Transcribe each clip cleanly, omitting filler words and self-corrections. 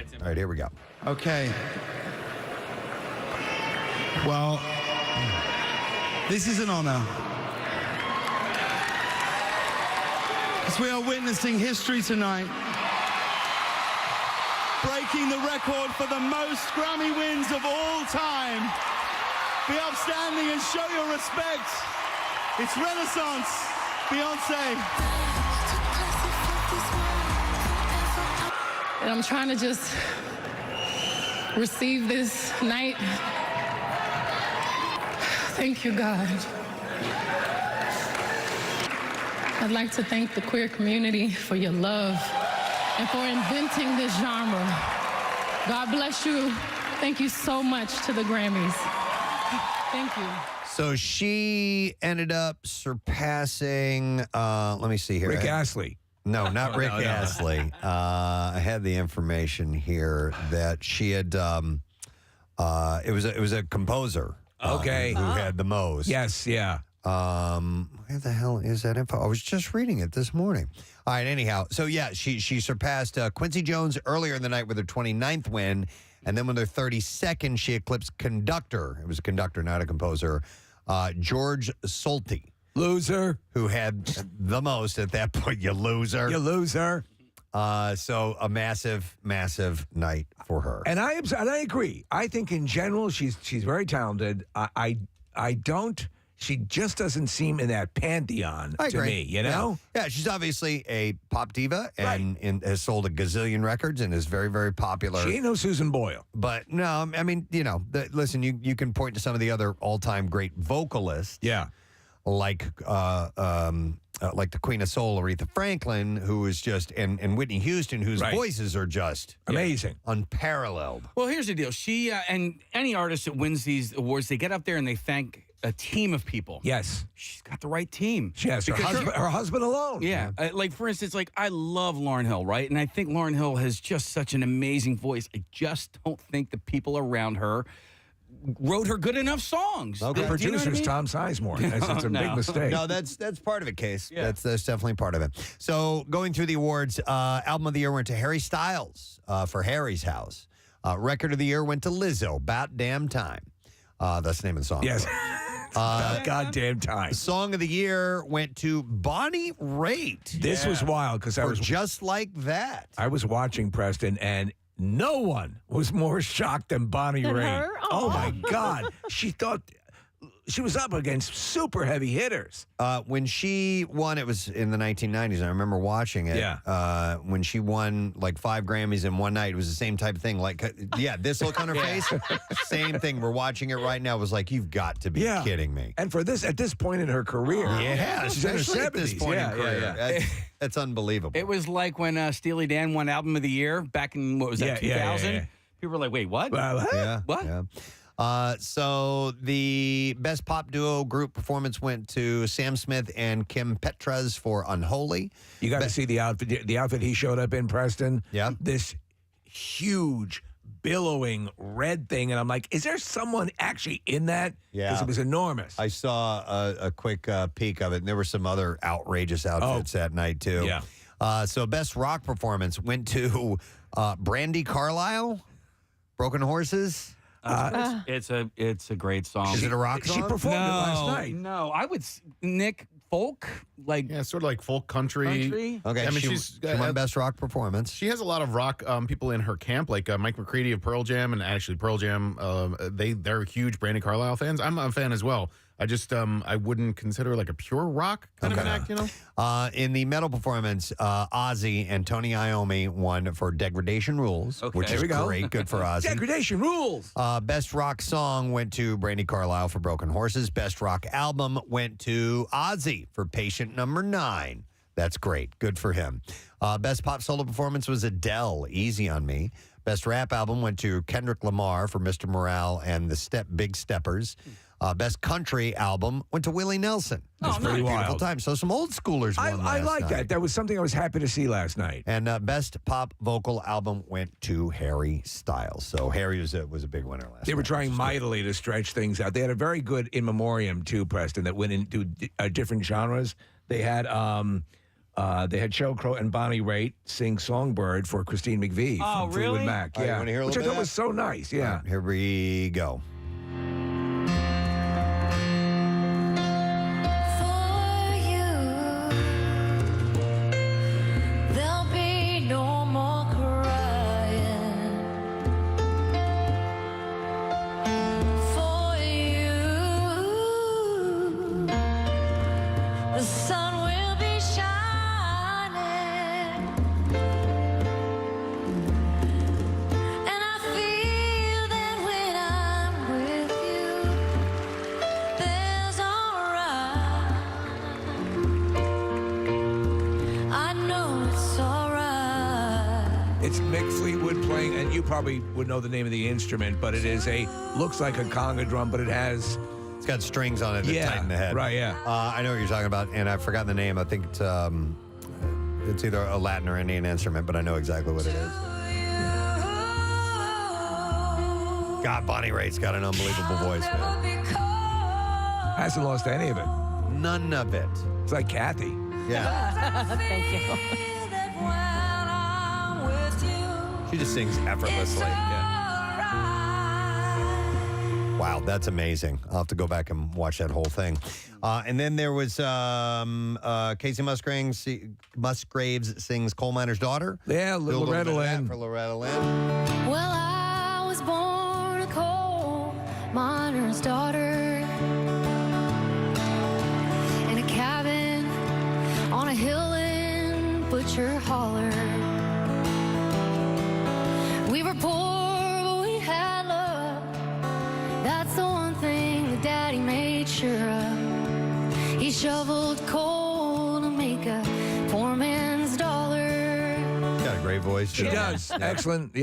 All right, here we go. Okay. Well, this is an honor. Because we are witnessing history tonight. Breaking the record for the most Grammy wins of all time. Be upstanding and show your respect. It's Renaissance, Beyonce. And I'm trying to just receive this night. Thank you, God. I'd like to thank the queer community for your love and for inventing this genre. God bless you. Thank you so much to the Grammys. Thank you. So she ended up surpassing, let me see here. Rick Astley. No, not Rick Astley. I had the information here that she had, it was a composer. Okay. Who had the most. Yes, yeah. Where the hell is that info? I was just reading it this morning. All right, anyhow. So, yeah, she surpassed Quincy Jones earlier in the night with her 29th win. And then with her 32nd, she eclipsed conductor. It was a conductor, not a composer. George Solti. Loser. Who had the most at that point. You loser. You loser. So a massive, massive night for her. And I agree. I think in general she's very talented. I don't. She just doesn't seem in that pantheon to me. You know? Yeah, she's obviously a pop diva and has sold a gazillion records and is very, very popular. She ain't no Susan Boyle. But no, I mean, you know, listen, you can point to some of the other all-time great vocalists. Yeah. Like the Queen of Soul, Aretha Franklin, who is just, and Whitney Houston, whose voices are just amazing, unparalleled. Well, here's the deal. She and any artist that wins these awards, they get up there and they thank a team of people. Yes. She's got the right team. She has her husband alone. Yeah. Like, for instance, like, I love Lauryn Hill, right? And I think Lauryn Hill has just such an amazing voice. I just don't think the people around her wrote her good enough songs. The producer's Tom Sizemore. It's a big mistake. No, that's part of it, Case. Yeah. That's definitely part of it. So going through the awards, Album of the Year went to Harry Styles for Harry's House. Record of the Year went to Lizzo, About Damn Time. That's the name of the song. Yes. Goddamn Time. Song of the Year went to Bonnie Raitt. This was wild because I was Just Like That. I was watching Preston and no one was more shocked than Bonnie Raitt. Oh my God. She thought she was up against super heavy hitters. When she won, it was in the 1990s. I remember watching it. Yeah. When she won like 5 Grammys in one night, it was the same type of thing. Like, this look on her face, same thing. We're watching it right now. It was like, you've got to be kidding me. And for this, at this point in her career. Yeah, she's in her 70s. At this point in career. Yeah. That's unbelievable. It was like when Steely Dan won Album of the Year back in, what was that, 2000? Yeah. People were like, wait, what? What? Yeah. So the best pop duo group performance went to Sam Smith and Kim Petras for Unholy. You got to see the outfit he showed up in, Preston. Yeah. This huge, billowing red thing. And I'm like, is there someone actually in that? Yeah. Because it was enormous. I saw a quick peek of it, and there were some other outrageous outfits that night, too. Yeah. So best rock performance went to Brandi Carlile, Broken Horses. It's a great song. Is it a rock song? She performed it last night. No, I would Nick folk, like sort of like folk country. Okay, I mean, she won best rock performance. She has a lot of rock people in her camp, like Mike McCready of Pearl Jam, and actually Pearl Jam. They're huge Brandi Carlile fans. I'm a fan as well. I just I wouldn't consider like a pure rock kind of an act, you know. In the metal performance, Ozzy and Tony Iommi won for Degradation Rules, which is great. Good for Ozzy. Degradation Rules. Best rock song went to Brandi Carlile for Broken Horses. Best rock album went to Ozzy for Patient Number 9. That's great. Good for him. Best pop solo performance was Adele, Easy on Me. Best rap album went to Kendrick Lamar for Mr. Morale and the Big Steppers. Best country album went to Willie Nelson. That's pretty Beautiful wild. time. So some old schoolers won I last like night. that. That was something I was happy to see last night. And best pop vocal album went to Harry Styles. So Harry was a big winner last night. They were trying mightily to stretch things out. They had a very good in memoriam too, Preston, that went into different genres. They had They had Sheryl Crow and Bonnie Raitt sing Songbird for Christine McVie Oh, from Fleetwood really? Mac. Oh, you Yeah, wanna hear a which I little thought bit was so nice. Yeah. All right, here we go. For you, there'll be no more crying. For you, the sun will be shining, and I feel that when I'm with you, there's alright. I know it's alright. It's Mick Fleetwood playing, and you probably would know the name of the instrument, but it is looks like a conga drum, but it has It's got strings on it that tighten the head. right, yeah. I know what you're talking about, and I've forgotten the name. I think it's either a Latin or Indian instrument, but I know exactly what it is. God, Bonnie Raitt's got an unbelievable voice, man. Hasn't lost any of it. None of it. It's like Kathy. Yeah. Thank you. She just sings effortlessly. Wow, that's amazing. I'll have to go back and watch that whole thing. And then there was Casey Musgraves sings Coal Miner's Daughter. Yeah, Do a little Loretta bit of that Lynn. for Loretta Lynn. Well, I was born a coal miner's daughter in a cabin on a hill in Butcher Holler. We were poor, but we had love. That's the one thing that Daddy made sure of. He shoveled coal to make a poor man's dollar. Got a great voice. She too. does. Excellent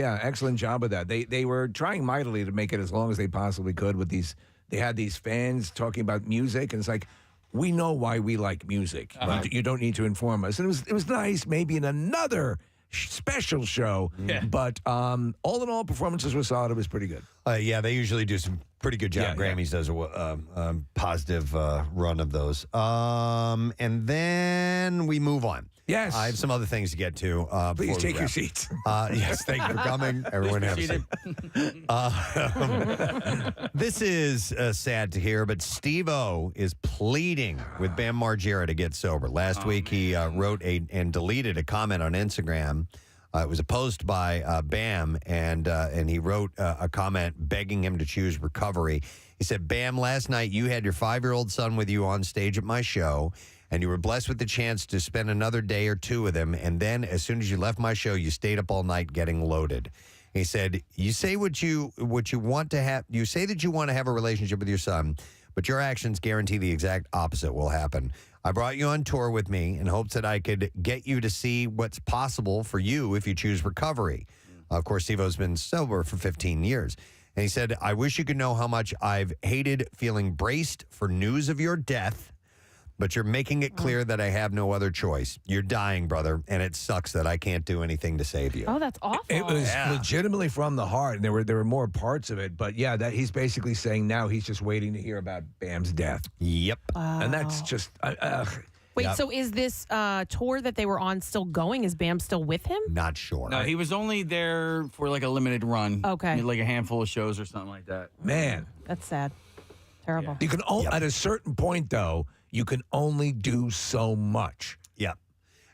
job of that. They were trying mightily to make it as long as they possibly could with these. They had these fans talking about music, and it's like, we know why we like music. You don't need to inform us. And it was nice, maybe in another special show. Yeah. But all in all, performances were solid. It was pretty good. Yeah, they usually do some pretty good job. Yeah, yeah. Grammys does a positive run of those. And then we move on. Yes. I have some other things to get to. Please before we take your wrap. seats. Yes, thank you for coming. Everyone have a seat. This is sad to hear, but Steve-O is pleading with Bam Margera to get sober. Last week, he wrote and deleted a comment on Instagram. It was a post by Bam, and he wrote a comment begging him to choose recovery. He said, Bam, last night you had your 5-year-old son with you on stage at my show, and you were blessed with the chance to spend another day or two with him. And then as soon as you left my show, you stayed up all night getting loaded. He said, you say what you want to have. You say that you want to have a relationship with your son, but your actions guarantee the exact opposite will happen. I brought you on tour with me in hopes that I could get you to see what's possible for you if you choose recovery. Of course, Steve-O's been sober for 15 years. And he said, I wish you could know how much I've hated feeling braced for news of your death, but you're making it clear that I have no other choice. You're dying, brother, and it sucks that I can't do anything to save you. Oh, that's awful. It was legitimately from the heart, and there were more parts of it. But yeah, that he's basically saying now he's just waiting to hear about Bam's death, Yep. and that's just. Wait, Yep. so is this tour that they were on still going? Is Bam still with him? Not sure. No, he was only there for like a limited run. Okay. Like a handful of shows or something like that. Man, That's sad. Terrible. you can at a certain point though, you can only do so much. Yeah.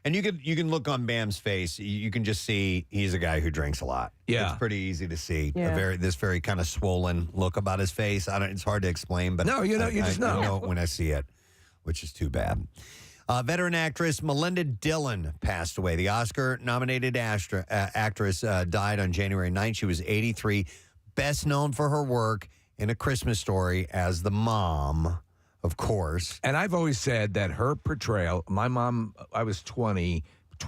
And you can look on Bam's face. You can just see he's a guy who drinks a lot. Yeah. It's pretty easy to see. Yeah. This very kind of swollen look about his face. It's hard to explain, but No, you just know. I know it when I see it, which is too bad. Veteran actress Melinda Dillon passed away. The Oscar-nominated actress died on January 9th. She was 83, best known for her work in A Christmas Story as the mom, of course. And I've always said that her portrayal. My mom, I was 20,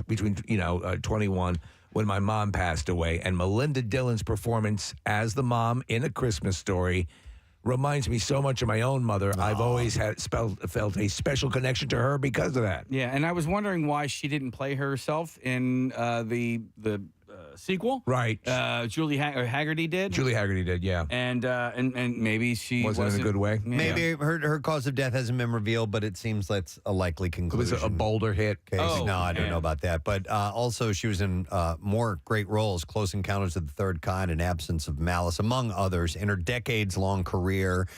between 21 when my mom passed away, and Melinda Dillon's performance as the mom in A Christmas Story reminds me so much of my own mother. I've always felt a special connection to her because of that. Yeah, and I was wondering why she didn't play herself in the sequel. Right. Julie Haggerty did. Julie Haggerty did, yeah. And maybe she Wasn't in a good way. Yeah. Maybe her cause of death hasn't been revealed, but it seems that's a likely It conclusion. was a boulder hit. Case. Oh, no, I don't man. know about that. But also, she was in more great roles, Close Encounters of the Third Kind and Absence of Malice, among others. In her decades-long career,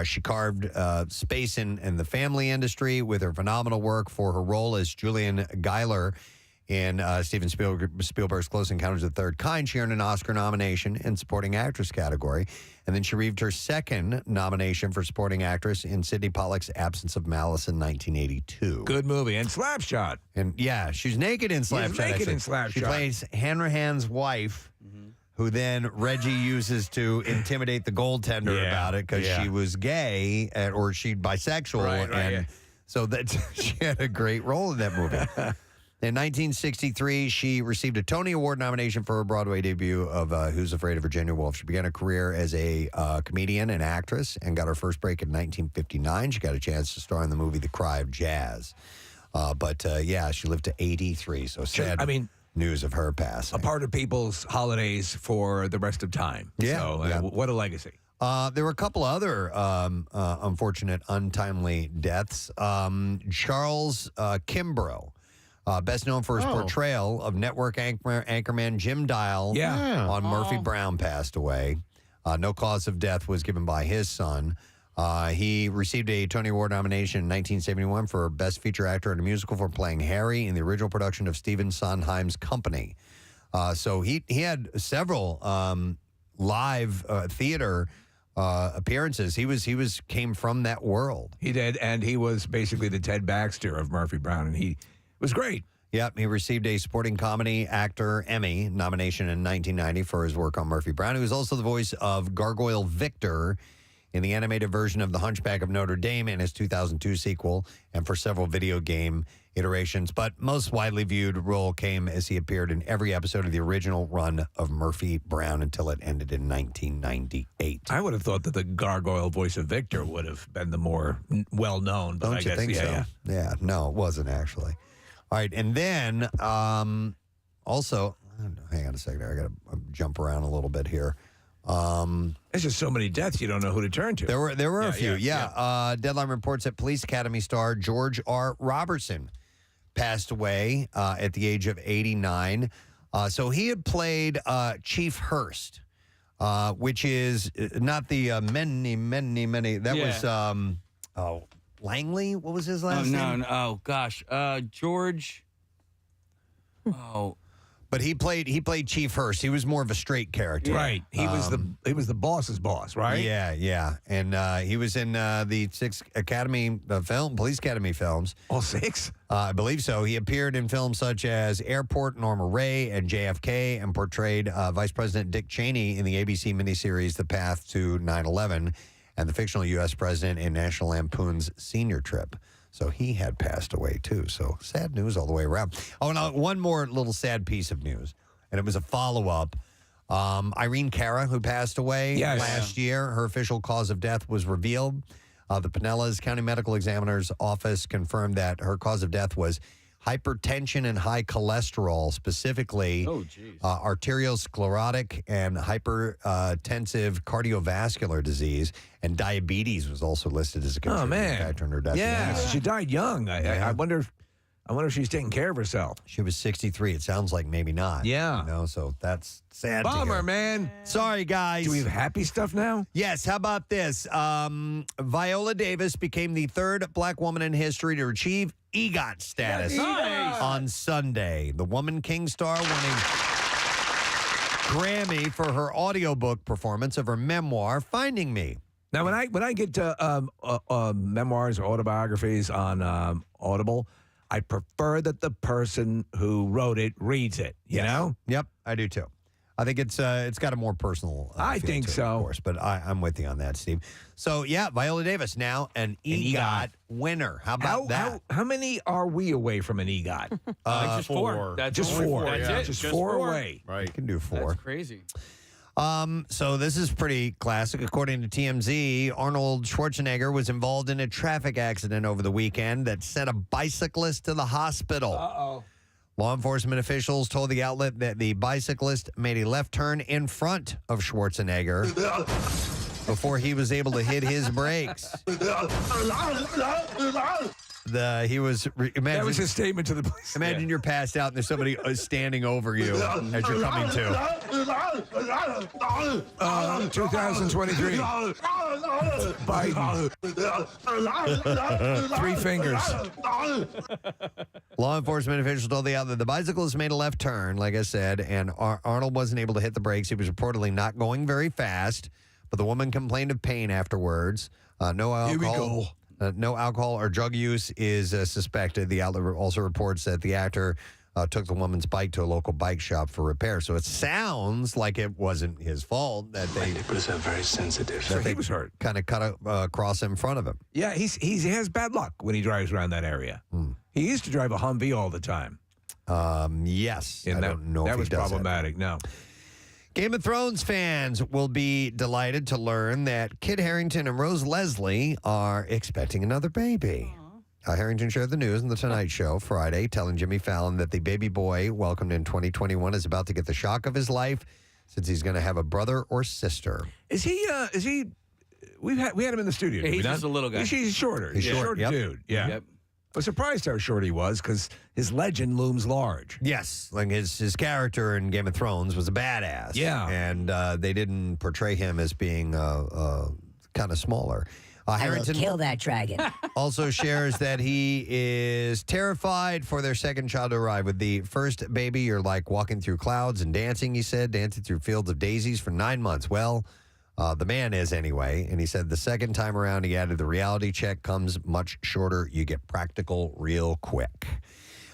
she carved space in the family industry with her phenomenal work for her role as Julian Geiler in Steven Spielberg's Close Encounters of the Third Kind. She earned an Oscar nomination in Supporting Actress category. And then she received her second nomination for Supporting Actress in Sidney Pollack's Absence of Malice in 1982. Good movie. And Slapshot. And yeah, she's naked in Slapshot. naked in actually. Slapshot. She plays Hanrahan's wife, who then Reggie uses to intimidate the goaltender Yeah, about it because yeah. she was gay or she bisexual. Right, and yeah. so that she had a great role in that movie. In 1963, she received a Tony Award nomination for her Broadway debut of Who's Afraid of Virginia Woolf. She began her career as a comedian and actress and got her first break in 1959. She got a chance to star in the movie The Cry of Jazz. Yeah, she lived to 83, so sad news of her passing. A part of people's holidays for the rest of time. Yeah, So, yeah. what a legacy. There were a couple other unfortunate, untimely deaths. Charles Kimbrough, best known for his portrayal of network anchorman Jim Dial on Murphy Brown, passed away. No cause of death was given by his son. He received a Tony Award nomination in 1971 for Best Feature Actor in a Musical for playing Harry in the original production of Stephen Sondheim's Company. So he had several live theater appearances. He came from that world. He did, and he was basically the Ted Baxter of Murphy Brown, and he was great. Yep, he received a Supporting Comedy Actor Emmy nomination in 1990 for his work on Murphy Brown. He was also the voice of Gargoyle Victor in the animated version of The Hunchback of Notre Dame in his 2002 sequel, and for several video game iterations. But most widely viewed role came as he appeared in every episode of the original run of Murphy Brown until it ended in 1998. I would have thought that the gargoyle voice of Victor would have been the more well-known. But Don't I you guess, think so? yeah. Yeah, no, it wasn't actually. All right, and then also, hang on a second there. I got to jump around a little bit here. There's just so many deaths you don't know who to turn to. There were a few. Deadline reports that Police Academy star George R. Robertson passed away at the age of 89. So he had played Chief Hurst, which is not the many. That was Langley. What was his last name? Oh gosh, George. Oh. But he played Chief Hurst. He was more of a straight character. Right. He was the boss's boss, right? Yeah. And he was in the 6 Police Academy films. All 6? I believe so. He appeared in films such as Airport, Norma Ray, and JFK, and portrayed Vice President Dick Cheney in the ABC miniseries The Path to 9/11, and the fictional U.S. president in National Lampoon's Senior Trip. So he had passed away, too. So sad news all the way around. Oh, and one more little sad piece of news, and it was a follow-up. Irene Cara, who passed away last year, her official cause of death was revealed. The Pinellas County Medical Examiner's Office confirmed that her cause of death was hypertension and high cholesterol, specifically arteriosclerotic and hypertensive cardiovascular disease, and diabetes was also listed as a contributing factor in her death. Yeah, she died young. I wonder if she's taking care of herself. She was 63. It sounds like maybe not. Yeah. You know, so that's sad. to Bummer, hear. man. Sorry, guys. Do we have happy stuff now? Yes. How about this? Viola Davis became the third black woman in history to achieve EGOT status on Sunday. The Woman King star won a Grammy for her audiobook performance of her memoir, Finding Me. Now, when I get to memoirs or autobiographies on Audible, I prefer that the person who wrote it reads it. You know? Yep, I do too. I think it's got a more personal. I feel think to it, so, of course. But I'm with you on that, Steve. So yeah, Viola Davis now an EGOT winner. How about that? How many are we away from an EGOT? Just 4. That's just only 4. That's Yeah. it. Just 4 away. You can do 4. That's crazy. So this is pretty classic. According to TMZ, Arnold Schwarzenegger was involved in a traffic accident over the weekend that sent a bicyclist to the hospital. Law enforcement officials told the outlet that the bicyclist made a left turn in front of Schwarzenegger before he was able to hit his brakes. He was imagine, That was his statement to the police. Imagine you're passed out and there's somebody standing over you as you're coming to. 2023. Biden. 3 fingers. Law enforcement officials told the outlet the bicyclist made a left turn, like I said, and Arnold wasn't able to hit the brakes. He was reportedly not going very fast, but the woman complained of pain afterwards. No alcohol. Here we go. No alcohol or drug use is suspected. The outlet also reports that the actor took the woman's bike to a local bike shop for repair. So it sounds like it wasn't his fault that they. My nipples are very sensitive. So he was hurt. Kind of cut across in front of him. Yeah, he has bad luck when he drives around that area. He used to drive a Humvee all the time. Yes. And I don't know that if he was does problematic. No. Game of Thrones fans will be delighted to learn that Kit Harington and Rose Leslie are expecting another baby. Harrington shared the news on The Tonight Show Friday, telling Jimmy Fallon that the baby boy welcomed in 2021 is about to get the shock of his life since he's going to have a brother or sister. Is he? We had him in the studio. Yeah, did we he's not? just a little guy. He's shorter. He's short, short yep. dude. Yeah. Yep. I was surprised how short he was because his legend looms large. Yes, like his character in Game of Thrones was a badass. Yeah. And they didn't portray him as being kind of smaller. I will Harrington kill that dragon. also shares that he is terrified for their second child to arrive. With the first baby, you're like walking through clouds and dancing, he said, dancing through fields of daisies for 9 months. Well, the man is anyway. And he said the second time around, he added, the reality check comes much shorter. You get practical real quick.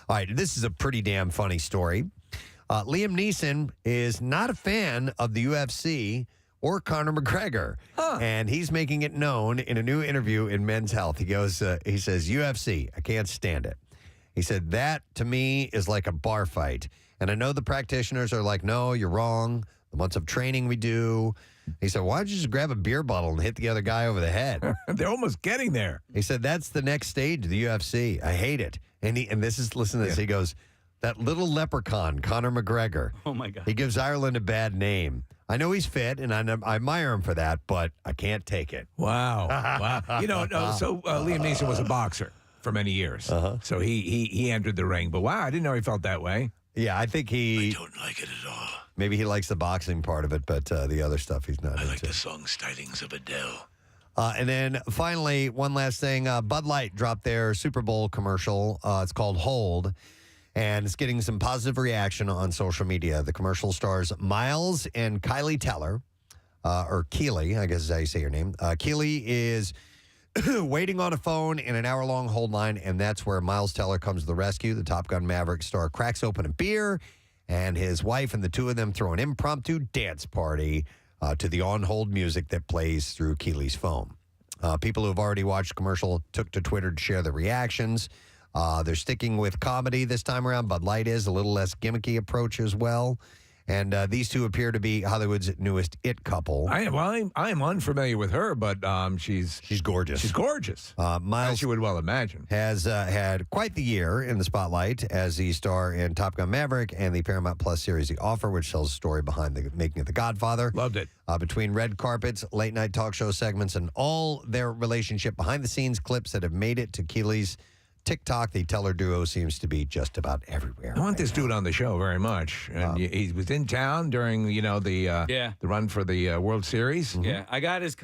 All right, this is a pretty damn funny story. Liam Neeson is not a fan of the UFC or Conor McGregor. And he's making it known in a new interview in Men's Health. He goes, he says, UFC, I can't stand it. He said, that to me is like a bar fight. And I know the practitioners are like, no, you're wrong. The months of training we do. He said, why don't you just grab a beer bottle and hit the other guy over the head? They're almost getting there. He said, that's the next stage of the UFC. I hate it. And this is, listen to this. He goes, that little leprechaun, Conor McGregor. Oh, my God. He gives Ireland a bad name. I know he's fit, and I admire him for that, but I can't take it. Wow. Wow. Liam Neeson was a boxer for many years. So he entered the ring. But wow, I didn't know he felt that way. Yeah, I think I don't like it at all. maybe he likes the boxing part of it, but the other stuff he's not I like into. the song Stylings of Adele. And then finally, one last thing. Bud Light dropped their Super Bowl commercial. It's called Hold. And it's getting some positive reaction on social media. The commercial stars Miles and Kylie Teller, or Keely, I guess is how you say your name. Keely is waiting on a phone in an hour-long hold line, and that's where Miles Teller comes to the rescue. The Top Gun Maverick star cracks open a beer, and his wife and the two of them throw an impromptu dance party to the on-hold music that plays through Keely's phone. People who have already watched the commercial took to Twitter to share their reactions. They're sticking with comedy this time around. Bud Light is a little less gimmicky approach as well. And these two appear to be Hollywood's newest it couple. I am unfamiliar with her, but she's gorgeous. She's gorgeous. Miles, as you would well imagine, has had quite the year in the spotlight as the star in Top Gun Maverick and the Paramount Plus series The Offer, which tells the story behind the making of The Godfather. Loved it. Between red carpets, late night talk show segments, and all their relationship behind the scenes clips that have made it to Keely's TikTok, the Teller duo seems to be just about everywhere. I want this dude on the show very much. And he was in town during, the run for the World Series. Yeah, I got his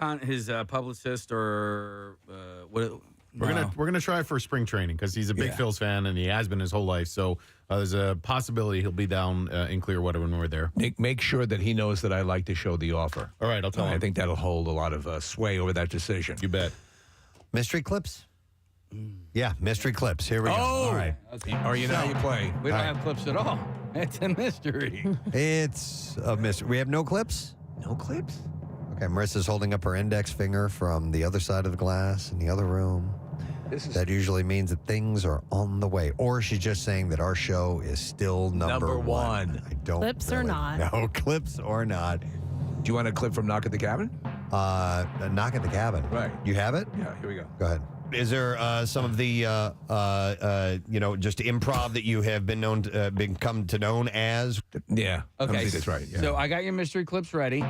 publicist or what? We're gonna try for spring training because he's a big Phils fan and he has been his whole life. So there's a possibility he'll be down in Clearwater when we're there. Make sure that he knows that I like to show The Offer. All right, I'll tell him. I think that'll hold a lot of sway over that decision. You bet. Mystery clips? Yeah, mystery clips. Here we go. All right. Or you know how you play. We don't have clips at all. It's a mystery. It's a mystery. We have no clips? No clips? Okay, Marissa's holding up her index finger from the other side of the glass in the other room. That usually means that things are on the way. Or she's just saying that our show is still number one. I don't Clips or not. No, clips or not. Do you want a clip from Knock at the Cabin? Knock at the Cabin. Right. You have it? Yeah, here we go. Go ahead. Is there some of the just improv that you have been known to, become to known as? Yeah. I Okay, think that's right. Yeah. So I got your mystery clips ready. Do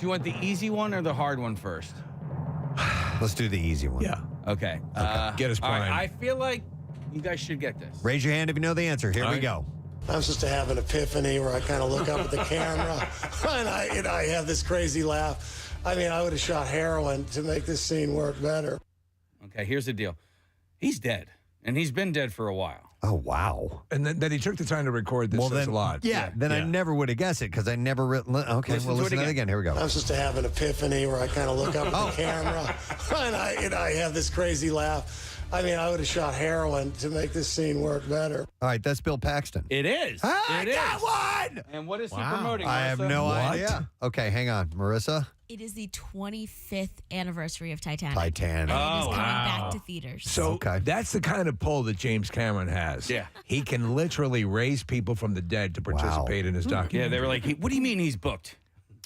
you want the easy one or the hard one first? Let's do the easy one. Yeah. Okay. Get us all right, primed. I feel like you guys should get this. Raise your hand if you know the answer. Here All we right. go. I'm supposed to have an epiphany where I kind of look up at the camera and I have this crazy laugh. I mean, I would have shot heroin to make this scene work better. Okay, here's the deal. He's dead, and he's been dead for a while. Oh, wow. And then that he took the time to record this says a lot. Yeah, then I never would have guessed it because I never written. Okay, Listen well, to it listen to that again. again. Here we go. I'm supposed to have an epiphany where I kind of look up at the camera and I have this crazy laugh. I mean, I would have shot heroin to make this scene work better. All right, that's Bill Paxton. It is. I It is. got one! And what is he promoting? I have Marissa? no What? idea. Okay, hang on. Marissa? It is the 25th anniversary of Titanic. Titanic. And it is coming wow. back to theaters. So Okay. that's the kind of pull that James Cameron has. Yeah. He can literally raise people from the dead to participate in his documentary. Yeah, they were like, what do you mean he's booked?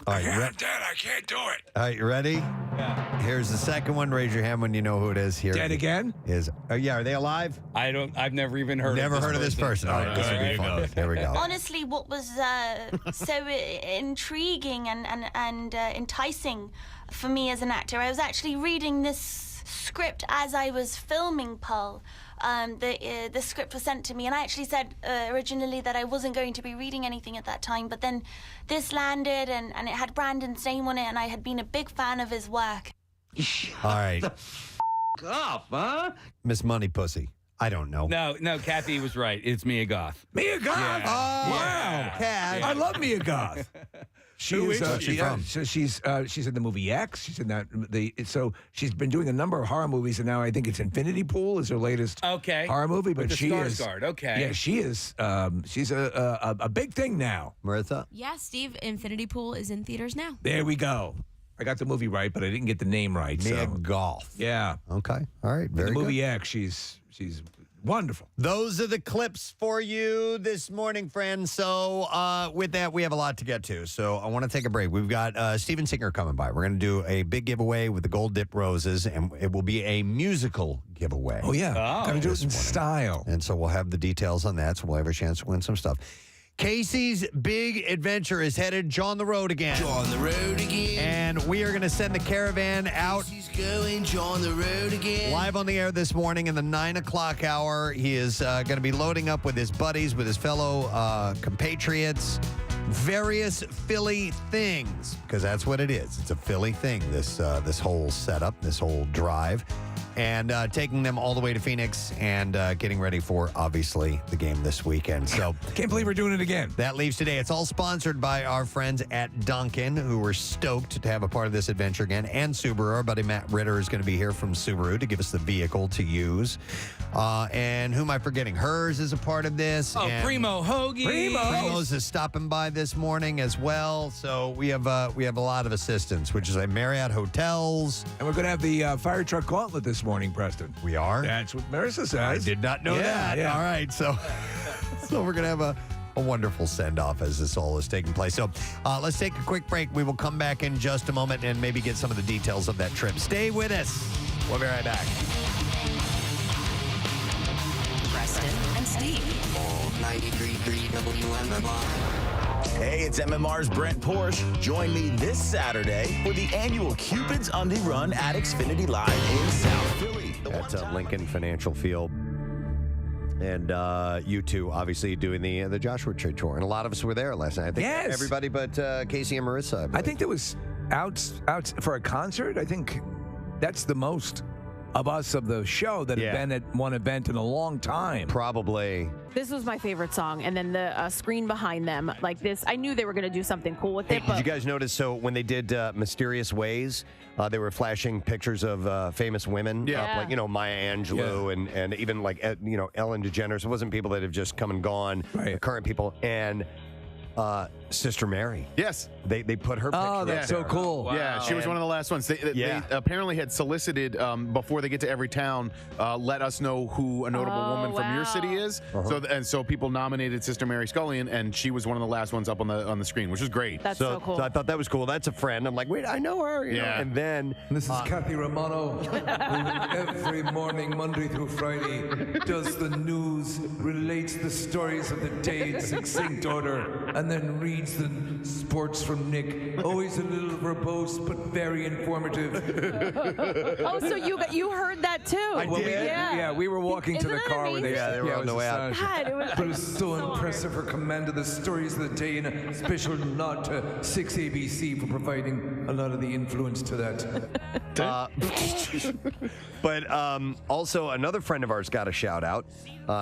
All right, Dad, I can't do it. all right, you ready? Yeah. Here's the second one. Raise your hand when you know who it is. Here Dead again? is. Oh, yeah, are they alive? I've never even heard Never of this heard of this person. All right, this will be fun. Here we go. Honestly, what was so intriguing and enticing for me as an actor, I was actually reading this script as I was filming Pearl. The script was sent to me, and I actually said originally that I wasn't going to be reading anything at that time, but then this landed, and it had Brandon's name on it, and I had been a big fan of his work. All right. Up, huh? Miss Money Pussy. I don't know. No, Kathy was right. It's Mia Goth. Mia Goth. Yeah. Oh, Wow. Cat. I love Mia Goth. Who is she? Where's she from? So she's in the movie X. She's in that so she's been doing a number of horror movies, and now I think it's Infinity Pool is her latest Okay. horror movie. But With the she is Skarsgård, okay. Yeah, she is. She's a big thing now. Marissa? Yeah, Steve, Infinity Pool is in theaters now. There we go. I got the movie right, but I didn't get the name right. Mia So Golf. yeah, Okay. All right. Very the good. movie X. She's wonderful. Those are the clips for you this morning, friends. So with that, we have a lot to get to. So I want to take a break. We've got Steven Singer coming by. We're going to do a big giveaway with the Gold Dip Roses, and it will be a musical giveaway. Oh yeah, gotta do it This in morning. style. And so we'll have the details on that, so we'll have a chance to win some stuff. Casey's big adventure is headed on the road again. On the road again. And we are going to send the caravan out He's going on the road again. live on the air this morning in the 9 o'clock hour. He is going to be loading up with his buddies, with his fellow compatriots, various Philly things, because that's what it is. It's a Philly thing, this whole setup, this whole drive. And taking them all the way to Phoenix and getting ready for, obviously, the game this weekend. So Can't believe we're doing it again. that leaves today. It's all sponsored by our friends at Duncan, who were stoked to have a part of this adventure again, and Subaru. Our buddy Matt Ritter is going to be here from Subaru to give us the vehicle to use. And who am I forgetting? Hers is a part of this. Oh, and Primo Hoagie. Primo's is stopping by this morning as well. So we have a lot of assistance, which is a Marriott Hotels. And we're going to have the fire truck gauntlet this morning, Preston. We are. That's what Marissa says. I did not know Yeah, that. yeah. All right, so we're gonna have a wonderful send-off as this all is taking place. So let's take a quick break. We will come back in just a moment and maybe get some of the details of that trip. Stay with us. We'll be right back. Preston and Steve. 93.3 WMMR. Hey, it's MMR's Brent Porsche. Join me this Saturday for the annual Cupid's Undy Run at Xfinity Live in South Philly. At Lincoln Financial Field. And you two, obviously, doing the Joshua Tree Tour. And a lot of us were there last night. I think Yes. everybody but Casey and Marissa. I think there was out for a concert. I think that's the most of us of the show that have been at one event in a long time. Probably. This was my favorite song, and then the screen behind them, like this. I knew they were going to do something cool with Hey, it. did you guys notice? So when they did Mysterious Ways, they were flashing pictures of famous women, Yeah. like Maya Angelou and even like Ellen DeGeneres. It wasn't people that have just come and gone, Right. current people. And Sister Mary. Yes. They put her picture Oh, up that's there. so cool. Yeah, she was one of the last ones. They apparently had solicited before they get to every town. Let us know who a notable woman from your city is. So people nominated Sister Mary Scullion, and she was one of the last ones up on the screen, which is great. That's so cool. So I thought that was cool. That's a friend. I'm like, wait, I know her. you know? Yeah. And then This is Kathy Romano, who every morning, Monday through Friday, does the news, relates the stories of the day in succinct order, and then reads the sports from Nick. Always a little verbose, but very informative. Oh, so you heard that too? I did. Yeah. We were walking to Isn't the that car where they, amazing? they were on the way out. God, it was, But it was so impressive, her command of the stories of the day, and a special nod to 6ABC for providing a lot of the influence to that. But also another friend of ours got a shout out,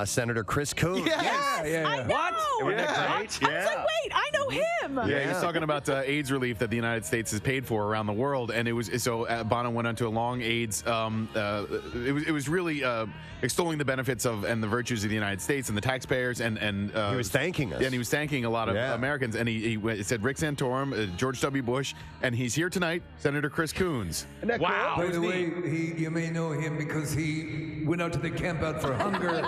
Senator Chris Coons. I know. What? Isn't that great? I was like, wait, I know him. Yeah, he's talking about AIDS relief that the United States has paid for around the world, and it was so Bono went onto a long AIDS. It was really extolling the benefits of and the virtues of the United States and the taxpayers, and He was thanking us. and he was thanking a lot of Americans, and he said Rick Santorum, George W. Bush, and he's here tonight, Senator Chris Coons. Wow. By the way, you may know him because he went out to the Camp Out for Hunger,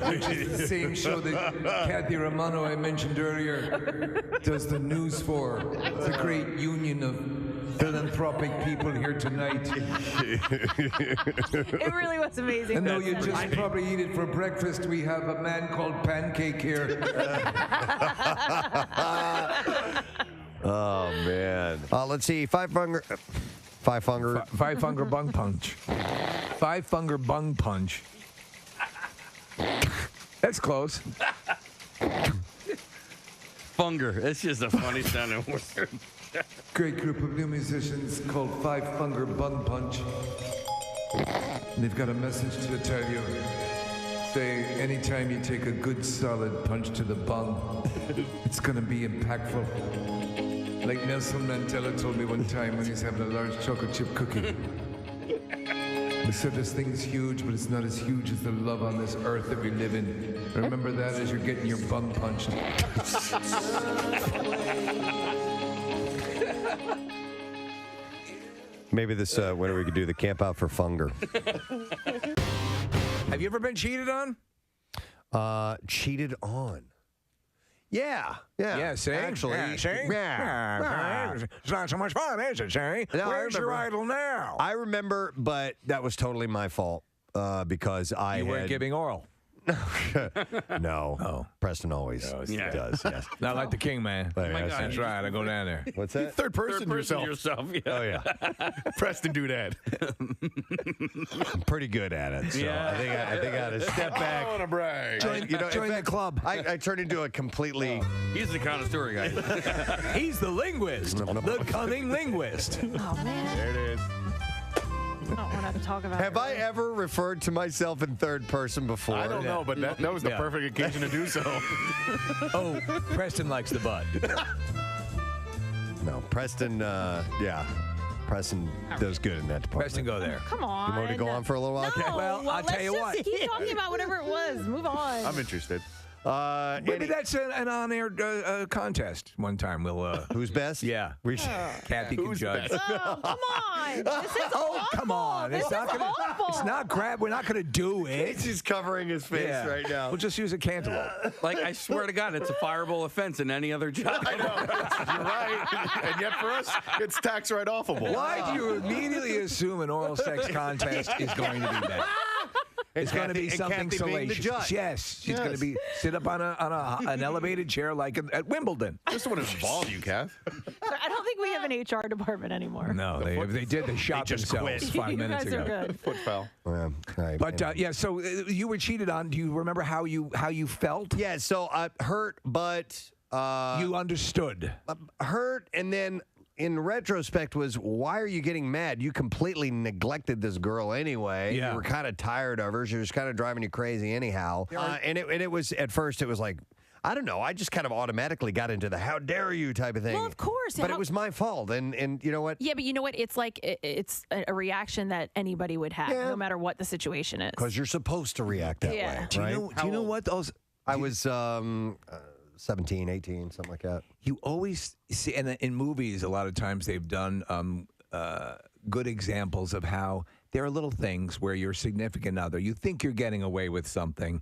which is the same show that Kathy Romano I mentioned earlier does the news for. It's a great union of philanthropic people here tonight. It really was amazing. And though you just probably eat it for breakfast, we have a man called Pancake here. Oh man. Let's see. Five Funger Bung Punch. Five Funger Bung Punch. That's close. Funger. It's just a funny sounding word. Great group of new musicians called Five Funger Bung Punch. And they've got a message to tell you. Say, anytime you take a good solid punch to the bung, it's gonna be impactful. Like Nelson Mandela told me one time when he was having a large chocolate chip cookie. He said this thing's huge, but it's not as huge as the love on this earth that we live in. Remember that as you're getting your bung punched. Maybe this winter we could do the Camp Out for Funger. Have you ever been cheated on? Cheated on. Yeah. See? Actually. Yeah, see? Yeah. It's not so much fun, is it, see? No, Where's your remember. idol now? I remember, but that was totally my fault because You weren't giving oral. No. Oh. Preston always does, yes. Not like the king, man. Oh my God. That's right. I go down there. What's that? Third person yourself. Yeah. Oh, yeah. Preston do that. I'm pretty good at it, so I think I got to step back. I want to brag. Join the club. I turned into a completely... He's the connoisseur guy. He's the linguist. The cunning linguist. Oh man, There it is. I don't want to talk about. Have I ever referred to myself in third person before? I don't know, but that was the perfect occasion to do so. Oh, Preston likes the bud. No, Preston, Preston does good in that department. Preston, go there. Come on. You want me to go on for a little while? No, Well, I'll tell you what. Keep talking about whatever it was. Move on. I'm interested. Maybe that's an on-air contest one time. We'll. Who's best? Yeah. Kathy can judge. best? Oh, come on. This is Oh, awful. come on. This is awful. It's not crap. We're not going to do it. He's just covering his face right now. We'll just use a cantaloupe. Like, I swear to God, it's a fireable offense in any other job. I know. You're right. And yet for us, it's tax write-offable. Why do you immediately assume an oral sex contest is going to be bad? It's going to be something Kathy being the salacious. judge. Yes, she's going to be sit up on an elevated chair like at Wimbledon. I just want to involve you, Kath. I don't think we have an HR department anymore. No, if they did, they shot themselves 5 minutes You guys ago. are good. Foot foul. But so you were cheated on. Do you remember how you felt? Yeah, so hurt, but You understood. hurt, and then in retrospect was, why are you getting mad? You completely neglected this girl anyway. Yeah. You were kind of tired of her. She was kind of driving you crazy anyhow. And it was, at first, it was like, I don't know. I just kind of automatically got into the how dare you type of thing. Well, of course. But it was my fault. And you know what? Yeah, but you know what? It's like it's a reaction that anybody would have, no matter what the situation is. Because you're supposed to react that way. Do you know what those? I was 17, 18, something like that. You always see, and in movies, a lot of times they've done good examples of how there are little things where your significant other, you think you're getting away with something,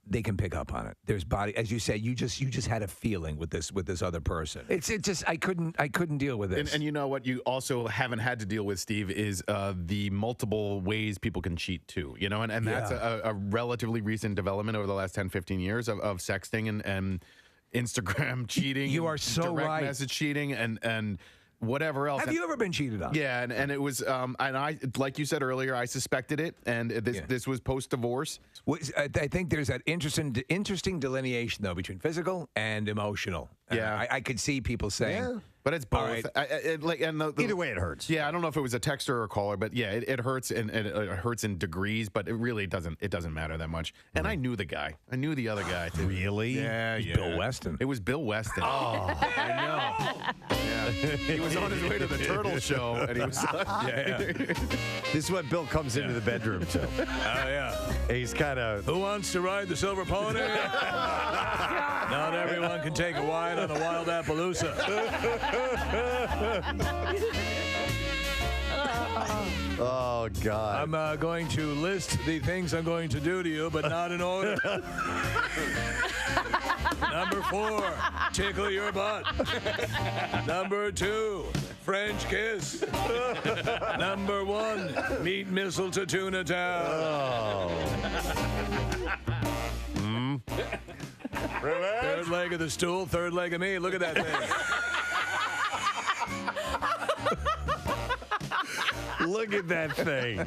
they can pick up on it. There's body, as you said, you just had a feeling with this other person. It's just I couldn't deal with this. And you know what you also haven't had to deal with, Steve, is the multiple ways people can cheat too. You know, and that's a relatively recent development over the last 10, 15 years of sexting and Instagram cheating. You are so direct right. message cheating and whatever else. Have you ever been cheated on? Yeah, and it was, and I, like you said earlier, I suspected it, and this was post-divorce. I think there's that interesting delineation, though, between physical and emotional. Yeah. I could see people saying... Yeah. But it's both. Right. Either way, it hurts. Yeah, I don't know if it was a texter or a caller, but yeah, it hurts, and it hurts in degrees. But it really doesn't matter that much. And I knew the guy. I knew the other guy too. Really? Yeah, It was Bill Weston. It was Bill Weston. Oh, I know. Yeah. He was on his way to the Turtle Show, and he was. This is what Bill comes into the bedroom to. Oh, yeah. He's kind of. Who wants to ride the silver pony? Not everyone can take a ride on the Wild Appaloosa. Oh, God. I'm going to list the things I'm going to do to you, but not in order. Number 4, tickle your butt. Number 2, French kiss. Number 1, meet missile to Tuna Town. Oh. Third leg of the stool, third leg of me. Look at that thing. Look at that thing.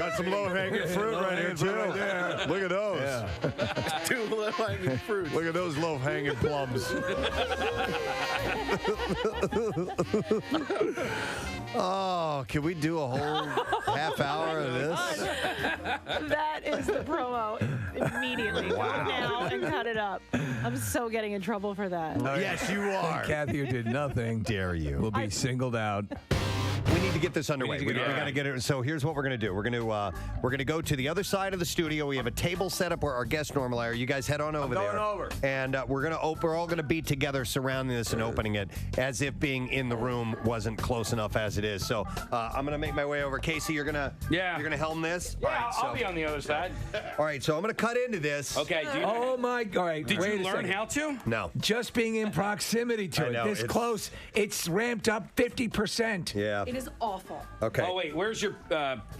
got some low-hanging fruit right here, too. Right there. Look at those. Yeah. 2 low-hanging fruits. Look at those low-hanging plums. Oh, can we do a whole half hour of this? That is the promo immediately. Go now and cut it up. I'm so getting in trouble for that. Yes, you are. Kathy, who did nothing, Dare you. will be singled out. We need to get this underway. We get it got to get it. So here's what we're going to do. We're going to go to the other side of the studio. We have a table set up where our guests normally are. You guys head on over there. And we're all going to be together surrounding this and opening it as if being in the room wasn't close enough as it is. So I'm going to make my way over. Casey, you're going to helm this? Yeah, All right, I'll be on the other side. All right, so I'm going to cut into this. Okay. Oh, my God. Did you learn how to? No. Just being in proximity to I it, know, this it's- close, it's ramped up 50%. Yeah. It is awful. Okay. Oh, wait. Where's your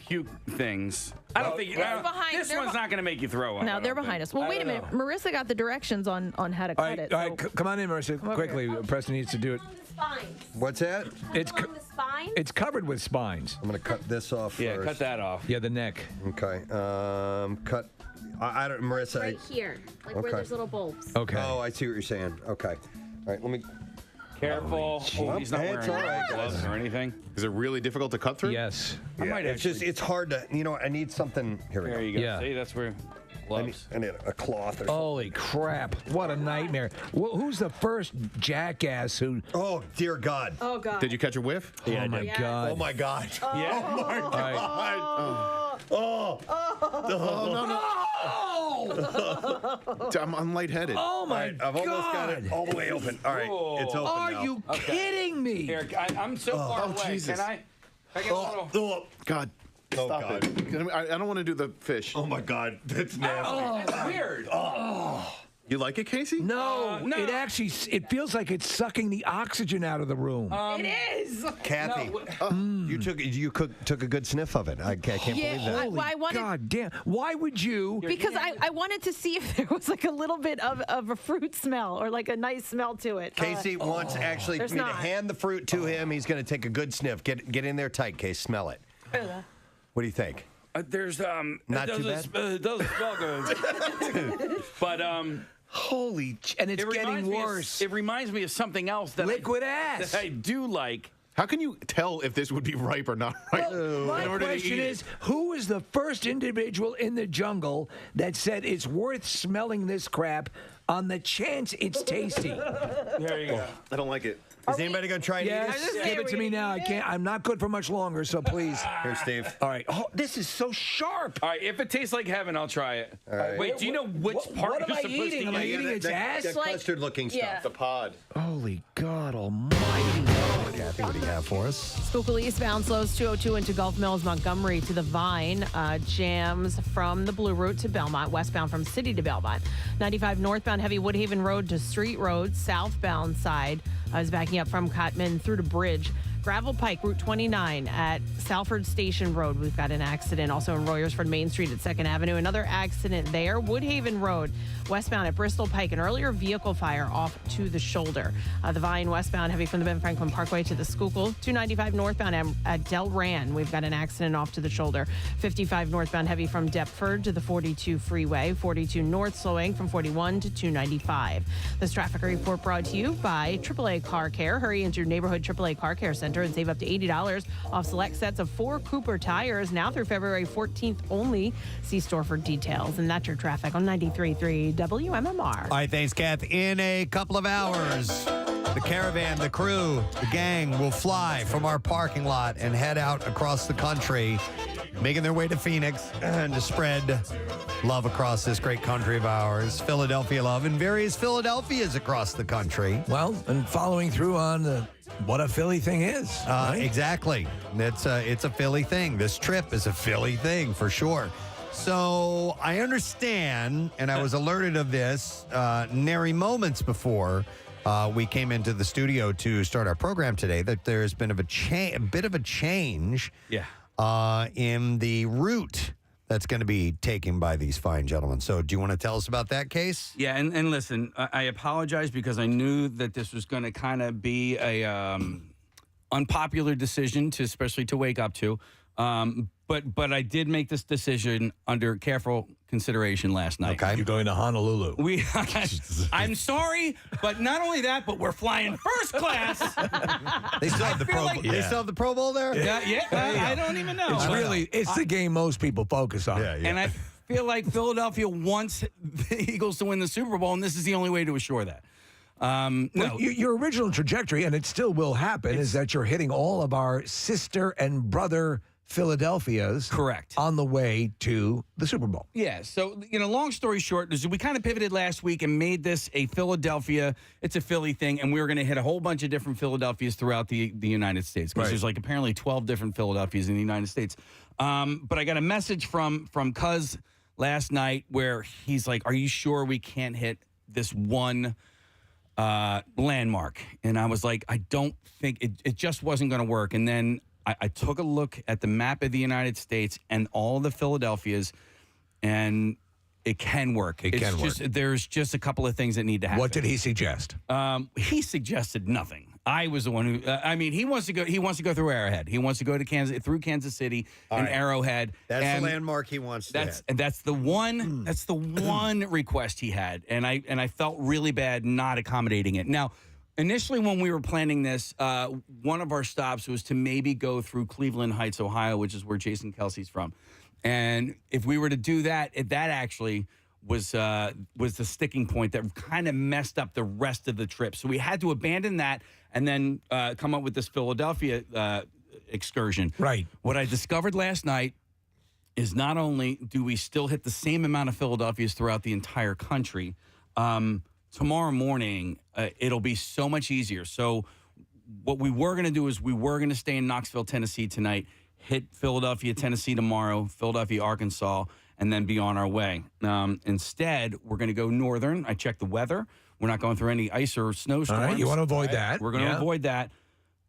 puke things? I don't think this one's not going to make you throw up. No, they're behind us. Well, wait a minute. Marissa got the directions on how to All cut right, it. all right, come on in, Marissa, quickly. Preston needs to do it. What's that? It's covered with spines. I'm going to cut this off first. Yeah, cut that off. Yeah, the neck. Okay. Cut. I don't, Marissa. Right here, like where there's little bulbs. Okay. Oh, I see what you're saying. Okay. All right, let me. Careful. Oh, he's not wearing gloves or anything. Is it really difficult to cut through? Yes. I might it's hard to, I need something. Here we go. There you go. Yeah. See, that's where gloves. I need a cloth or something. Holy crap. What a nightmare. Who's the first jackass who... Oh, dear God. Oh, God. Did you catch a whiff? Oh, my God. Oh, my God. Yeah. Oh, my God. Oh. I'm lightheaded. Oh, my I've almost got it all the way open. All right, it's open Are now. you kidding me? Here, I'm so far away. Jesus. Can I get a little... God. Stop God. it. I don't want to do the fish. Oh, my God. That's nasty. Oh, that's weird. You like it, Casey? No, no. it actually, it feels like it's sucking the oxygen out of the room. It is. Kathy, you took a good sniff of it. I can't believe that. Holy I wanted- God damn. Why would you? Because I wanted to see if there was like a little bit of a fruit smell or like a nice smell to it. Casey wants actually me there's to not. hand the fruit to him. He's going to take a good sniff. Get in there tight, Case. Smell it. What do you think? There's Not too bad? It doesn't smell good. But Holy, and it's getting reminds me of- worse. it reminds me of something else that Liquid ass. that I do like. How can you tell if this would be ripe or not ripe? My in order to question eat is, it? who is the first individual in the jungle that said it's worth smelling this crap on the chance it's tasty. There you go. I don't like it. Is anybody going to try and eat Yes, it? give it to me now. I can't. I'm not good for much longer, so please. Here, Steve. All right. Oh, this is so sharp. All right, if it tastes like heaven, I'll try it. All right. Wait, do you know which part what am you're I supposed eating? to Am I eat? eating its ass? That custard-looking stuff. The pod. Holy God Almighty! Kathy, what do you have for us? Schuylkill eastbound slows 202 into Gulf Mills, Montgomery to the Vine. Jams from the Blue Route to Belmont, westbound from City to Belmont. 95 northbound heavy Woodhaven Road to Street Road, southbound side. I was backing up from Cotman through to Bridge. Gravel Pike, Route 29 at Salford Station Road. We've got an accident. Also in Royersford Main Street at 2nd Avenue. Another accident there. Woodhaven Road, westbound at Bristol Pike. An earlier vehicle fire off to the shoulder. The Vine westbound heavy from the Ben Franklin Parkway to the Schuylkill. 295 northbound at Delran. We've got an accident off to the shoulder. 55 northbound heavy from Deptford to the 42 freeway. 42 north slowing from 41 to 295. This traffic report brought to you by AAA Car Care. Hurry into your neighborhood AAA Car Care Center and save up to $80 off select sets of 4 Cooper tires now through February 14th only. See store for details. And that's your traffic on 93.3 WMMR. All right, thanks, Kath. In a couple of hours, the caravan, the crew, the gang will fly from our parking lot and head out across the country, making their way to Phoenix and to spread love across this great country of ours, Philadelphia love, in various Philadelphias across the country. Well, and following through on what a Philly thing is. Right? Exactly. It's a Philly thing. This trip is a Philly thing for sure. So I understand, and I was alerted of this nary moments before we came into the studio to start our program today, that there's been a bit of a change in the route that's going to be taken by these fine gentlemen. So do you want to tell us about that case? Yeah, and listen, I apologize because I knew that this was going to kind of be a unpopular decision, especially to wake up to. But I did make this decision under careful consideration last night. Okay. You're going to Honolulu. I'm sorry, but not only that, but we're flying first class. They still have the Pro Bowl. They still have the Pro Bowl there? I don't even know. It's the game most people focus on. And I feel like Philadelphia wants the Eagles to win the Super Bowl, and this is the only way to assure that. No, your original trajectory, and it still will happen, is that you're hitting all of our sister and brother Philadelphia's correct on the way to the Super Bowl. Yeah. So, long story short, we kind of pivoted last week and made this a Philadelphia. It's a Philly thing, and we were going to hit a whole bunch of different Philadelphias throughout the United States because there's apparently 12 different Philadelphias in the United States. But I got a message from Cuz last night where he's like, "Are you sure we can't hit this one landmark?" And I was like, "I don't think it just wasn't going to work." And then I took a look at the map of the United States and all the Philadelphias, and it can work. There's just a couple of things that need to happen. What did he suggest? He suggested nothing. I was the one who. He wants to go. He wants to go through Arrowhead. He wants to go to Kansas City and Arrowhead. That's the landmark he wants to hit. That's the one. That's the one request he had, and I felt really bad not accommodating it. Now, initially, when we were planning this, one of our stops was to maybe go through Cleveland Heights, Ohio, which is where Jason Kelsey's from. And if we were to do that, that actually was the sticking point that kind of messed up the rest of the trip. So we had to abandon that and then come up with this Philadelphia excursion. Right. What I discovered last night is not only do we still hit the same amount of Philadelphias throughout the entire country, tomorrow morning, it'll be so much easier. So what we were going to do is we were going to stay in Knoxville, Tennessee tonight, hit Philadelphia, Tennessee tomorrow, Philadelphia, Arkansas, and then be on our way. Instead, we're going to go northern. I checked the weather. We're not going through any ice or snowstorms. All right, you want to avoid that. We're going to avoid that.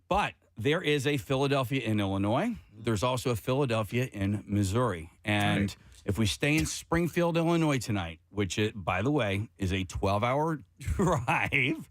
But there is a Philadelphia in Illinois. There's also a Philadelphia in Missouri. And if we stay in Springfield, Illinois tonight, which, by the way, is a 12-hour drive.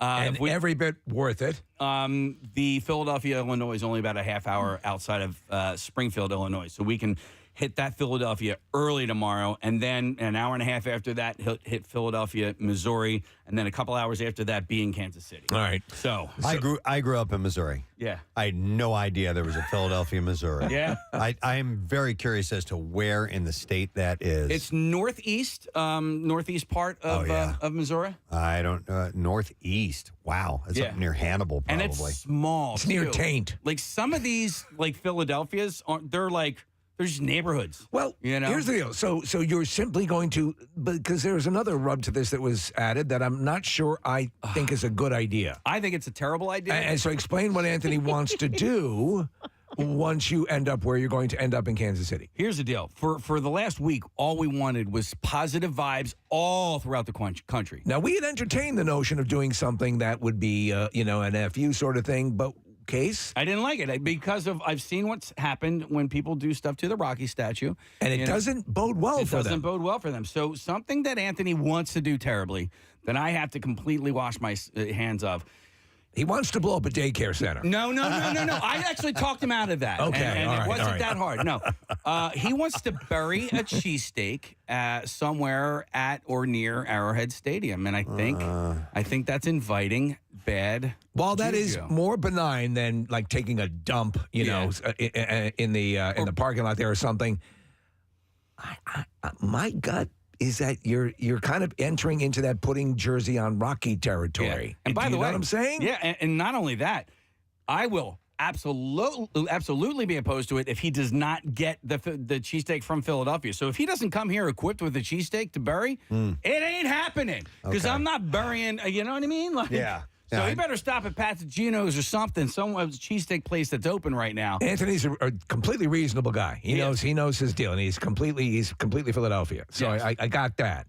And every bit worth it. The Philadelphia, Illinois is only about a half hour outside of Springfield, Illinois. So we can hit that Philadelphia early tomorrow, and then an hour and a half after that, he'll hit Philadelphia, Missouri, and then a couple hours after that, be in Kansas City. All right. So I grew up in Missouri. Yeah. I had no idea there was a Philadelphia, Missouri. Yeah. I am very curious as to where in the state that is. It's northeast part of Missouri. I don't northeast. Wow, it's up near Hannibal, probably. And it's small. It's near too. Taint. Like some of these, like Philadelphia's, they're just neighborhoods. Well, here's the deal. So you're simply going to, because there's another rub to this that was added that I'm not sure I think is a good idea. I think it's a terrible idea. And so explain what Anthony wants to do once you end up where you're going to end up in Kansas City. Here's the deal. For the last week, all we wanted was positive vibes all throughout the country. Now, we had entertained the notion of doing something that would be, an FU sort of thing, but Case? I didn't like it because I've seen what's happened when people do stuff to the Rocky statue. And it doesn't bode well for them. It doesn't bode well for them. So something that Anthony wants to do terribly, that I have to completely wash my hands of. He wants to blow up a daycare center. No. I actually talked him out of that. Okay, and it wasn't all right. that hard. No. He wants to bury a cheesesteak somewhere at or near Arrowhead Stadium. And I think that's inviting bad Well, that juju. is more benign than like taking a dump, in the parking lot there or something. My gut is that you're kind of entering into that putting jersey on Rocky territory. Yeah. And by the know way, what I'm saying? Yeah, and not only that, I will absolutely be opposed to it if he does not get the cheesesteak from Philadelphia. So if he doesn't come here equipped with a cheesesteak to bury, it ain't happening. Because I'm not burying, you know what I mean? Like, yeah. So he better stop at Pat's Geno's or something, some cheesesteak place that's open right now. Anthony's a completely reasonable guy. He knows his deal, and he's completely Philadelphia. So Yes. I got that.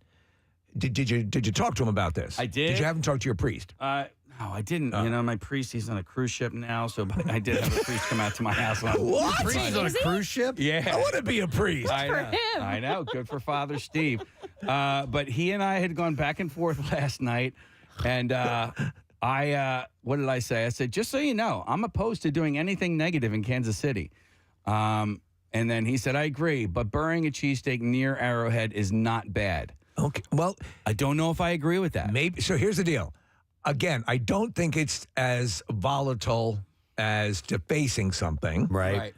Did you talk to him about this? I did. Did you have him talk to your priest? No, I didn't. My priest, he's on a cruise ship now, so I did have a priest come out to my house. What? Priest is on a cruise ship? Yeah. I want to be a priest. I know. Good for Father Steve. But he and I had gone back and forth last night, and what did I say? I said, just so you know, I'm opposed to doing anything negative in Kansas City. And then he said, I agree, but burying a cheesesteak near Arrowhead is not bad. Okay. Well, I don't know if I agree with that. Maybe. So here's the deal. Again, I don't think it's as volatile as defacing something. Right.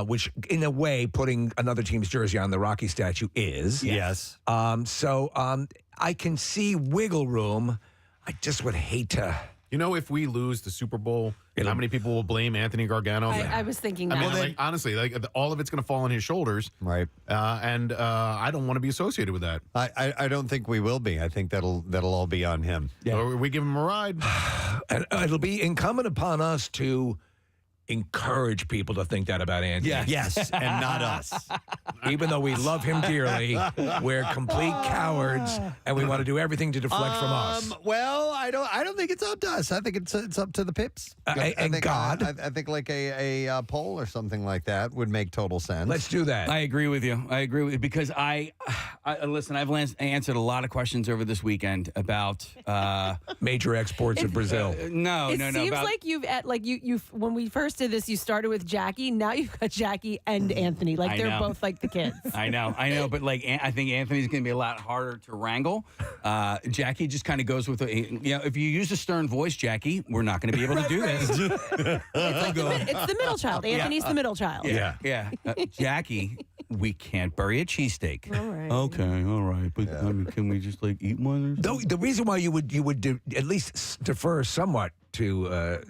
Which, in a way, putting another team's jersey on the Rocky statue is. Yes. So I can see wiggle room. I just would hate to. If we lose the Super Bowl, how many people will blame Anthony Gargano? I was thinking that. I mean, honestly, all of it's going to fall on his shoulders. Right. And I don't want to be associated with that. I don't think we will be. I think that'll all be on him. Yeah. Or we give him a ride. And it'll be incumbent upon us to encourage people to think that about Andy. Yes, and not us. Even though we love him dearly, we're complete cowards, and we want to do everything to deflect from us. Well, I don't think it's up to us. I think it's up to the pips. And I think, God. I think like a poll or something like that would make total sense. Let's do that. I agree with you. Because I listen, I've answered a lot of questions over this weekend about major exports of Brazil. No. It seems like you've when we first did this, you started with Jackie. Now you've got Jackie and Anthony. Like they're both like the kids. I know. But I think Anthony's going to be a lot harder to wrangle. Jackie just kind of goes with if you use a stern voice, Jackie, we're not going to be able to do this. It's the middle child. Anthony's the middle child. Yeah. Jackie, we can't bury a cheesesteak. All right. Okay, all right. But can we just like eat one? Or The reason why you would at least defer somewhat to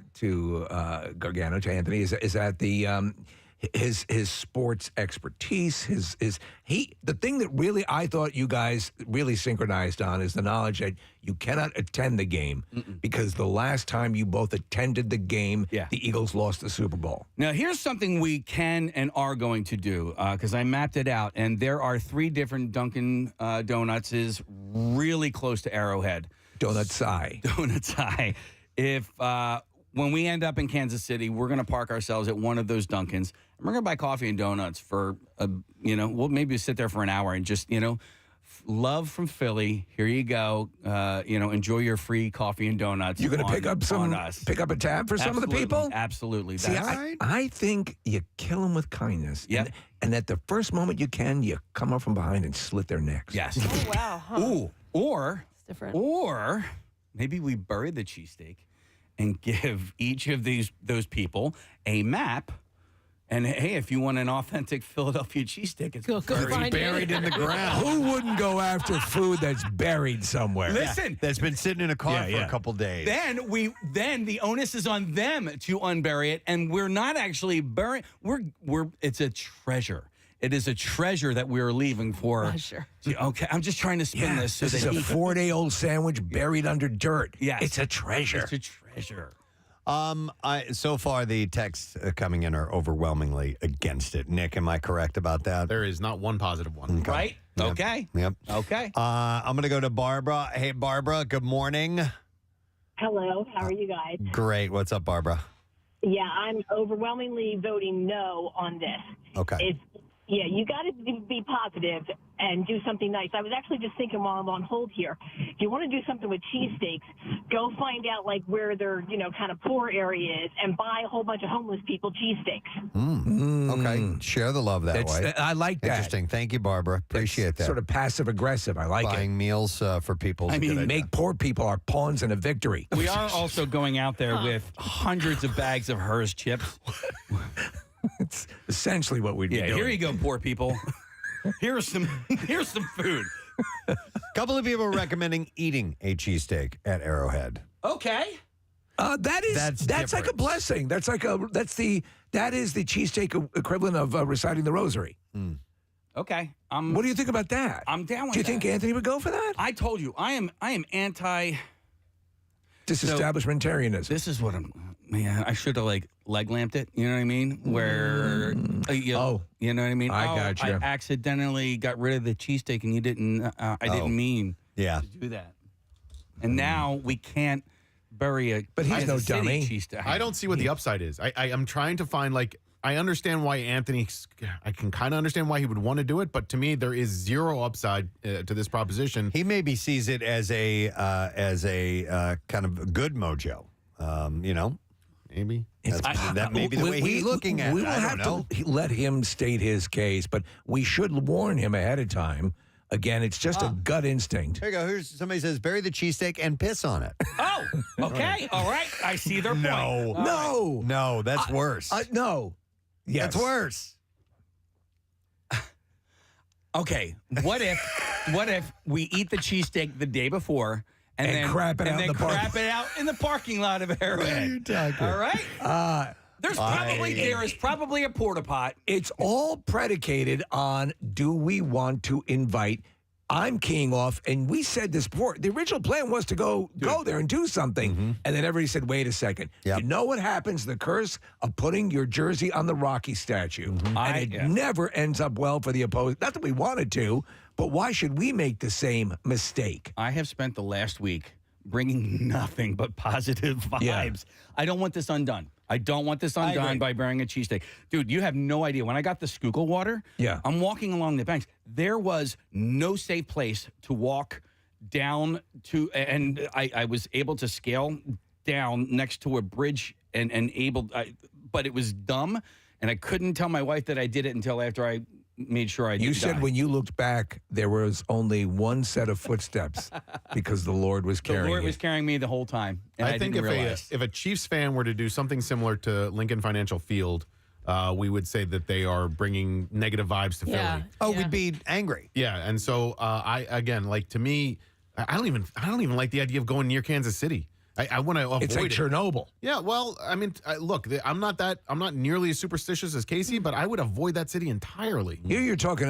Gargano, to Anthony, is that the his sports expertise, the thing that really I thought you guys really synchronized on is the knowledge that you cannot attend the game because the last time you both attended the game, the Eagles lost the Super Bowl. Now, here's something we can and are going to do because I mapped it out, and there are 3 different Dunkin' Donuts is really close to Arrowhead. Donuts Eye. If when we end up in Kansas City, we're going to park ourselves at one of those Dunkins, and we're going to buy coffee and donuts for we'll maybe sit there for an hour and just Love from Philly. Here you go. Enjoy your free coffee and donuts. You're going to pick up a tab for some of the people? Absolutely. See, I think you kill them with kindness. Yep. And at the first moment you can, you come up from behind and slit their necks. Yes. Oh, wow. Huh. Ooh. Or It's different. Or maybe we bury the cheesesteak and give each of those people a map. And hey, if you want an authentic Philadelphia cheesesteak, it's buried in the ground. Who wouldn't go after food that's buried somewhere? Listen, that's been sitting in a car for a couple days. Then the onus is on them to unbury it, and we're not actually burying. It's a treasure. It is a treasure that we're leaving for. Treasure. Okay, I'm just trying to spin this so this that is a 4-day-old sandwich buried under dirt. Yes, it's a treasure. It's a treasure. So far, the texts coming in are overwhelmingly against it. Nick, am I correct about that? There is not one positive one. Okay. Right? Yep. Okay. Yep. Okay. I'm going to go to Barbara. Hey, Barbara, good morning. Hello, how are you guys? Great. What's up, Barbara? Yeah, I'm overwhelmingly voting no on this. Okay. You got to be positive and do something nice. I was actually just thinking while I'm on hold here, if you want to do something with cheesesteaks, go find out like where their, kind of poor area is and buy a whole bunch of homeless people cheesesteaks. Okay. Share the love that way. I like that. Interesting. Thank you, Barbara. Appreciate that. Sort of passive-aggressive. I like Buying meals for people. I mean, make poor people our pawns in a victory. We are also going out there with hundreds of bags of Hers chips. It's essentially what we'd be doing. Here you go, poor people. Here's some food. A couple of people are recommending eating a cheesesteak at Arrowhead. Okay. That's like a blessing. That is the cheesesteak equivalent of reciting the rosary. Okay. What do you think about that? I'm down with that. Do you think Anthony would go for that? I told you, I am anti disestablishmentarianism. This is what I should have leg lamped it. You know what I mean? Where you know what I mean? I got you. I accidentally got rid of the cheesesteak, and you didn't. I didn't mean to do that. And now we can't bury a. But he's no City dummy. cheesesteak. I don't see what the upside is. I'm trying to find I understand why Anthony. I can kind of understand why he would want to do it, but to me, there is zero upside to this proposition. He maybe sees it as a kind of good mojo. Maybe that may be the way he's looking at it. We will have to let him state his case, but we should warn him ahead of time. Again, it's just a gut instinct. Here you go. Here's somebody says bury the cheesesteak and piss on it. Oh, okay, all right. I see their point. No, that's worse. No. Yes. That's worse. Okay, what if we eat the cheesesteak the day before and then crap it out in the parking lot of Arrowhead? All right. There is probably a porta pot. It's all predicated on do we want to invite. I'm keying off, and we said this before. The original plan was to go there and do something, and then everybody said, "Wait a second." You know what happens? The curse of putting your jersey on the Rocky statue, and it never ends up well for the opposed. Not that we wanted to, but why should we make the same mistake? I have spent the last week bringing nothing but positive vibes. I don't want this undone. I don't want this undone by burying a cheesesteak. Dude, you have no idea. When I got the Schuylkill water, I'm walking along the banks. There was no safe place to walk down to, and I was able to scale down next to a bridge but it was dumb, and I couldn't tell my wife that I did it until after I made sure I did. You said when you looked back, there was only one set of footsteps because the Lord was carrying you. The Lord was carrying me the whole time. And I think if a Chiefs fan were to do something similar to Lincoln Financial Field, we would say that they are bringing negative vibes to Philly. Oh, we'd be angry. Yeah, and so to me, I don't even like the idea of going near Kansas City. I want to avoid It's like Chernobyl. Yeah, well, I mean, look, I'm not nearly as superstitious as Casey, but I would avoid that city entirely. Here you're talking.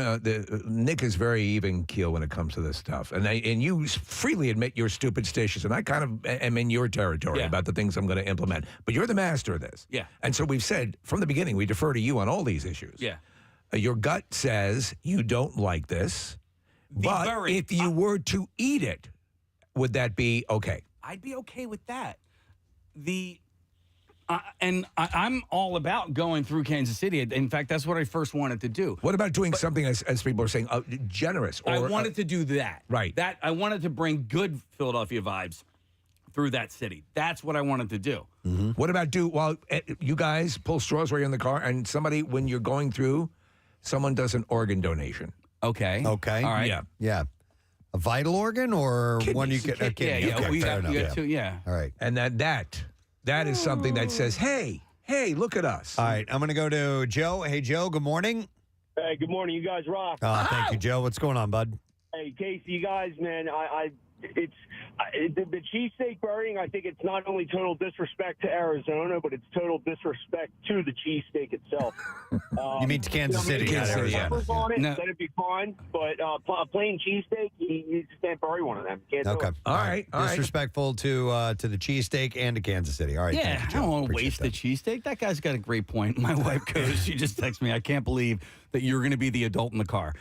Nick is very even keel when it comes to this stuff, and you freely admit you're superstitious, and I kind of am in your territory about the things I'm going to implement. But you're the master of this, And so we've said from the beginning we defer to you on all these issues. Your gut says you don't like this, but if you were to eat it, would that be okay? I'd be okay with that. I'm all about going through Kansas City. In fact, that's what I first wanted to do. What about doing something, as people are saying, generous? Or, I wanted to do that. Right. That I wanted to bring good Philadelphia vibes through that city. That's what I wanted to do. What about you guys pull straws while you're in the car, and somebody, when you're going through, someone does an organ donation. Okay. Okay. All right. Yeah. A vital organ or one you get a kidney? Yeah. Okay, We fair got enough. two. Yeah. All right. And that is something that says, hey, look at us. All right. I'm going to go to Joe. Hey, Joe, good morning. Hey, good morning. You guys rock. Thank you, Joe. What's going on, bud? Hey, Casey, you guys, man, the cheesesteak burying, I think it's not only total disrespect to Arizona, but it's total disrespect to the cheesesteak itself. You mean to Kansas City, not Arizona. On it, No. then it'd be fine, but a plain cheesesteak, you just can't bury one of them. Can't do Okay. it. All right. Disrespectful to the cheesesteak and to Kansas City. All right. Yeah, thank you, I Joe. don't want to Appreciate waste the cheesesteak. That guy's got a great point. My wife goes, she just texts me, I can't believe that you're going to be the adult in the car.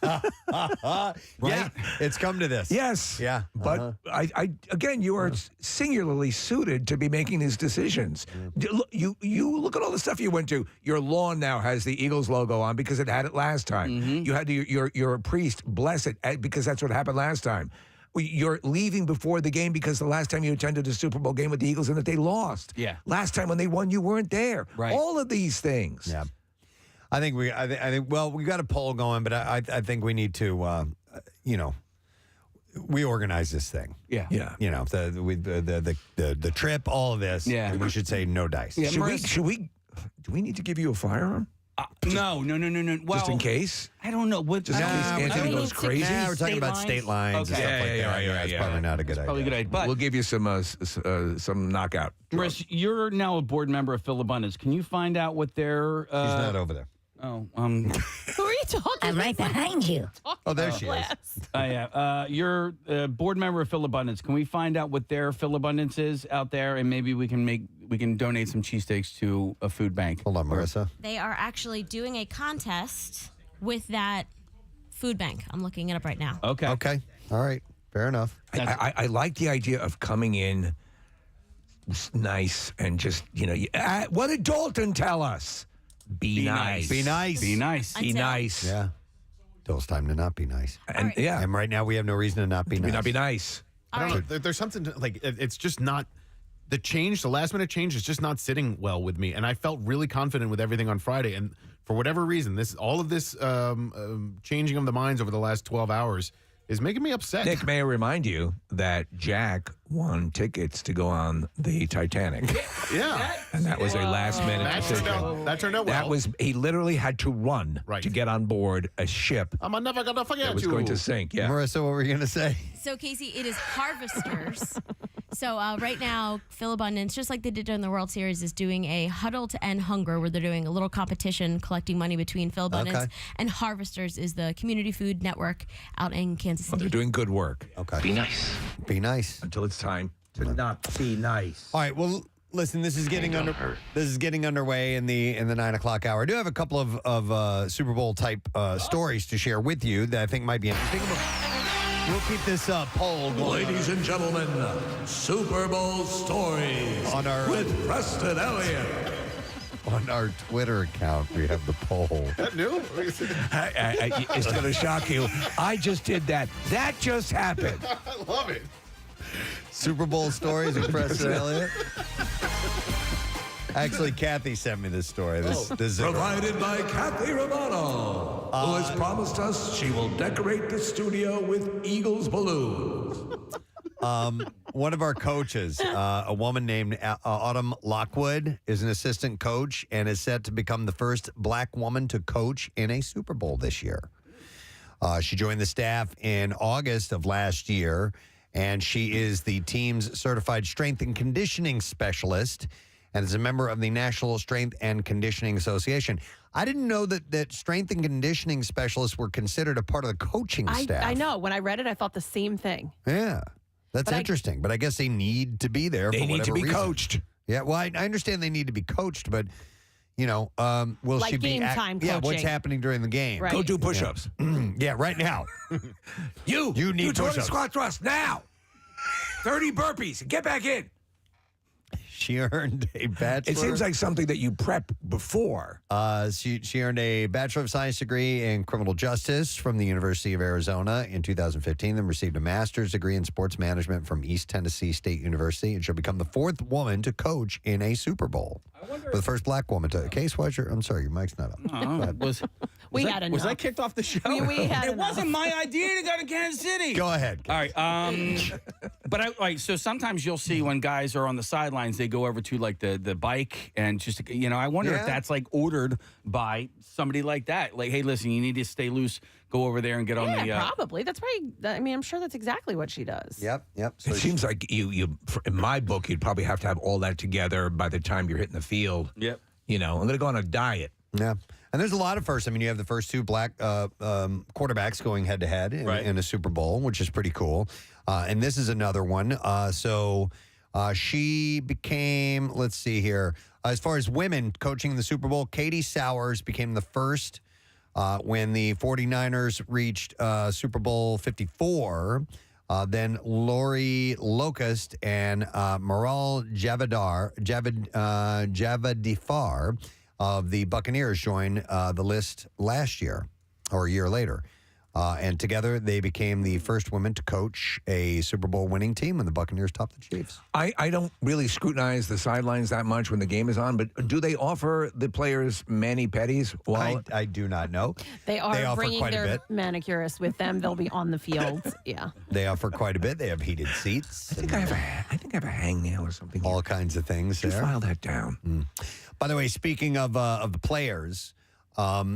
that. Yeah, it's come to this. Yes. Yeah. But I again, you are singularly suited to be making these decisions. You look at all the stuff you went to. Your lawn now has the Eagles logo on because it had it last time. You had you're a priest, bless it, because that's what happened last time. You're leaving before the game because the last time you attended a Super Bowl game with the Eagles and that they lost. Yeah. Last time when they won, you weren't there. Right. All of these things. Yeah. I think we got a poll going, but I think we need to, we organize this thing. Yeah. Yeah. You know, the trip, all of this. Yeah. And we should say no dice. Yeah, Do we need to give you a firearm? No. Well, Just in case? I don't know. What, Just in case Anthony goes crazy? Nah, we're talking about state lines and Okay. stuff like that. It's probably not a good idea. Probably a good idea. But We'll give you some knockout. Maurice, you're now a board member of Phil Abundance. Can you find out what their... She's not over there. Oh, Who are you talking I'm right behind you. Oh, there she is. yeah. You're a board member of Phil Abundance. Can we find out what their Phil Abundance is out there, and maybe we can donate some cheesesteaks to a food bank? Hold on, Marissa. They are actually doing a contest with that food bank. I'm looking it up right now. Okay. All right. Fair enough. I like the idea of coming in nice and just, what did Dalton tell us? Be nice. Be nice. Be nice. Be nice. Yeah. Till it's time to not be nice. And yeah. And right now we have no reason to not be nice. Not be nice. I don't know. There's something like it's just not the last minute change is just not sitting well with me. And I felt really confident with everything on Friday. And for whatever reason, all of this changing of the minds over the last 12 hours is making me upset. Nick, may I remind you that Jack won tickets to go on the Titanic. Yeah. And that was a last minute decision. That turned out well. He literally had to run to get on board a ship I'm never gonna forget that was you. going to sink. Yeah. Marissa, what were you going to say? So, Casey, it is Harvesters. So right now, Phil Abundance, just like they did during the World Series, is doing a Huddle to End Hunger, where they're doing a little competition collecting money between Phil Abundance and Harvesters is the community food network out in Kansas City. Well, they're doing good work. Okay. Be nice. Be nice. Until it's time to not be nice. All right. Well, listen. This is getting underway in the 9 o'clock hour. I do have a couple of Super Bowl type stories to share with you that I think might be interesting. We'll keep this poll going. Ladies and gentlemen, Super Bowl stories with Preston Elliott. On our Twitter account, we have the poll. That new? It's going to shock you. I just did that. That just happened. I love it. Super Bowl stories with Preston Elliott. Actually, Kathy sent me this story. This is Provided by Kathy Romano, who has promised us she will decorate the studio with Eagles balloons. One of our coaches, a woman named Autumn Lockwood, is an assistant coach and is set to become the first black woman to coach in a Super Bowl this year. She joined the staff in August of last year, and she is the team's certified strength and conditioning specialist and is a member of the National Strength and Conditioning Association. I didn't know that strength and conditioning specialists were considered a part of the coaching staff. I know. When I read it, I thought the same thing. Yeah. That's interesting. But I guess they need to be there for whatever reason. They need to be coached. Yeah, well, I understand they need to be coached, but, will like she be... game time Yeah, coaching. what's happening during the game? Right. Go do push-ups. Yeah, right now. You need 20 push-ups. squat thrust now. 30 burpees. Get back in. She earned a bachelor. It seems like something that you prep before. She earned a Bachelor of Science degree in criminal justice from the University of Arizona in 2015, then received a master's degree in sports management from East Tennessee State University, and she'll become the fourth woman to coach in a Super Bowl. For the first black woman to. Case, why's your? I'm sorry, your mic's not up. Was I kicked off the show? We had it enough. wasn't my idea to go to Kansas City. Go ahead. All right. But so sometimes you'll see when guys are on the sidelines, they go over to like the bike and just, I wonder if that's like ordered by somebody like that. Like, hey, listen, you need to stay loose. Go over there and get on the. Probably. That's probably. I mean, I'm sure that's exactly what she does. Yep. So it seems like you in my book, you'd probably have to have all that together by the time you're hitting the field. Yep. I'm going to go on a diet. Yeah. And there's a lot of firsts. I mean, you have the first two black quarterbacks going head-to-head in a Super Bowl, which is pretty cool. And this is another one. So she became, let's see here, as far as women coaching in the Super Bowl, Katie Sowers became the first when the 49ers reached Super Bowl 54. Then Lori Locust and Maral Javadifar of the Buccaneers joined the list last year or a year later. And together they became the first women to coach a Super Bowl winning team when the Buccaneers topped the Chiefs. I don't really scrutinize the sidelines that much when the game is on, but do they offer the players mani-pedis? I do not know. They are offer bringing quite a their bit. manicurists with them. They'll be on the field. Yeah. They offer quite a bit. They have heated seats. I think I have a hangnail or something. All kinds of things there. File that down. By the way, speaking of the players,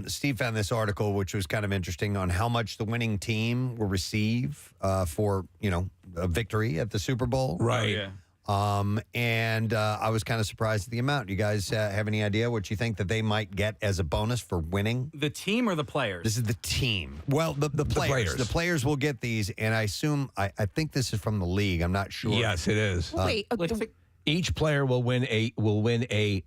Steve found this article, which was kind of interesting, on how much the winning team will receive for, a victory at the Super Bowl. Right. And I was kind of surprised at the amount. You guys have any idea what you think that they might get as a bonus for winning? The team or the players? This is the team. Well, the players. The players will get these, and I assume, I think this is from the league. I'm not sure. Yes, it is. Wait, each player will win a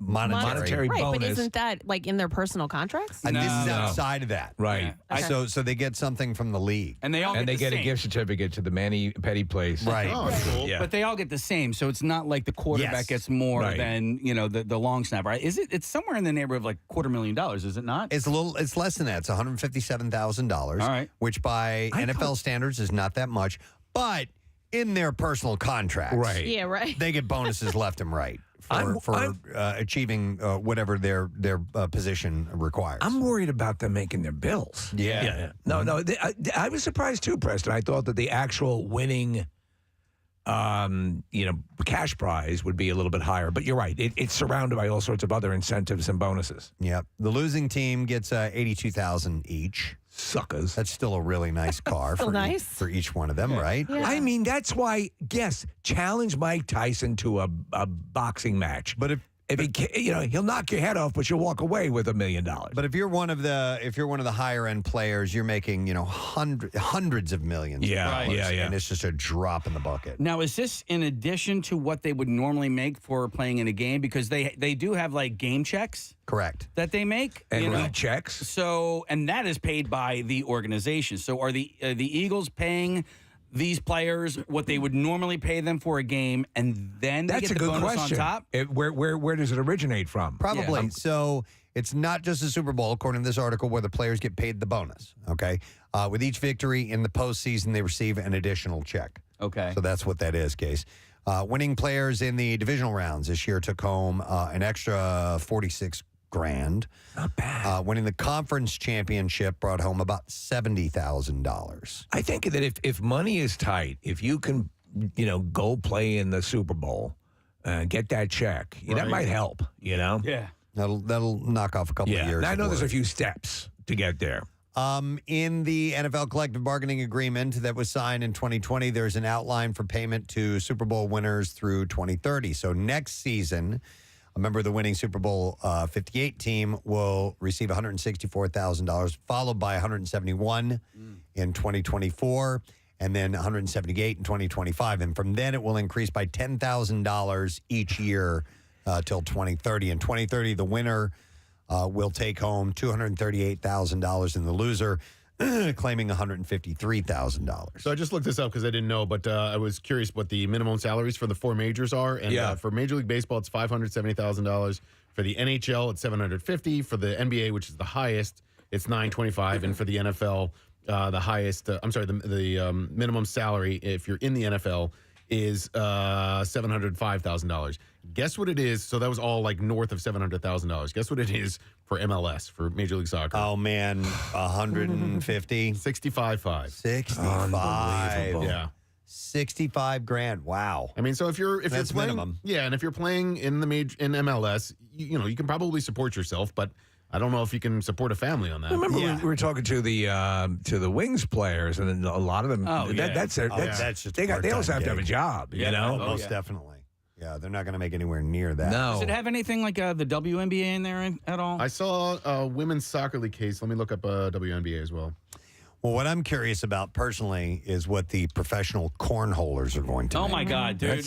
monetary right, bonus. but isn't that like in their personal contracts? And this is outside of that. Right. Okay. So they get something from the league. And they all and get they get the a same. gift certificate to the mani-pedi place. Right. Oh, that's cool. Yeah. But they all get the same, so it's not like the quarterback Yes. gets more Right. than the long snapper. Right? It's somewhere in the neighborhood of like $250,000, is it not? It's less than that. It's $157,000. All right. Which by NFL standards is not that much, but in their personal contracts, Right. Yeah, right. they get bonuses left and right for achieving whatever their position requires. I'm worried about them making their bills. Yeah. No. I was surprised too, Preston. I thought that the actual winning, cash prize would be a little bit higher. But you're right. It's surrounded by all sorts of other incentives and bonuses. Yep. The losing team gets $82,000 each. Suckers. That's still a really nice car Still for, nice. for each one of them, right? Yeah. I mean, that's why, yes, challenge Mike Tyson to a boxing match. But if he, he'll knock your head off, but you'll walk away with $1 million. But if you're one of the higher end players, you're making hundreds of millions. Yeah, of dollars, yeah. And it's just a drop in the bucket. Now, is this in addition to what they would normally make for playing in a game? Because they do have like game checks. Correct. That they make. And read checks. So, and that is paid by the organization. So are the Eagles paying these players what they would normally pay them for a game, and then they That's get a the good bonus question. on top? Where does it originate from? Probably. So it's not just the Super Bowl, according to this article, where the players get paid the bonus. Okay. With each victory in the postseason, they receive an additional check. Okay. So that's what that is, Case. Winning players in the divisional rounds this year took home an extra $46,000. Not bad. Winning the conference championship brought home about $70,000. I think that if money is tight, if you can, go play in the Super Bowl, get that check, that might help. Yeah. That'll knock off a couple of years. I of know there's a work. few steps to get there. In the NFL collective bargaining agreement that was signed in 2020, there's an outline for payment to Super Bowl winners through 2030. So next season, a member of the winning Super Bowl 58 team will receive $164,000, followed by $171 in 2024, and then $178 in 2025. And from then, it will increase by $10,000 each year till 2030. In 2030, the winner will take home $238,000, and the loser claiming $153,000. So I just looked this up because I didn't know, but I was curious what the minimum salaries for the 4 majors are. And for Major League Baseball, it's $570,000. For the NHL, it's $750,000. For the NBA, which is the highest, it's $925,000. And for the NFL, the highest, the minimum salary if you're in the NFL is $705,000. Guess what it is? So that was all like north of $700,000. Guess what it is for MLS, for Major League Soccer? Oh, man, 150? 65.5. 65. Yeah. 65 grand. Wow. I mean, so if you're That's playing, minimum. Yeah, and if you're playing in the in MLS, you can probably support yourself, but I don't know if you can support a family on that. Remember we were talking to the Wings players, and a lot of them. That's just they also have to have a gig. job. You know, most definitely. Yeah, they're not going to make anywhere near that. No. Does it have anything like the WNBA in there at all? I saw a women's soccer league case. Let me look up WNBA as well. Well, what I'm curious about personally is what the professional cornholers are going to Oh make. my God, dude!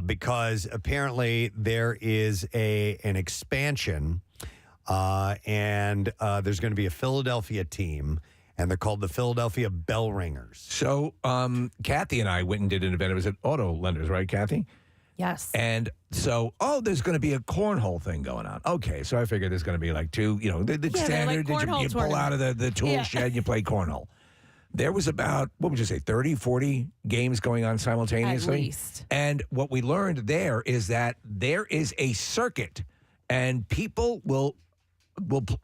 Because apparently there is an expansion, and there's going to be a Philadelphia team, and they're called the Philadelphia Bell Ringers. So Kathy and I went and did an event. It was at Auto Lenders, right, Kathy? Yes. And so, there's going to be a cornhole thing going on. Okay, so I figured there's going to be like two, the standard like that you pull out of the tool shed and you play cornhole. There was about, what would you say, 30, 40 games going on simultaneously? At least. And what we learned there is that there is a circuit, and people will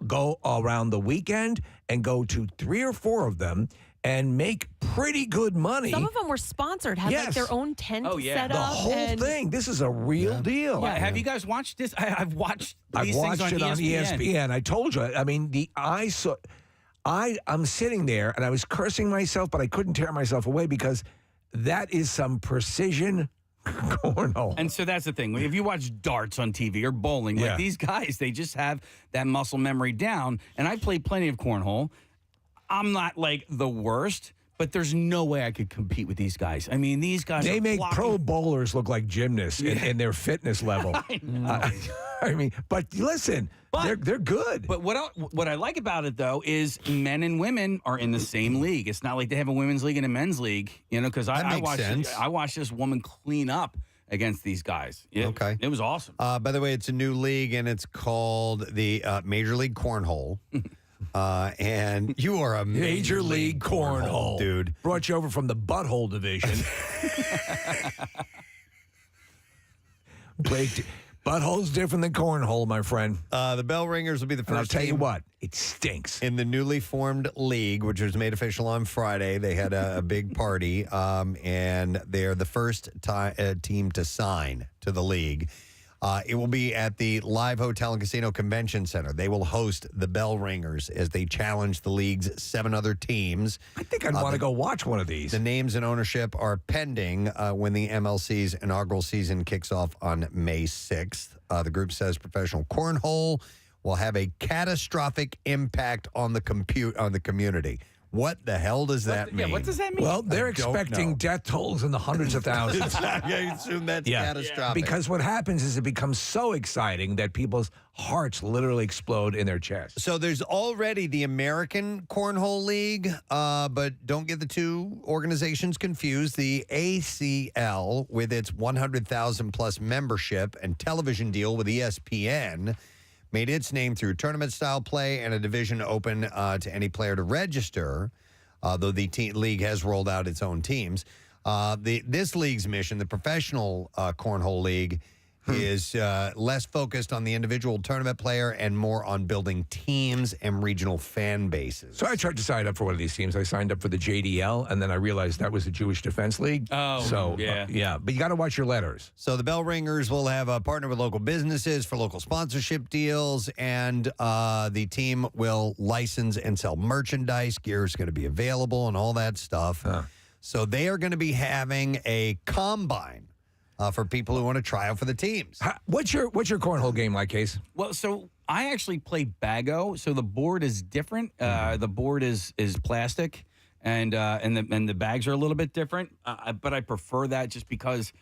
go around the weekend and go to 3 or 4 of them and make pretty good money. Some of them were sponsored, had like their own tent set the up. whole thing. This is a real deal. Yeah. Have you guys watched this? I've watched these I've watched things on it on ESPN. I told you. I mean, I'm sitting there and I was cursing myself, but I couldn't tear myself away because that is some precision cornhole. And so that's the thing. If you watch darts on TV or bowling, like these guys, they just have that muscle memory down. And I've played plenty of cornhole. I'm not like the worst, but there's no way I could compete with these guys. I mean, these guys They are make blocking. pro bowlers look like gymnasts in their fitness level. I mean, but listen, they're good. But what I like about it, though, is men and women are in the same league. It's not like they have a women's league and a men's league, because I watched this woman clean up against these guys. Okay. It was awesome. By the way, it's a new league, and it's called the Major League Cornhole. And you are a Major League Cornhole, dude. Brought you over from the butthole division. Butthole's different than cornhole, my friend. The Bell Ringers will be the first. And I'll tell you team what, it stinks. in the newly formed league, which was made official on Friday. They had a big party, and they're the first team to sign to the league. It will be at the Live Hotel and Casino Convention Center. They will host the Bell Ringers as they challenge the league's 7 other teams. I think I'd want to go watch one of these. The names and ownership are pending when the MLC's inaugural season kicks off on May 6th. The group says professional cornhole will have a catastrophic impact on the community. What the hell does that mean? Yeah, what does that mean? Well, they're I don't expecting know. death tolls in the hundreds of thousands. I assume that's catastrophic. Because what happens is it becomes so exciting that people's hearts literally explode in their chests. So there's already the American Cornhole League, but don't get the two organizations confused. The ACL, with its 100,000 plus membership and television deal with ESPN, made its name through tournament-style play and a division open to any player to register, though the league has rolled out its own teams. This league's mission, the Professional Cornhole League, is less focused on the individual tournament player and more on building teams and regional fan bases. So I tried to sign up for one of these teams. I signed up for the JDL, and then I realized that was the Jewish Defense League. Oh, so, yeah. But you got to watch your letters. So the Bell Ringers will have a partner with local businesses for local sponsorship deals, and the team will license and sell merchandise. Gear is going to be available and all that stuff. So they are going to be having a combine for people who want to try out for the teams. What's your cornhole game like, Case? Well, so I actually play Bago, so the board is different. The board is plastic, and the bags are a little bit different. But I prefer that just because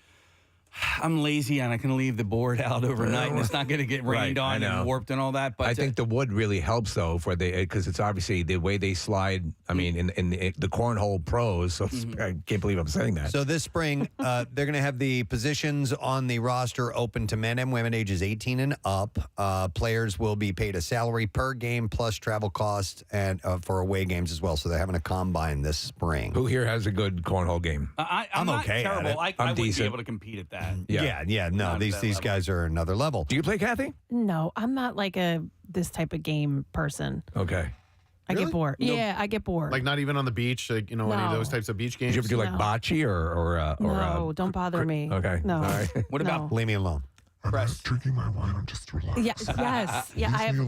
I'm lazy and I can leave the board out overnight, and it's not going to get rained on and warped and all that. But I think the wood really helps though because it's obviously the way they slide. I mean, in the cornhole pros. So I can't believe I'm saying that. So this spring, they're going to have the positions on the roster open to men and women ages 18 and up. Players will be paid a salary per game plus travel costs and for away games as well. So they're having a combine this spring. Who here has a good cornhole game? I'm not okay at terrible. it. I wouldn't be decent. able to compete at that. Yeah. No, these guys are another level. Do you play, Kathy? No, I'm not like this type of game person. Okay. I get bored. No. Yeah, I get bored. Like not even on the beach, like, any of those types of beach games? Did you ever do like bocce or no, don't bother me. Okay. No. All right. What about leave me alone? Press. Drinking my wine, I'm just relaxing. Yes. Yeah, I have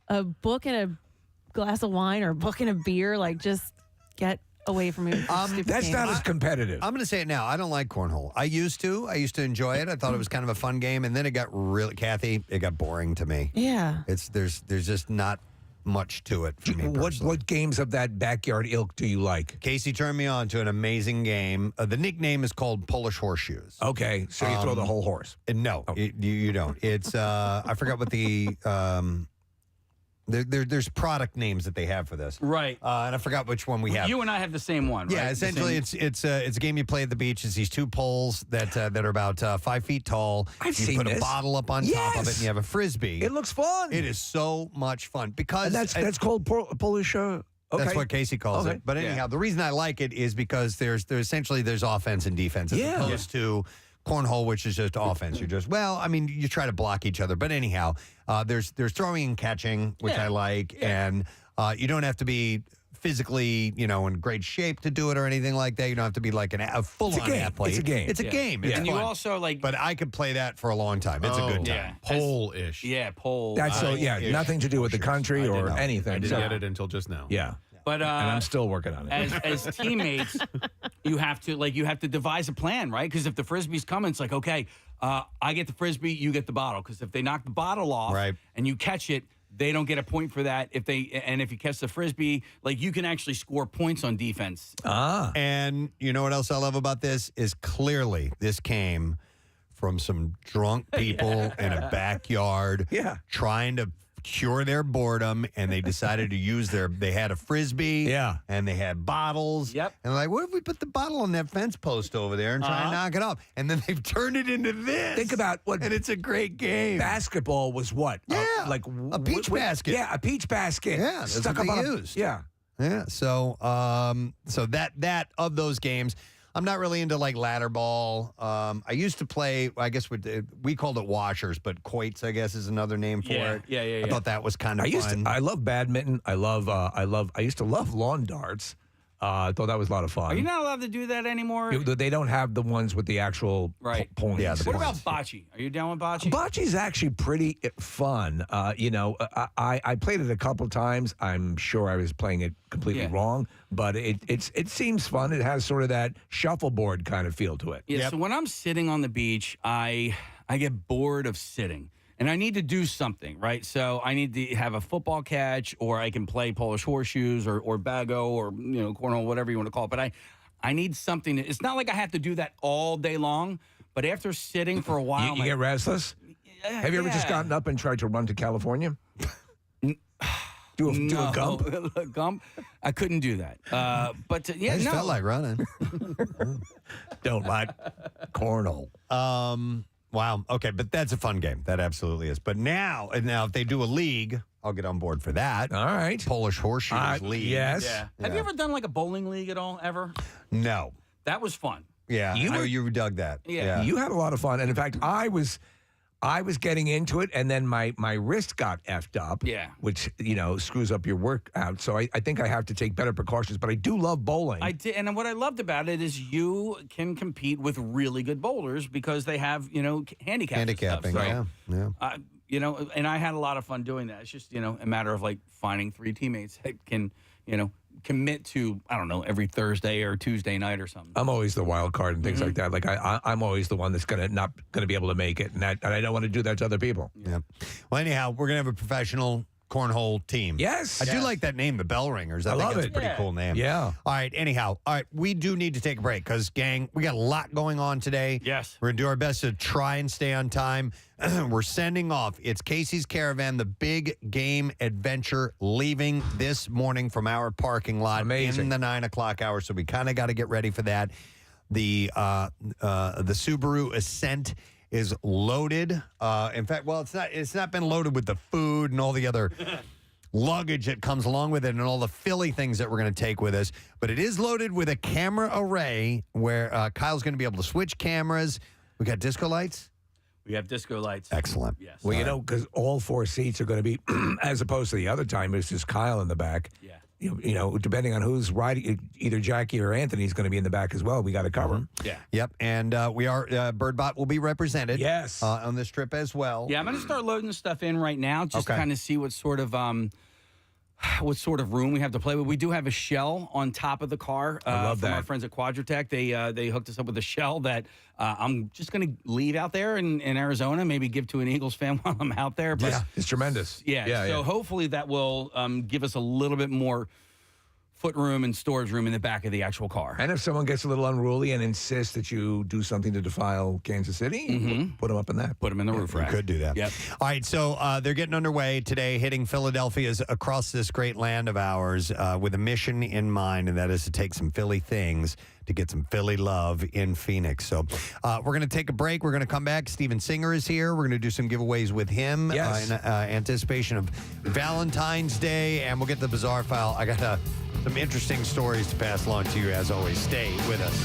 a book and a glass of wine or a book and a beer. Like, just get away from me. With stupid That's games. not as competitive. I'm going to say it now. I don't like cornhole. I used to enjoy it. I thought it was kind of a fun game, and then it got really, Kathy, it got boring to me. Yeah. There's just not much to it for me. What games of that backyard ilk do you like? Casey turned me on to an amazing game. The nickname is called Polish Horseshoes. Okay, so you throw the whole horse. No, you don't. It's I forgot what the there's product names that they have for this, Right. And I forgot which one we have. You and I have the same one, right? Yeah, The essentially, same- it's a game you play at the beach. It's these two poles that are about 5 feet tall. I've you seen put this. a bottle up on top of it, and you have a frisbee. It looks fun. It is so much fun because And that's called Polish. Okay. That's what Casey calls Okay. it. But anyhow, the reason I like it is because there's offense and defense as opposed to cornhole, which is just offense. You're just you try to block each other. But anyhow, there's throwing and catching, which I like, and you don't have to be physically, in great shape to do it or anything like that. You don't have to be like a full-on athlete. It's a game. It's a game. It's And you fun. also But I could play that for a long time. It's a good time. Pole-ish. Pole. That's nothing to do with the country or anything. I didn't So- get it until just now. Yeah. But and I'm still working on it. As teammates, you have to devise a plan, right? Because if the frisbee's coming, it's like, okay, I get the frisbee, you get the bottle. Because if they knock the bottle off and you catch it, they don't get a point for that. If you catch the frisbee, you can actually score points on defense. And you know what else I love about this is clearly this came from some drunk people in a backyard trying to cure their boredom, and they decided to use they had a frisbee and they had bottles. Yep. And like, what if we put the bottle on that fence post over there and try and knock it off? And then they've turned it into this. Think about and it's a great game. Basketball was what? Yeah. Like a peach basket. Yeah, a peach basket. Yeah, that's stuck what up they on used. Yeah. Yeah. So that of those games, I'm not really into ladder ball. I used to play, I guess we called it washers, but quoits, I guess, is another name for it. Yeah. I thought that was kind of fun. I love badminton. I used to love lawn darts. I thought that was a lot of fun. Are you not allowed to do that anymore? They don't have the ones with the actual points. Yeah, What about bocce? Are you down with bocce? Bocce's actually pretty fun. I played it a couple times. I'm sure I was playing it completely wrong, but it seems fun. It has sort of that shuffleboard kind of feel to it. Yeah. So when I'm sitting on the beach, I get bored of sitting. And I need to do something, right? So I need to have a football catch, or I can play Polish horseshoes or bago or cornhole, whatever you want to call it. But I need something. It's not like I have to do that all day long. But after sitting for a while, you get restless. Have you ever just gotten up and tried to run to California? Do a gump? Gump? I couldn't do that. But I just felt like running. Don't like cornhole. Wow. Okay, but that's a fun game. That absolutely is. But now if they do a league, I'll get on board for that. All right. Polish Horseshoes League. Yes. Yeah. Have you ever done a bowling league at all, ever? No. That was fun. Yeah. You dug that. Yeah. You had a lot of fun. And in fact, I was getting into it, and then my wrist got effed up. Yeah. Which, screws up your workout. So I think I have to take better precautions. But I do love bowling. I did, and what I loved about it is you can compete with really good bowlers because they have, handicapping. Yeah. And I had a lot of fun doing that. It's just, a matter of finding 3 teammates that can, commit to, I don't know, every Thursday or Tuesday night or something. I'm always the wild card and things like that. Like I'm always the one that's not gonna be able to make it, and I don't want to do that to other people. Yeah. Well, anyhow, we're gonna have a professional cornhole team. Yes. I do like that name, the Bell Ringers. I think love that's it. a pretty cool name. Yeah. All right. Anyhow, all right. We do need to take a break because, gang, we got a lot going on today. Yes. We're going to do our best to try and stay on time. We're sending off. It's Casey's Caravan, the big game adventure, leaving this morning from our parking lot in the 9 o'clock hour. So we kind of got to get ready for that. The Subaru Ascent is loaded. In fact, well, it's not been loaded with the food and all the other luggage that comes along with it and all the Philly things that we're going to take with us. But it is loaded with a camera array where Kyle's going to be able to switch cameras. We got disco lights. We have disco lights. Excellent. Yes. Well, you know, because all 4 seats are going to be, as opposed to the other time, it's just Kyle in the back. Yeah. You know, depending on who's riding, either Jackie or Anthony's going to be in the back as well. We got to cover them. Yeah. Yep. And we are, Birdbot will be represented. Yes. On this trip as well. Yeah, I'm going to start loading stuff in right now, just to kind of see what sort of room we have to play with. We do have a shell on top of the car. I love from that. our friends at Quadratech. They hooked us up with a shell that I'm just going to leave out there in Arizona, maybe give to an Eagles fan while I'm out there. But Yeah, it's tremendous. Yeah, so hopefully that will give us a little bit more foot room and storage room in the back of the actual car. And if someone gets a little unruly and insists that you do something to defile Kansas City, put them up in that. Put them in the roof rack. Could do that. Yep. All right, so they're getting underway today, hitting Philadelphia's across this great land of ours with a mission in mind, and that is to take some Philly things to get some Philly love in Phoenix. So we're going to take a break. We're going to come back. Steven Singer is here. We're going to do some giveaways with him in anticipation of Valentine's Day, and we'll get the bizarre file. I got some interesting stories to pass along to you. As always, stay with us.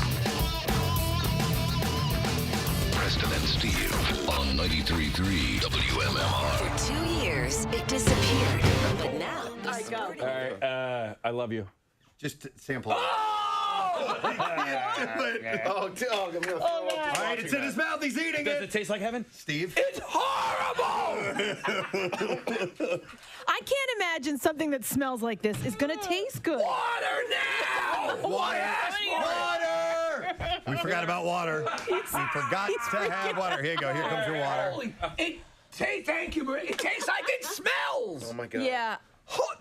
Preston and Steve on 93.3 WMMR. For 2 years, it disappeared, but now All right, I love you. Just sample it. All right, it's in his mouth. He's eating Does it taste like heaven? Steve? It's horrible! I can't imagine something that smells like this is going to taste good. Water now! Water! We forgot about water. We forgot to have water. Here you go. Here comes your water. Thank you, Maria. It tastes like it smells. Oh my God. Yeah.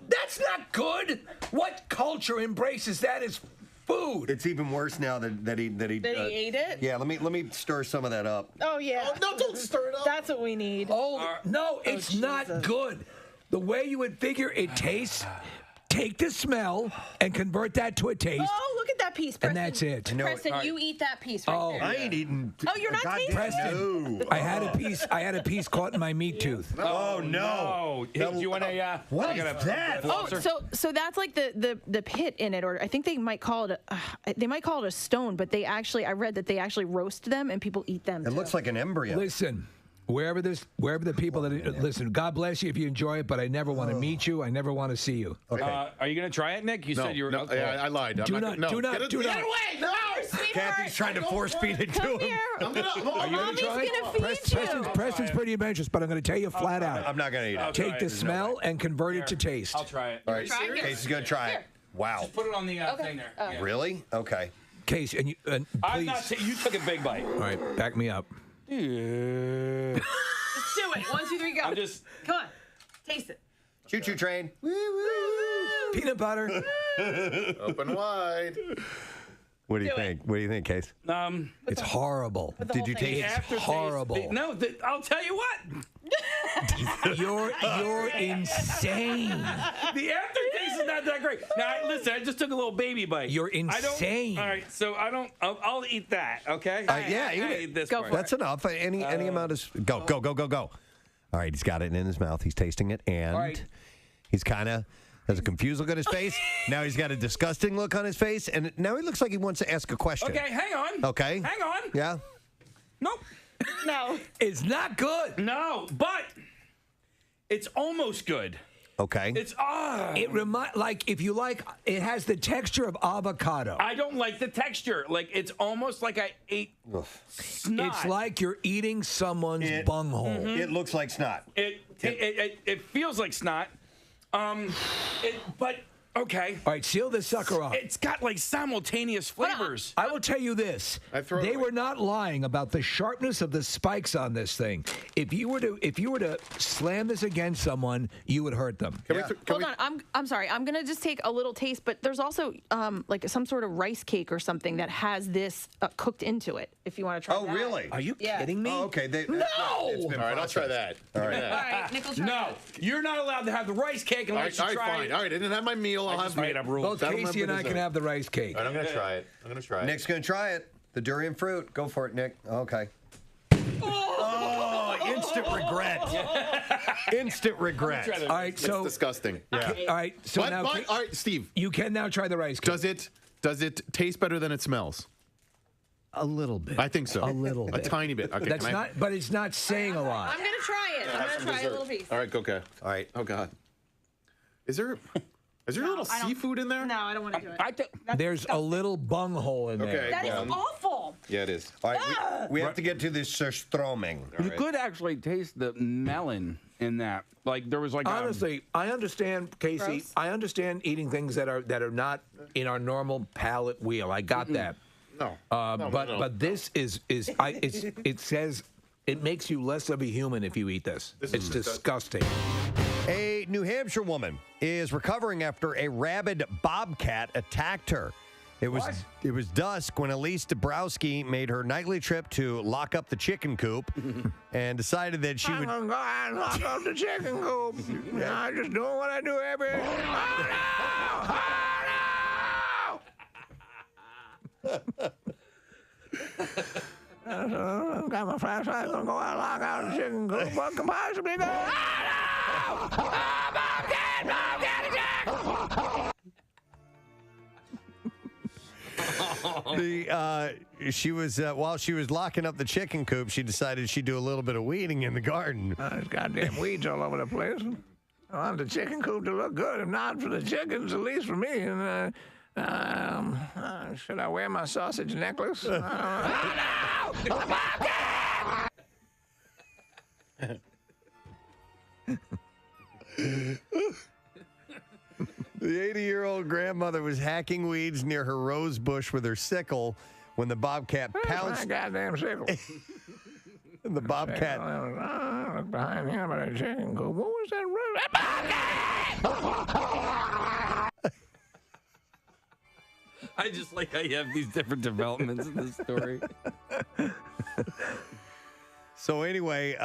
That's not good. What culture embraces that as food? It's even worse now that he ate it? Yeah, let me stir some of that up. Oh, yeah. Oh, no, don't stir it up. That's what we need. Oh, no, it's not good. The way you would figure it tastes, take the smell and convert that to a taste. Oh, look at that piece, Preston. And that's it. Preston, you eat that piece right there. I ain't eating. Oh, you're not tasting it? Preston, No. I had a piece caught in my meat tooth. Oh no! Do you want a? What is that? Oh, so that's like the pit in it, or I think they might call it a stone, but I read that they actually roast them and people eat them. It looks like an embryo. Listen, wherever the people that listen, God bless you if you enjoy it, but I never want to meet you. I never want to see you. Okay. Are you going to try it, Nick? You said you were. No, yeah, I lied. Do not. Get away! No! Kathy's trying to force feed it to him. I'm gonna, Are you going to try it? Preston's pretty adventurous, but I'm going to tell you flat out. I'm not going to eat it. Take the smell and convert it to taste. I'll try it. All right, Casey's going to try it. Wow. Just put it on the thing there. Yeah. Really? Okay. Case, and I'm please. not. You took a big bite. All right, back me up. Let's do it. 1, 2, 3, go. I'm just. Come on. Taste it. Choo-choo train. Peanut butter. Open wide. What do you think? What do you think, Case? It's horrible. Did you taste it? It's horrible. I'll tell you what. You're insane. The aftertaste is not that great. Now, listen, I just took a little baby bite. You're insane. All right, so I don't. I'll eat that. Okay. Yeah, eat it. Eat this Go part. for That's enough. Any amount is go. All right, he's got it in his mouth. He's tasting it, and All right. he's kind of has a confused look on his face. Now he's got a disgusting look on his face, and now he looks like he wants to ask a question. Okay, hang on. Okay. Hang on. Yeah. Nope. No. It's not good. No, but it's almost good. Okay. It's if you like, it has the texture of avocado. I don't like the texture. Like it's almost like I ate snot. It's like you're eating someone's bunghole. It looks like snot. It feels like snot. But Okay. All right, seal this sucker off. It's got like simultaneous flavors. I will tell you this: they were not lying about the sharpness of the spikes on this thing. If you were to slam this against someone, you would hurt them. Hold on, I'm sorry. I'm gonna just take a little taste, but there's also like some sort of rice cake or something that has this cooked into it. If you want to try. Oh, that. really? Are you kidding me? Oh, okay. No! All right, I'll try that. All right. All right, Nick will try No, you're not allowed to have the rice cake unless you try fine. it. All right, I didn't have my meal. I'll I have just made up rules. Both Casey and I can have the rice cake. All right, I'm going to try it. I'm going to try it. Nick's going to try it. The durian fruit. Go for it, Nick. Okay. Oh, instant regret. Instant regret. All right, so it's disgusting. Yeah. All right, so But, now all right, Steve. you can now try the rice cake. Does it taste better than it smells? A little bit. I think so. A little bit. A tiny bit. Okay. That's not, but it's not saying a lot. I'm gonna try it. I'm gonna try a little piece. All right, okay. All right. Oh God. Is there a little seafood in there? No, I don't want to do it. There's a little bunghole in there. Okay. That is well, awful. Yeah, it is. All right. We have to get to this Surströmming. You could actually taste the melon in that. Like there was like Honestly, I understand, Casey. Gross. I understand eating things that are not in our normal palate wheel. I got that. No. But this it says it makes you less of a human if you eat this. It's disgusting. A New Hampshire woman is recovering after a rabid bobcat attacked her. It was dusk when Elise Dabrowski made her nightly trip to lock up the chicken coop and decided that she would. I'm gonna go out and lock up the chicken coop. I'm just doing what I do every. Oh no! Got my flashlight. Gonna go out and lock out the chicken coop. What can possibly go? Oh no! Oh, Bobcat! She was while she was locking up the chicken coop, she decided she'd do a little bit of weeding in the garden. There's goddamn weeds all over the place. I want the chicken coop to look good. If not for the chickens, at least for me. And should I wear my sausage necklace? Oh, no! Bobcat! The 80-year-old grandmother was hacking weeds near her rose bush with her sickle when the bobcat pounced. My goddamn sickle. And the bobcat. Look behind him at a chicken coop. What was that? Bobcat! I just like how you have these different developments in this story. So anyway,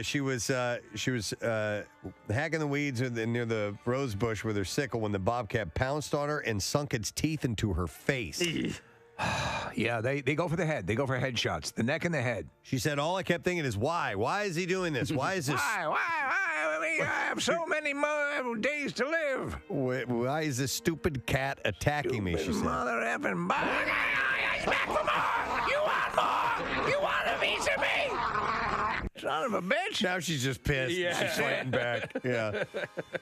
she was hacking the weeds near the rose bush with her sickle when the bobcat pounced on her and sunk its teeth into her face. Yeah, they go for the head. They go for headshots. The neck and the head. She said, all I kept thinking is, why? Why is he doing this? Why is this? Why? I have so many more days to live. Why is this stupid cat attacking me? She said. Mother effing bobcat. He's back for more. You want more? You want a piece of me? Son of a bitch. Now she's just pissed. Yeah. She's fighting back. Yeah.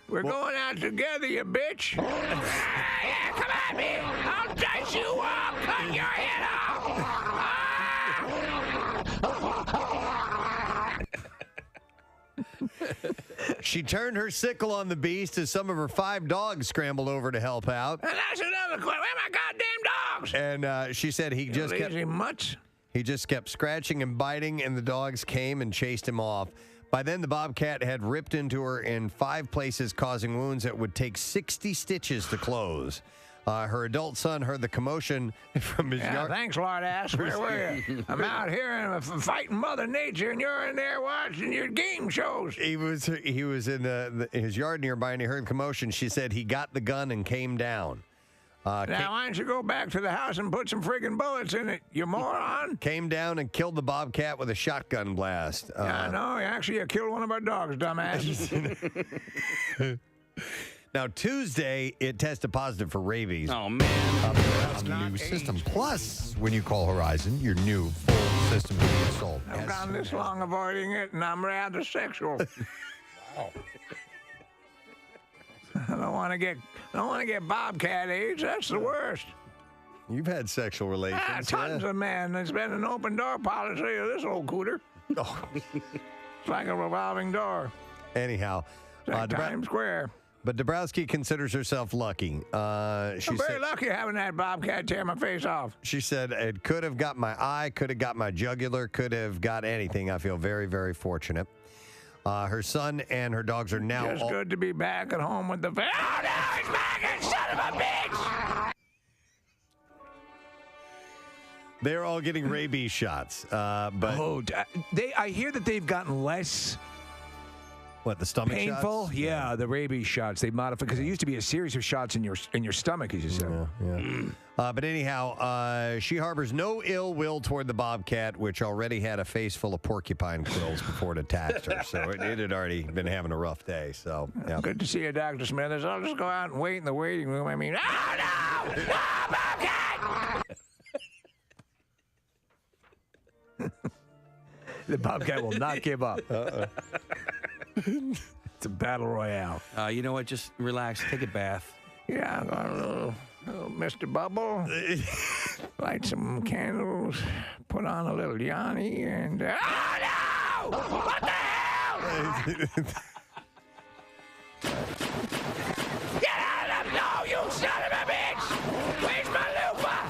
We're going out together, you bitch. Yeah, come at me. I'll dice you up. Cut your head off. She turned her sickle on the beast as some of her 5 dogs scrambled over to help out. And that's another question. Where are my goddamn dogs? And she said he just kept mutts. He just kept scratching and biting, and the dogs came and chased him off. By then, the bobcat had ripped into her in 5 places, causing wounds that would take 60 stitches to close. Her adult son heard the commotion from his yard. Thanks, Lord Ass. Where were you? I'm out here and fighting Mother Nature, and you're in there watching your game shows. He was in his yard nearby, and he heard commotion. She said he got the gun and came down. Now, why don't you go back to the house and put some friggin' bullets in it, you moron? Came down and killed the bobcat with a shotgun blast. I know. Actually, you killed one of our dogs, dumbass. Now, Tuesday, it tested positive for rabies. Oh, man. On the new system. Plus, when you call Horizon, your new full system will be installed. I've gone this long avoiding it, and I'm rather sexual. Wow. I don't want to get bobcat age. That's the worst. You've had sexual relations. Tons of men. It's been an open door policy of this old cooter. Oh. It's like a revolving door. Anyhow. It's like Times Square. But Dabrowski considers herself lucky. I'm very lucky having that Bobcat tear my face off. She said, it could have got my eye, could have got my jugular, could have got anything. I feel very, very fortunate. Her son and her dogs are now... Just good to be back at home with the... Oh, no, he's back, son of a bitch! They're all getting rabies shots. But I hear that they've gotten less... What, the stomach painful? shots? Yeah, the rabies shots. They modified because it used to be a series of shots in your stomach, as you said. But anyhow, she harbors no ill will toward the Bobcat, which already had a face full of porcupine quills before it attacked her. So it had already been having a rough day. So yeah. Good to see you, Dr. Smithers. I'll just go out and wait in the waiting room. I mean, oh no! Oh, Bobcat! The Bobcat will not give up. It's a battle royale. You know what? Just relax. Take a bath. Yeah, I'm going a little Mr. Bubble. Light some candles. Put on a little Yanni and... oh, no! What the hell? Get out of the... No, you son of a bitch! Where's my loofah?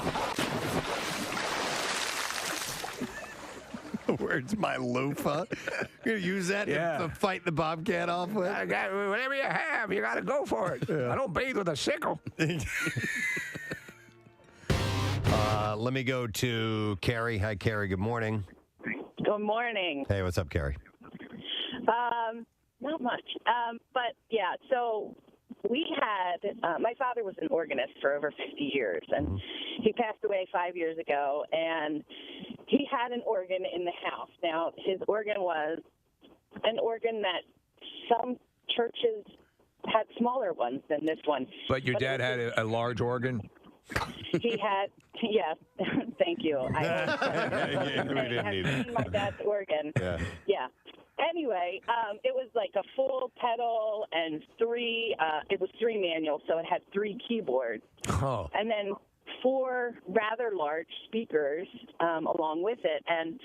Where's my loofah? You're going to use that to fight the Bobcat off with? I got, whatever you have, you got to go for it. I don't bathe with a sickle. Let me go to Carrie. Hi, Carrie. Good morning. Good morning. Hey, what's up, Carrie? Not much. But yeah, so we had, my father was an organist for over 50 years, and he passed away 5 years ago, and he had an organ in the house. Now, his organ was an organ that some churches had smaller ones than this one. But your dad had a large organ? He had, yes, thank you. I have seen my dad's organ. Yeah. Anyway, it was like a full pedal and it was 3 manuals, so it had 3 keyboards. Oh. And then 4 rather large speakers along with it. And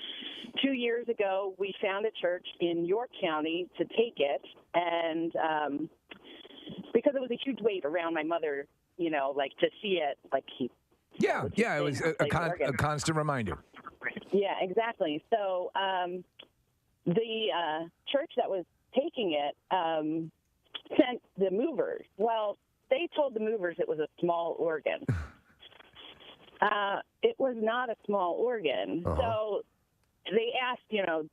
2 years ago, we found a church in York County to take it. And because it was a huge weight around my mother, you know, like to see it, like he. Yeah, it was a constant reminder. Yeah, exactly. So the church that was taking it sent the movers. Well, they told the movers it was a small organ. It was not a small organ. So they asked, you know,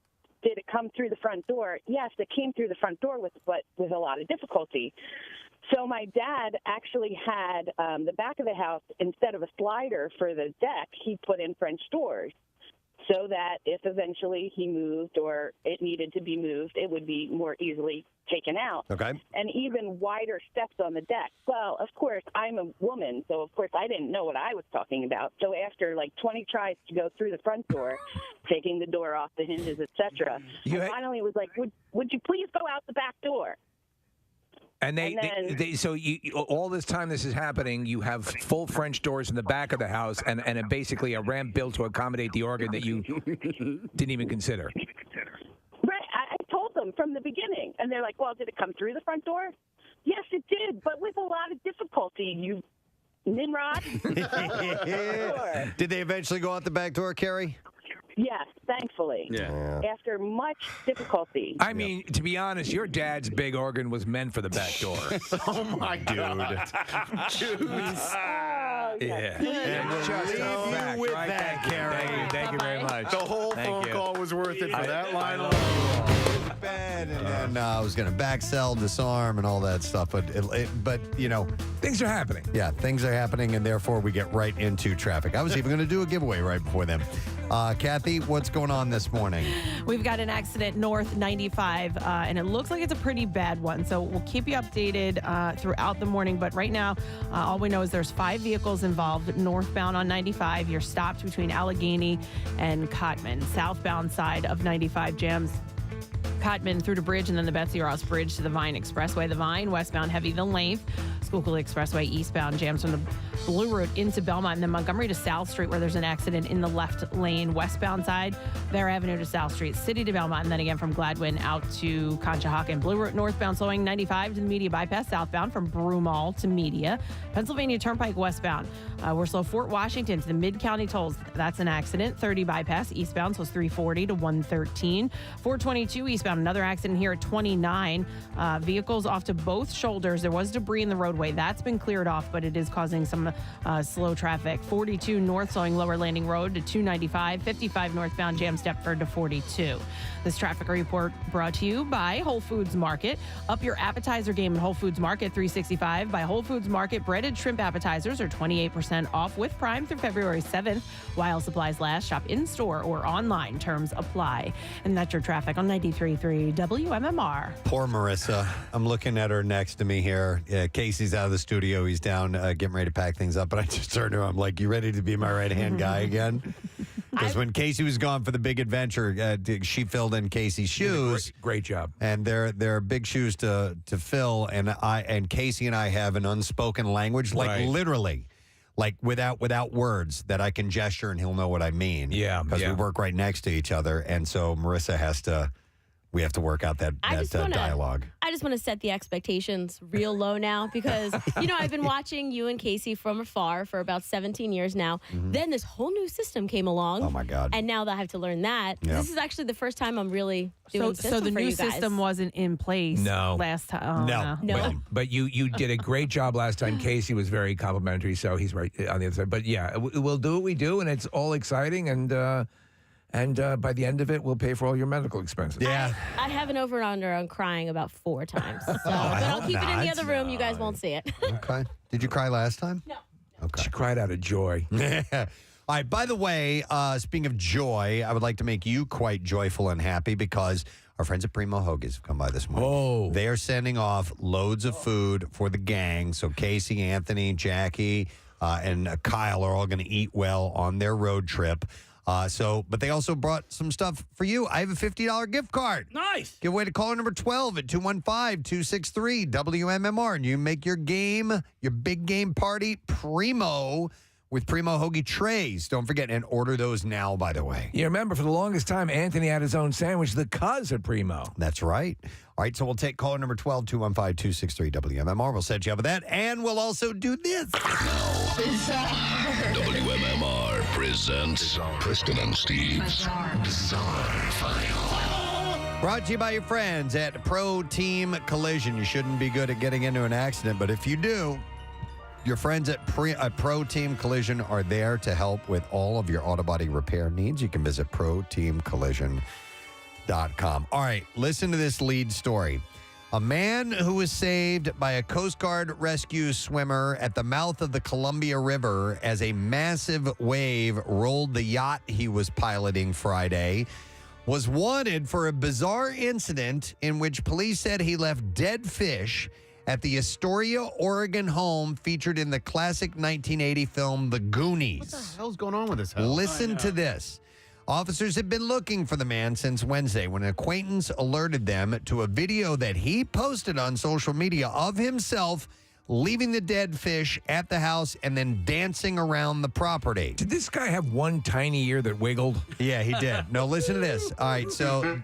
did it come through the front door? Yes, it came through the front door with a lot of difficulty. So my dad actually had the back of the house, instead of a slider for the deck, he put in French doors so that if eventually he moved or it needed to be moved, it would be more easily taken out. Okay. And even wider steps on the deck. Well, of course, I'm a woman, so of course I didn't know what I was talking about. So after like 20 tries to go through the front door, taking the door off the hinges, etc., I finally was like, would you please go out the back door? And so all this time this is happening, you have full French doors in the back of the house and basically a ramp built to accommodate the organ that you didn't even consider. Right. I told them from the beginning. And they're like, well, did it come through the front door? Yes, it did, but with a lot of difficulty, you Nimrod. Did they eventually go out the back door, Carrie? Yes, thankfully. Yeah. After much difficulty. I mean, to be honest, your dad's big organ was meant for the back door. Oh, my God. Dude. Yeah. And we'll Just leave a you fact, with right? that, Thank you. Carrie. Thank you very much. The whole Thank phone you. call was worth it for that line alone. Bed, and then I was going to back sell, disarm, and all that stuff. But you know, things are happening. Yeah, things are happening, and therefore we get right into traffic. I was even going to do a giveaway right before then. Kathy, what's going on this morning? We've got an accident north 95, and it looks like it's a pretty bad one. So we'll keep you updated throughout the morning. But right now, all we know is there's 5 vehicles involved northbound on 95. You're stopped between Allegheny and Cotman. Southbound side of 95 jams Cotman through the bridge and then the Betsy Ross Bridge to the Vine Expressway. The Vine, westbound heavy the length. Schuylkill Expressway eastbound. Jams from the Blue Route into Belmont, and then Montgomery to South Street, where there's an accident in the left lane, westbound side. Bear Avenue to South Street, City to Belmont, and then again from Gladwin out to Conshohocken. Blue Route northbound slowing 95 to the Media Bypass southbound from Broomall to Media. Pennsylvania Turnpike westbound. We're slow Fort Washington to the Mid-County tolls. That's an accident. 30 bypass eastbound, so it's 340 to 113. 422 eastbound, another accident here at 29. Vehicles off to both shoulders. There was debris in the roadway. That's been cleared off, but it is causing some slow traffic. 42 north slowing Lower Landing Road to 295. 55 northbound jam Stepford to 42. This traffic report brought to you by Whole Foods Market. Up your appetizer game at Whole Foods Market 365. By Whole Foods Market, breaded shrimp appetizers are 28% off with Prime through February 7th. While supplies last, shop in-store or online. Terms apply. And that's your traffic on 93.3 WMMR. Poor Marissa. I'm looking at her next to me here. Casey's out of the studio. He's down getting ready to pack things up. But I just turned to him. I'm like, you ready to be my right-hand guy again? Because when Casey was gone for the big adventure, she filled in Casey's shoes. Great job. And they're big shoes to fill. And Casey and I have an unspoken language, like literally, like without words that I can gesture and he'll know what I mean. Yeah, because we work right next to each other, and so Marissa we have to work out that dialogue. I just want to set the expectations real low now because, I've been watching you and Casey from afar for about 17 years now. Mm-hmm. Then this whole new system came along. Oh, my God. And now that I have to learn that. Yep. This is actually the first time I'm really doing system So the for new you guys. system wasn't in place last time. No. But you did a great job last time. Casey was very complimentary, so he's right on the other side. But yeah, we'll do what we do, and it's all exciting, and by the end of it, we'll pay for all your medical expenses. Yeah. I have an over and under on crying about 4 times. So, but I'll keep it in the other room. You guys won't see it. Okay. Did you cry last time? No. Okay. She cried out of joy. All right. By the way, speaking of joy, I would like to make you quite joyful and happy because our friends at Primo Hoagies have come by this morning. Oh. They are sending off loads of food for the gang. So Casey, Anthony, Jackie, and Kyle are all going to eat well on their road trip. But they also brought some stuff for you. I have a $50 gift card. Nice. Give away to caller number 12 at 215-263-WMMR. And you make your big game party Primo with Primo Hoagie trays. Don't forget, and order those now, by the way. You remember, for the longest time, Anthony had his own sandwich, the cuz of Primo. That's right. All right, so we'll take caller number 12, 215-263-WMMR. We'll set you up with that, and we'll also do this. WMMR presents Preston and Steve's Bizarre File. Brought to you by your friends at Pro Team Collision. You shouldn't be good at getting into an accident, but if you do, your friends at Pro Team Collision are there to help with all of your auto body repair needs. You can visit proteamcollision.com. All right, listen to this lead story. A man who was saved by a Coast Guard rescue swimmer at the mouth of the Columbia River as a massive wave rolled the yacht he was piloting Friday was wanted for a bizarre incident in which police said he left dead fish at the Astoria, Oregon home featured in the classic 1980 film The Goonies. What the hell's going on with this house? Listen to this. Officers have been looking for the man since Wednesday when an acquaintance alerted them to a video that he posted on social media of himself leaving the dead fish at the house and then dancing around the property. Did this guy have one tiny ear that wiggled? Yeah, he did. No, listen to this. All right, so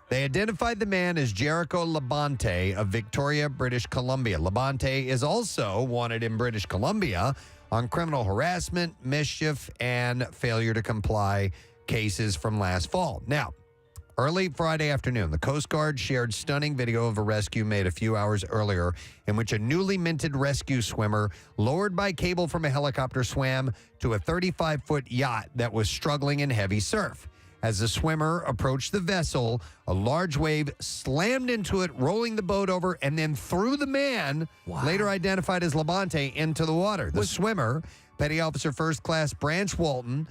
they identified the man as Jericho Labonte of Victoria, British Columbia. Labonte is also wanted in British Columbia on criminal harassment, mischief, and failure to comply cases from last fall. Now, early Friday afternoon, the Coast Guard shared stunning video of a rescue made a few hours earlier in which a newly minted rescue swimmer lowered by cable from a helicopter swam to a 35-foot yacht that was struggling in heavy surf. As the swimmer approached the vessel, a large wave slammed into it, rolling the boat over and then threw the man, later identified as Labonte, into the water. The swimmer, Petty Officer First Class Branch Walton,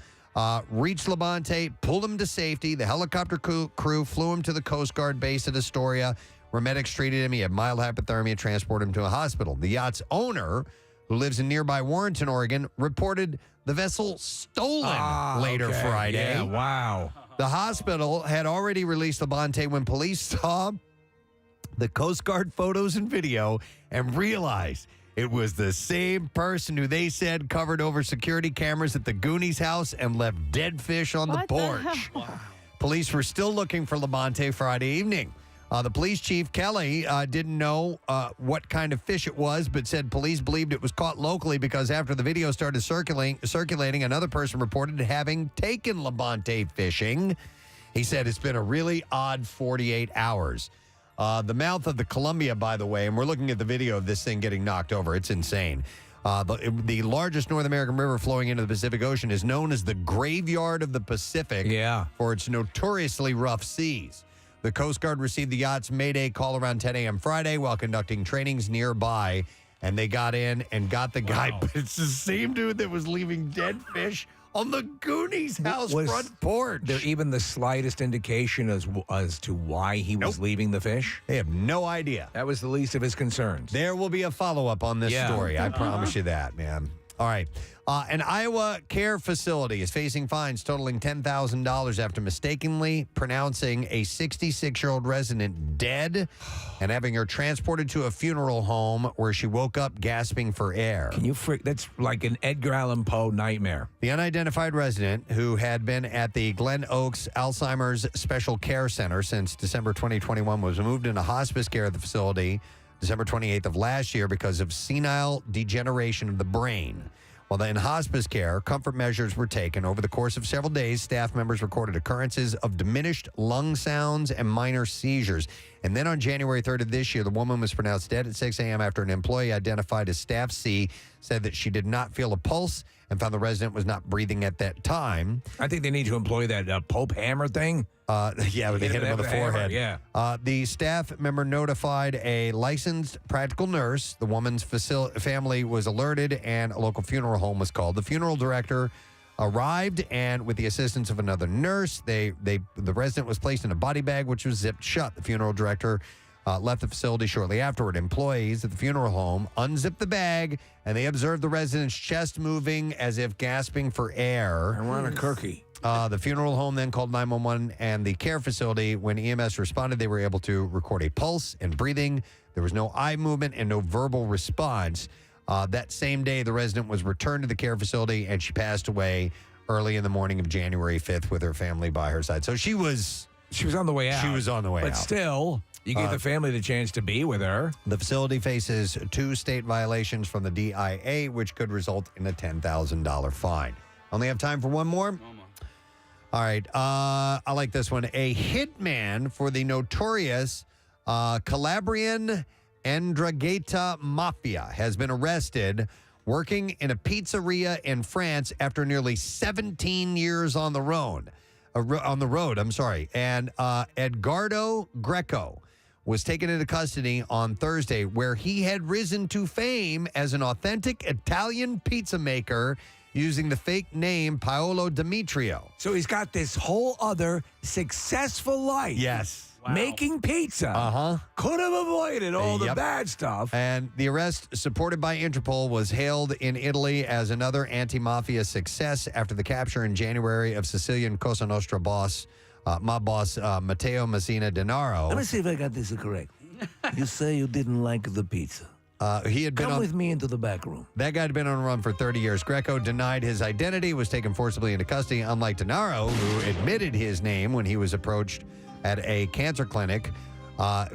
reached Labonte, pulled him to safety. The helicopter crew flew him to the Coast Guard base at Astoria, where medics treated him. He had mild hypothermia, transported him to a hospital. The yacht's owner, who lives in nearby Warrenton, Oregon, reported the vessel stolen later Friday. Yeah, wow. The hospital had already released Labonte when police saw the Coast Guard photos and video and realized it was the same person who they said covered over security cameras at the Goonies house and left dead fish on the porch. Police were still looking for Labonte Friday evening. The police chief, Kelly, didn't know what kind of fish it was, but said police believed it was caught locally because after the video started circulating, another person reported having taken Labonte fishing. He said it's been a really odd 48 hours. The mouth of the Columbia, by the way, and we're looking at the video of this thing getting knocked over. It's insane. The largest North American river flowing into the Pacific Ocean is known as the Graveyard of the Pacific for its notoriously rough seas. The Coast Guard received the yacht's Mayday call around 10 a.m. Friday while conducting trainings nearby, and they got in and got the guy. But it's the same dude that was leaving dead fish on the Goonies house front porch. There even the slightest indication as to why he was leaving the fish? They have no idea. That was the least of his concerns. There will be a follow-up on this story. I promise you that, man. All right. An Iowa care facility is facing fines totaling $10,000 after mistakenly pronouncing a 66-year-old resident dead and having her transported to a funeral home where she woke up gasping for air. Can you freak? That's like an Edgar Allan Poe nightmare. The unidentified resident, who had been at the Glen Oaks Alzheimer's Special Care Center since December 2021, was moved into hospice care at the facility December 28th of last year because of senile degeneration of the brain. While in hospice care, comfort measures were taken. Over the course of several days, staff members recorded occurrences of diminished lung sounds and minor seizures. And then on January 3rd of this year, the woman was pronounced dead at 6 a.m. after an employee identified as Staff C said that she did not feel a pulse and found the resident was not breathing at that time. I think they need to employ that Pope hammer thing. Yeah, they hit him on the forehead. Yeah. The staff member notified a licensed practical nurse. The woman's family was alerted, and a local funeral home was called. The funeral director arrived, and with the assistance of another nurse, the resident was placed in a body bag, which was zipped shut. The funeral director left the facility shortly afterward. Employees at the funeral home unzipped the bag, and they observed the resident's chest moving as if gasping for air. I want a cookie. The funeral home then called 911 and the care facility. When EMS responded, they were able to record a pulse and breathing. There was no eye movement and no verbal response. That same day, the resident was returned to the care facility, and she passed away early in the morning of January 5th with her family by her side. So she was on the way out. She was on the way out. But still, you gave the family the chance to be with her. The facility faces 2 state violations from the DIA, which could result in a $10,000 fine. Only have time for one more? All right. I like this one. A hitman for the notorious Calabrian Ndrangheta Mafia has been arrested working in a pizzeria in France after nearly 17 years on the road. And Edgardo Greco was taken into custody on Thursday, where he had risen to fame as an authentic Italian pizza maker using the fake name Paolo Demetrio. So he's got this whole other successful life. Yes. Making pizza. Could have avoided all the bad stuff. And the arrest, supported by Interpol, was hailed in Italy as another anti-mafia success after the capture in January of Sicilian Cosa Nostra boss, mob boss Matteo Messina Denaro. Let me see if I got this correct. You say you didn't like the pizza. He had been Come with me into the back room. That guy had been on the run for 30 years. Greco denied his identity, was taken forcibly into custody, unlike Denaro, who admitted his name when he was approached at a cancer clinic.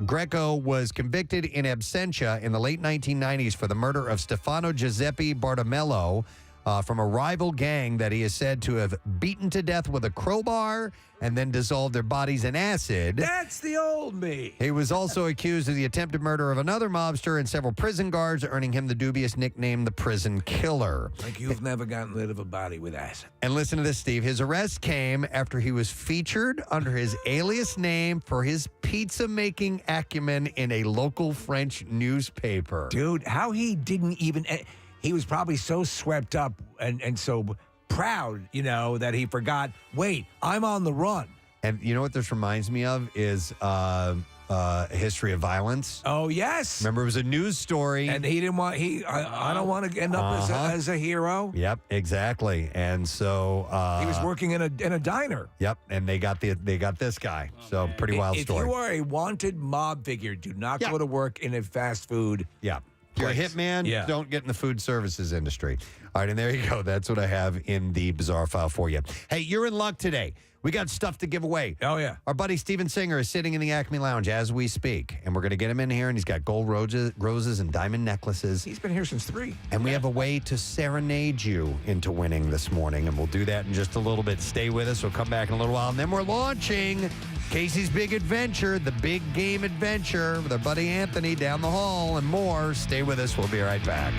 Greco was convicted in absentia in the late 1990s for the murder of Stefano Giuseppe Bartomello from a rival gang that he is said to have beaten to death with a crowbar and then dissolved their bodies in acid. That's the old me. He was also accused of the attempted murder of another mobster and several prison guards, earning him the dubious nickname the Prison Killer. Like you've never gotten rid of a body with acid. And listen to this, Steve. His arrest came after he was featured under his alias name for his pizza-making acumen in a local French newspaper. Dude, how he didn't even... He was probably so swept up and so proud, that he forgot, wait, I'm on the run. And you know what this reminds me of is history of violence. Oh, yes. Remember, it was a news story. And he didn't want, I don't want to end up as a hero. Yep, exactly. And so he was working in a diner. Yep, and they got this guy. So pretty wild If story. you are a wanted mob figure, do not go to work in a fast food. Yeah. If you're a hitman, don't get in the food services industry. All right, and there you go. That's what I have in the bizarre file for you. Hey, you're in luck today. We got stuff to give away. Oh, yeah. Our buddy Steven Singer is sitting in the Acme Lounge as we speak, and we're going to get him in here, and he's got gold roses and diamond necklaces. He's been here since 3. And we have a way to serenade you into winning this morning, and we'll do that in just a little bit. Stay with us. We'll come back in a little while, and then we're launching Casey's Big Adventure, the big game adventure with our buddy Anthony down the hall and more. Stay with us. We'll be right back.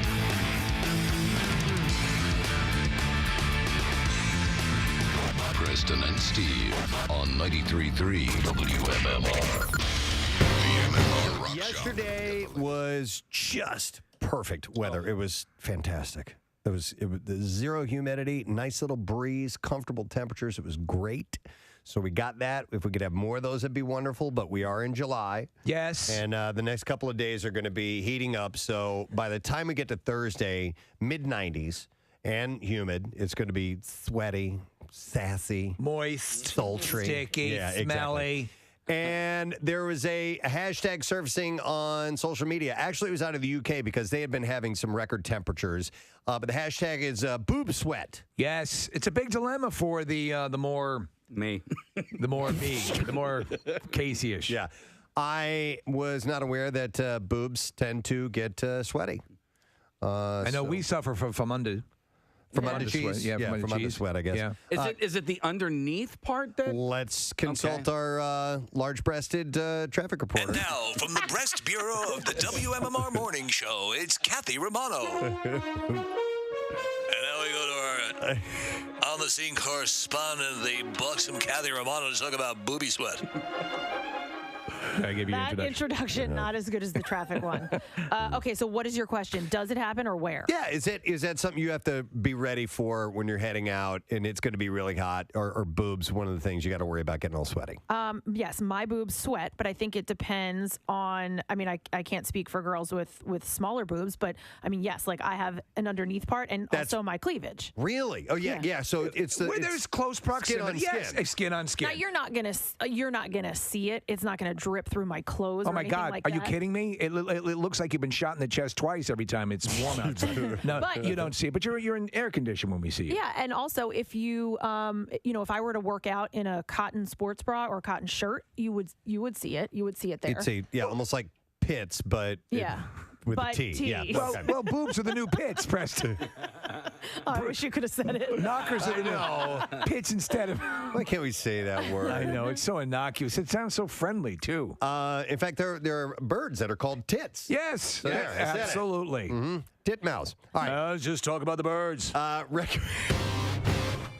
Preston and Steve on 93.3 WMMR. The MMR Rock Yesterday was just perfect weather. It was fantastic. It was the zero humidity, nice little breeze, comfortable temperatures. It was great. So we got that. If we could have more of those, it'd be wonderful. But we are in July. Yes. And the next couple of days are going to be heating up. So by the time we get to Thursday, mid-90s and humid, it's going to be sweaty, sassy, moist, sultry, sticky, smelly. And there was a hashtag surfacing on social media. Actually, it was out of the UK because they had been having some record temperatures. But the hashtag is boob sweat. Yes, it's a big dilemma for the more me, the more Casey-ish. Yeah, I was not aware that boobs tend to get sweaty. I know we suffer from under. From under cheese? Yeah, from under sweat, I guess. Yeah. Is it the underneath part that? Let's consult our large-breasted traffic reporter. And now, from the Breast Bureau of the WMMR Morning Show, it's Kathy Romano. And now we go to our on-the-scene correspondent, the buxom Kathy Romano, to talk about booby sweat. I gave you that introduction not as good as the traffic one. Okay, so what is your question? Does it happen or where? Yeah, is that something you have to be ready for when you're heading out and it's going to be really hot, or boobs? One of the things you got to worry about getting all sweaty. Yes, my boobs sweat, but I think it depends on. I mean, I can't speak for girls with smaller boobs, but I mean, yes, like I have an underneath part and also my cleavage. Really? Oh yeah. So it's where there's close proximity. Skin on skin. Now you're not gonna see it. It's not gonna drip through my clothes. Oh my God! Like Are you kidding me? It looks like you've been shot in the chest twice every time it's warm outside. No, but you don't see it. But you're in air condition when we see you. Yeah, and also if you if I were to work out in a cotton sports bra or a cotton shirt, you would see it. You would see it there. You'd see, almost like pits, but with but a T. T. Yeah. Well, boobs are the new pits, Preston. I wish you could have said it. Knockers are the new pits instead of. Why can't we say that word? I know it's so innocuous. It sounds so friendly too. In fact, there are birds that are called tits. Yes, So yeah, there, I said it. absolutely. Mm-hmm. Titmouse. All right. Let's just talk about the birds. Well,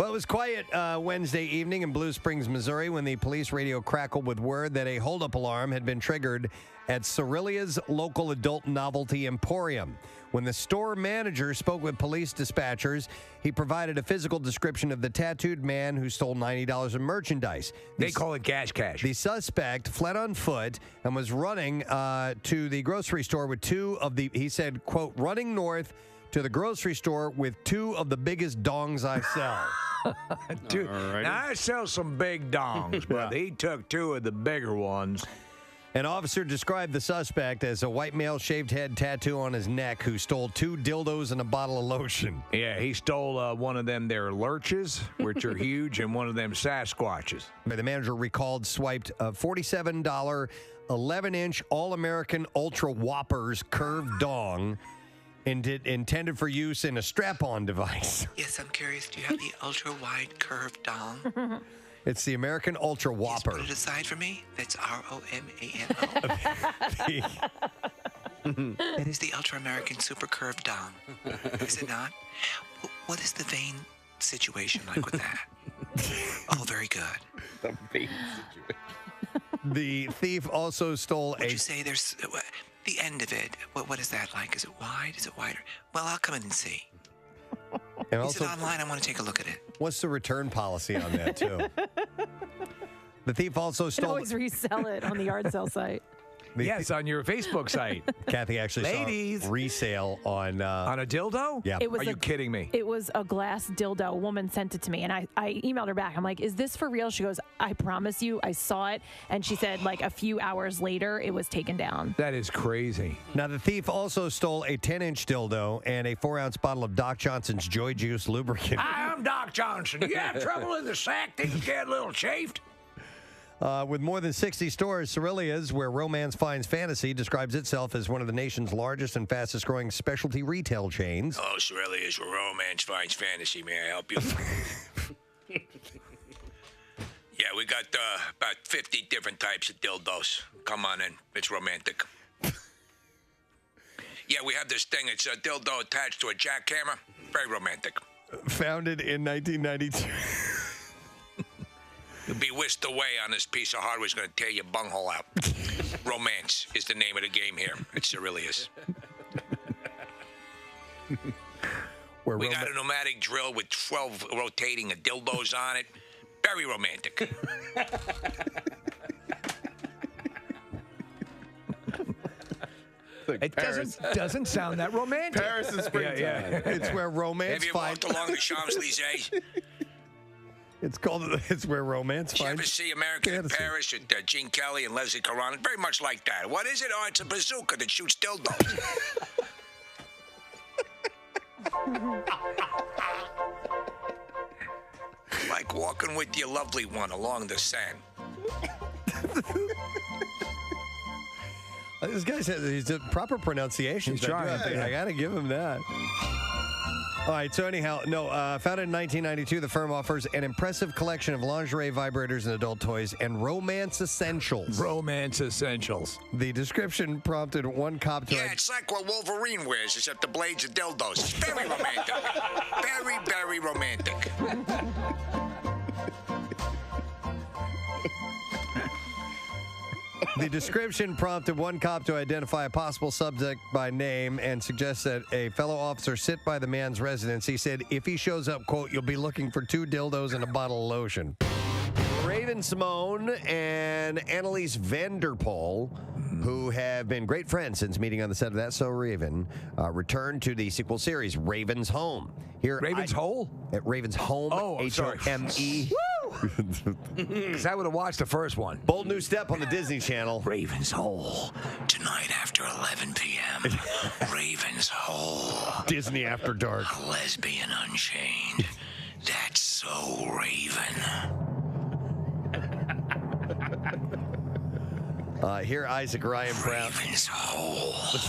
it was quiet Wednesday evening in Blue Springs, Missouri, when the police radio crackled with word that a holdup alarm had been triggered at Cerilia's local adult novelty emporium. When the store manager spoke with police dispatchers, he provided a physical description of the tattooed man who stole $90 in merchandise. They call it cash. The suspect fled on foot and was running to the grocery store with he said, quote, running north to the grocery store with 2 of the biggest dongs I sell. Dude, now I sell some big dongs, but he took 2 of the bigger ones. An officer described the suspect as a white male shaved head tattoo on his neck who stole 2 dildos and a bottle of lotion. Yeah, he stole one of them there lurches, which are huge, and one of them Sasquatches. The manager recalled swiped a $47 11-inch All-American Ultra Whoppers curved dong intended for use in a strap-on device. Yes, I'm curious. Do you have the ultra-wide curved dong? It's the American Ultra Whopper. Put it aside for me. That's ROMANO. That is the Ultra American Super Curved Dong. Is it not? What is the vein situation like with that? Oh, very good. The vein situation. The thief also stole Would you say there's the end of it? What is that like? Is it wide? Is it wider? Well, I'll come in and see. And is it online? I want to take a look at it. What's the return policy on that, too? The thief also You can stole. always resell it on the yard sale site. Yes, on your Facebook site. Kathy actually Ladies. saw resale on a dildo. Yeah. It was Are you kidding me? It was a glass dildo. A woman sent it to me, and I emailed her back. I'm like, is this for real? She goes, I promise you, I saw it. And she said, like, a few hours later, it was taken down. That is crazy. Now, the thief also stole a 10-inch dildo and a 4-ounce bottle of Doc Johnson's Joy Juice lubricant. Hi, I'm Doc Johnson. You have trouble in the sack? Think you get a little chafed? With more than 60 stores, Cerullia's, where romance finds fantasy, describes itself as one of the nation's largest and fastest-growing specialty retail chains. Oh, Surströmming, where romance finds fantasy. May I help you? Yeah, we got about 50 different types of dildos. Come on in. It's romantic. Yeah, we have this thing. It's a dildo attached to a jackhammer. Very romantic. Founded in 1992. You'll be whisked away on this piece of hardware. It's going to tear your bunghole out. Romance is the name of the game here. It really is. We got a pneumatic drill with 12 rotating dildos on it. Very romantic. It doesn't sound that romantic. Paris is springtime. It's where romance Have you finds. walked along the Champs-Elysees? It's where romance You ever finds. see American in Paris with Gene Kelly and Leslie Caron? Very much like that. What is it? Oh, it's a bazooka that shoots dildos. Like walking with your lovely one along the sand. This guy said he's a proper pronunciation. He's trying. I got to give him that. All right, so anyhow, founded in 1992, the firm offers an impressive collection of lingerie, vibrators, and adult toys, and romance essentials. Romance essentials. The description prompted one cop to... Yeah, it's like what Wolverine wears, except the blades are dildos. It's very romantic. Very, very romantic. The description prompted one cop to identify a possible subject by name and suggest that a fellow officer sit by the man's residence. He said, if he shows up, quote, you'll be looking for 2 dildos and a bottle of lotion. Raven Simone and Annalise Vanderpool, who have been great friends since meeting on the set of That's So Raven, returned to the sequel series, Raven's Home. Raven's Hole? At Raven's Home, Oh, sorry. H-O-M-E. Because I would have watched the first one. Bold new step on the Disney Channel. Raven's Hole. Tonight after 11 p.m., Raven's Hole. Disney After Dark. A lesbian unchained. That's so Raven. Here, Isaac Ryan Brown. Raven's Hole.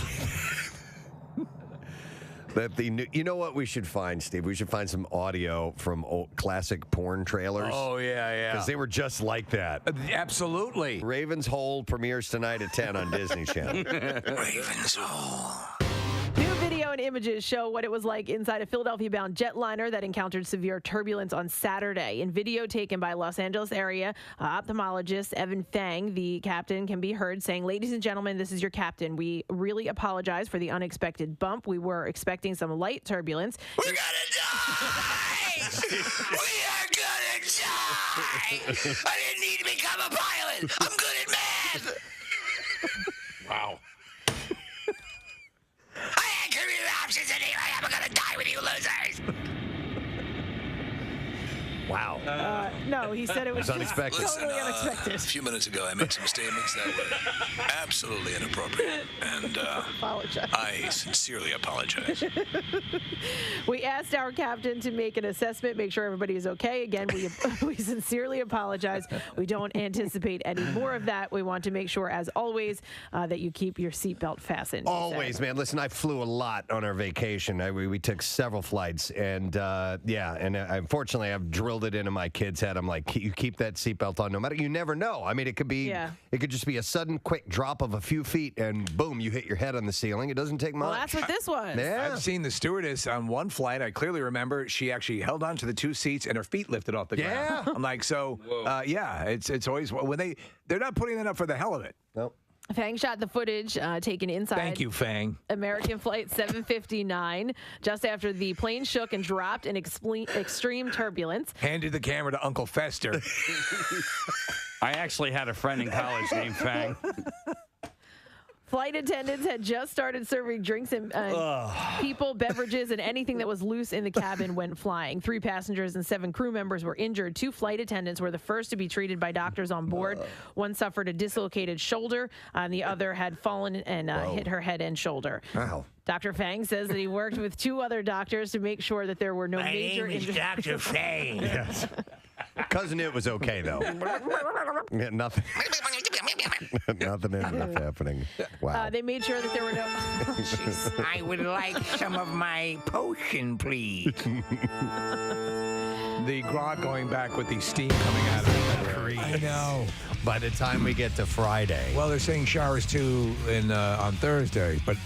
That you know what we should find, Steve? We should find some audio from old classic porn trailers. Oh, yeah. Because they were just like that. Absolutely. Raven's Hole premieres tonight at 10 on Disney Channel. Raven's Hole. New video and images show what it was like inside a Philadelphia-bound jetliner that encountered severe turbulence on Saturday. In video taken by Los Angeles area ophthalmologist Evan Fang, the captain can be heard saying, "Ladies and gentlemen, this is your captain. We really apologize for the unexpected bump. We were expecting some light turbulence." We're gonna die! We are gonna die! I didn't need to become a pilot! I'm good at math! Wow. I had career options anyway. I'm gonna die with you losers! Wow. No, he said it was just unexpected. totally unexpected. A few minutes ago, I made some statements that were absolutely inappropriate, and Apologize. I sincerely apologize. We asked our captain to make an assessment, make sure everybody is okay. Again, we sincerely apologize. We don't anticipate any more of that. We want to make sure, as always, that you keep your seatbelt fastened. Always, man. Listen, I flew a lot on our vacation. We took several flights, and unfortunately, I've drilled it into my kid's head. I'm like, you keep that seatbelt on, no matter. You never know. I mean, it could be, it could just be a sudden, quick drop of a few feet, and boom, you hit your head on the ceiling. It doesn't take much. Well, that's what this was. Yeah. I've seen the stewardess on one flight. I clearly remember she actually held on to the 2 seats and her feet lifted off the ground. Yeah. I'm like, it's always when they're not putting that up for the hell of it. Nope. Fang shot the footage taken inside. Thank you, Fang. American Flight 759, just after the plane shook and dropped in extreme turbulence. Handed the camera to Uncle Fester. I actually had a friend in college named Fang. Flight attendants had just started serving drinks and people, beverages, and anything that was loose in the cabin went flying. 3 passengers and 7 crew members were injured. 2 flight attendants were the first to be treated by doctors on board. One suffered a dislocated shoulder, and the other had fallen and hit her head and shoulder. Wow. Dr. Fang says that he worked with 2 other doctors to make sure that there were no major injuries. Dr. Fang. Yes. Cousin It was okay, though. Yeah, nothing. Nothing happening. Wow. They made sure that there were no... I would like some of my potion, please. The grog going back with the steam coming out of it. I know. By the time we get to Friday. Well, they're saying showers too on Thursday, but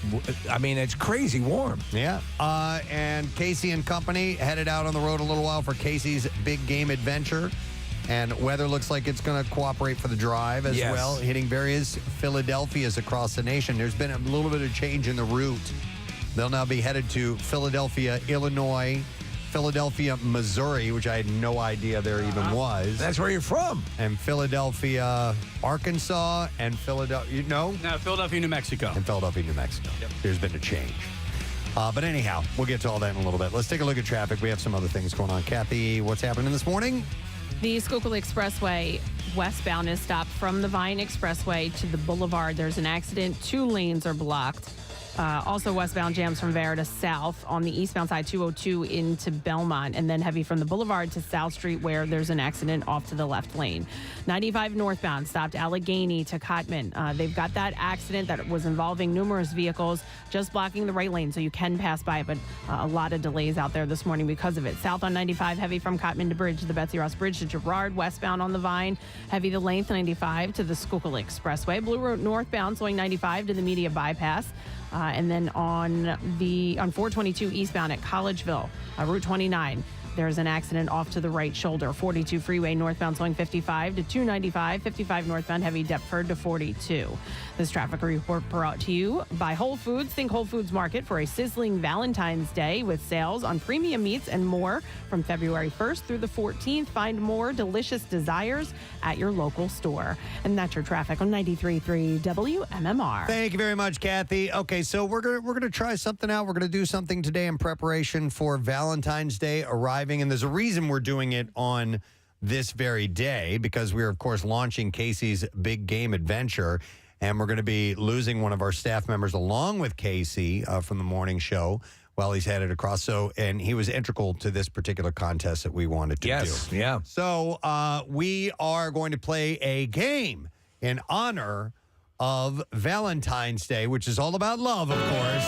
I mean it's crazy warm. Yeah. And Casey and company headed out on the road a little while for Casey's big game adventure. And weather looks like it's going to cooperate for the drive as well, hitting various Philadelphias across the nation. There's been a little bit of change in the route. They'll now be headed to Philadelphia, Illinois, Philadelphia, Missouri, which I had no idea there even was. That's where you're from. And Philadelphia, Arkansas, and Philadelphia, No, Philadelphia, New Mexico. And Philadelphia, New Mexico. Yep. There's been a change. But anyhow, we'll get to all that in a little bit. Let's take a look at traffic. We have some other things going on. Kathy, what's happening this morning? The Schuylkill Expressway westbound is stopped from the Vine Expressway to the Boulevard. There's an accident. 2 lanes are blocked. Also westbound jams from Vera to South on the eastbound side, 202 into Belmont, and then heavy from the Boulevard to South Street where there's an accident off to the left lane. 95 northbound stopped Allegheny to Cotman. They've got that accident that was involving numerous vehicles just blocking the right lane, so you can pass by it, but a lot of delays out there this morning because of it. South on 95, heavy from Cotman to Bridge, the Betsy Ross Bridge to Girard, westbound on the Vine, heavy the length 95 to the Schuylkill Expressway. Blue Road northbound slowing 95 to the Media Bypass. And then on 422 eastbound at Collegeville, Route 29, there's an accident off to the right shoulder. 42 freeway northbound slowing 55 to 295, 55 northbound heavy Deptford to 42. This traffic report brought to you by Whole Foods. Think Whole Foods Market for a sizzling Valentine's Day with sales on premium meats and more from February 1st through the 14th. Find more delicious desires at your local store. And that's your traffic on 93.3 WMMR. Thank you very much, Kathy. Okay, so we're gonna try something out. We're gonna do something today in preparation for Valentine's Day arriving, and there's a reason we're doing it on this very day because we're of course launching Casey's big game adventure. And we're going to be losing one of our staff members along with Casey from the morning show while he's headed across. And he was integral to this particular contest that we wanted to do. Yeah. So we are going to play a game in honor of Valentine's Day, which is all about love, of course.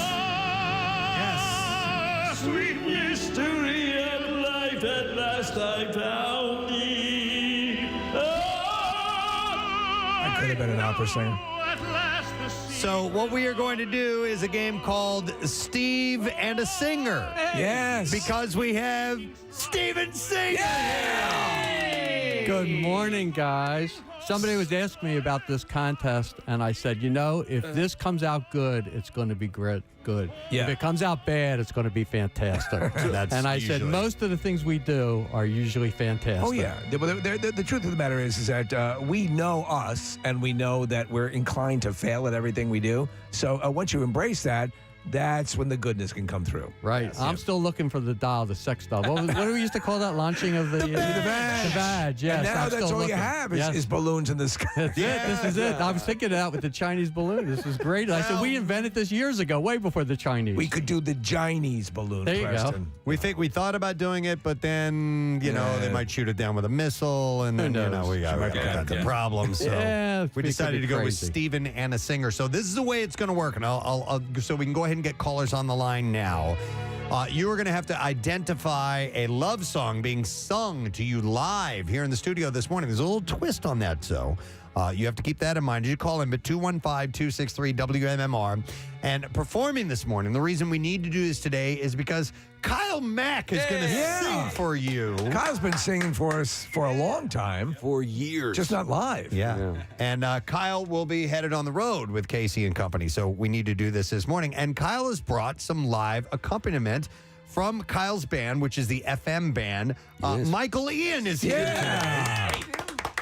Yes. Sweet mystery of life, at last I found thee. I could have been an opera singer. So what we are going to do is a game called Steve and a Singer. Yes. Because we have Steven Singer. Yeah! Good morning, guys. Somebody was asking me about this contest, and I said, if this comes out good, it's going to be good. Yeah. If it comes out bad, it's going to be fantastic. And I said, most of the things we do are usually fantastic. Oh, yeah. The truth of the matter is that we know us, and we know that we're inclined to fail at everything we do. So once you embrace that, that's when the goodness can come through. Right. Yes. I'm still looking for the doll, the sex doll. What do we used to call that? Launching of the badge. The badge, yes. And now that's all you have is balloons in the sky. That's it. This is it. I was thinking of that with the Chinese balloon. This is great. I said, we invented this years ago, way before the Chinese. We could do the Chinese balloon, there you Preston. go. We thought about doing it, but then, they might shoot it down with a missile, and then, we got the problem. So we decided to go with Steven and a Singer. So this is the way it's going to work, and I'll so we can go ahead and get callers on the line now. You are going to have to identify a love song being sung to you live here in the studio this morning. There's a little twist on that, so you have to keep that in mind. You call in at 215-263-WMMR. And performing this morning, the reason we need to do this today is because Kyle Mack is going to sing for you. Kyle's been singing for us for a long time. For years. Just not live. Yeah. And Kyle will be headed on the road with Casey and company, so we need to do this morning. And Kyle has brought some live accompaniment from Kyle's band, which is the FM band. Michael Ian is here today.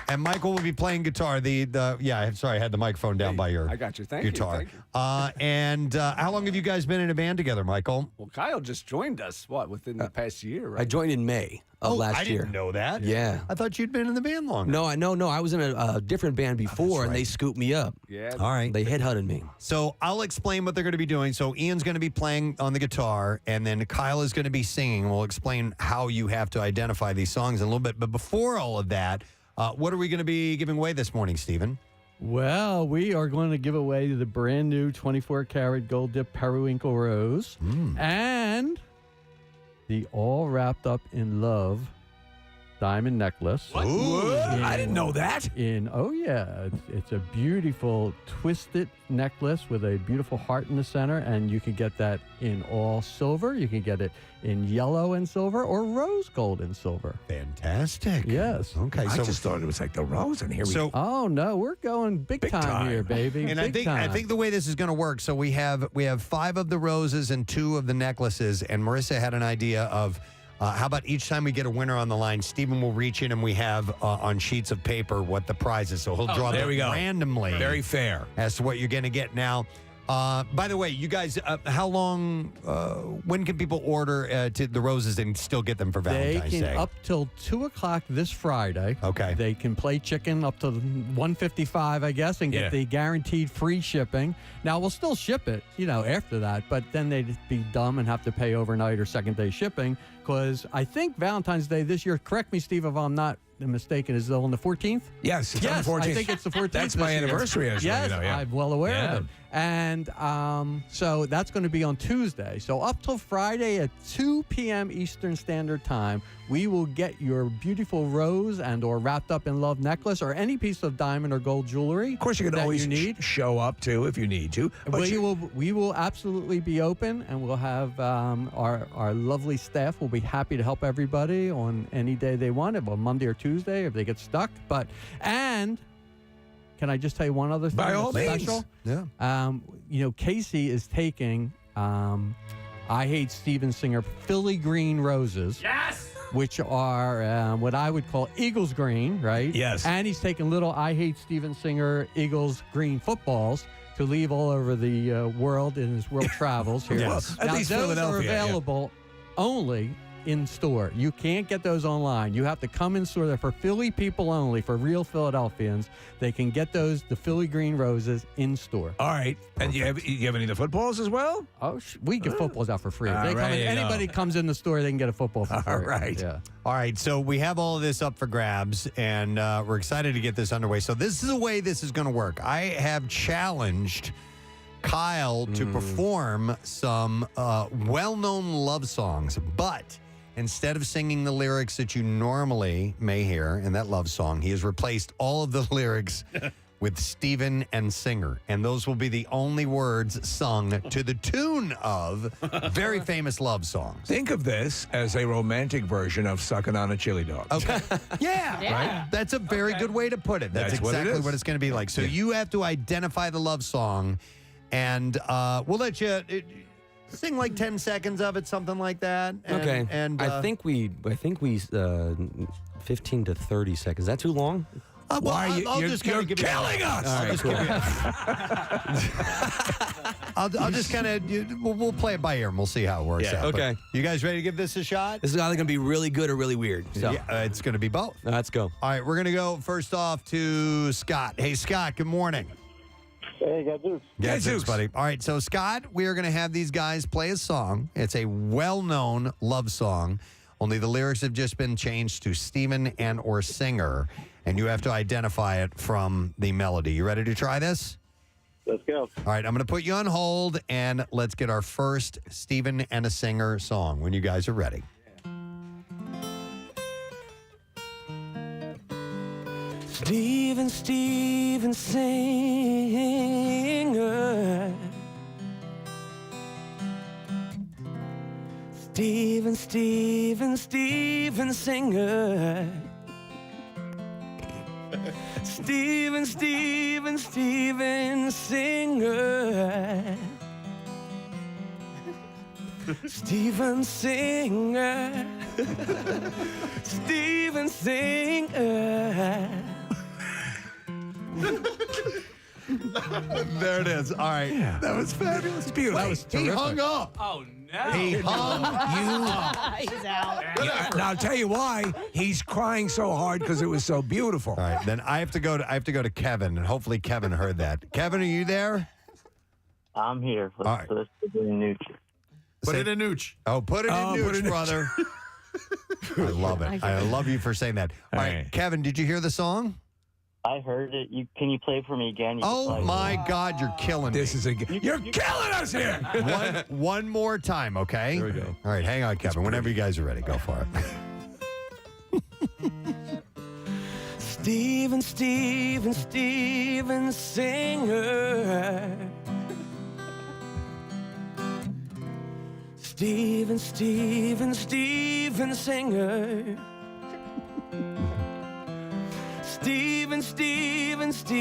And Michael will be playing guitar. Sorry, I had the microphone down by your I got you. Thank guitar. you. Thank you. And how long have you guys been in a band together, Michael? Well, Kyle just joined us, within the past year, right? I joined in May of last year. I didn't know that. Yeah. I thought you'd been in the band longer. No, I was in a different band before, and they scooped me up. Yeah. All right. They headhunted me. So I'll explain what they're going to be doing. So Ian's going to be playing on the guitar, and then Kyle is going to be singing. We'll explain how you have to identify these songs in a little bit. But before all of that, what are we going to be giving away this morning, Stephen? Well, we are going to give away the brand new 24-karat gold dip periwinkle rose and the all wrapped up in love diamond necklace. What? I didn't know that. It's a beautiful twisted necklace with a beautiful heart in the center, and you can get that in all silver. You can get it in yellow and silver or rose gold and silver. Fantastic. Yes. Okay. I just thought it was like the rose, and here we go. Oh no, we're going big time here, baby. And big I time. think the way this is going to work. So we have 5 of the roses and 2 of the necklaces, and Marissa had an idea of. How about each time we get a winner on the line, Stephen will reach in and we have on sheets of paper what the prize is. So he'll draw them randomly. Very fair. As to what you're going to get. Now, by the way, you guys, how long, when can people order the roses and still get them for Valentine's They can Day? up till 2 o'clock this Friday. Okay. They can play chicken up to $155, I guess, and get the guaranteed free shipping. Now, we'll still ship it, after that, but then they'd be dumb and have to pay overnight or second-day shipping because I think Valentine's Day this year, correct me, Steve, if I'm not mistaken, is it on the 14th? Yes, it's on the 14th. I think it's the 14th. That's my anniversary, actually. Yes, I'm well aware of it. And so that's going to be on Tuesday. So up till Friday at 2 p.m. Eastern Standard Time, we will get your beautiful rose and or wrapped up in love necklace or any piece of diamond or gold jewelry. Of course, you can always show up, too, if you need to. We will absolutely be open, and we'll have our lovely staff will be happy to help everybody on any day they want it, on Monday or Tuesday if they get stuck. And can I just tell you one other thing? By all means. Special? Yeah. Casey is taking I Hate Steven Singer Philly Green Roses. Yes! Which are what I would call Eagles green, right? Yes. And he's taking little I Hate Steven Singer Eagles green footballs to leave all over the world in his world travels here. Yes. Well, at least those Philadelphia, are available only in store. You can't get those online. You have to come in store. They're for Philly people only, for real Philadelphians. They can get the Philly Green Roses in store. All right. And you have any of the footballs as well? Oh, we give footballs out for free. All They come right, in, anybody comes in the store, they can get a football for free. All right. Yeah. All right, so we have all of this up for grabs, and we're excited to get this underway. So this is the way this is going to work. I have challenged Kyle to perform some well-known love songs, but instead of singing the lyrics that you normally may hear in that love song, he has replaced all of the lyrics with Steven and Singer. And those will be the only words sung to the tune of very famous love songs. Think of this as a romantic version of Sucking on a Chili Dog. Okay. Yeah. Right? That's a very good way to put it. That's exactly what it's going to be like. So you have to identify the love song, and we'll let you... sing like 10 seconds of it, something like that. Okay. And I think we 15 to 30 seconds. Is that too long? Why are I'll you're just kinda give you killing us? All right, cool. I'll just kind of we'll play it by ear and we'll see how it works out. Okay. But you guys ready to give this a shot? This is either going to be really good or really weird. So Yeah, it's going to be both. let's go. All right, we're going to go first off to Scott. Hey, Scott. Good morning. Hey, Gadzooks. Gadzooks, buddy. All right, so Scott, we are going to have these guys play a song. It's a well-known love song. Only the lyrics have just been changed to Steven and or Singer, and you have to identify it from the melody. You ready to try this? Let's go. All right, I'm going to put you on hold, and let's get our first Steven and a Singer song when you guys are ready. Steven Singer. Steven Singer. Steven Singer. Steven Singer. Steven Singer. There it is. All right. Yeah. That was fabulous. It's beautiful. That was he hung up. Oh, no. He hung you up. He's out. Now I'll tell you why he's crying so hard because it was so beautiful. All right, then I have to go to Kevin, and hopefully Kevin heard that. Kevin, are you there? I'm here. All right. Let's put it in nooch. Put it in nooch. Oh, put it in nooch, brother. I love it. I love you for saying that. All right, Kevin, did you hear the song? I heard it. Can you play it for me again? Oh my God, you're killing me. This is you're killing us here. One more time, okay? Here we go. All right, hang on, Kevin. Whenever you guys are ready, go for it. Steven Singer. Steven Singer. Steven Singer.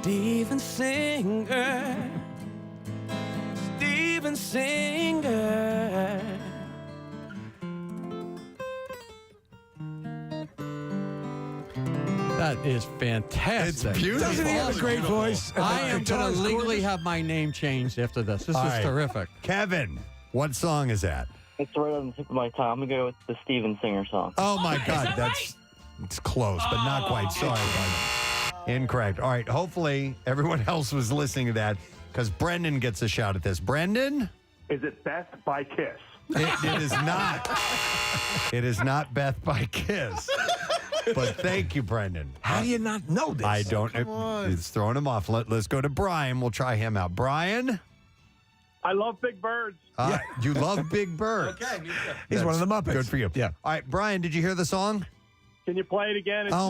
Steven Singer. Steven Singer. That is fantastic. It's beautiful. Doesn't he have a great voice? I am going to legally have my name changed after this. This All is right. terrific. Kevin, what song is that? It's right on the tip of my tongue. I'm going to go with the Steven Singer song. Oh, my God. It's close, but not quite. Sorry, buddy. Incorrect. All right. Hopefully, everyone else was listening to that because Brendan gets a shout at this. Brendan? Is it Beth by Kiss? It is not. It is not Beth by Kiss. But thank you, Brendan. How do you not know this? I don't. It's throwing him off. Let's go to Brian. We'll try him out. Brian? I love Big Birds. You love Big Birds. Okay, me too. He's one of the Muppets. Good for you. Yeah. All right, Brian, did you hear the song? Can you play it again? No.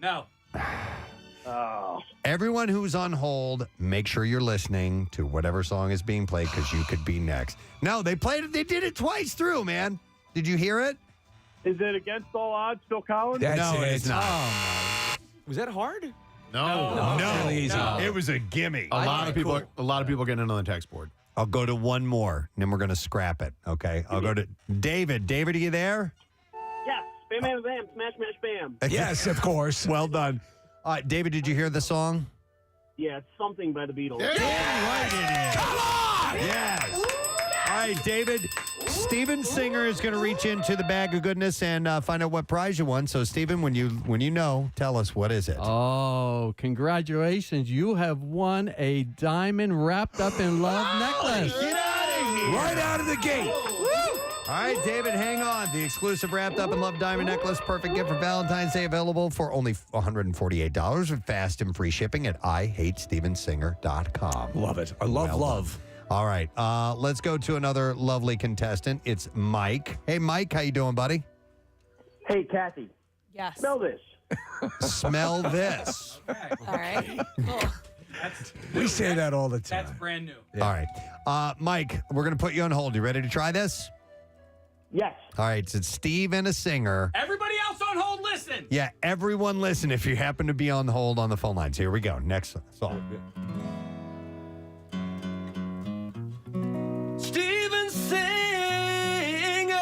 No. Oh. Everyone who's on hold, make sure you're listening to whatever song is being played because you could be next. No, they played it. They did it twice through, man. Did you hear it? Is it Against All Odds, Phil Collins? No, it's not. Was that hard? No. Really easy. It was a gimme. A lot of people getting in on the text board. I'll go to one more, and then we're going to scrap it, okay? I'll go to David. David, are you there? Yes. Bam, bam, bam. Smash, smash, bam. Yes, of course. Well done. All right, David, did you hear the song? Yeah, it's something by the Beatles. Right it is. Come on! Yes. All right, David. Steven Singer is going to reach into the bag of goodness and find out what prize you won. So, Steven, when you know, tell us, what is it? Oh, congratulations. You have won a diamond wrapped up in love necklace. Get out of here. Right out of the gate. All right, David, hang on. The exclusive wrapped up in love diamond necklace, perfect gift for Valentine's Day, available for only $148 with fast and free shipping at IHateStevenSinger.com. Love it. I love love. All right, let's go to another lovely contestant. It's Mike. Hey, Mike, how you doing, buddy? Hey, Kathy. Yes. Smell this. Smell this. All right. Cool. We say that all the time. That's brand new. All right. Mike, we're going to put you on hold. You ready to try this? Yes. All right, it's Steve and a singer. Everybody else on hold, listen. Yeah, everyone listen if you happen to be on hold on the phone lines. Here we go. Next song. Steven Singer.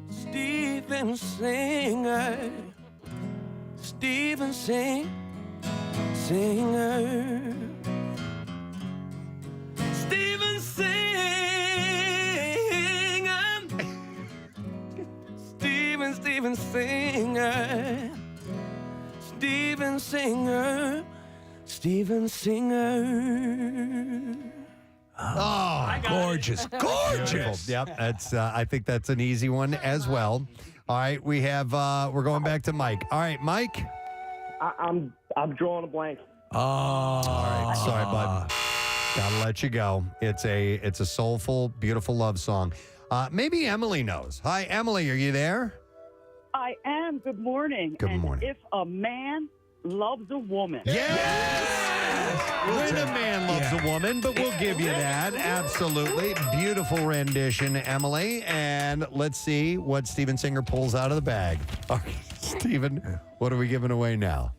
Steven Singer. Steven Singer. Steven Singer. Steven Singer. Steven Singer. Steven Singer. Oh, gorgeous. Gorgeous. Yep, that's. I think that's an easy one as well. All right, we have. We're going back to Mike. All right, Mike. I'm drawing a blank. Oh. All right, sorry, bud. Gotta let you go. It's a soulful, beautiful love song. Maybe Emily knows. Hi, Emily. Are you there? I am. Good morning. Good morning. If a man loves a woman. When a man loves a woman, but we'll give you that. Absolutely. Beautiful rendition, Emily. And let's see what Steven Singer pulls out of the bag. All right, Steven, what are we giving away now?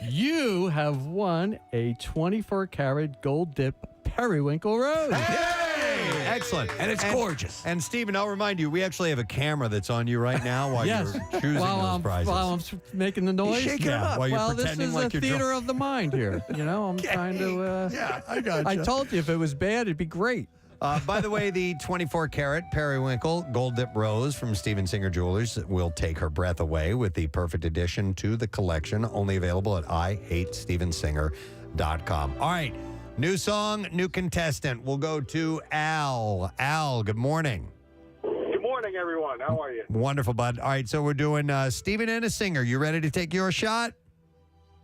You have won a 24-karat gold dip periwinkle rose. Hey! Excellent. And it's gorgeous. And Stephen, I'll remind you, we actually have a camera that's on you right now while Yes. you're choosing while those prizes. While I'm making the noise. shaking it up. While you're Well, this pretending is like a you're theater drunk. of the mind here. You know, I'm trying to. Yeah, I got I you. told you if it was bad, it'd be great. By the way, the 24-karat periwinkle gold dip rose from Steven Singer Jewelers will take her breath away with the perfect addition to the collection, only available at IHateStevenSinger.com. All right, new song, new contestant. We'll go to Al. Al, good morning. Good morning, everyone. How are you? Wonderful, bud. All right, so we're doing Steven and a singer. You ready to take your shot?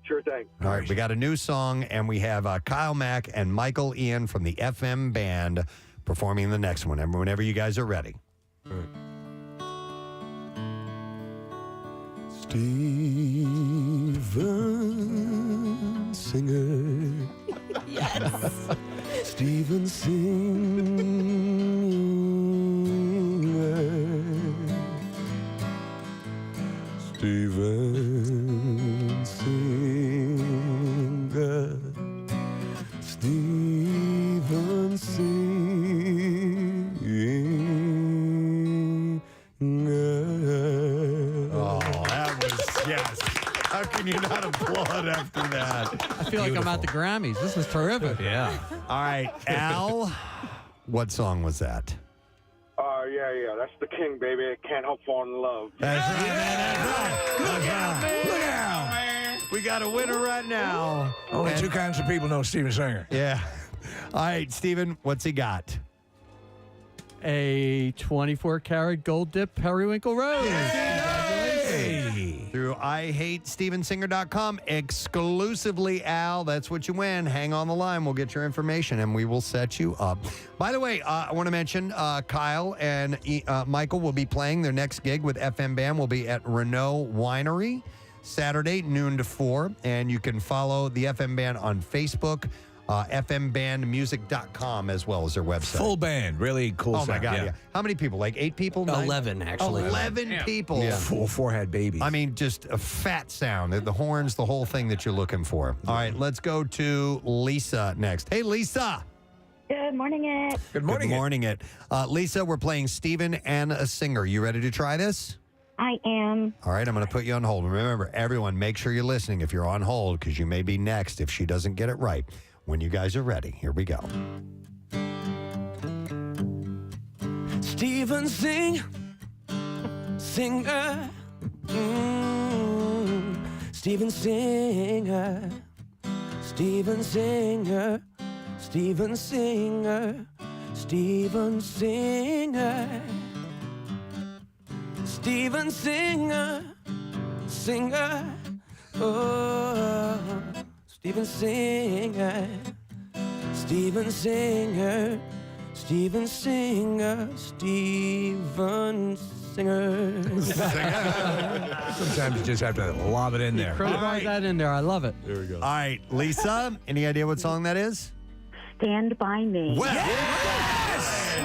Sure thing. All right, we got a new song, and we have Kyle Mack and Michael Ian from the FM band performing the next one. And whenever you guys are ready. Steven Singer. Yes. Steven Singer. Steven Singer. Steven Singer. Oh, that was, yes. How can you not applaud after that? I feel like I'm at the Grammys. This is terrific. Yeah. All right, Al, what song was that? Yeah. That's the king, baby. Can't help falling in love. That's right, man. That's right. Look out, man. Look out. We got a winner right now. Only And- two kinds of people know Steven Singer. Yeah. All right, Steven, what's he got? A 24-karat gold dip periwinkle rose. Through IHateStevenSinger.com, exclusively, Al. That's what you win. Hang on the line. We'll get your information, and we will set you up. By the way, I want to mention Kyle and Michael will be playing. Their next gig with FM Band will be at Renault Winery, Saturday, noon to 4. And you can follow the FM Band on Facebook, fmbandmusic.com, as well as their website. Full band. Really cool Oh, my sound. God, yeah. How many people? Like 8 people? 9? 11, actually. 11 people. Yeah. Full forehead babies. I mean, just a fat sound. The horns, the whole thing that you're looking for. All right, let's go to Lisa next. Hey, Lisa. Good morning, it. Good morning. Good morning, it. Lisa, we're playing Steven and a singer. You ready to try this? I am. All right, I'm going to put you on hold. Remember, everyone, make sure you're listening if you're on hold, because you may be next if she doesn't get it right. When you guys are ready, here we go. Steven Singer. Steven Singer. Steven Singer. Steven Singer. Steven Singer. Steven Singer. Singer. Oh. Steven Singer, Steven Singer, Steven Singer, Steven Singer. Sometimes you just have to lob it in there. Crowbar that in there. I love it. There we go. All right, Lisa, any idea what song that is? Stand by me. Well, Yes!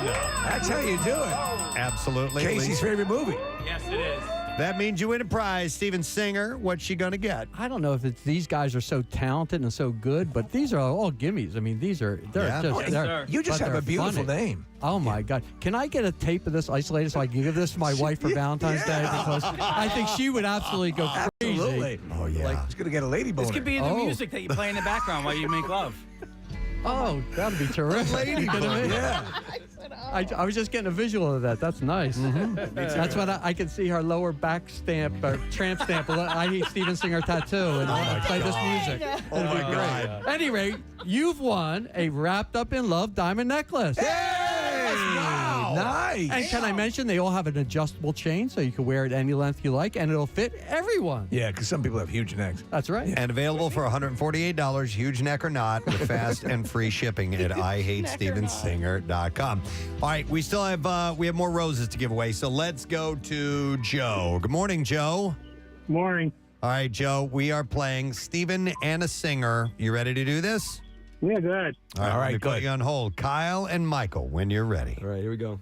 That's how you do it. absolutely. Casey's Lisa. favorite movie. Yes, it is. That means you win a prize. Steven Singer, what's she going to get? I don't know if it's these guys are so talented and so good, but these are all gimmies. I mean, they're Yeah. just. Yes, they're- sir. You just but have a they're beautiful funny. name. Oh my God! Can I get a tape of this isolated so I can give this to my wife for Valentine's Day? Because I think she would absolutely go crazy. Absolutely. Oh, yeah. He's going to get a lady boner. This could be the Oh. music that you play in the background while you make love. Oh, that'd be terrific. Lady You kidding me? Yeah. I was just getting a visual of that. That's nice. That's what I can see her lower back stamp or tramp stamp. I hate Steven Singer tattoo and play this music. Oh, It'd be my great. God. At any rate, you've won a wrapped up in love diamond necklace. Wow. Nice. And can I mention they all have an adjustable chain so you can wear it any length you like and it'll fit everyone. Yeah, because some people have huge necks. That's right. And available for $148, huge neck or not, with fast and free shipping at IHateStevenSinger.com. All right, we still have we have more roses to give away, so let's go to Joe. Good morning, Joe. Morning. All right, Joe, we are playing Steven and a singer. You ready to do this? Yeah, good. All right, All right, let me put good. you on hold. Kyle and Michael, when you're ready. All right, here we go.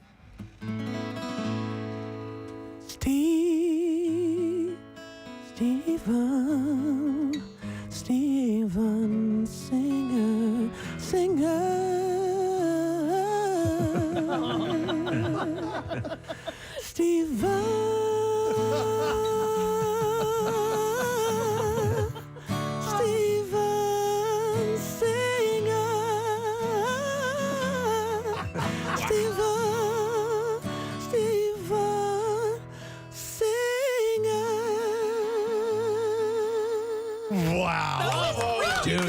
Steven Singer, Singer. Wow. Dude,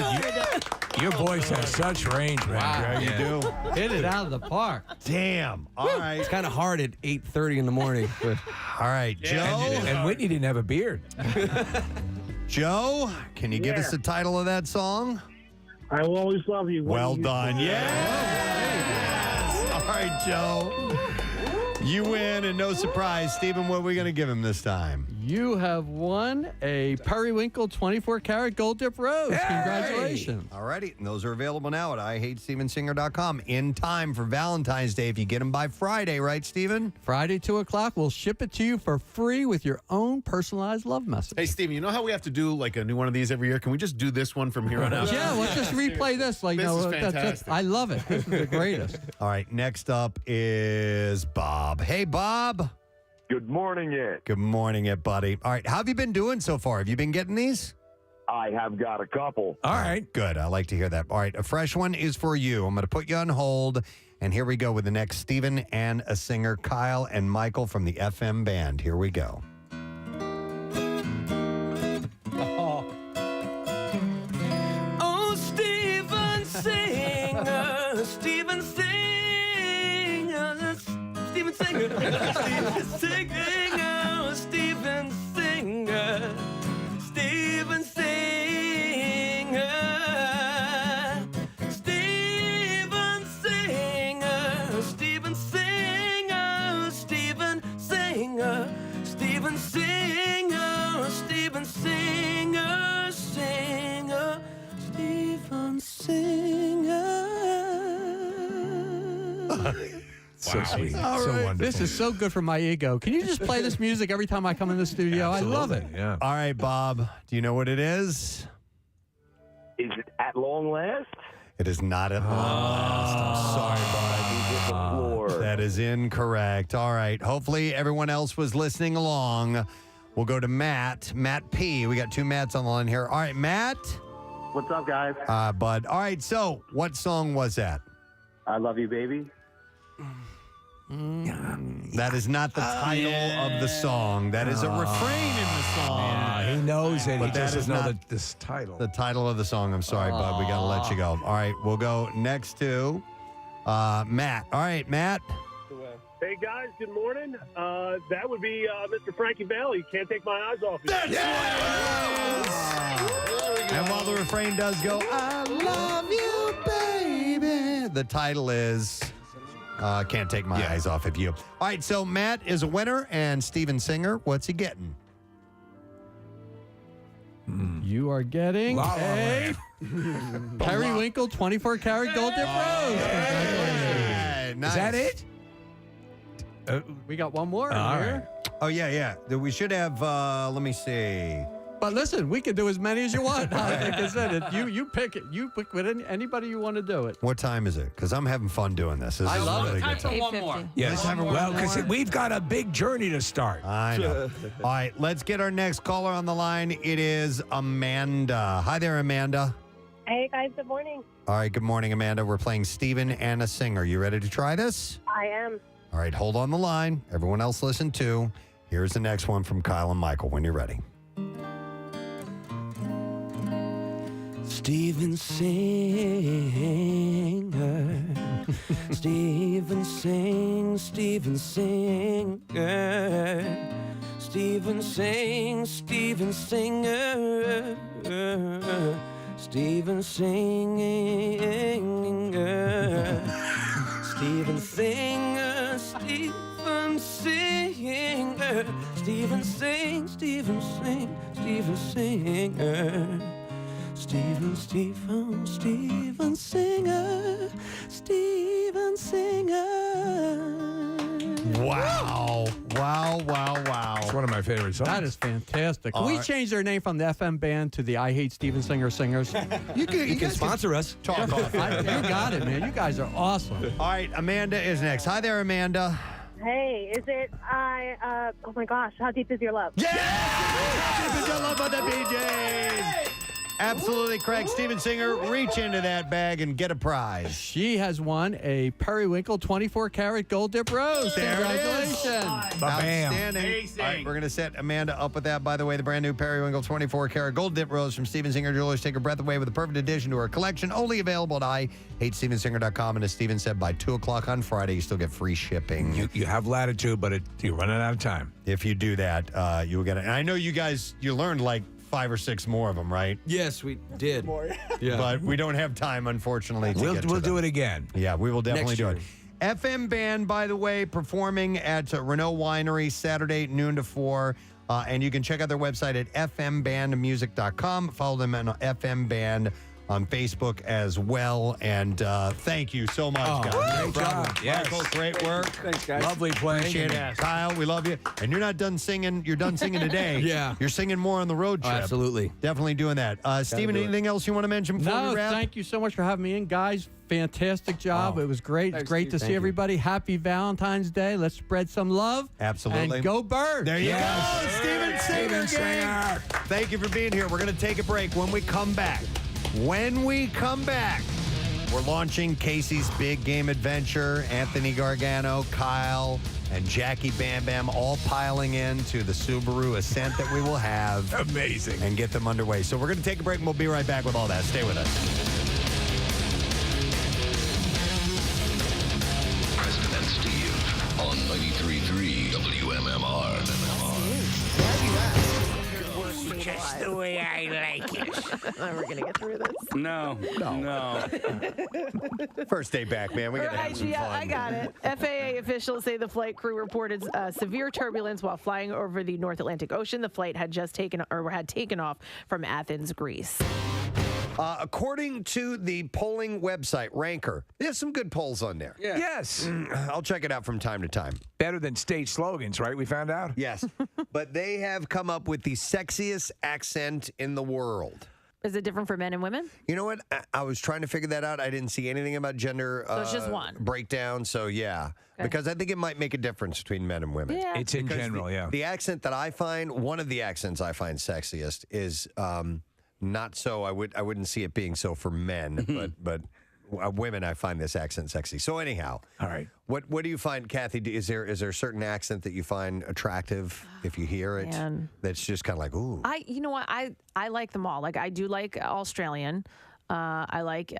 your voice has such range, man. Yeah, you do. Hit it out of the park. Damn. All right. It's kind of hard at 8:30 in the morning. But All right, Joe. And Whitney didn't have a beard. Joe, can you give us the title of that song? I will always love you. Well done. Yes. All right, Joe. You win, and no surprise. Stephen, what are we going to give him this time? You have won a Periwinkle 24-karat gold dip rose. Congratulations. All righty. And those are available now at IHateStevenSinger.com in time for Valentine's Day if you get them by Friday, right, Stephen? Friday, 2 o'clock, we'll ship it to you for free with your own personalized love message. Hey, Steven, you know how we have to do like a new one of these every year? Can we just do this one from here on out? Yeah, let's just replay this. Like, This no, is that's fantastic. it. I love it. This is the greatest. All right. Next up is Bob. Hey, Bob. Good morning, Ed. Good morning, buddy. All right. How have you been doing so far? Have you been getting these? I have got a couple. All right. Good. I like to hear that. All right. A fresh one is for you. I'm going to put you on hold. And here we go with the next Stephen and a singer, Kyle and Michael from the FM band. Here we go. Oh, Steven Singer, Steven Singer, Steven Singer, Steven Singer, Steven Singer, Steven Singer, Steven Singer, Steven Singer, Steven Singer, Steven Singer, Steven Singer, Singer, Steven Singer. So sweet. All So right. wonderful. This is so good for my ego. Can you just play this music every time I come in the studio? I love it. Yeah. All right, Bob. Do you know what it is? Is it at long last? It is not at long last. I'm sorry, Bob. That is incorrect. All right. Hopefully, everyone else was listening along. We'll go to Matt. Matt P. We got two Matts on the line here. All right, Matt. What's up, guys? Bud. All right. So, what song was that? I love you, baby. That is not the title of the song. That is a refrain in the song. He knows it. But He that just is doesn't know not this title. the title of the song. I'm sorry, Bud. We got to let you go. All right. We'll go next to Matt. All right, Matt. Hey, guys, good morning. That would be Mr. Frankie Valli. Can't take my eyes off you. And while the refrain does go, I love you, baby, the title is Can't Take My Eyes Off of You. All right, so Matt is a winner, and Steven Singer, what's he getting? You are getting La La a Land. Periwinkle 24-karat gold dip rose. Hey, nice. Is that it? We got one more All here. Oh, yeah. We should have, let me see. But listen, we can do as many as you want. Like I said, you pick it. You pick with anybody you want to do it. What time is it? Because I'm having fun doing this. This I is love really it. good. Time for one more. Yes. Well, because we've got a big journey to start. I know. All right, let's get our next caller on the line. It is Amanda. Hi there, Amanda. Hey, guys. Good morning. All right, good morning, Amanda. We're playing Stephen and a singer. You ready to try this? I am. All right, hold on the line. Everyone else listen too. Here's the next one from Kyle and Michael when you're ready. Steven Singer, Steven sings, Steven Singer, Steven sings, Steven Singer, Steven Singer, Steven Singer, Steven Singer, Steven sings, Steven sing, Steven Singer. Steven Singer, Steven Singer. Wow. It's one of my favorite songs. That is fantastic. Can we change their name from the FM band to the I Hate Steven Singer Singers? You can sponsor us. Talk off. You got it, man. You guys are awesome. All right, Amanda is next. Hi there, Amanda. Hey, is it oh my gosh, how deep is your love? Yeah! Deep is your love on the BJs. Absolutely correct. Steven Singer, reach into that bag and get a prize. She has won a Periwinkle 24-karat gold dip rose. There it Congratulations. is. Outstanding. All right, we're going to set Amanda up with that. By the way, the brand new Periwinkle 24-karat gold dip rose from Steven Singer Jewelers. Take her breath away with a perfect addition to her collection. Only available at IHateStevenSinger.com. And as Steven said, by 2 o'clock on Friday, you still get free shipping. You have latitude, but you're running out of time. If you do that, you will get it. And I know you guys, you learned like 5 or 6 more of them, right? Yes, we did. Yeah. But we don't have time, unfortunately, to get to We'll them. do it again. Yeah, we will definitely Next do it. FM Band, by the way, performing at Renault Winery Saturday, noon to 4. And you can check out their website at fmbandmusic.com. Follow them on FM Band on Facebook as well. And thank you so much, guys. Great job. Yes. Michael, great work. Thanks, guys. Lovely playing. Appreciate it. Kyle, we love you. And you're not done singing. You're done singing today. Yeah. You're singing more on the road trip. Absolutely. Definitely doing that. Steven, do it. anything else you want to mention before No, we wrap? thank you so much for having me in, guys. Fantastic job. It was great. It's great to see everybody. Happy Valentine's Day. Let's spread some love. Absolutely. And go Birds. There you go. Steven Singer. Gang. Thank you for being here. We're going to take a break. When we come back, we're launching Casey's Big Game Adventure. Anthony Gargano, Kyle, and Jackie Bam Bam all piling into the Subaru Ascent that we will have. Amazing. And get them underway. So we're going to take a break and we'll be right back with all that. Stay with us. Preston and Steve on 93.3 WMMR. Just the way I like it. We're going to get through this. No. First day back, man. We got to have some fun. I got it. FAA officials say the flight crew reported severe turbulence while flying over the North Atlantic Ocean. The flight had taken off from Athens, Greece. According to the polling website, Ranker, there's some good polls on there. Yeah. Yes. I'll check it out from time to time. Better than state slogans, right? We found out? Yes. But they have come up with the sexiest accent in the world. Is it different for men and women? You know what? I was trying to figure that out. I didn't see anything about gender So it's just one. breakdown. So, yeah. Okay. Because I think it might make a difference between men and women. Yeah. It's in general, yeah. The accent that I find, one of the accents I find sexiest is not so. I wouldn't see it being so for men, but women, I find this accent sexy. So anyhow, all right. What do you find, Kathy? Is there a certain accent that you find attractive if you hear it? Man. That's just kind of like ooh. You know what? I like them all. Like I do like Australian. I like you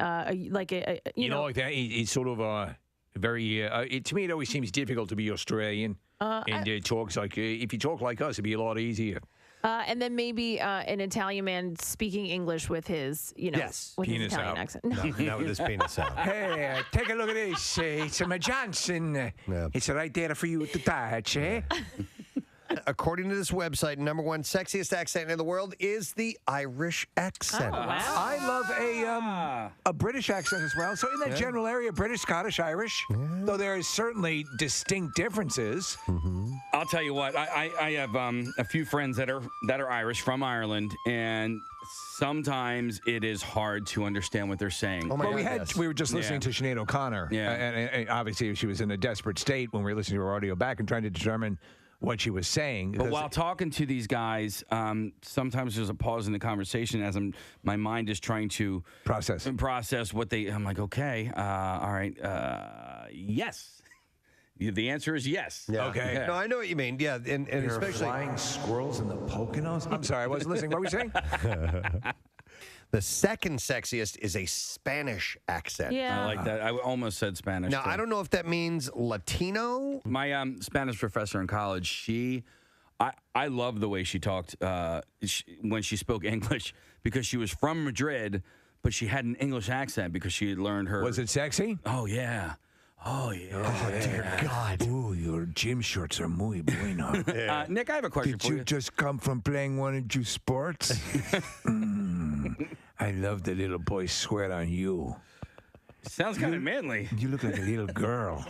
know like that. It's sort of very. To me, it always seems difficult to be Australian and talks like. If you talk like us, it'd be a lot easier. And then maybe an Italian man speaking English with his, yes, with penis his Italian out. accent. No, with his penis out. Hey, take a look at this. It's a Johnson. It's right there for you to touch, eh? According to this website, number one sexiest accent in the world is the Irish accent. Oh, wow. I love a British accent as well. So in that general area, British, Scottish, Irish, though there is certainly distinct differences. Mm-hmm. I'll tell you what. I have a few friends that are Irish from Ireland, and sometimes it is hard to understand what they're saying. We were just listening to Sinead O'Connor. Yeah. And obviously she was in a desperate state when we were listening to her audio back and trying to determine what she was saying. But while talking to these guys, sometimes there's a pause in the conversation as my mind is trying to process what they. I'm like, okay, all right, yes. The answer is yes. Yeah. Okay. Yeah. No, I know what you mean. Yeah, and especially flying squirrels in the Poconos. I'm sorry, I wasn't listening. What were you saying? The second sexiest is a Spanish accent. Yeah. I like that. I almost said Spanish. Now, too. I don't know if that means Latino. My Spanish professor in college, I love the way she talked when she spoke English because she was from Madrid, but she had an English accent because she had learned her. Was it sexy? Oh, yeah. Oh, yeah. Oh, dear God. Ooh, your gym shorts are muy bueno. Nick, I have a question Did for you just come from playing one of your sports? I love the little boy sweat on you. Sounds kind of manly. You look like a little girl.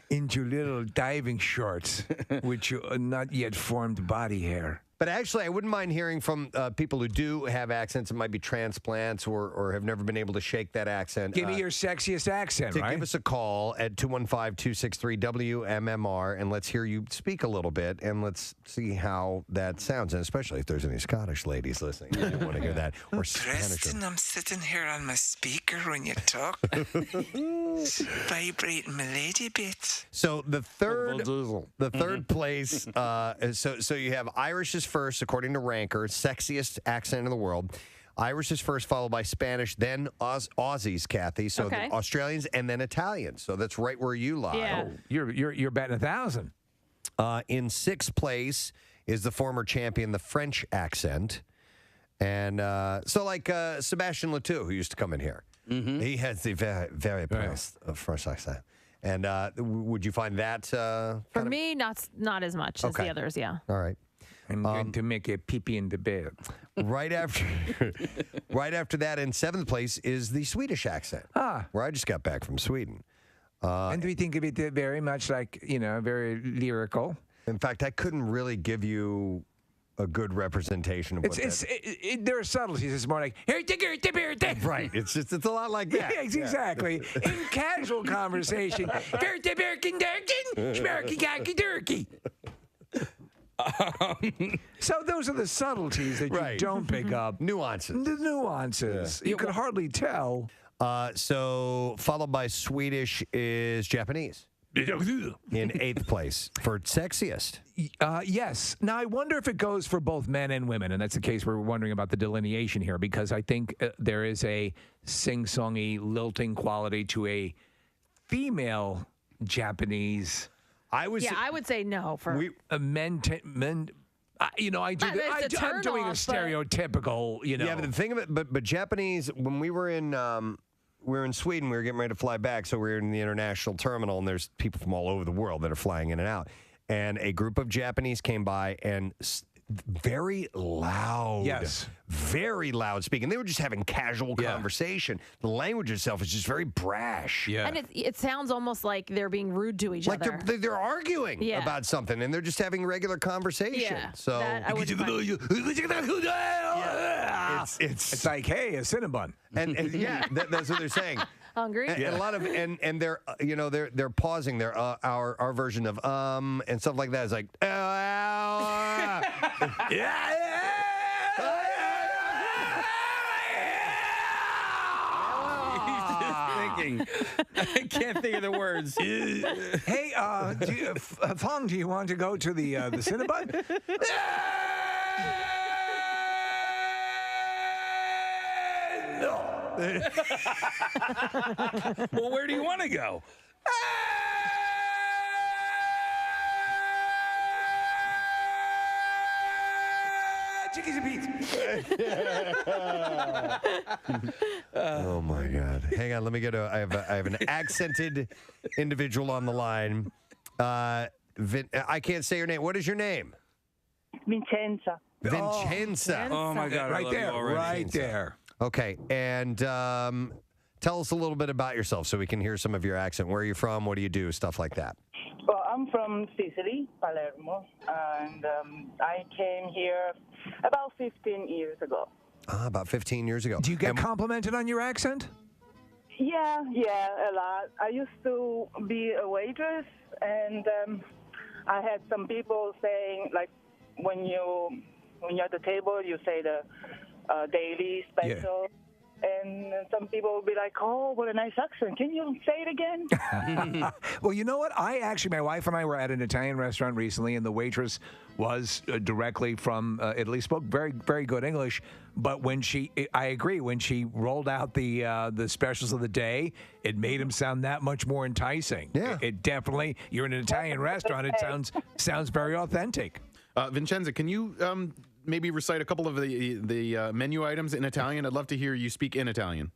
Into little diving shorts with your not yet formed body hair. But actually, I wouldn't mind hearing from people who do have accents. It might be transplants or have never been able to shake that accent. Give me your sexiest accent, to right? Give us a call at 215-263-WMMR, and let's hear you speak a little bit, and let's see how that sounds, and especially if there's any Scottish ladies listening. I do want to hear that. Or Spanish. Preston, I'm sitting here on my speaker when you talk. Vibrating my lady bits. So the third place, so you have Irish is first, according to Ranker, sexiest accent in the world. Irish is first, followed by Spanish, then Aussies, Kathy. So the Australians, and then Italians. So that's right where you lie. Yeah. Oh, you're betting 1,000. In sixth place is the former champion, the French accent. And so like Sebastian Letou, who used to come in here. Mm-hmm. He has the very French accent. And would you find that For me, not as much as the others, yeah. All right. I'm going to make a pee-pee in the bed. Right after that, in seventh place is the Swedish accent. Where I just got back from Sweden. And we think of it very much like, very lyrical. In fact, I couldn't really give you a good representation of what there are subtleties. It's more like, right. It's a lot like that. Yeah, exactly. In casual conversation, so those are the subtleties that you don't pick up. Nuances. The nuances. Yeah. You can hardly tell. So followed by Swedish is Japanese. In eighth place for sexiest. Yes. Now, I wonder if it goes for both men and women, and that's the case we're wondering about the delineation here, because I think there is a sing-songy, lilting quality to a female Japanese. I would say no for men. I do. I'm doing a stereotypical. Yeah, but the thing of it, but Japanese. When we were in Sweden, we were getting ready to fly back, so we were in the international terminal, and there's people from all over the world that are flying in and out. And a group of Japanese came by and very loud. Yes. Very loud speaking. They were just having casual conversation. The language itself is just very brash. Yeah. And it sounds almost like they're being rude to each other. Like they're arguing about something, and they're just having regular conversation. Yeah, so it's like, hey, a Cinnabon. And that's what they're saying. Hungry? And a lot of and they're they're pausing their our version of and stuff like that is like Thinking. I can't think of the words. Hey, Fong, do you want to go to the Cinnabon? No. Well, where do you want to go? Chickies and Pete's. Oh my God! Hang on, let me get I have an accented individual on the line. I can't say your name. What is your name? Vincenza. Vincenza. Oh my God! Right there. Okay, and tell us a little bit about yourself so we can hear some of your accent. Where are you from? What do you do? Stuff like that. Well, I'm from Sicily, Palermo, and I came here about 15 years ago. About 15 years ago. Do you get complimented on your accent? Yeah, a lot. I used to be a waitress, and I had some people saying, like, when you're at the table, you say the daily special. Yeah. And some people will be like, oh, what a nice accent. Can you say it again? Well, you know what? my wife and I were at an Italian restaurant recently, and the waitress was directly from Italy, spoke very, very good English. But I agree, when she rolled out the specials of the day, it made them sound that much more enticing. Yeah. It definitely, you're in an Italian restaurant, it sounds very authentic. Vincenza, can you maybe recite a couple of the menu items in Italian? I'd love to hear you speak in Italian.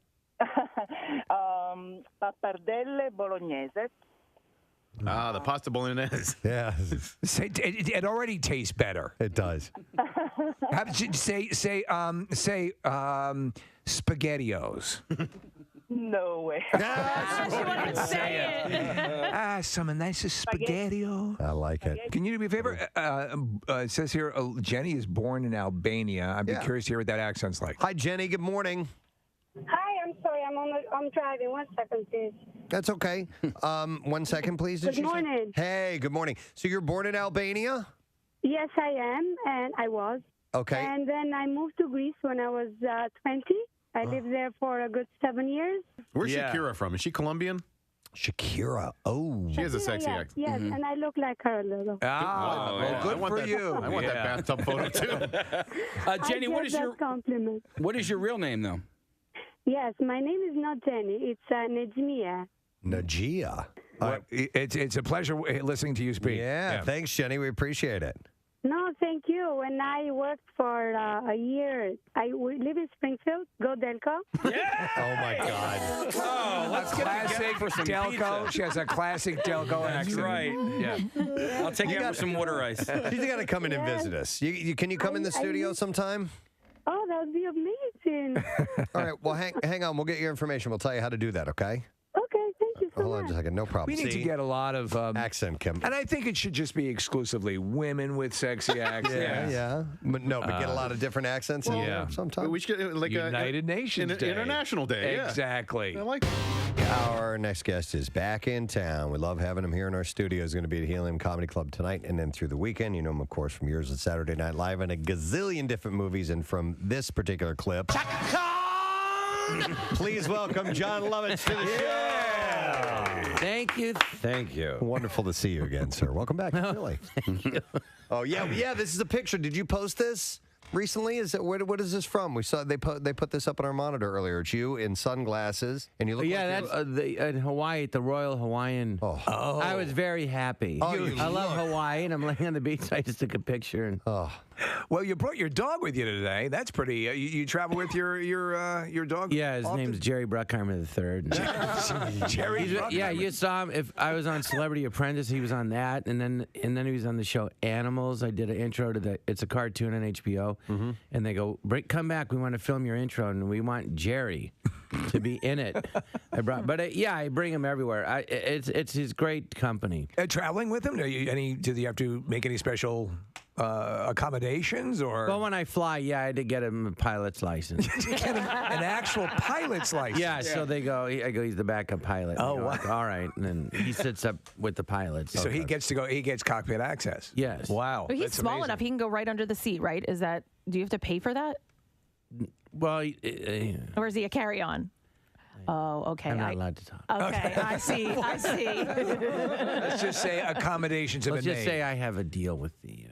Pappardelle bolognese. The pasta bolognese. Yeah. It already tastes better. It does. Say SpaghettiOs. No way. Some nice spaghetti. I like it. Can you do me a favor? It says here Jenny is born in Albania. I'd be curious to hear what that accent's like. Hi, Jenny. Good morning. Hi, I'm sorry. I'm driving. 1 second, please. That's okay. 1 second, please. Good morning. Hey, good morning. So you're born in Albania? Yes, I am, and I was. Okay. And then I moved to Greece when I was 20. I lived there for a good 7 years. Where's Shakira from? Is she Colombian? Shakira. Oh. She has a sexy accent. Yes, and I look like her a little. Good for you. I want that bathtub photo, too. Jenny, what is your compliment? What is your real name, though? Yes, my name is not Jenny. It's Nejmia. Najia. It's a pleasure listening to you speak. Yeah, thanks, Jenny. We appreciate it. No, thank you. When I worked for a year, we live in Springfield. Go Delco. Oh, my God. Oh, let's get classic for some Delco. pizza. She has a classic Delco accent. That's right. Yeah. I'll take you out for some water ice. She's got to come in and visit us. Can you come in the studio sometime? Oh, that would be amazing. All right. Well, hang on. We'll get your information. We'll tell you how to do that, okay? Okay, thank you so Hold on much. just a second. No problem. We need to get a lot of accent, Kim. And I think it should just be exclusively women with sexy accents. Yeah. But get a lot of different accents in there sometimes. We should like United Nations Day. International Day. Yeah. Exactly. I like it. Our next guest is back in town. We love having him here in our studio. He's going to be at Helium Comedy Club tonight and then through the weekend. You know him, of course, from years at Saturday Night Live and a gazillion different movies. And from this particular clip, please welcome John Lovitz to the show. Thank you. Thank you. Wonderful to see you again, sir. Welcome back. Really. Oh, yeah. This is a picture. Did you post this recently? Is it what is this from? We saw they put this up on our monitor earlier. It's you in sunglasses, and you look. Yeah, like that's in Hawaii at the Royal Hawaiian. Oh. I was very happy. Oh, I love Hawaii, and I'm laying on the beach. So I just took a picture. And Well, you brought your dog with you today. That's pretty. You travel with your dog? Yeah, his name's Jerry Bruckheimer III. Jerry Bruckheimer. Yeah, you saw him. If I was on Celebrity Apprentice, he was on that, and then he was on the show Animals. I did an intro to it's a cartoon on HBO, and they go, "Come back. We want to film your intro, and we want Jerry to be in it." I bring him everywhere. It's his great company. Traveling with him? Do you have to make any special accommodations or? Well, when I fly, I had to get him a pilot's license. Get him an actual pilot's license. Yeah, so they go. I go. He's the backup pilot. Oh, wow. All right, and then he sits up with the pilots. So he gets to go. He gets cockpit access. Yes. Wow. But he's that's small amazing. enough; he can go right under the seat. Right? Do you have to pay for that, Well, or is he a carry-on? Oh, okay. I'm not allowed to talk. Okay, I see. Let's just say accommodations have Let's been just made. say I have a deal with the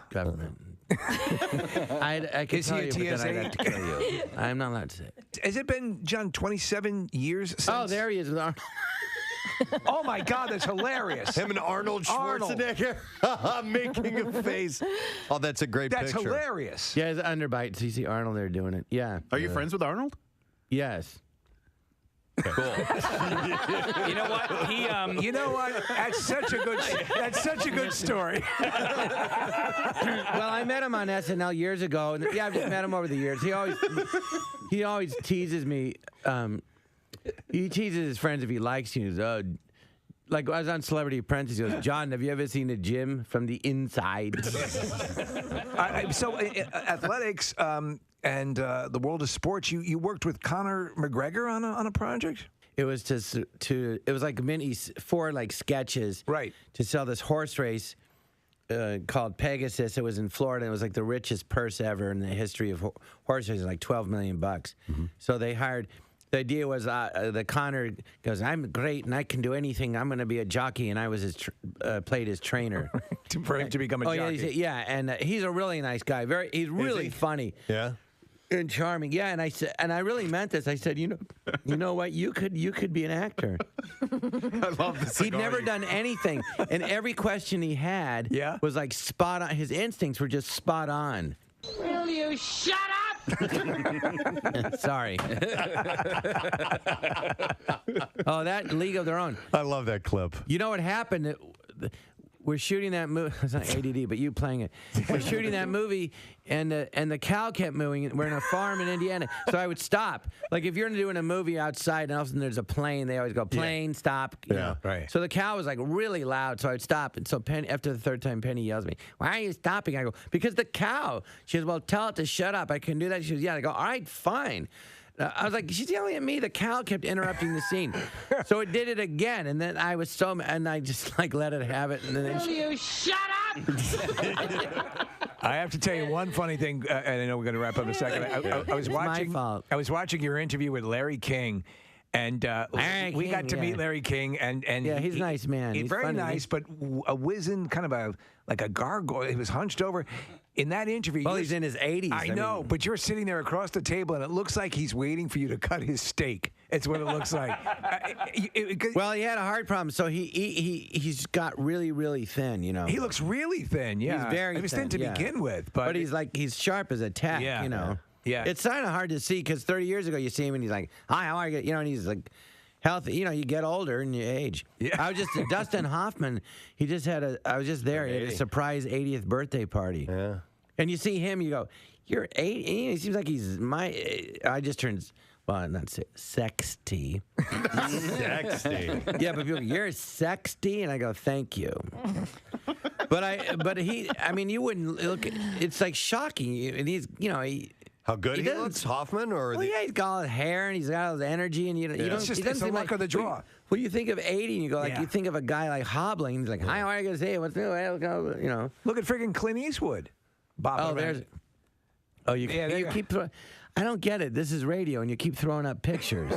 government. I can Is tell he a you, but then I'd TSA? have to kill you. I'm not allowed to say it. Has it been, John, 27 years since? Oh, there he is. Oh, my God, that's hilarious. Him and Arnold Schwarzenegger making a face. Oh, that's a great That's picture. hilarious. Yeah, his underbite. So you see Arnold there doing it. Yeah. Are you friends with Arnold? Yes. Cool. You know what? You know what? That's such a good story. Well, I met him on SNL years ago. And I've just met him over the years. He always teases me. He teases his friends if he likes you. Like I was on Celebrity Apprentice. He goes, "John, have you ever seen a gym from the inside?" So athletics and the world of sports. You worked with Conor McGregor on a project. It was it was like four sketches, right, to sell this horse race called Pegasus. It was in Florida. And it was like the richest purse ever in the history of horse racing, like $12 million. So they hired. The idea was the Conor goes, "I'm great and I can do anything. I'm going to be a jockey," and I was played his trainer for him to become a jockey. Yeah, and he's a really nice guy. He's really funny. Yeah. And charming, yeah. And I said, and I really meant this. I said, you know what? You could be an actor. I love this. He'd never done anything, and every question he had was like spot on. His instincts were just spot on. Will you shut up? Sorry. Oh, that League of Their Own. I love that clip. You know what happened? we're shooting that movie. It's not ADD, but you playing it. We're shooting that movie, and the cow kept moving. We're in a farm in Indiana, so I would stop. Like if you're doing a movie outside, and all of a sudden there's a plane, they always go plane, stop. You know? Right. So the cow was like really loud, so I would stop. And so Penny, after the third time, Penny yells at me, "Why are you stopping?" I go, "Because the cow." She goes, "Well, tell it to shut up. I can do that." She goes, "Yeah." I go, "All right, fine." I was like, she's yelling at me. The cow kept interrupting the scene. So it did it again. And then I was and I just like let it have it. And then You shut up! I have to tell you one funny thing, and I know we're going to wrap up in a second. I was watching. I was watching your interview with Larry King. And we got to meet Larry King, and yeah, he's a nice man. He's very funny, nice, but a wizened, kind of like a gargoyle. He was hunched over. In that interview, well, he's in his 80s. I know, but you're sitting there across the table, and it looks like he's waiting for you to cut his steak. It's what it looks like. Well, he had a heart problem, so he's got really, really thin. You know, he looks really thin. Yeah, he's very. He was thin to begin with, but he's sharp as a tack. Yeah, you know. Yeah. It's kind of hard to see because 30 years ago you see him and he's like, "Hi, how are you?" You know, and he's like. Healthy, you know, you get older and you age. Yeah. I was just Dustin Hoffman. He just had I was just there. He had a surprise 80th birthday party. Yeah. And you see him, you go, "You're 80." He seems like he's I just turned. Well, not sexty. Sexty. Yeah, but people, "You're sexty," and I go, "Thank you." But I mean, you wouldn't look. It's like shocking, and he's, you know, How good he looks, Hoffman, or well, yeah, he's got all his hair and he's got all his energy, and you don't. It's just it's the luck of the draw. When you think of 80, and you go like, you think of a guy like hobbling. And he's like, "Hi, how are you gonna say? What's new?" You know. Look at friggin' Clint Eastwood. Bob. You keep throwing. I don't get it. This is radio, and you keep throwing up pictures.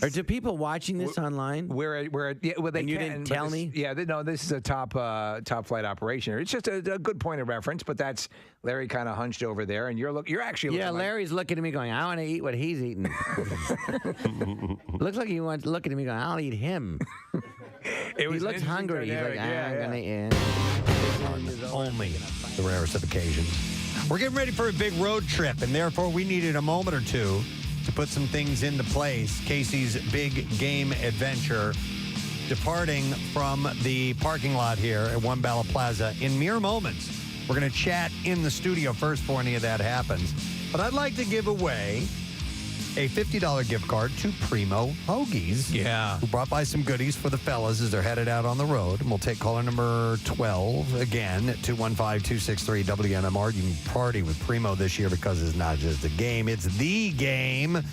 Or do people watching this online? Well, they and you didn't tell me? Yeah, no, this is a top flight operation. It's just a good point of reference, but that's Larry kind of hunched over there, and you're actually looking Larry's looking at me going, "I want to eat what he's eating." Looks like he wants looking at me going, "I'll eat him." He looks hungry. He's like, "I'm gonna eat." Only the rarest of occasions. We're getting ready for a big road trip, and therefore we needed a moment or two to put some things into place. Casey's big game adventure, departing from the parking lot here at One Bala Plaza in mere moments. We're going to chat in the studio first before any of that happens. But I'd like to give away a $50 gift card to Primo Hoagies. Yeah. Who brought by some goodies for the fellas as they're headed out on the road. And we'll take caller number 12 again at 215-263-WMMR. You can party with Primo this year because it's not just a game, it's the game.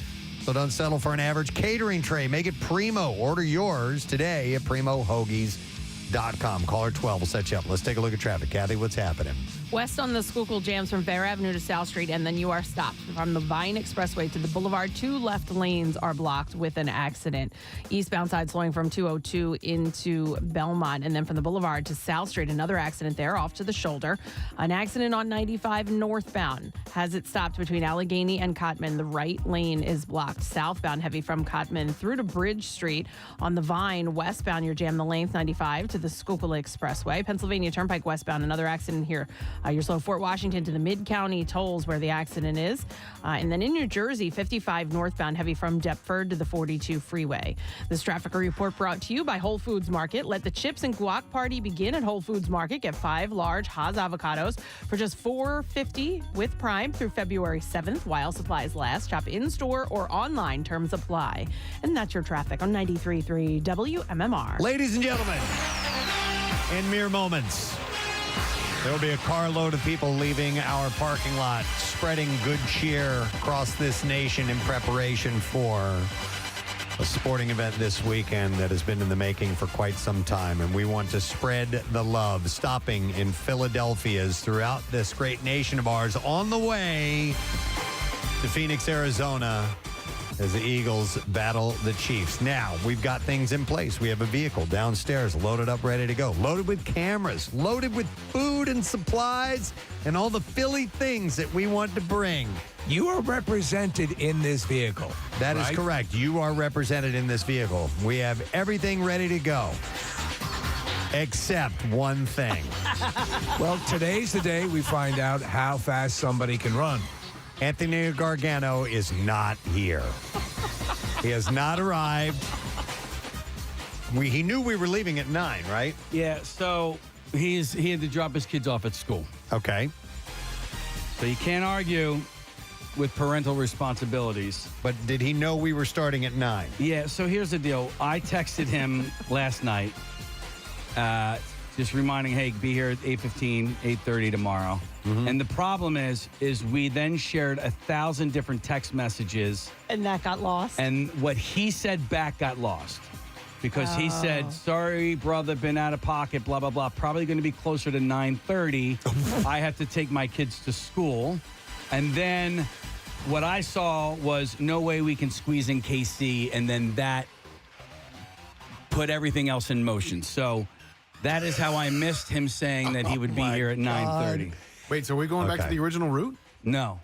So don't settle for an average catering tray. Make it Primo. Order yours today at PrimoHoagies.com. Caller 12 will set you up. Let's take a look at traffic. Kathy, what's happening? West on the Schuylkill jams from Fair Avenue to South Street, and then you are stopped. From the Vine Expressway to the Boulevard, 2 left lanes are blocked with an accident. Eastbound side slowing from 202 into Belmont, and then from the Boulevard to South Street, another accident there off to the shoulder. An accident on 95 northbound has it stopped between Allegheny and Cottman. The right lane is blocked. Southbound heavy from Cottman through to Bridge Street. On the Vine, westbound, you're jammed the length 95 to the Schuylkill Expressway. Pennsylvania Turnpike westbound, another accident here. You're slow Fort Washington to the Mid-County tolls where the accident is. And then in New Jersey, 55 northbound heavy from Deptford to the 42 freeway. This traffic report brought to you by Whole Foods Market. Let the chips and guac party begin at Whole Foods Market. Get 5 large Haas avocados for just $4.50 with Prime through February 7th while supplies last. Shop in-store or online. Terms apply. And that's your traffic on 93.3 WMMR. Ladies and gentlemen, in mere moments, there will be a carload of people leaving our parking lot, spreading good cheer across this nation in preparation for a sporting event this weekend that has been in the making for quite some time. And we want to spread the love, stopping in Philadelphia's throughout this great nation of ours on the way to Phoenix, Arizona, as the Eagles battle the Chiefs. Now, we've got things in place. We have a vehicle downstairs loaded up, ready to go. Loaded with cameras, loaded with food and supplies, and all the Philly things that we want to bring. You are represented in this vehicle. That is correct. You are represented in this vehicle. We have everything ready to go. Except one thing. Well, today's the day we find out how fast somebody can run. Anthony Gargano is not here. He has not arrived. He knew we were leaving at 9, right? Yeah, so He had to drop his kids off at school. Okay. So you can't argue with parental responsibilities. But did he know we were starting at 9? Yeah, so here's the deal. I texted him last night, just reminding, hey, be here at 8:15, 8:30 tomorrow. And the problem is we then shared 1,000 different text messages. And that got lost. And what he said back got lost. Because he said, sorry, brother, been out of pocket, blah, blah, blah. Probably going to be closer to 9:30. I have to take my kids to school. And then what I saw was no way we can squeeze in KC. And then that put everything else in motion. So that is how I missed him saying that he would be here at 9:30. Wait, so are we going back to the original route? No.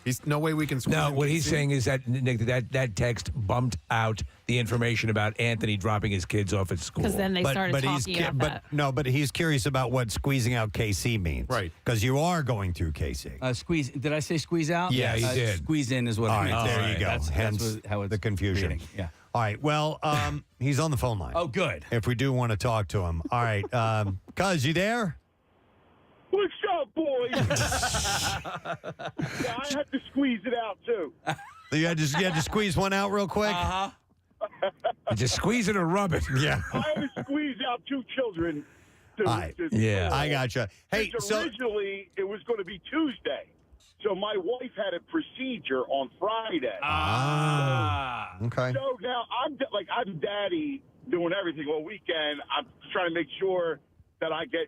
He's no way we can squeeze No, in what he's KC? saying is that, Nick, that text bumped out the information about Anthony dropping his kids off at school. Because then they started talking about that. But he's curious about what squeezing out KC means. Right. Because you are going through KC. Squeeze. Did I say squeeze out? Yeah, you did. Squeeze in is what All I right, meant. there you go. Hence how it's the confusion. reading. Yeah. All right, well, he's on the phone line. Oh, good. If we do want to talk to him. All right, Cuz, you there? What's up, boys? Yeah, I had to squeeze it out, too. You had to squeeze one out real quick? Uh-huh. Just squeeze it or rub it. Yeah. I had to squeeze out 2 children. Yeah, I gotcha. Hey, Because so originally it was going to be Tuesday. So my wife had a procedure on Friday. okay. So now I'm daddy doing everything all weekend. I'm trying to make sure that I get,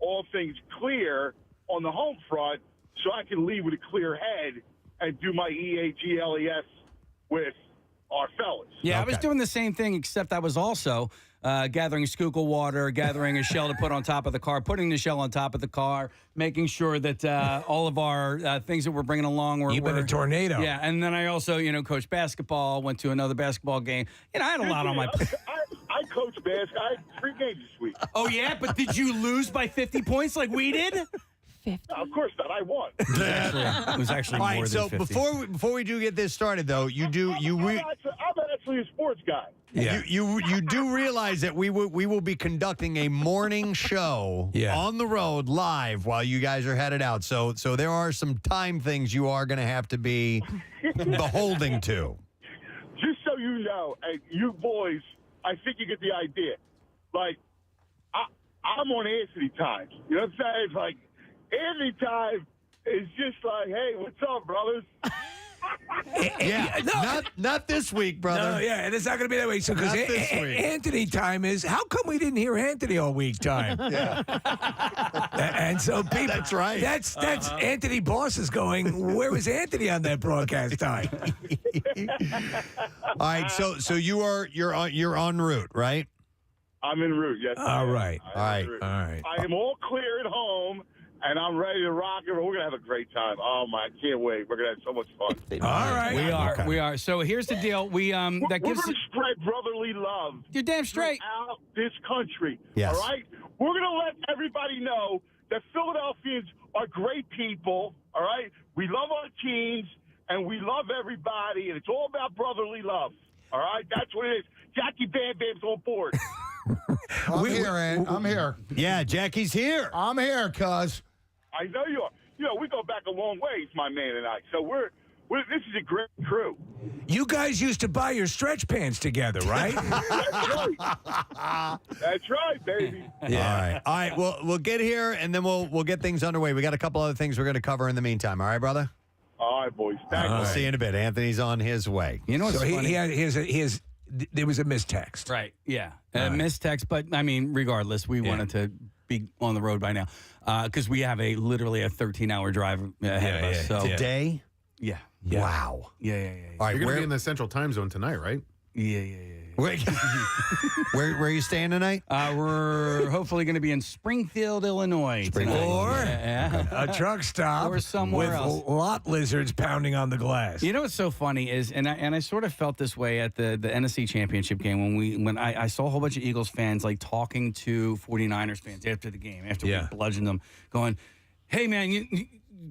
all things clear on the home front so I can leave with a clear head and do my EAGLES with our fellas. Yeah, I was doing the same thing, except I was also gathering Schuylkill water, gathering a shell to put on top of the car, putting the shell on top of the car, making sure that all of our things that we're bringing along were... You've been a tornado. Yeah, and then I also, coached basketball, went to another basketball game. I had a lot on my plate. I coach basketball. I had 3 games this week. Oh, yeah? But did you lose by 50 points like we did? 50. Of course not. I won. It was actually all more right, than so 50. before we do get this started, though, I'm actually a sports guy. Yeah. You do realize that we will be conducting a morning show on the road live while you guys are headed out. So there are some time things you are going to have to be beholding to. Just so you know, and you boys, I think you get the idea. Like, I'm on Anthony time. You know what I'm saying? It's like, Anthony time is just like, hey, what's up, brothers? Not this week, brother. No, yeah, and it's not going to be that way. So, because Anthony time is, how come we didn't hear Anthony all week time? Yeah. And so people, that's right. That's Anthony Boss is going, where was Anthony on that broadcast time? All right, so you're en route, right? I'm en route, yes. All right. I am all clear at home, and I'm ready to rock it. We're going to have a great time. Oh, my, I can't wait. We're going to have so much fun. All right. We are. So here's the deal. We're going to spread brotherly love. You're damn straight. Throughout this country. Yes. All right? We're going to let everybody know that Philadelphians are great people. All right? We love our teams, and we love everybody, and it's all about brotherly love. All right? That's what it is. Jackie Bam Bam's on board. I'm here, Ant. I'm here. Yeah, Jackie's here. I'm here, cuz. I know you are. We go back a long ways, my man and I. So this is a great crew. You guys used to buy your stretch pants together, right? That's right, baby. Yeah. All right. We'll get here, and then we'll get things underway. We got a couple other things we're going to cover in the meantime. All right, brother? All right, boys. Thanks. We'll see you in a bit. Anthony's on his way. You know what's funny? There was a mistext. Right, yeah. Mistext, but, I mean, regardless, we wanted to be on the road by now because we have literally a 13-hour drive ahead of us. So. Today? Yeah. Wow. Yeah. All right, You're going to be in the Central Time Zone tonight, right? Yeah. Where are you staying tonight? We're hopefully going to be in Springfield, Illinois. Or a truck stop or somewhere with else. lot lizards pounding on the glass. You know what's so funny is, and I sort of felt this way at the NFC Championship game when I saw a whole bunch of Eagles fans like talking to 49ers fans after the game, after we bludgeoned them, going, hey, man,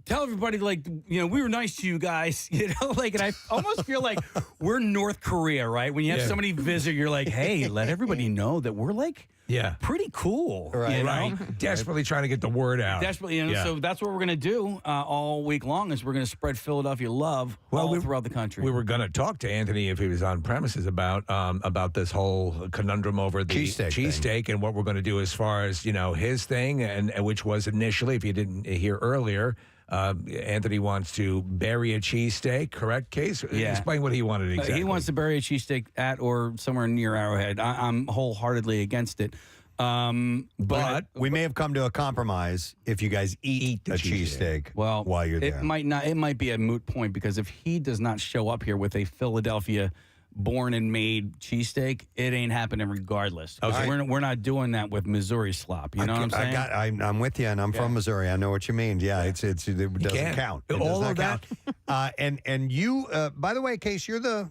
tell everybody, like, we were nice to you guys, and I almost feel like we're North Korea, right? When you have somebody visit, you're like, hey, let everybody know that we're like, pretty cool. Right. Right. Desperately trying to get the word out. Desperately, so that's what we're going to do all week long is we're going to spread Philadelphia love all throughout the country. We were going to talk to Anthony if he was on premises about this whole conundrum over the cheesesteak and what we're going to do as far as, his thing, and which was initially, if you didn't hear earlier, Anthony wants to bury a cheesesteak, correct, Case? Yeah. Explain what he wanted exactly. He wants to bury a cheesesteak at or somewhere near Arrowhead. I'm wholeheartedly against it. But we may have come to a compromise if you guys eat a cheesesteak while you're there. It might not. It might be a moot point because if he does not show up here with a Philadelphia born and made cheesesteak, it ain't happening regardless. Okay. We're not doing that with Missouri slop. You know what I'm saying? I'm with you, and I'm from Missouri. I know what you mean. Yeah, it doesn't count. It All does of not count. And you, by the way, Case, you're the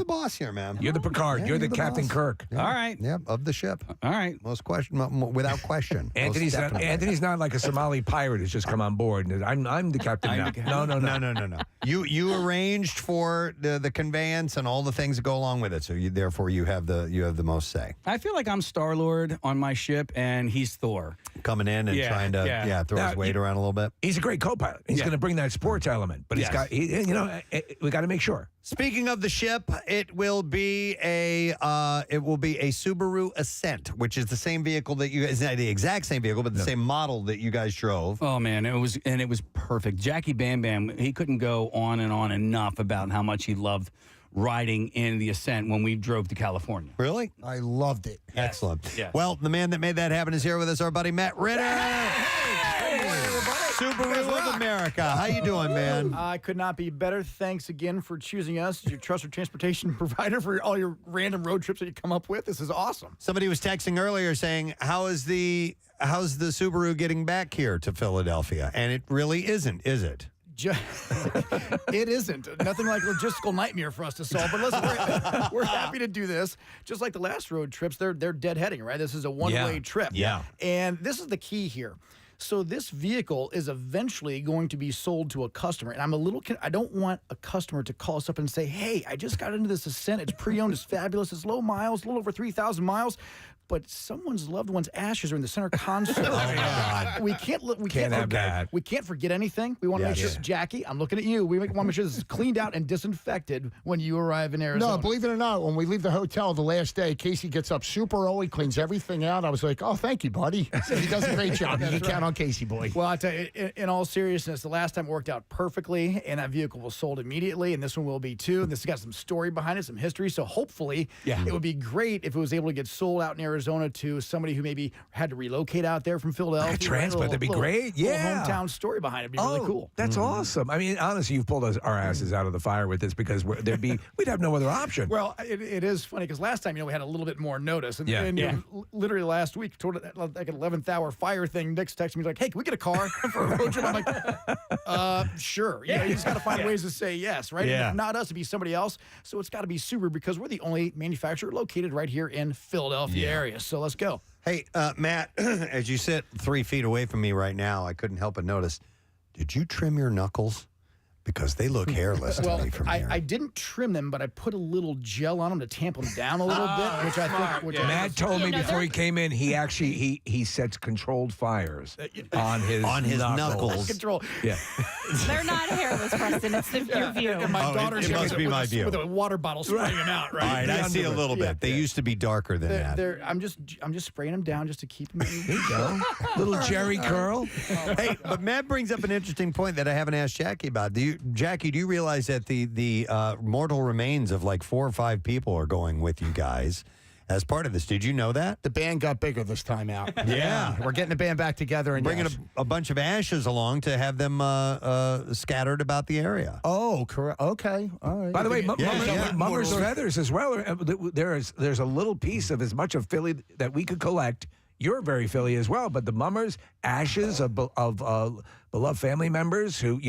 boss here, man. You're the Picard. Yeah, you're the Captain boss. Kirk. Yeah. All right. Yep, of the ship. All right. Without question. Anthony's not like a Somali pirate who's just come on board. I'm the captain now. No. You arranged for the conveyance and all the things that go along with it. So therefore you have the most say. I feel like I'm Star-Lord on my ship, and he's Thor. Coming in and trying to throw his weight around a little bit. He's a great co-pilot. He's going to bring that sports element, but he's got we got to make sure. Speaking of the ship, it will be a Subaru Ascent, which is the same vehicle that you guys, not the exact same vehicle, but the same model that you guys drove. Oh man, it was perfect. Jackie Bam Bam, he couldn't go on and on enough about how much he loved riding in the Ascent when we drove to California. Really? I loved it. Excellent. Yeah. Well, the man that made that happen is here with us, our buddy Matt Ritter. Subaru of America. How you doing, man? I could not be better. Thanks again for choosing us as your trusted transportation provider for all your random road trips that you come up with. This is awesome. Somebody was texting earlier saying, how's the Subaru getting back here to Philadelphia? And it really isn't, is it? It isn't. Nothing like logistical nightmare for us to solve. But listen, we're happy to do this. Just like the last road trips, they're deadheading, right? This is a one-way trip. Yeah. And this is the key here. So this vehicle is eventually going to be sold to a customer. And I don't want a customer to call us up and say, hey, I just got into this Ascent. It's pre-owned. It's fabulous. It's low miles, a little over 3,000 miles. But someone's loved one's ashes are in the center console. Oh, my God. We can't have that. We can't forget anything. We want to make sure, Jackie, I'm looking at you. We want to make sure this is cleaned out and disinfected when you arrive in Arizona. No, believe it or not, when we leave the hotel the last day, Casey gets up super early, cleans everything out. I was like, oh, thank you, buddy. He does a great job. You can count on Casey, boy. Well, I tell you, in all seriousness, the last time worked out perfectly, and that vehicle was sold immediately, and this one will be too. And this has got some story behind it, some history. So hopefully, it would be great if it was able to get sold out in Arizona to somebody who maybe had to relocate out there from Philadelphia. Transplant, that'd be great. Yeah. Little hometown story behind it. It'd be really cool. That's awesome. I mean, honestly, you've pulled our asses out of the fire with this because we'd have no other option. Well, it is funny because last time, we had a little bit more notice. And literally last week, toward like an 11th hour fire thing, Nick's texting me like, hey, can we get a car for a road trip? I'm like, sure. You just got to find ways to say yes, right? Yeah. And if not us, it'd be somebody else. So it's got to be Subaru because we're the only manufacturer located right here in Philadelphia area. So let's go. Hey, Matt, as you sit 3 feet away from me right now, I couldn't help but notice, did you trim your knuckles? Because they look hairless to me from here. I didn't trim them, but I put a little gel on them to tamp them down a little bit, which I think. Matt told me before he came in, he actually he sets controlled fires on his knuckles. Control. Yeah, they're not hairless, Preston. It's your view. And my daughter's it must be my view. With a water bottle spraying them out. Right. All right, I see a little bit. They used to be darker than that. I'm just spraying them down just to keep them. There you go. Little Jerry curl. Hey, but Matt brings up an interesting point that I haven't asked Jackie about. Jackie, do you realize that the mortal remains of like 4 or 5 people are going with you guys as part of this? Did you know that? The band got bigger this time out. Yeah. We're getting the band back together and bringing a bunch of ashes along to have them scattered about the area. Oh, correct. Okay. All right. By the way, Mummer's feathers as well. There's a little piece of as much of Philly that we could collect. You're very Philly as well, but the Mummers, ashes of beloved family members who,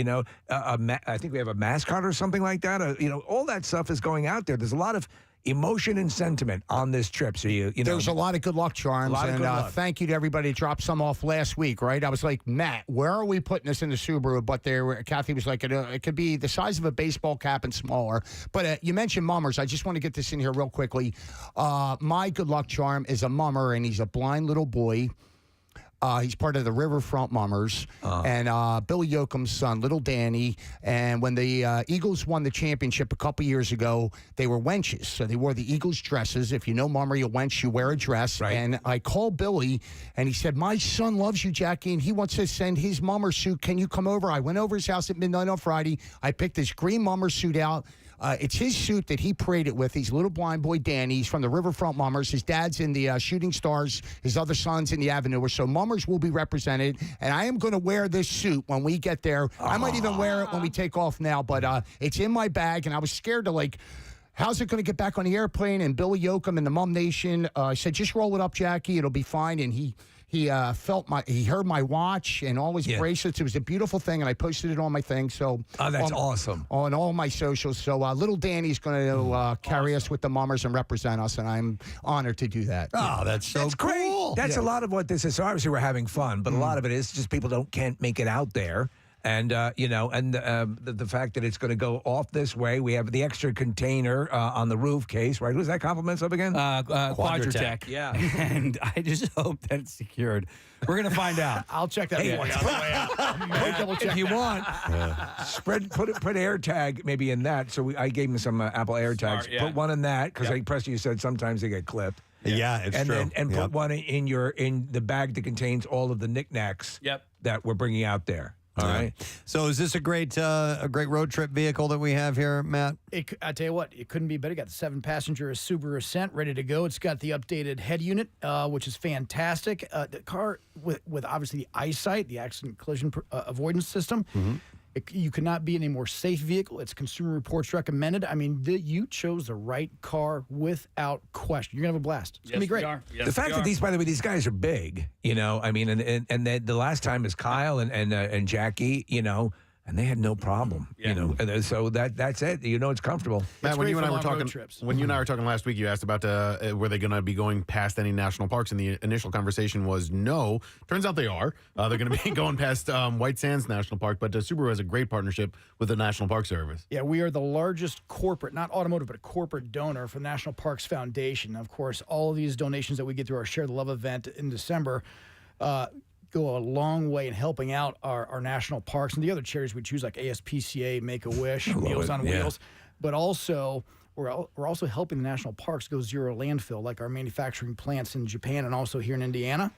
I think we have a mascot or something like that. All that stuff is going out there. There's a lot of, emotion and sentiment on this trip. So you know, there's a lot of good luck charms, and thank you to everybody who dropped some off last week. Right, I was like, Matt, where are we putting this in the Subaru? But Kathy was like, it could be the size of a baseball cap and smaller. But you mentioned mummers. I just want to get this in here real quickly. My good luck charm is a mummer, and he's a blind little boy. He's part of the Riverfront Mummers, and Billy Yoakum's son, little Danny. And when the Eagles won the championship a couple years ago, they were wenches. So they wore the Eagles dresses. If you know mummer, you're a wench, you wear a dress. Right. And I called Billy, and he said, my son loves you, Jackie, and he wants to send his mummer suit. Can you come over? I went over his house at midnight on Friday. I picked his green mummer suit out. It's his suit that he paraded with. He's a little blind boy, Danny. He's from the Riverfront Mummers. His dad's in the Shooting Stars. His other son's in the Avenue. So Mummers will be represented. And I am going to wear this suit when we get there. I might even wear it when we take off now. But it's in my bag. And I was scared to, like, how's it going to get back on the airplane? And Billy Yoakum and the Mum Nation said, just roll it up, Jackie. It'll be fine. And he heard my watch and all his bracelets. It was a beautiful thing, and I posted it on my thing. So that's awesome on all my socials. So little Danny's going to carry us with the Mummers and represent us, and I'm honored to do that. Oh, that's cool. Great. That's a lot of what this is. So obviously we're having fun, but a lot of it is just people can't make it out there. And, the fact that it's going to go off this way, we have the extra container on the roof case, right? Who's that compliments of again? Quadratech. Yeah. And I just hope that it's secured. We're going to find out. I'll check that for you on the way out. If you want, put AirTag maybe in that. So I gave him some Apple AirTags. Put one in that, because Preston, you said sometimes they get clipped. Yeah, it's true. And put one in the bag that contains all of the knickknacks that we're bringing out there. All right. So is this a great road trip vehicle that we have here, Matt? I tell you what, it couldn't be better. Got the 7-passenger Subaru Ascent ready to go. It's got the updated head unit, which is fantastic. The car with obviously the eyesight, the accident collision avoidance system. Mm-hmm. You could not be in a more safe vehicle. It's Consumer Reports recommended. I mean, you chose the right car without question. You're gonna have a blast. It's gonna be great. The fact that by the way, these guys are big. I mean, and the last time is Kyle and Jackie. And they had no problem. So that's it. It's comfortable. Matt, when you and I were talking last week, you asked about were they going to be going past any national parks, and the initial conversation was no. Turns out they are. They're going to be going past White Sands National Park, but Subaru has a great partnership with the National Park Service. Yeah, we are the largest corporate, not automotive, but a corporate donor for the National Parks Foundation. Of course, all of these donations that we get through our Share the Love event in December go a long way in helping out our national parks and the other charities we choose, like ASPCA, Make-A-Wish, Meals on Wheels. But also, we're also helping the national parks go zero landfill, like our manufacturing plants in Japan and also here in Indiana.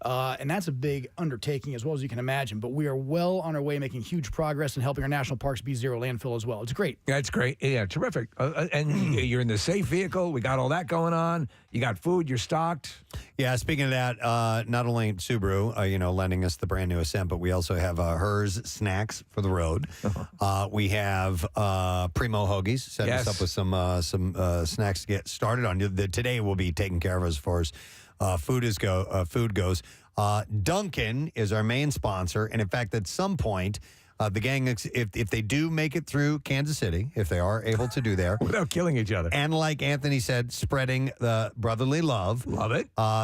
And that's a big undertaking as well, as you can imagine. But we are well on our way, making huge progress in helping our national parks be zero landfill as well. It's great. Yeah, it's great. Yeah, terrific. And you're in the safe vehicle. We got all that going on. You got food. You're stocked. Yeah, speaking of that, not only Subaru, lending us the brand new Ascent, but we also have hers snacks for the road. We have Primo Hoagies setting us up with some snacks to get started on. Today we'll be taking care of as far as food goes. Dunkin' is our main sponsor, and in fact, at some point, the gang, if they do make it through Kansas City, if they are able to do there, without killing each other, and like Anthony said, spreading the brotherly love,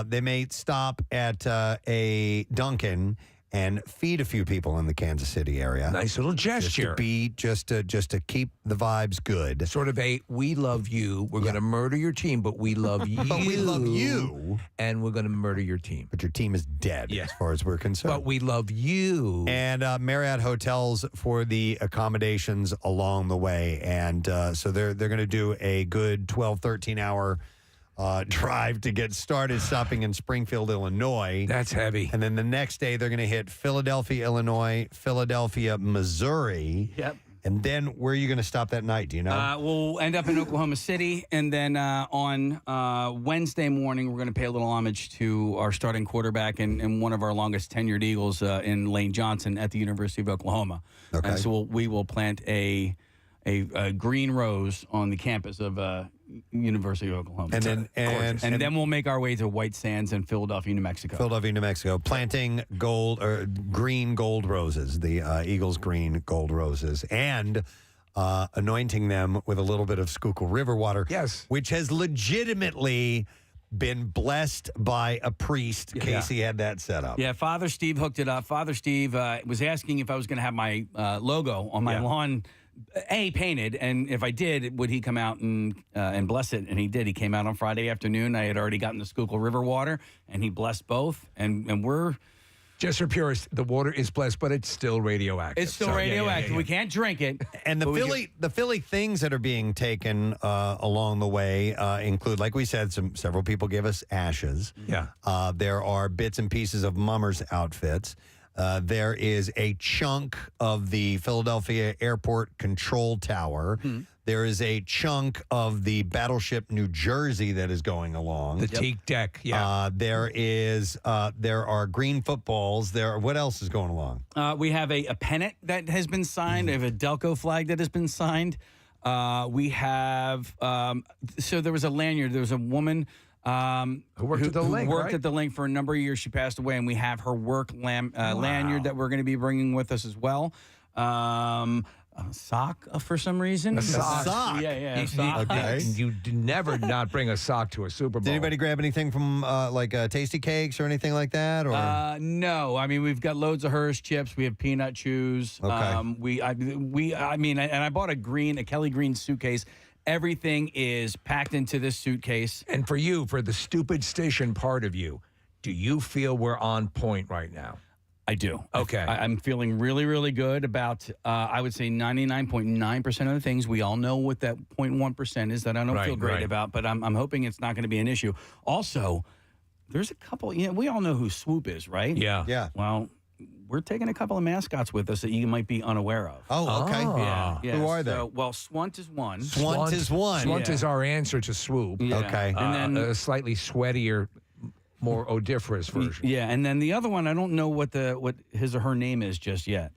they may stop at a Dunkin' and feed a few people in the Kansas City area. Nice little gesture. Just to keep the vibes good. Sort of a, we love you. We're going to murder your team, but we love you. But we love you. And we're going to murder your team. But your team is dead as far as we're concerned. But we love you. And Marriott Hotels for the accommodations along the way. And so they're going to do a good 12, 13-hour drive to get started, stopping in Springfield, Illinois. That's heavy. And then the next day, they're going to hit Philadelphia, Illinois, Philadelphia, Missouri. Yep. And then where are you going to stop that night? Do you know? We'll end up in Oklahoma City. And then on Wednesday morning, we're going to pay a little homage to our starting quarterback and one of our longest tenured Eagles in Lane Johnson at the University of Oklahoma. Okay. And so we will plant a green rose on the campus of University of Oklahoma. And then we'll make our way to White Sands in Philadelphia, New Mexico. Planting green gold roses, the Eagles green gold roses. And anointing them with a little bit of Schuylkill River water. Yes. Which has legitimately been blessed by a priest. Casey had that set up. Yeah, Father Steve hooked it up. Father Steve was asking if I was going to have my logo on my lawn, painted, and if I did, would he come out and bless it? And he did. He came out on Friday afternoon. I had already gotten the Schuylkill River water, and he blessed both. And we're... Just for purists, the water is blessed, but it's still radioactive. It's still radioactive. We can't drink it. And the Philly things that are being taken along the way include, like we said, several people gave us ashes. Yeah. There are bits and pieces of Mummers outfits. There is a chunk of the Philadelphia Airport Control Tower. There is a chunk of the Battleship New Jersey that is going along. The teak deck, there are green footballs. What else is going along? We have a pennant that has been signed. We have a Delco flag that has been signed. We have, so there was a lanyard. There was a woman who worked at the link, worked right? at the link for a number of years. She passed away, and we have her work lanyard that we're going to be bringing with us as well. A sock for some reason. A sock. Yeah, a sock. Okay. You never not bring a sock to a Super Bowl. Did anybody grab anything from Tasty Cakes or anything like that? Or No, I mean we've got loads of Hershey chips. We have peanut chews. Okay. I bought a Kelly Green suitcase. Everything is packed into this suitcase. And for you, for the stupid station part of you, do you feel we're on point right now? I do. Okay. I'm feeling really, really good about, I would say 99.9% of the things. We all know what that 0.1% is that I don't feel great about, but I'm hoping it's not going to be an issue. Also, there's a couple, we all know who Swoop is, right? Yeah. Yeah. Well, we're taking a couple of mascots with us that you might be unaware of. Oh, okay. Yeah. Who are they? Well, Swunt is one. Swunt is one. Swunt is our answer to Swoop. Yeah. Okay. And then a slightly sweatier, more odoriferous version. Yeah, and then the other one, I don't know what his or her name is just yet.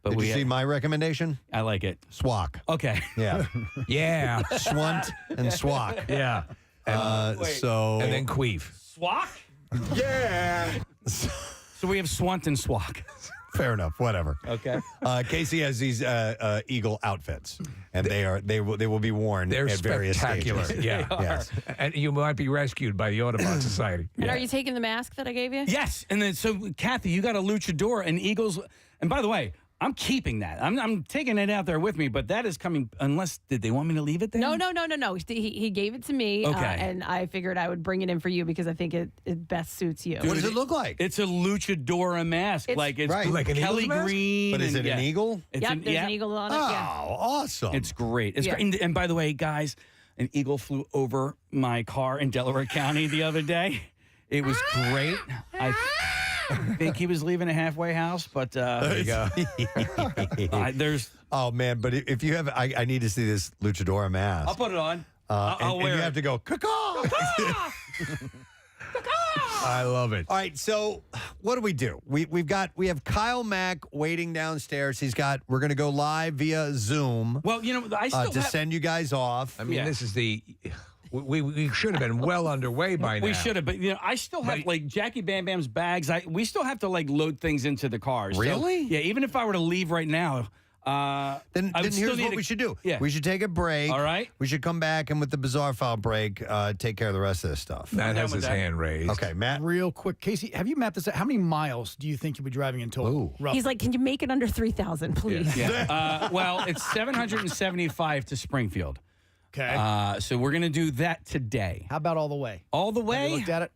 But Did you see my recommendation? I like it. Swak. Okay. Yeah. Yeah. Swunt and Swak. Yeah. And then Queef. Swak? Yeah. So we have Swunt and Swak. Fair enough. Whatever. Okay. Casey has these eagle outfits, and they will be worn They're at various spectacular. stages. Yeah. Yes. And you might be rescued by the Audubon Society. And are you taking the mask that I gave you? Yes. And then, so, Kathy, you got a luchador and Eagles. And by the way, I'm keeping that. I'm taking it out there with me, but that is coming, did they want me to leave it there? No. He gave it to me, Okay. and I figured I would bring it in for you because I think it best suits you. What does it look like? It's a luchadora mask. It's- like it's Right. Like an Kelly Eagles mask? Green. But is and- it an eagle? It's Yep, there's an eagle on it. Oh, Yeah. awesome. It's great. It's Yeah. great. And by the way, guys, an eagle flew over my car in Delaware County the other day. It was great. I think he was leaving a halfway house, but There you go. there's. Oh man, but if you have, I need to see this luchadora mask. I'll put it on. And I'll wear you it. have to go caw. I love it. All right, so what do? We have Kyle Mack waiting downstairs. We're going to go live via Zoom. Well, I still to send you guys off. I mean, this is we should have been well underway by now. We should have, but I still have like Jackie Bam Bam's bags. We still have to like load things into the cars. So, Really? yeah. Even if I were to leave right now, Then here's what we should do. Yeah. We should take a break. All right. We should come back and with the bizarre file break, take care of the rest of this stuff. Matt has his hand raised. Okay, Matt. Real quick, Casey, have you mapped this out? How many miles do you think you'll be driving in total? He's like, can you make it under 3,000, please? Yeah. Well, it's 775 to Springfield. Okay. So we're gonna do that today. How about all the way? All the way? Have you looked at it?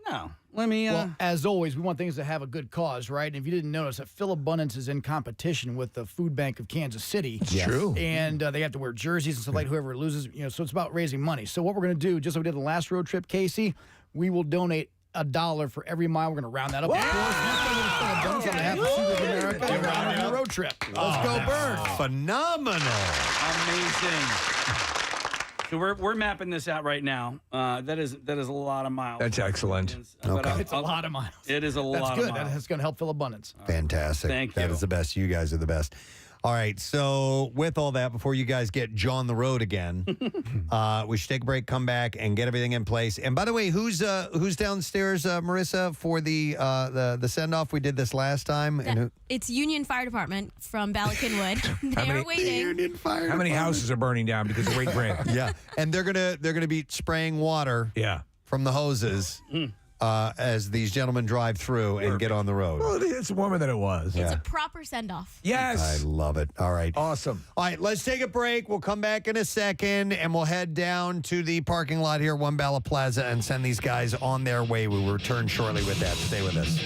No. Let me. Well, as always, we want things to have a good cause, right? And if you didn't notice, that Philabundance is in competition with the Food Bank of Kansas City. It's true. And they have to wear jerseys and stuff like whoever loses, so it's about raising money. So what we're going to do, just like we did the last road trip, Casey, we will donate $1 for every mile. We're going to round that up. Of course, on behalf of Super America and on the road trip. Let's go, Birds. Phenomenal. Amazing. So we're mapping this out right now. That is a lot of miles. That's excellent. It's a lot of miles. It is a lot That's good. of miles. That's going to help Philabundance. Fantastic. Thank That you. is the best. You guys are the best. All right, so with all that, before you guys get John the road again, we should take a break, come back, and get everything in place. And by the way, who's downstairs, Marissa, for the send off? We did this last time. It's Union Fire Department from Balakinwood. They are waiting. Union Fire. How many houses are burning down because of Wade Brand? Yeah, and they're gonna be spraying water. From the hoses. As these gentlemen drive through and get on the road. Well, it's warmer than it was. It's a proper send-off. Yes. I love it. All right. Awesome. All right, let's take a break. We'll come back in a second, and we'll head down to the parking lot here, One Bala Plaza, and send these guys on their way. We will return shortly with that. Stay with us.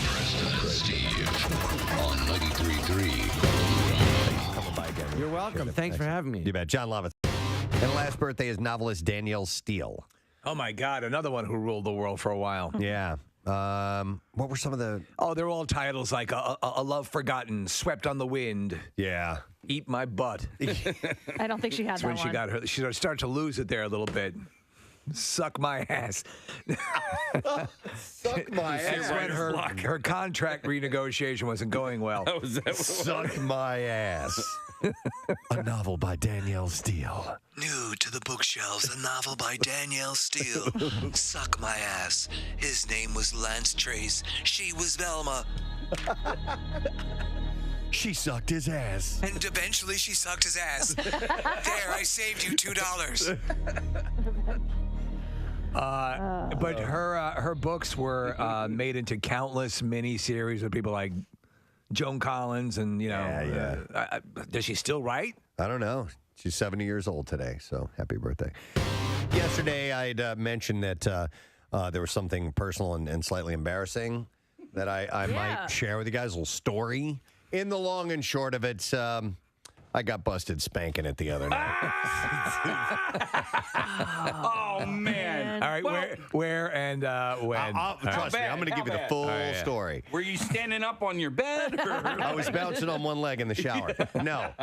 Preston and Steve on 93.3. You're welcome. Thanks for having me. You bet. John Lovitz. And last birthday is novelist Danielle Steele. Oh, my God. Another one who ruled the world for a while. Yeah. What were some of the... Oh, they're all titles like A Love Forgotten, Swept on the Wind. Yeah. Eat My Butt. I don't think she had That's that when one. she got her. She started to lose it there a little bit. Suck my ass. Suck my That's when her contract renegotiation wasn't going well. Suck my ass. A novel by Danielle Steele. New to the bookshelves, a novel by Danielle Steele. Suck my ass. His name was Lance Trace. She was Velma. She sucked his ass. And eventually she sucked his ass. There, I saved you $2. But her books were made into countless mini-series with people like Joan Collins and, does she still write? I don't know. She's 70 years old today, so happy birthday. Yesterday, I'd mentioned that there was something personal and slightly embarrassing that I might share with you guys, a little story. In the long and short of it, I got busted spanking it the other night. Oh, man. All right, where and when? Trust me, I'm going to give you the full story. Were you standing up on your bed? Or? I was bouncing on one leg in the shower. No.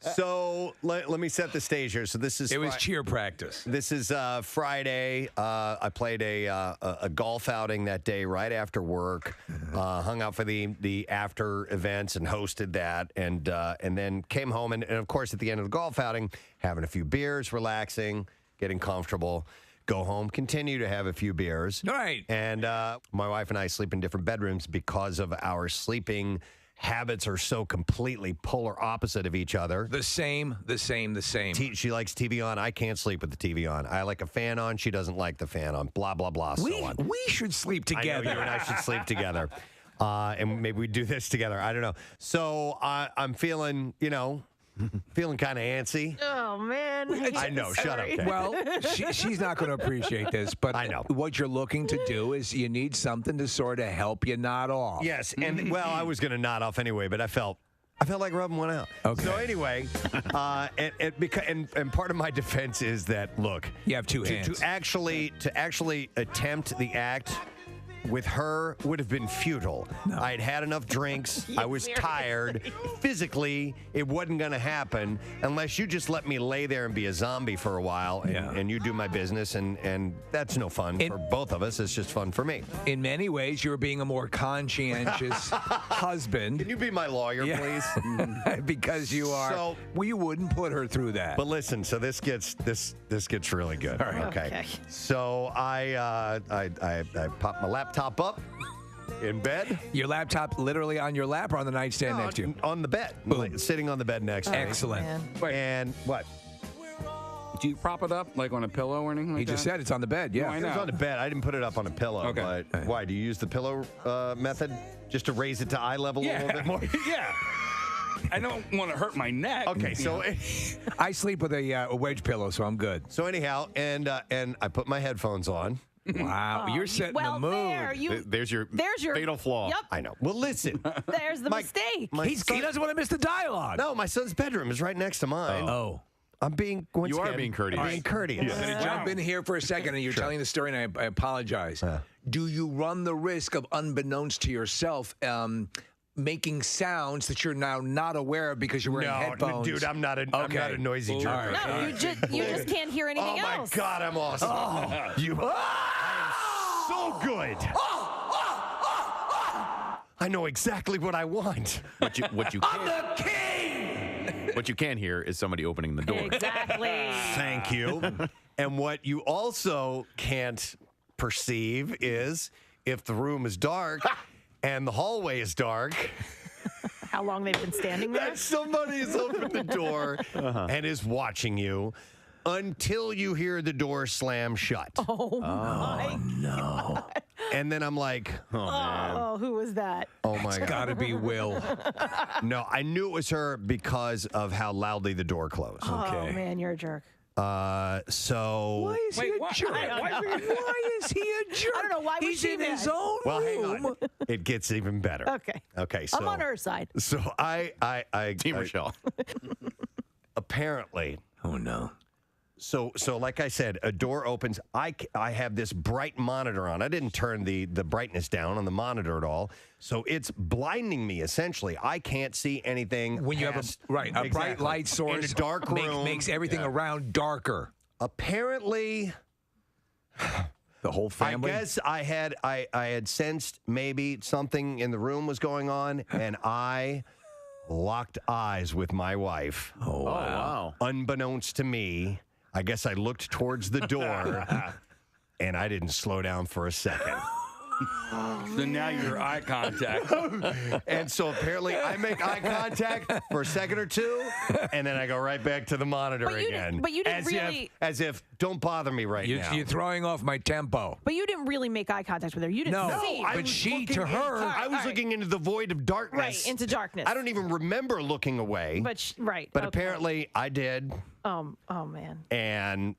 So let me set the stage here. So this is... It was cheer practice. This is Friday. I played a golf outing that day right after work. Hung out for the after events and hosted that. And then came home. And of course, at the end of the golf outing, having a few beers, relaxing, getting comfortable. Go home, continue to have a few beers. Right. And my wife and I sleep in different bedrooms because of our sleeping habits are so completely polar opposite of each other. The same. She likes TV on. I can't sleep with the TV on. I like a fan on. She doesn't like the fan on. Blah, blah, blah, so on. We should sleep together. I know you and I should sleep together. And maybe we do this together. I don't know. So I'm feeling, feeling kind of antsy. Oh, man. I know. Shut up, Kay. Well, she's not going to appreciate this, but I know. What you're looking to do is you need something to sort of help you nod off. Yes, and well, I was going to nod off anyway, but I felt like rubbing one out. Okay. So anyway, and part of my defense is that, look, you have two hands. To actually attempt the act with her would have been futile. No. I'd had enough drinks. I was tired. Physically, it wasn't going to happen unless you just let me lay there and be a zombie for a while and you do my business. And that's no fun for both of us. It's just fun for me. In many ways, you're being a more conscientious husband. Can you be my lawyer, please? Because you are. So, we wouldn't put her through that. But listen, so this gets really good. All right. Okay. So I popped my laptop up in bed. Your laptop literally on your lap or on the nightstand next to you? On the bed. Like, sitting on the bed next to me. Excellent. And what? Do you prop it up like on a pillow or anything like He just said it's on the bed, yeah. No, I know. It's on the bed. I didn't put it up on a pillow. Okay. But why? Do you use the pillow method just to raise it to eye level a little bit more? Yeah. I don't want to hurt my neck. Okay, so I sleep with a wedge pillow, so I'm good. So anyhow, and I put my headphones on. Wow, you're setting the mood. There's your fatal flaw. Yep. I know. Well, listen. There's the mistake. He doesn't want to miss the dialogue. No, my son's bedroom is right next to mine. Oh. I'm being You are being courteous. I'm being courteous. I'm going to jump in here for a second, and you're telling the story, and I apologize. Do you run the risk of, unbeknownst to yourself, making sounds that you're now not aware of because you're wearing headphones? Dude, I'm not a noisy jerk. No, you just can't hear anything else. Oh my God, I'm awesome. You are so good. I know exactly what I want. What you I'm the king! What you can hear is somebody opening the door. Exactly. Thank you. And what you also can't perceive is if the room is dark and the hallway is dark. How long they've been standing there? That somebody has opened the door and is watching you until you hear the door slam shut. Oh my no. And then I'm like, oh, man. Oh, who was that? Oh, my God. Gotta be Will. No, I knew it was her because of how loudly the door closed. Oh, man, you're a jerk. So. Why is he a jerk? Why is he a jerk? I don't know. Why was He's she in mad? his own Well, hang room. on. It gets even better. Okay. Okay. So I'm on her side. So I Team Rochelle. Apparently. Oh no. So like I said, a door opens. I have this bright monitor on. I didn't turn the brightness down on the monitor at all. So it's blinding me, essentially. I can't see anything. When you have a bright light source in a dark room. makes everything around darker. Apparently, the whole family. I guess I had sensed maybe something in the room was going on, and I locked eyes with my wife. Oh, wow. Unbeknownst to me, I guess I looked towards the door, and I didn't slow down for a second. So now you're eye contact. And so apparently I make eye contact for a second or two, and then I go right back to the monitor again. But you didn't as if, don't bother me now. You're throwing off my tempo. But you didn't really make eye contact with her. You didn't see. but she to her. I was looking into the void of darkness. Right, into darkness. I don't even remember looking away. But right. But okay. apparently I did. Oh man. And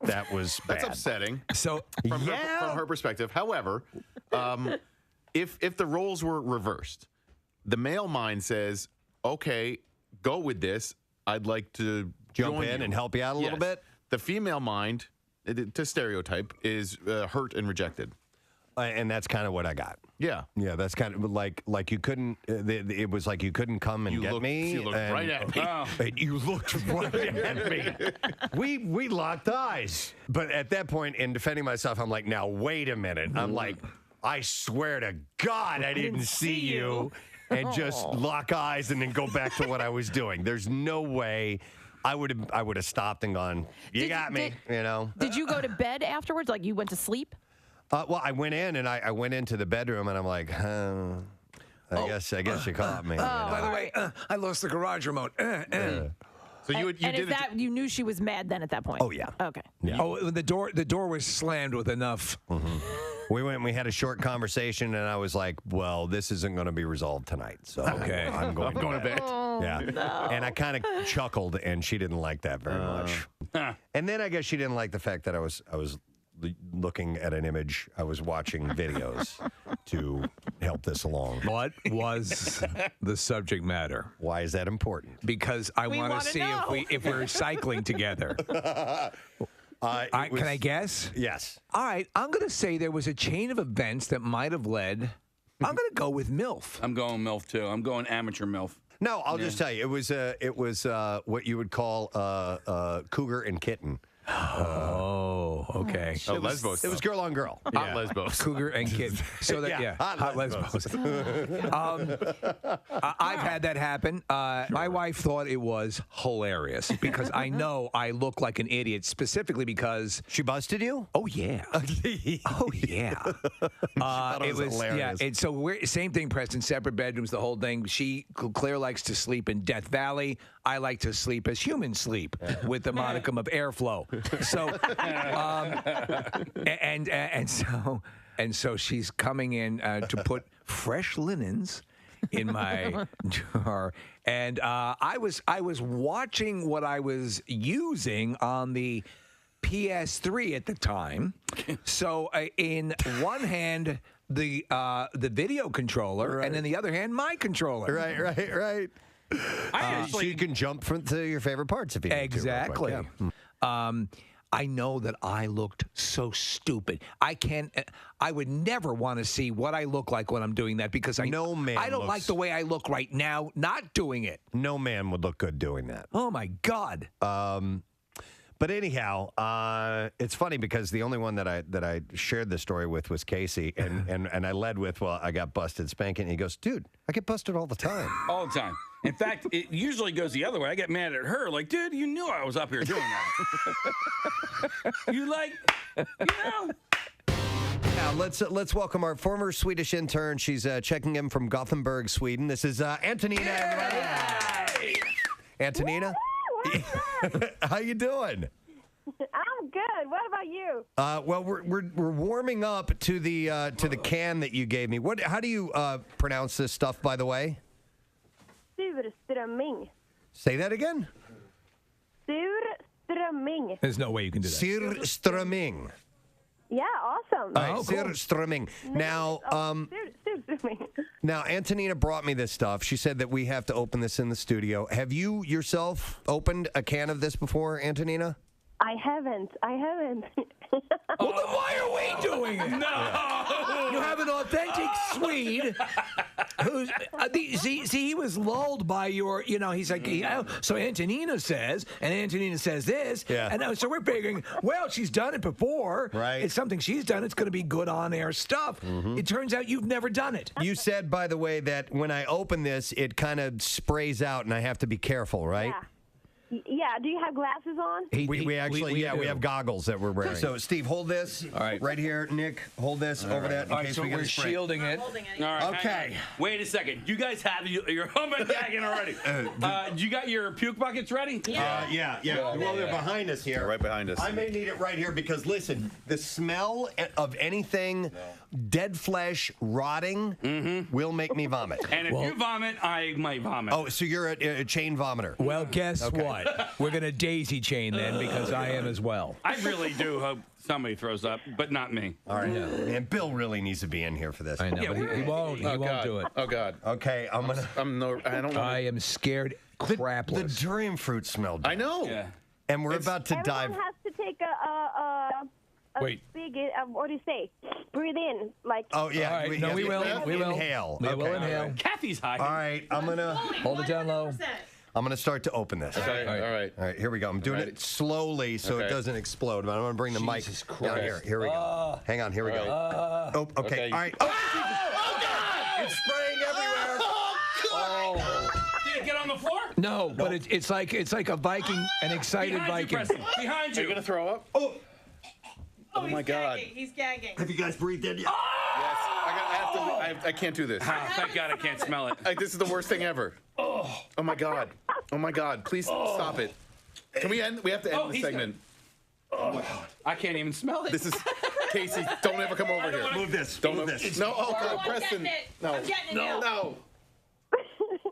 that was bad. That's upsetting. So from her perspective. However, if the roles were reversed, the male mind says, "Okay, go with this. I'd like to jump join in you." and help you out a little bit. The female mind, to stereotype, is hurt and rejected. And that's kind of what I got. Yeah. Yeah, that's kind of like you couldn't. It was like you couldn't come and get me. You looked right at me. And you looked right at me. We locked eyes. But at that point, in defending myself, I'm like, now wait a minute. I'm like, I swear to God, I didn't see you. And just lock eyes and then go back to what I was doing. There's no way. I would have stopped and gone. You got me. You know. Did you go to bed afterwards? Like you went to sleep? Well, I went in and I went into the bedroom and I'm like, I guess you caught me. By the way, I lost the garage remote. So you did that you knew she was mad then at that point? Oh yeah. Okay. Yeah. Oh, the door was slammed with enough. We went and we had a short conversation and I was like, well, this isn't going to be resolved tonight. So okay. I'm going to bed. Oh, yeah. no. And I kind of chuckled and she didn't like that very much. And then I guess she didn't like the fact that I was looking at an image. I was watching videos to help this along. What was the subject matter? Why is that important? Because I want to see if we're cycling together. Can I guess? Yes. All right. I'm going to say there was a chain of events that might have led. I'm going to go with MILF. I'm going MILF too. I'm going amateur MILF. No, I'll just tell you, it was what you would call cougar and kitten. Okay. Lesbos. It was girl on girl. Hot lesbos. Cougar and kid. So that hot lesbos. I've had that happen. My wife thought it was hilarious because I know I look like an idiot, specifically because she busted you. Oh yeah. Oh yeah. It was hilarious. Yeah. And so we're same thing, Preston. Separate bedrooms, the whole thing. Claire likes to sleep in Death Valley. I like to sleep as humans sleep, with the modicum of airflow. So, and so she's coming in to put fresh linens in my jar, and I was watching what I was using on the PS3 at the time. So in one hand the video controller, and in the other hand my controller. Right. So you can jump to your favorite parts if you need to. Exactly. Real quick, yeah. I know that I looked so stupid. I would never want to see what I look like when I'm doing that because I don't like the way I look right now not doing it. No man would look good doing that. Oh my God. But anyhow, it's funny because the only one that I shared this story with was Casey, and I led with, well, I got busted spanking. And he goes, dude, I get busted all the time. All the time. In fact, it usually goes the other way. I get mad at her, like, dude, you knew I was up here doing that. You like, you know. Now let's welcome our former Swedish intern. She's checking in from Gothenburg, Sweden. This is Antonina. Everybody. Antonina, how you doing? I'm good. What about you? Well, we're warming up to the can that you gave me. How do you pronounce this stuff, by the way? Surströmming. Say that again. Surströmming. There's no way you can do that. Surströmming. Yeah, awesome. All right, Surströmming. Now, Surströmming. now, Antonina brought me this stuff. She said that we have to open this in the studio. Have you yourself opened a can of this before, Antonina? I haven't. Well, then why are we doing it? No! You have an authentic Swede who's, see, he was lulled by your, he's like, so Antonina says, and Antonina says this, and so we're figuring, well, she's done it before. Right. It's something she's done. It's going to be good on-air stuff. It turns out you've never done it. You said, by the way, that when I open this, it kind of sprays out, and I have to be careful, right? Yeah. Do you have glasses on? We actually, we have goggles that we're wearing. So, Steve, hold this. All right. Right here. Nick, hold this over that in case so we get we're a spray. shielding it. All right. Okay. Wait a second. You guys have your humming gagging already. You got your puke buckets ready? Yeah. Well, they're behind us here. They're right behind us. I may need it right here because, listen, the smell of anything dead flesh rotting will make me vomit. And if you vomit, I might vomit. Oh, so you're a chain vomiter. Well, guess what? We're going to daisy chain then because I am as well. I really do hope somebody throws up, but not me. All right. And Bill really needs to be in here for this. I know, but he won't. He won't do it. Oh, God. Okay, I don't know. I am scared crapless. The durian fruit smell. I know. Yeah. And we're about to dive. Everyone has to take a Wait. big, what do you say? Breathe in, like. Oh, yeah. All right. We will. Inhale. We will inhale. Kathy's high. All right, I'm going to hold it down low. I'm going to start to open this. Okay. All right. Here we go. I'm doing it slowly so it doesn't explode. But I'm going to bring the mic down here. Here we go. Hang on. Here we go. Okay. All right. Oh, God! It's spraying everywhere. Did it get on the floor? No, but it's like a Viking, an excited Behind Viking. you, Preston. Behind you. Are you going to throw up? Oh my God. He's gagging. Have you guys breathed in yet? Yes. I can't do this. Thank God I can't smell it. This is the worst thing ever. Oh my God. Oh my God. Please stop it. Can we end? We have to end the segment. Oh my God. I can't even smell it. This is Casey. Don't ever come over here. Move this. Don't move this. No. Oh God, Preston. No. No.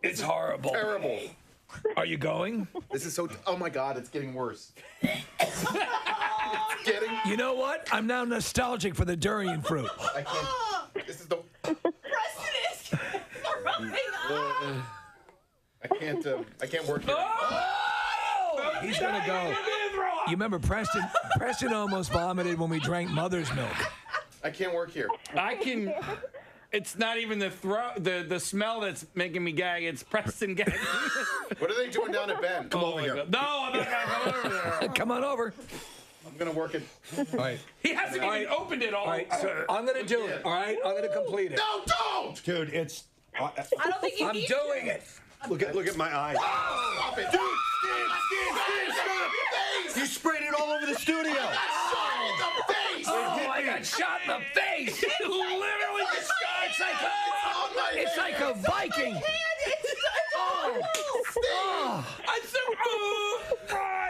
It's horrible. Terrible. Are you going? This is so. Oh my God, it's getting worse. It's getting. You know what? I'm now nostalgic for the durian fruit. I can't. This is the. Preston is throwing up. I can't work here. He's gonna go. You remember Preston? Preston almost vomited when we drank mother's milk. I can't work here. I can. It's not even the smell that's making me gag. It's Preston gagging. What are they doing down at Ben? Come over here. No, I'm not gonna come over there. Come on over. I'm gonna work it. All right. He hasn't even opened it all. All right. So I'm gonna do it. All right. I'm gonna complete it. No, don't! Dude, it's. I don't think you I'm need doing it. Look at my eyes. Stop it, dude! Stop! You sprayed it all over the studio. Shot in the face! Oh, I got shot in the face. Literally just It's like a Viking.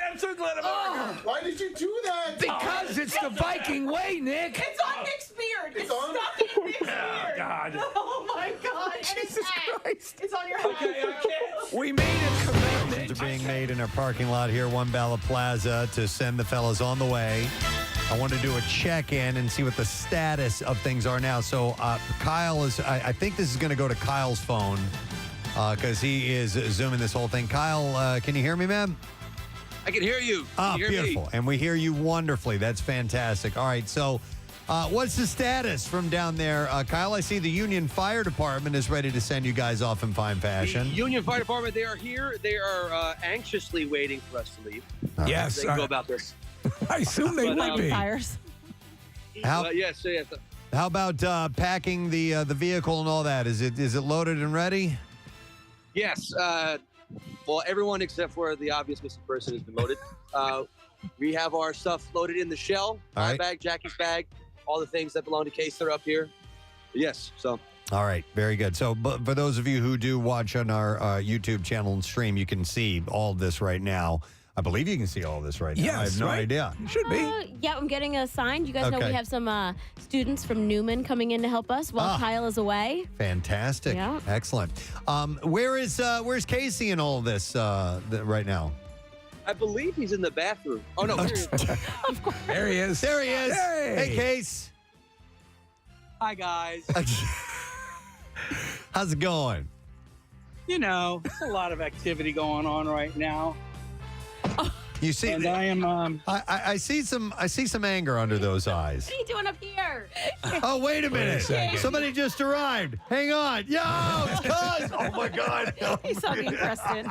I'm so glad I'm over. Why did you do that? Because it's the Viking way, Nick. It's on Nick's beard. It's on? stuck in Nick's beard. God. Oh my God. Jesus Christ. It's on your head. Okay, I can't. We made a commitment. Are being made in our parking lot here, One Bala Plaza, to send the fellas on the way. I want to do a check-in and see what the status of things are now. So Kyle is, I think this is going to go to Kyle's phone because he is zooming this whole thing. Kyle, can you hear me, man? I can hear you. Can you hear Beautiful. me? And we hear you wonderfully. That's fantastic. All right, so What's the status from down there? Kyle, I see the Union Fire Department is ready to send you guys off in fine fashion. The Union Fire Department, they are here. They are anxiously waiting for us to leave. Yes. They can go about this. I assume they would be. Fires. Yes. How about packing the vehicle and all that? Is it loaded and ready? Yes. Well, everyone except for the obvious missing person has been loaded. We have our stuff loaded in the shell. My bag, Jackie's bag, all the things that belong to Case are up here. Yes. So. All right, very good. So, but for those of you who do watch on our YouTube channel and stream, you can see all of this right now. I believe you can see all of this right now. Yes, I have no idea. Should be. Yeah, I'm getting assigned. You guys know Okay. we have some students from Neumann coming in to help us while Kyle is away. Fantastic. Yeah. Excellent. Where's Casey in all of this right now? I believe he's in the bathroom. Oh, no. Here he is. There he is. There he is. Hey, Case. Hi, guys. How's it going? You know, there's a lot of activity going on right now. You see, And I am. I see some anger under those eyes. What are you doing up here? Oh, wait a minute. second. Somebody just arrived. Hang on. Yo, it's Cuz. Oh, my God. He's hugging Preston.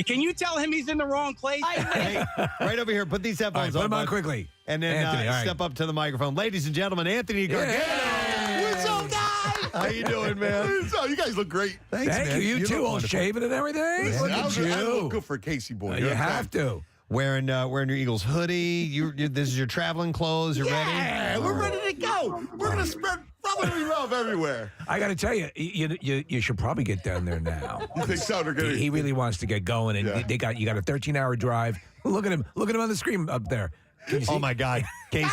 Can you tell him he's in the wrong place? Hey, right over here. Put these headphones All right, put on. them on bud. quickly. And then Anthony, all right. step up to the microphone. Ladies and gentlemen, Anthony Gargano. What's up, guys? How you doing, man? So you guys look great. Thanks, Thank man. you. You two look all wonderful. shaven and everything. Look I at look you. good for a Casey boy. You have to. Wearing your Eagles hoodie. This is your traveling clothes. You're ready? Yeah, we're ready to go. We're gonna spread brotherly love everywhere. I got to tell you, you should probably get down there now. You think so? They're gonna. He really wants to get going, and Yeah. you got a 13-hour drive. Look at him on the screen up there. Can you see? Oh my God, Casey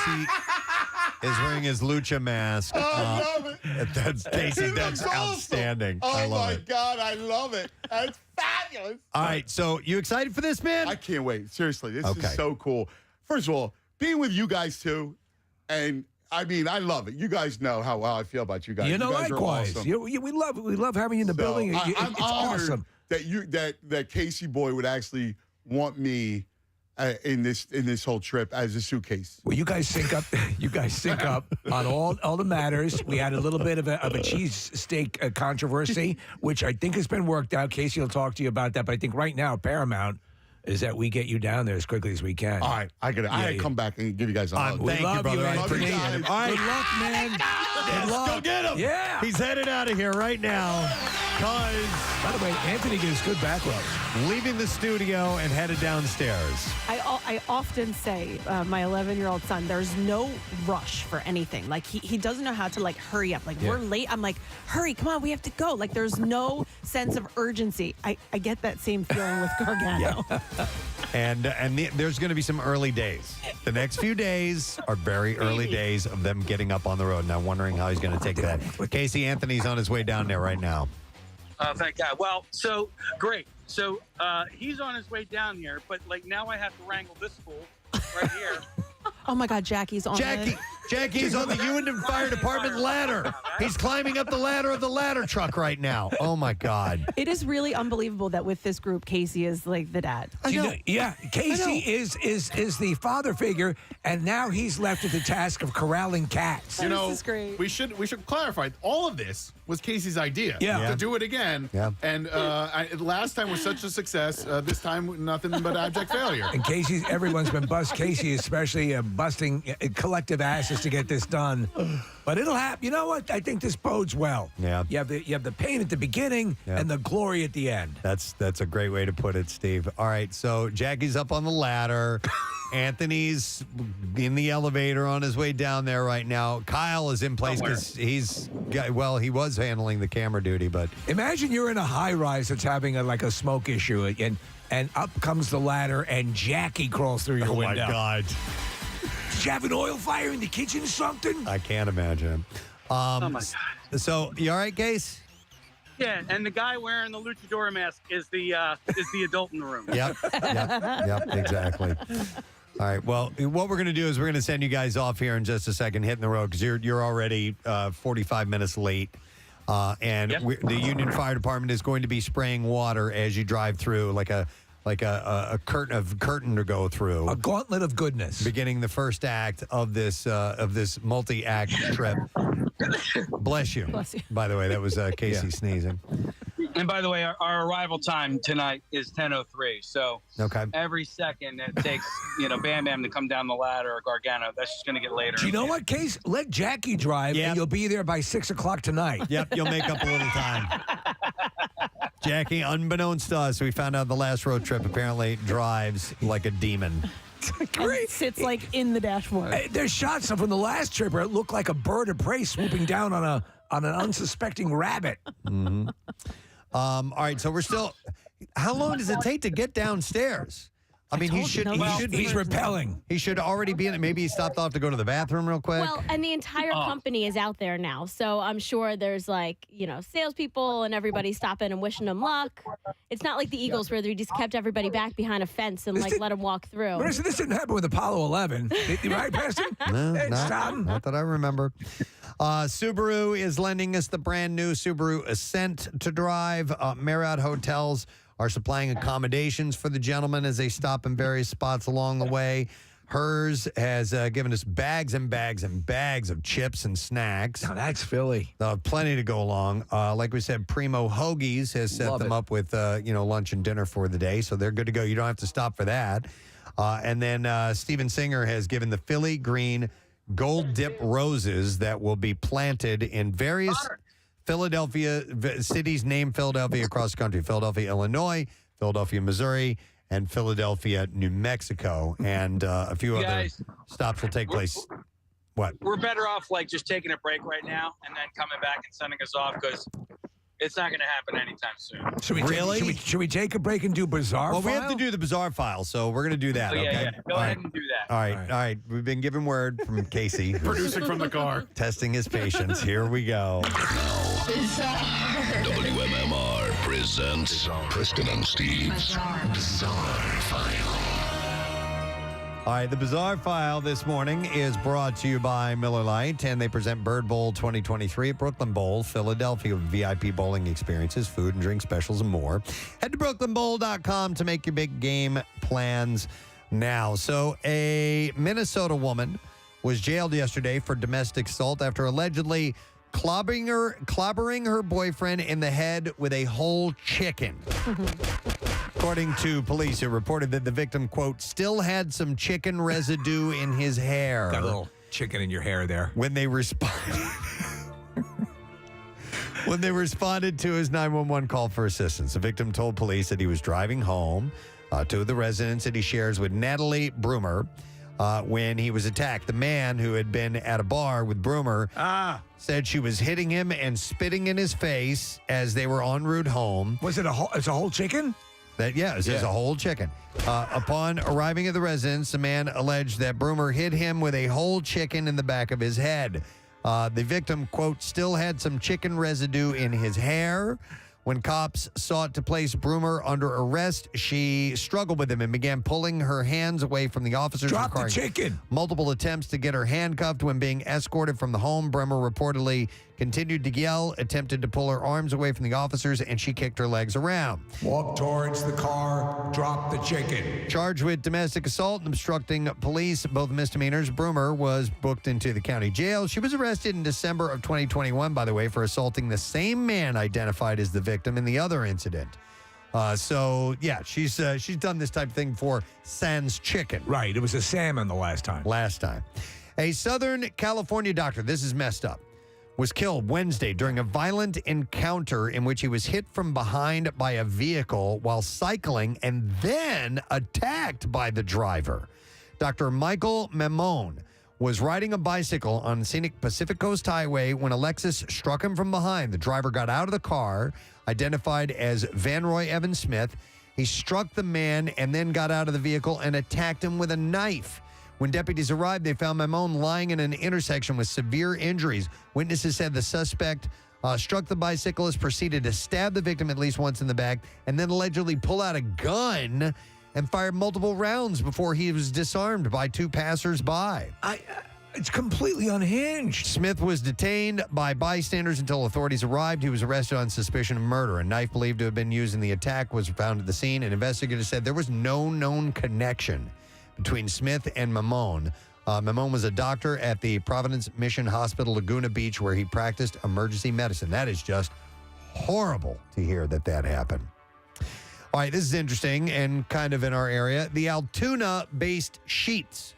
is wearing his lucha mask. I love it. That's Casey. He That's looks awesome. outstanding. Oh I love my it. God, I love it. That's fabulous. All right, so you excited for this, man? I can't wait. Seriously, this Okay. is so cool. First of all, being with you guys too, and I mean, I love it. You guys know how I feel about you guys. You know, guys are likewise. awesome. We love having you in the building. I'm It's honored awesome. that Casey boy would actually want me in this whole trip as a suitcase. Well, you guys sync up. You guys sync up on all the matters. We had a little bit of a cheese steak controversy, which I think has been worked out. Casey will talk to you about that. But I think right now, paramount is that we get you down there as quickly as we can. All right, I gotta come back and give you guys a hug. Thank you, brother. I appreciate it. All right, Good luck, man. Good luck. go get him. Yeah. He's headed out of here right now. Cuz By the way, Anthony gives good back rubs. leaving the studio and headed downstairs. I often say, my 11-year-old son, there's no rush for anything. Like, he doesn't know how to, like, hurry up. Like, we're late. I'm like, hurry, come on, we have to go. Like, there's no sense of urgency. I get that same feeling with Gargano. And there's going to be some early days. The next few days are very early days of them getting up on the road. And I'm wondering how he's going to take that. Casey Anthony's on his way down there right now. Thank God. Well, so great. So he's on his way down here, but like now I have to wrangle this fool right here. Oh, my God, Jackie's on it. Jackie's on the Union Fire Department ladder. He's climbing up the ladder of the ladder truck right now. Oh, my God. It is really unbelievable that with this group, Casey is like the dad. Casey is the father figure, and now he's left with the task of corralling cats. You know, we should clarify. All of this was Casey's idea. Yeah. To do it again. Yeah. And last time was such a success. This time, nothing but abject failure. And everyone's been Casey especially busting collective asses to get this done. But it'll happen. You know what? I think this bodes well. Yeah. You have the pain at the beginning and the glory at the end. That's a great way to put it, Steve. All right, so Jackie's up on the ladder. Anthony's in the elevator on his way down there right now. Kyle is in place because he was handling the camera duty, but Imagine you're in a high rise that's having a smoke issue, and up comes the ladder, and Jackie crawls through your window. Oh my God. Did you have an oil fire in the kitchen or something? I can't imagine. Oh my God. So you all right, Case? Yeah, and the guy wearing the luchador mask is the adult in the room. Yep, exactly. All right. Well, what we're going to do is we're going to send you guys off here in just a second, hitting the road because you're already 45 minutes late. The Union Fire Department is going to be spraying water as you drive through, like a like a curtain to go through. A gauntlet of goodness. Beginning the first act of this multi-act trip. Bless you. Bless you. By the way, that was Casey sneezing. And by the way, our arrival time tonight is 10:03. So every second it takes, Bam Bam to come down the ladder or Gargano, that's just going to get later. Do you know what, Case? Let Jackie drive, and you'll be there by 6 o'clock tonight. Yep, you'll make up a little time. Jackie, unbeknownst to us, we found out the last road trip apparently drives like a demon. Great. Sits like in the dashboard. Hey, there's shots from the last trip where it looked like a bird of prey swooping down on an unsuspecting rabbit. Mm-hmm. All right, so we're still. How long does it take to get downstairs? I mean, he's repelling. He should already be in it. Maybe he stopped off to go to the bathroom real quick. Well, and the entire company is out there now. So I'm sure there's salespeople and everybody stopping and wishing them luck. It's not like the Eagles where they just kept everybody back behind a fence and let them walk through. Marissa, this didn't happen with Apollo 11. Right, Preston? No, not that I remember. Subaru is lending us the brand new Subaru Ascent to drive. Marriott Hotels are supplying accommodations for the gentlemen as they stop in various spots along the way. Hers has given us bags and bags and bags of chips and snacks. Now that's Philly. Plenty to go along. Like we said, Primo Hoagies has set them up with lunch and dinner for the day, so they're good to go. You don't have to stop for that. And then Steven Singer has given the Philly Green gold dip roses that will be planted in various Philadelphia cities named Philadelphia across the country: Philadelphia, Illinois, Philadelphia, Missouri, and Philadelphia, New Mexico, and a few other stops will take place. What? We're better off just taking a break right now and then coming back and sending us off because it's not going to happen anytime soon. Should we take a break and do Bizarre File? Well, we have to do the Bizarre File, so we're going to do that, okay? Yeah. Go ahead and do that. All right. We've been given word from Casey. Producing from the car. Testing his patience. Here we go. WMMR presents Preston and Steve's Bizarre File. All right, the Bizarre File this morning is brought to you by Miller Lite, and they present Bird Bowl 2023 at Brooklyn Bowl, Philadelphia, with VIP bowling experiences, food and drink specials, and more. Head to brooklynbowl.com to make your big game plans now. So a Minnesota woman was jailed yesterday for domestic assault after allegedly clobbering her boyfriend in the head with a whole chicken. According to police, who reported that the victim, quote, still had some chicken residue in his hair. Got a little chicken in your hair there. When they responded to his 911 call for assistance, the victim told police that he was driving home to the residence that he shares with Natalie Broomer when he was attacked. The man, who had been at a bar with Broomer, said she was hitting him and spitting in his face as they were en route home. Was it it's a whole chicken? It was a whole chicken. Upon arriving at the residence, the man alleged that Broomer hit him with a whole chicken in the back of his head. The victim, quote, still had some chicken residue in his hair. When cops sought to place Broomer under arrest, she struggled with him and began pulling her hands away from the officers. Drop the chicken. Multiple attempts to get her handcuffed. When being escorted from the home, Broomer reportedly continued to yell, attempted to pull her arms away from the officers, and she kicked her legs around. Walk towards the car, drop the chicken. Charged with domestic assault and obstructing police, both misdemeanors, Broomer was booked into the county jail. She was arrested in December of 2021, by the way, for assaulting the same man identified as the victim in the other incident. She's done this type of thing for sans chicken. Right, it was a salmon the last time. A Southern California doctor, this is messed up, was killed Wednesday during a violent encounter in which he was hit from behind by a vehicle while cycling and then attacked by the driver. Dr. Michael Mamone was riding a bicycle on scenic Pacific Coast Highway when a Lexus struck him from behind. The driver got out of the car, identified as Van Roy Evans Smith. He struck the man and then got out of the vehicle and attacked him with a knife. When deputies arrived, they found Mamone lying in an intersection with severe injuries. Witnesses said the suspect struck the bicyclist, proceeded to stab the victim at least once in the back, and then allegedly pull out a gun and fired multiple rounds before he was disarmed by two passersby. It's completely unhinged. Smith was detained by bystanders until authorities arrived. He was arrested on suspicion of murder. A knife believed to have been used in the attack was found at the scene. An investigator said there was no known connection between Smith and Mamone. Mamone was a doctor at the Providence Mission Hospital, Laguna Beach, where he practiced emergency medicine. That is just horrible to hear that happened. All right, this is interesting and kind of in our area. The Altoona-based Sheetz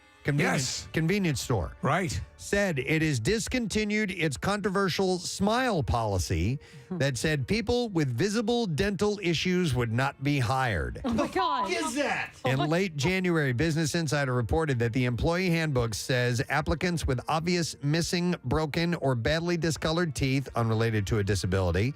convenience store. Right. Said it has discontinued its controversial smile policy that said people with visible dental issues would not be hired. Oh, my God. What is that? In late January, Business Insider reported that the employee handbook says applicants with obvious missing, broken, or badly discolored teeth unrelated to a disability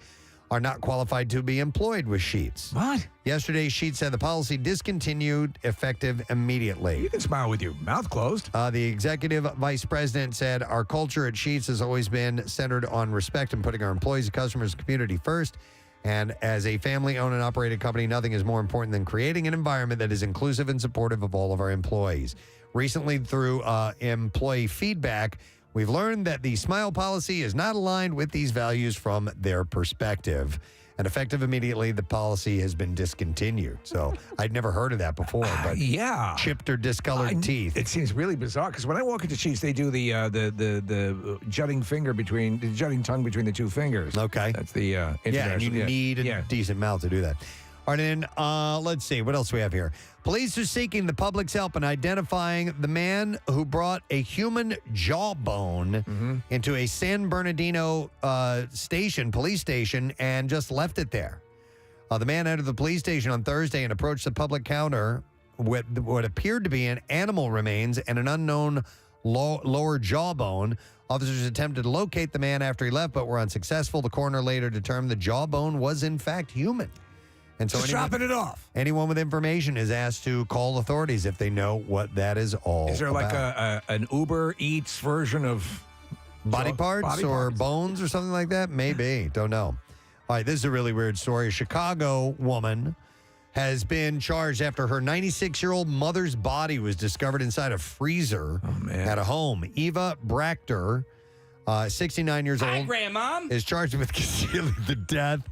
are not qualified to be employed with Sheetz. What? Yesterday, Sheetz said the policy discontinued effective immediately. You can smile with your mouth closed. The executive vice president said, our culture at Sheetz has always been centered on respect and putting our employees, customers, and community first. And as a family-owned and operated company, nothing is more important than creating an environment that is inclusive and supportive of all of our employees. Recently, through employee feedback, we've learned that the smile policy is not aligned with these values from their perspective. And effective immediately, the policy has been discontinued. So I'd never heard of that before. But yeah. Chipped or discolored teeth. It seems really bizarre because when I walk into Sheetz, they do the jutting tongue between the two fingers. Okay. That's the Yeah, and you need a decent mouth to do that. All right, and let's see. What else do we have here? Police are seeking the public's help in identifying the man who brought a human jawbone into a San Bernardino police station, and just left it there. The man entered the police station on Thursday and approached the public counter with what appeared to be an animal remains and an unknown lower jawbone. Officers attempted to locate the man after he left, but were unsuccessful. The coroner later determined the jawbone was, in fact, human. And so just dropping it off. Anyone with information is asked to call authorities if they know what that is all about. Is there like an Uber Eats version of body parts or bones or something like that?Maybe. Don't know. All right, this is a really weird story. A Chicago woman has been charged after her 96-year-old mother's body was discovered inside a freezer at a home. Eva Brachter, 69 years old, Grandmom, is charged with concealing the death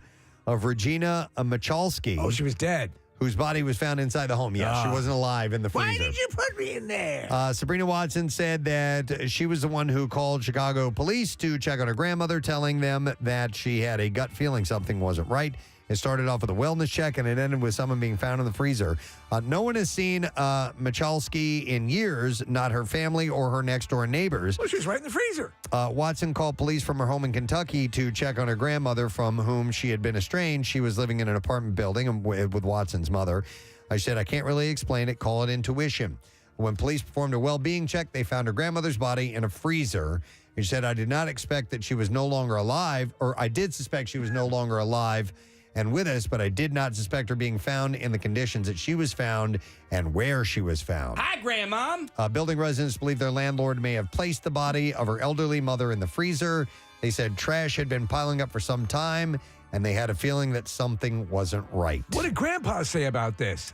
of Regina Michalski. Oh, she was dead. Whose body was found inside the home. Yes, she wasn't alive in the freezer. Why did you put me in there? Sabrina Watson said that she was the one who called Chicago police to check on her grandmother, telling them that she had a gut feeling something wasn't right. It started off with a wellness check, and it ended with someone being found in the freezer. No one has seen Michalski in years, not her family or her next-door neighbors. Well, she was right in the freezer. Watson called police from her home in Kentucky to check on her grandmother, from whom she had been estranged. She was living in an apartment building with Watson's mother. I said, I can't really explain it. Call it intuition. When police performed a well-being check, they found her grandmother's body in a freezer. She said, I did not expect that she was no longer alive, or I did suspect she was no longer alive and with us, but I did not suspect her being found in the conditions that she was found and where she was found. Hi, Grandmom. Building residents believe their landlord may have placed the body of her elderly mother in the freezer. They said trash had been piling up for some time, and they had a feeling that something wasn't right. What did Grandpa say about this?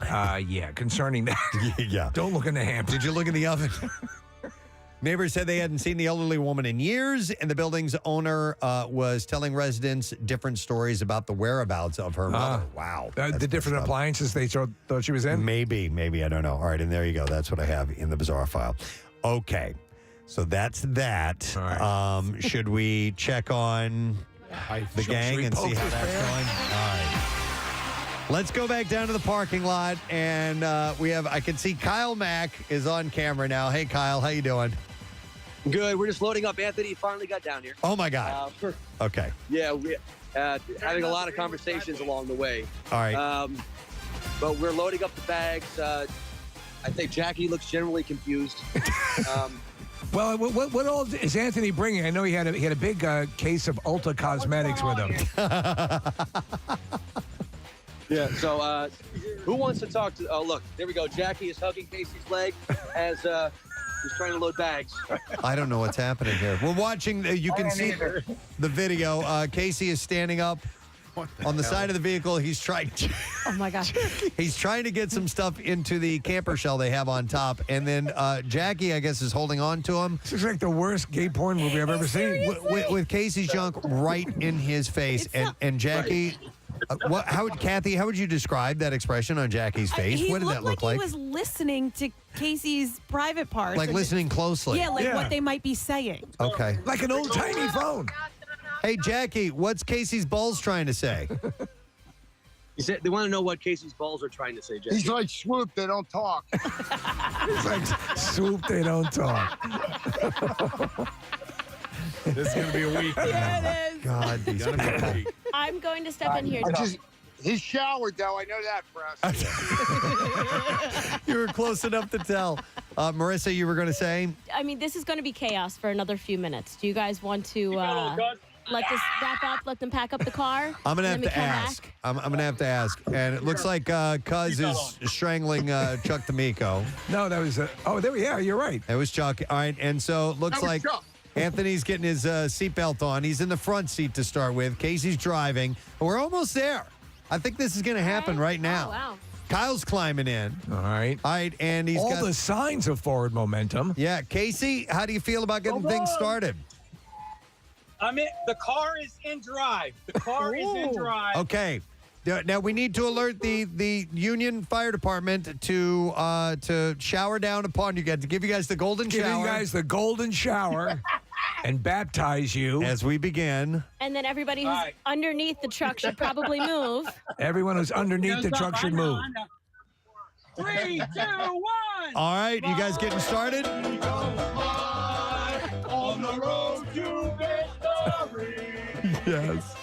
Concerning that. Yeah. Don't look in the hamper. Did you look in the oven? Neighbors said they hadn't seen the elderly woman in years, and the building's owner was telling residents different stories about the whereabouts of her mother. Wow. The different appliances they thought she was in? Maybe. I don't know. All right, and there you go. That's what I have in the bizarre file. Okay, so that's that. Right. Should we check on the gang and see how that's going? All right. Let's go back down to the parking lot, and I can see Kyle Mack is on camera now. Hey, Kyle, how you doing? Good. We're just loading up. Anthony finally got down here. Oh, my God. Okay. Yeah, we having a lot of conversations along the way. All right. But we're loading up the bags. I think Jackie looks generally confused. Well, what all is Anthony bringing? I know he had a big case of Ulta Cosmetics with him. Yeah, so who wants to talk to... Oh, look, there we go. Jackie is hugging Casey's leg as he's trying to load bags. I don't know what's happening here. We're watching... You can see the video. Casey is standing up on the side of the vehicle. He's trying to, Oh my gosh. he's trying to get some stuff into the camper shell they have on top. And then Jackie, I guess, is holding on to him. This is like the worst gay porn movie I've ever seen. With Casey's junk right in his face. And Jackie, Kathy, how would you describe that expression on Jackie's face? He What did looked that look like? He was listening to Casey's private parts. Like listening closely. Yeah, like what they might be saying. Okay. Like an old-timey phone. Hey, Jackie, what's Casey's balls trying to say? He said they want to know what Casey's balls are trying to say, Jackie. He's like Swoop, they don't talk. It's like Swoop, they don't talk. This is going to be a week. Yeah, it is. God, these people. I'm going to step in here. He showered, though. I know that, Preston. You were close enough to tell. Marissa, you were going to say? I mean, this is going to be chaos for another few minutes. Do you guys want to let this wrap up? Let them pack up the car? I'm going to have to ask. I'm going to have to ask. And it looks like Cuz is strangling Chuck D'Amico. No, that was... yeah, you're right. It was Chuck. All right, and so it looks like Anthony's getting his seatbelt on. He's in the front seat to start with. Casey's driving. We're almost there. I think this is going to happen right now. Oh, wow. Kyle's climbing in. All right. All right, and he's got the signs of forward momentum. Yeah, Casey, how do you feel about getting things started? The car is in drive. The car is in drive. Okay. Now we need to alert the Union Fire Department to shower down upon you guys, to give you guys the golden shower. Give you guys the golden shower and baptize you as we begin. And then everybody who's underneath the truck should probably move. Everyone who's underneath the truck should move. 3, 2, 1. All right, you guys getting started? On the road to victory. Yes.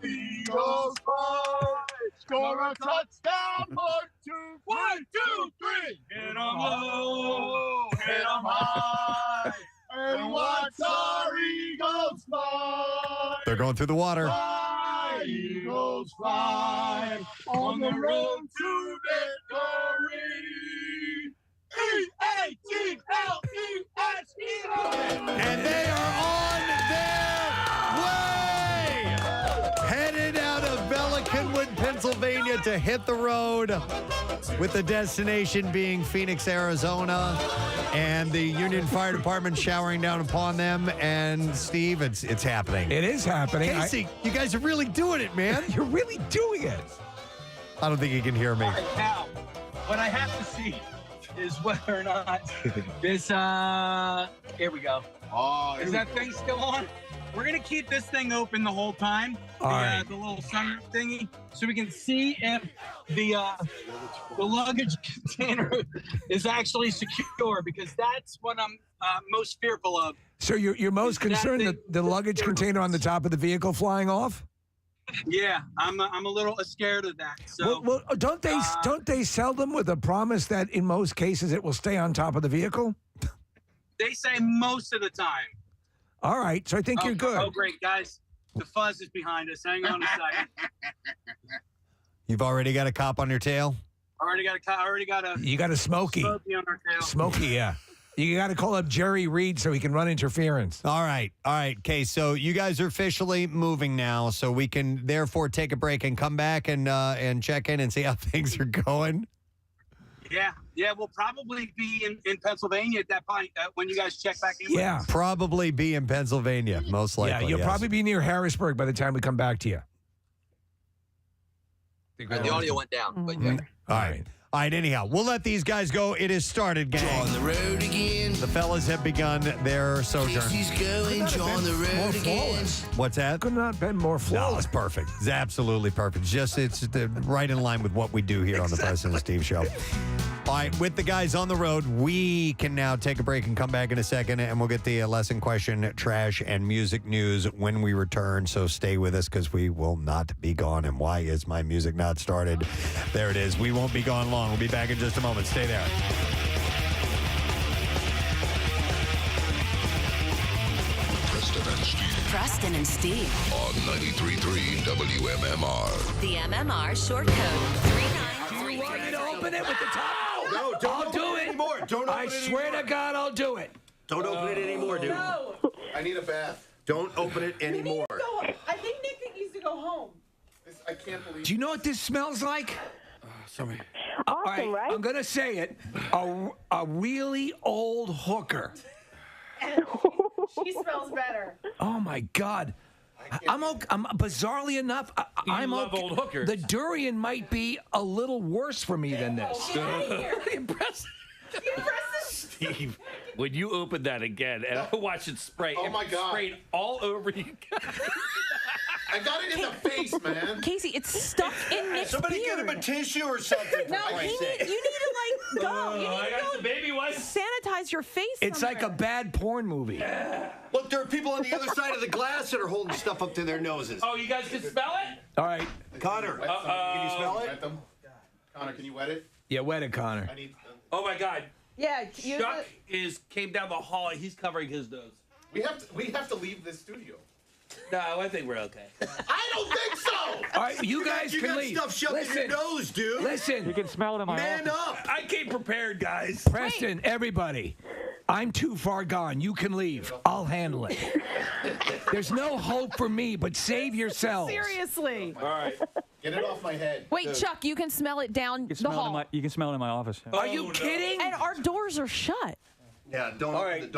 Eagles fly, score a touchdown, 1, 2, 1, 2, 3. Hit 'em low, hit 'em high, and watch our Eagles fly. They're going through the water. Fly, Eagles fly, on the road to victory. E-A-G-L-E-S, Eagles! And they are on their way! Headed out of Belliconwood, Pennsylvania to hit the road, with the destination being Phoenix, Arizona, and the Union Fire Department showering down upon them. And Steve, it's happening. It is happening. Casey, you guys are really doing it, man. You're really doing it. I don't think you can hear me. All right, now, what I have to see is whether or not this, here we go. Oh, is that thing still on? We're going to keep this thing open the whole time, the little sunroof thingy, so we can see if the luggage container is actually secure, because that's what I'm most fearful of. So you're most concerned that the luggage container on the top of the vehicle flying off? Yeah, I'm a little scared of that. So Well, don't they sell them with a promise that in most cases it will stay on top of the vehicle? they say most of the time. All right, so I think you're good. Oh, great, guys. The fuzz is behind us. Hang on a second. You've already got a cop on your tail? Already got a You got a Smokey. Smokey on our tail. Smokey, yeah. You got to call up Jerry Reed so he can run interference. All right. Okay, so you guys are officially moving now, so we can therefore take a break and come back and check in and see how things are going. Yeah, we'll probably be in Pennsylvania at that point when you guys check back in. Yeah. Probably be in Pennsylvania, most likely. Yeah, you'll probably be near Harrisburg by the time we come back to you. The audio went down, but yeah. All right, anyhow, we'll let these guys go. It has started, gang. On the road again. The fellas have begun their sojourn. He's going on the road again. What's that? Could not been more flawless. No, it's perfect. It's absolutely perfect. It's right in line with what we do here on the Preston and Steve Show. All right, with the guys on the road, we can now take a break and come back in a second, and we'll get the lesson question, trash, and music news when we return. So stay with us because we will not be gone. And why is my music not started? There it is. We won't be gone long. We'll be back in just a moment. Stay there. Preston and Steve. On 93.3 WMMR. The MMR short code 393. Do you want me to open it with the top? No, don't I'll do it anymore. Don't open I it swear anymore. to God, I'll do it. Don't open it anymore, dude. No. I need a bath. Don't open it anymore. I think Nick needs to go go home. I can't believe. Do you know what this smells like? Awesome, All right, right? I'm gonna say it. A really old hooker. She smells better. Oh my God. I'm bizarrely enough. I'm love okay. old hookers. The durian might be a little worse for me than this. Impressive. Steve, when you open that again and I watch it spray, Oh my God. sprayed all over you. I got it in the face, man. Casey, it's stuck in Nick's Somebody beard. get him a tissue or something. No, you need to go. You need I to got go some baby wipes. sanitize your face. It's like a somewhere. bad porn movie. Look, there are people on the other side of the glass that are holding stuff up to their noses. Oh, you guys can smell it? All right. Connor, can you smell it? Wet them. Connor, can you wet it? Yeah, wet it, Connor. I need. Oh my God. Yeah, Chuck came down the hall. He's covering his nose. We have to leave this studio. No, I think we're okay. I don't think so. All right, you guys can got leave. stuff shoved in your nose, dude. Listen. You can smell it in my Man office. up. I came prepared, guys. Preston, everybody. I'm too far gone. You can leave. I'll handle it. There's no hope for me, but save yourselves. Seriously. All right. Get it off my head. Wait, Chuck, you can smell it down the hall. You can smell it in my office. Yeah. Are you kidding? And our doors are shut. Yeah, don't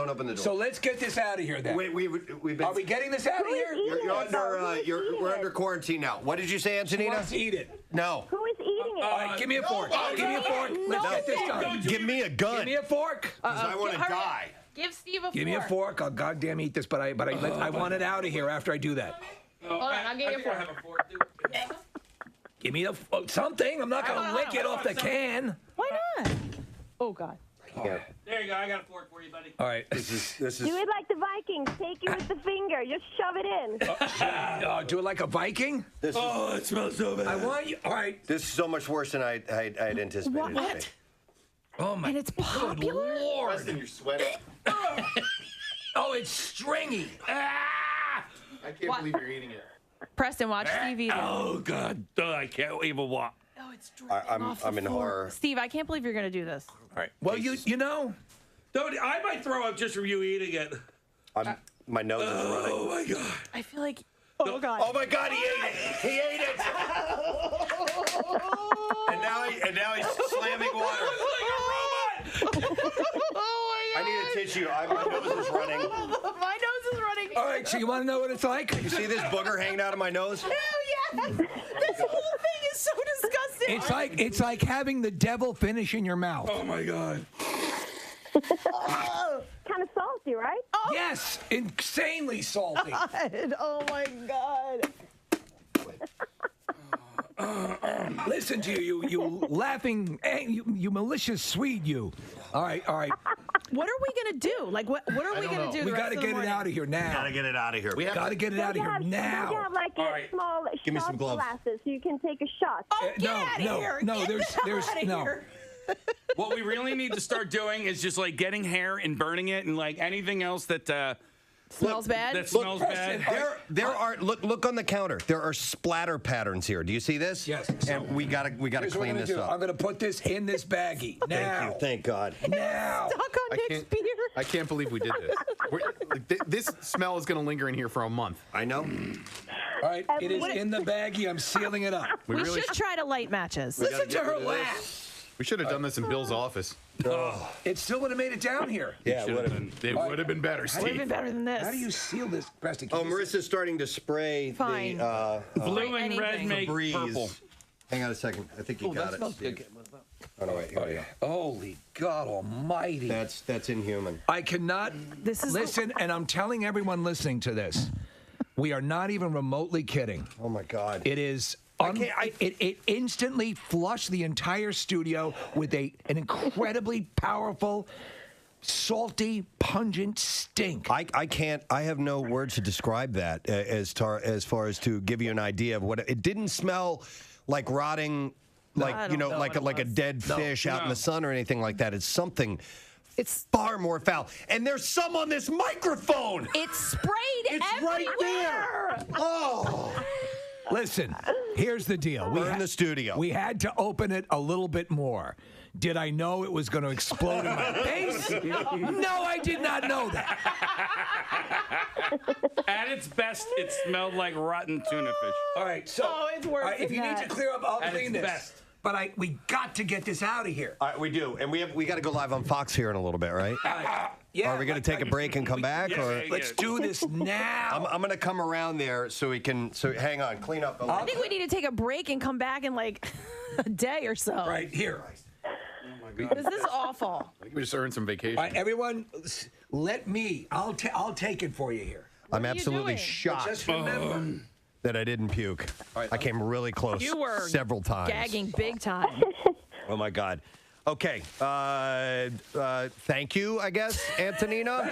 open the door. So let's get this out of here then. We've been. Are we getting this out of here? We're under quarantine now. What did you say, Antonina? Let's eat it. No. Who is eating it? All right, give me a fork. Give me a fork. Let's get this done. Give me a gun. Give me a fork. 'Cause I want to die. Give Steve a fork. Give me a fork. I'll goddamn eat this, but I want it out of here after I do that. Hold on, I'll get you a fork. I have a fork, too. Give me something. I'm not going to lick it off the can. Why not? Oh, God. Yeah. There you go. I got a fork for you, buddy. All right. This is. Do it like the Vikings. Take it with the finger. Just shove it in. Do it like a Viking? Oh, it smells so bad. I want you. All right. This is so much worse than I had anticipated. What? Oh my. And it's popular? Lord. Preston, you're sweating. Oh, it's stringy. Ah! I can't believe you're eating it. Preston, watch Steve eat it. Oh, God. I can't even walk. Oh, it's dripping off the I'm in floor. horror. Steve, I can't believe you're going to do this. All right. Well, you know. Don't, I might throw up just from you eating it. My nose is running. Oh, my God. I feel like. Oh, God. Oh my God, he ate it! He ate it! and now he's slamming water. I need a tissue. My nose is running. My nose is running. All right. So you want to know what it's like? You see this booger hanging out of my nose? Oh, yes. This whole thing is so disgusting. It's like having the devil finish in your mouth. Oh, my God. Kind of salty, right? Oh. Yes, insanely salty. God. Oh, my God. Listen to you laughing, you malicious Swede, you. All right. What are we going to do? Like, what are we going to do? We got to get it out of here now. Gotta get it out of here. We got to get it out of here now. You have like a small Give me some shot gloves. glasses so you can take a shot. Oh, get out of here. No, Get there's the hell outta no. here. What we really need to start doing is just like getting hair and burning it and like anything else that Smells bad? That smells bad. There are look on the counter. There are splatter patterns here. Do you see this? Yes. And we gotta clean this up. I'm gonna put this in this baggie now. Thank you. Thank God. Now. Stuck on Nick's beard. I can't believe we did this. This smell is going to linger in here for a month. I know. All right, it is in the baggie. I'm sealing it up. We should try to light matches. Listen to her laugh. We should have done this in Bill's office. It still would have made it down here. Yeah, it would have been. It would have been better, Would have been Steve. better than this. How do you seal this, Preston? Oh, Marissa's starting to spray Fine. the Blue and red anything. make Febreze. purple. Hang on a second. I think you got it. Steve. Oh no, wait. Here we go. Holy God Almighty! That's inhuman. I cannot listen, and I'm telling everyone listening to this, we are not even remotely kidding. Oh my God! It is. It instantly flushed the entire studio with an incredibly powerful, salty, pungent stink. I can't. I have no words to describe that as far as to give you an idea of what it didn't smell like rotting, like like a dead fish out in the sun or anything like that. It's something. It's far more foul. And there's some on this microphone. It's sprayed It's everywhere. right there. Oh. Listen, here's the deal. We're in the studio. We had to open it a little bit more. Did I know it was going to explode in my face? No, I did not know that. At its best, it smelled like rotten tuna fish. All right, so it's worse if than you need that. to clear up, I'll At clean its this. best. But we got to get this out of here. All right, we do, and we got to go live on Fox here in a little bit, right? Yeah. Are we going to take a break and come back, or Let's do this now. I'm going to come around there so we can. So hang on, clean up. I think we need to take a break and come back in like a day or so. Right here. This is awful. I think we just earned some vacation. All right, everyone, let me. I'll take it for you here. I'm absolutely doing? shocked Just remember. that I didn't puke. I came really close You were several times. gagging big time. Oh my God. Okay. Thank you, I guess, Antonina. All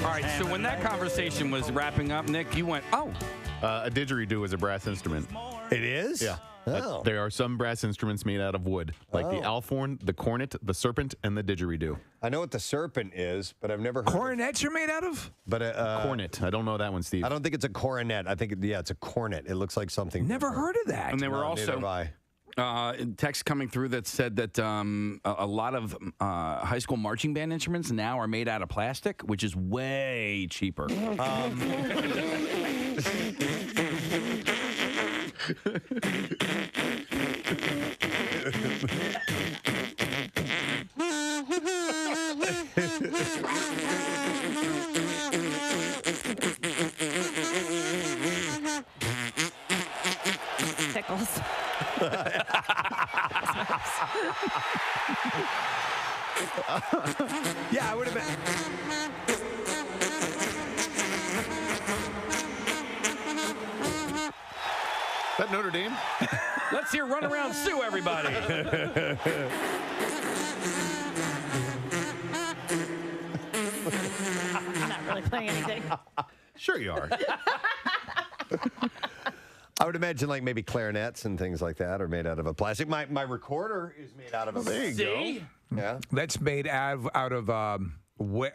right, so when that conversation was wrapping up, Nick, you went, oh. A didgeridoo is a brass instrument. It is? Yeah. Oh. There are some brass instruments made out of wood, like the alphorn, the cornet, the serpent, and the didgeridoo. I know what the serpent is, but I've never heard Coronets are made out of? But cornet. I don't know that one, Steve. I don't think it's a coronet. I think, it's a cornet. It looks like something. Never heard of that. And they were No, neither have also I. text coming through that said that a lot of high school marching band instruments now are made out of plastic, which is way cheaper. Tickles. Yeah, I would have been. Is that Notre Dame? Let's hear Run Around Sue, everybody. I'm not really playing anything. Sure you are. I would imagine like maybe clarinets and things like that are made out of a plastic. My recorder is made out of a There you See? go. Yeah. That's made out of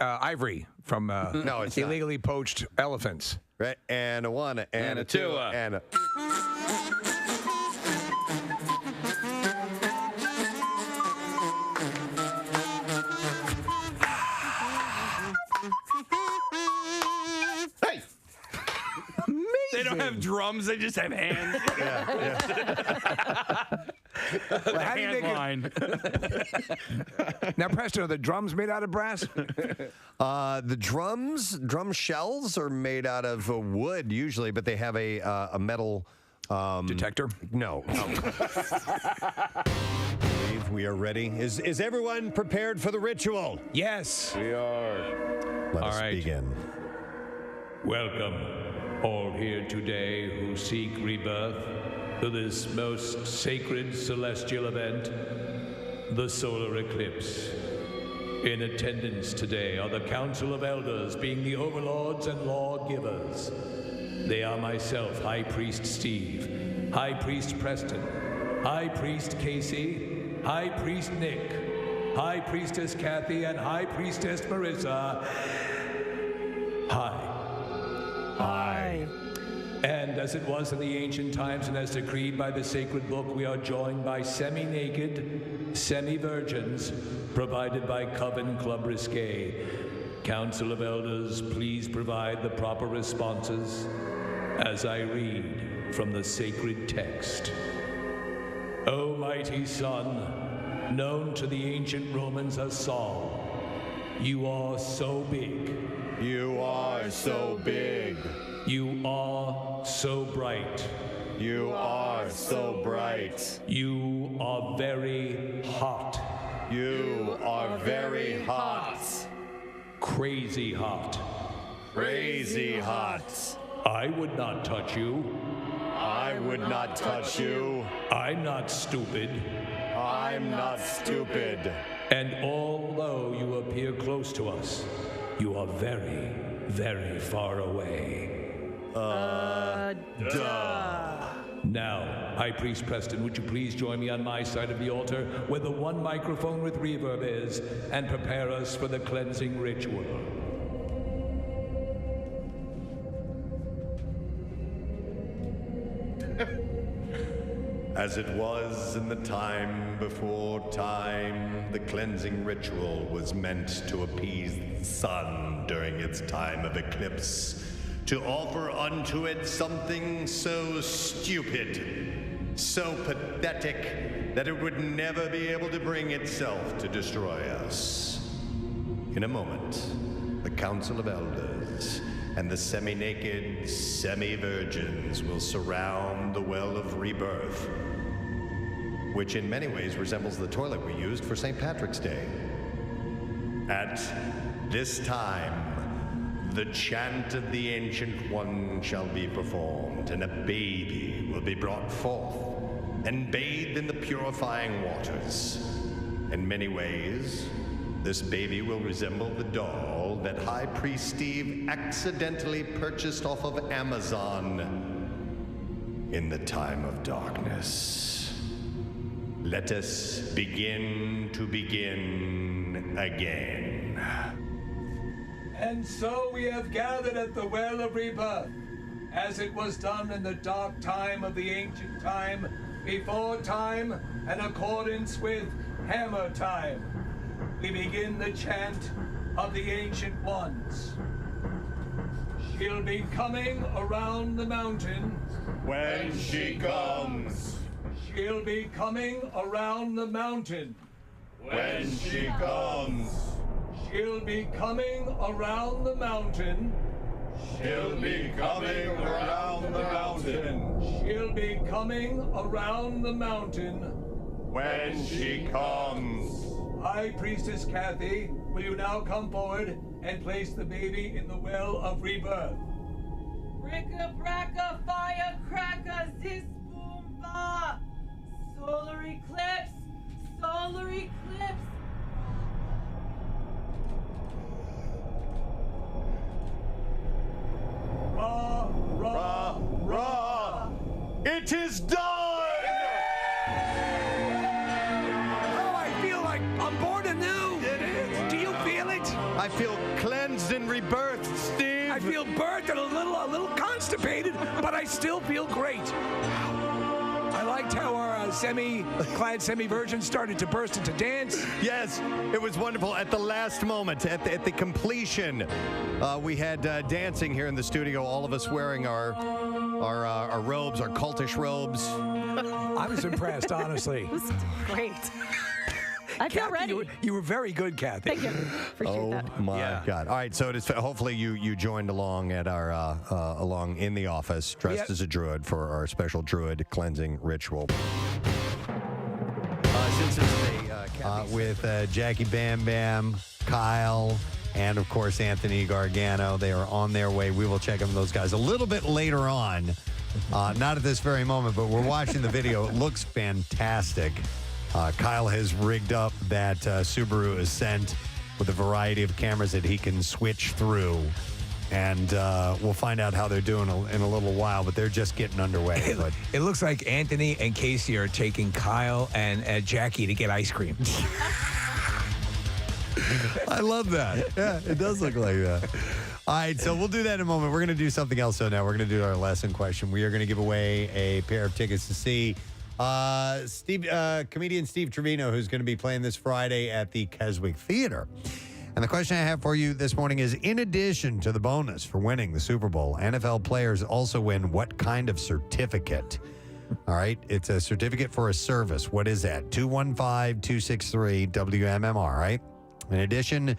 ivory from No, it's not. illegally poached elephants. Right. And a one and a two and a. Hey! They don't have drums, they just have hands. Well, how do you Hand make line. Now, Preston, are the drums made out of brass? The drum shells are made out of wood usually, but they have a metal detector. No. Believe we are ready. Is everyone prepared for the ritual? Yes. We are. Let All us right. begin. Welcome, all here today who seek rebirth, to this most sacred celestial event, the solar eclipse. In attendance today are the Council of Elders, being the overlords and lawgivers. They are myself, High Priest Steve, High Priest Preston, High Priest Casey, High Priest Nick, High Priestess Kathy, and High Priestess Marissa. Hi. Hi. And as it was in the ancient times and as decreed by the sacred book, we are joined by semi-naked, semi-virgins, provided by Coven Club Risque. Council of Elders, please provide the proper responses as I read from the sacred text. O mighty Son, known to the ancient Romans as Sol, you are so big. You are so big. You are so bright. You are so bright. You are very hot. You are very hot. Crazy hot. Crazy hot. I would not touch you. I would not touch you. I'm not stupid. I'm not stupid. And although you appear close to us, you are very, very far away. Duh. Now, High Priest Preston, would you please join me on my side of the altar where the one microphone with reverb is and prepare us for the cleansing ritual. As it was in the time before time, the cleansing ritual was meant to appease the sun during its time of eclipse, to offer unto it something so stupid, so pathetic, that it would never be able to bring itself to destroy us. In a moment, the Council of Elders and the semi-naked, semi-virgins will surround the Well of Rebirth, which in many ways resembles the toilet we used for St. Patrick's Day. At this time, the chant of the Ancient One shall be performed, and a baby will be brought forth and bathed in the purifying waters. In many ways, this baby will resemble the doll that High Priest Steve accidentally purchased off of Amazon in the time of darkness. Let us begin to begin again. And so we have gathered at the Well of Rebirth, as it was done in the dark time of the ancient time, before time, in accordance with hammer time. We begin the chant of the Ancient Ones. She'll be coming around the mountain. When she comes. She'll be coming around the mountain. When she comes. She'll be coming around the mountain. She'll be coming around the mountain. She'll be coming around the mountain. When she comes. High Priestess Kathy, will you now come forward and place the baby in the Well of Rebirth? Bricka bracka firecracker zis boom ba. Solar eclipse, solar eclipse. Ra, ra, ra. It is done! I'm born anew. Do you feel it? I feel cleansed and rebirthed, Steve. I feel burnt and a little constipated, but I still feel great. I liked how our semi-clad semi-virgin started to burst into dance. Yes, it was wonderful. At the last moment, at the completion, we had dancing here in the studio. All of us wearing our robes, our cultish robes. I was impressed, honestly. It was great. I feel ready. You were very good, Kathy. Thank you. Appreciate that. Oh my God! All right, so it is, hopefully you joined along at our along in the office dressed as a druid for our special druid cleansing ritual. Since it's with Jackie Bam Bam, Kyle, and of course Anthony Gargano, they are on their way. We will check on those guys a little bit later on. Not at this very moment, but we're watching the video. It looks fantastic. Kyle has rigged up that Subaru Ascent with a variety of cameras that he can switch through. And we'll find out how they're doing in a little while, but they're just getting underway. It looks like Anthony and Casey are taking Kyle and Jackie to get ice cream. I love that. Yeah, it does look like that. All right, so we'll do that in a moment. We're going to do something else, though, now. We're going to do our lesson question. We are going to give away a pair of tickets to see comedian Steve Trevino, who's going to be playing this Friday at the Keswick Theater. And the question I have for you this morning is, in addition to the bonus for winning the Super Bowl, NFL players also win what kind of certificate? All right, it's a certificate for a service. What is that? 215-263-WMMR, right? In addition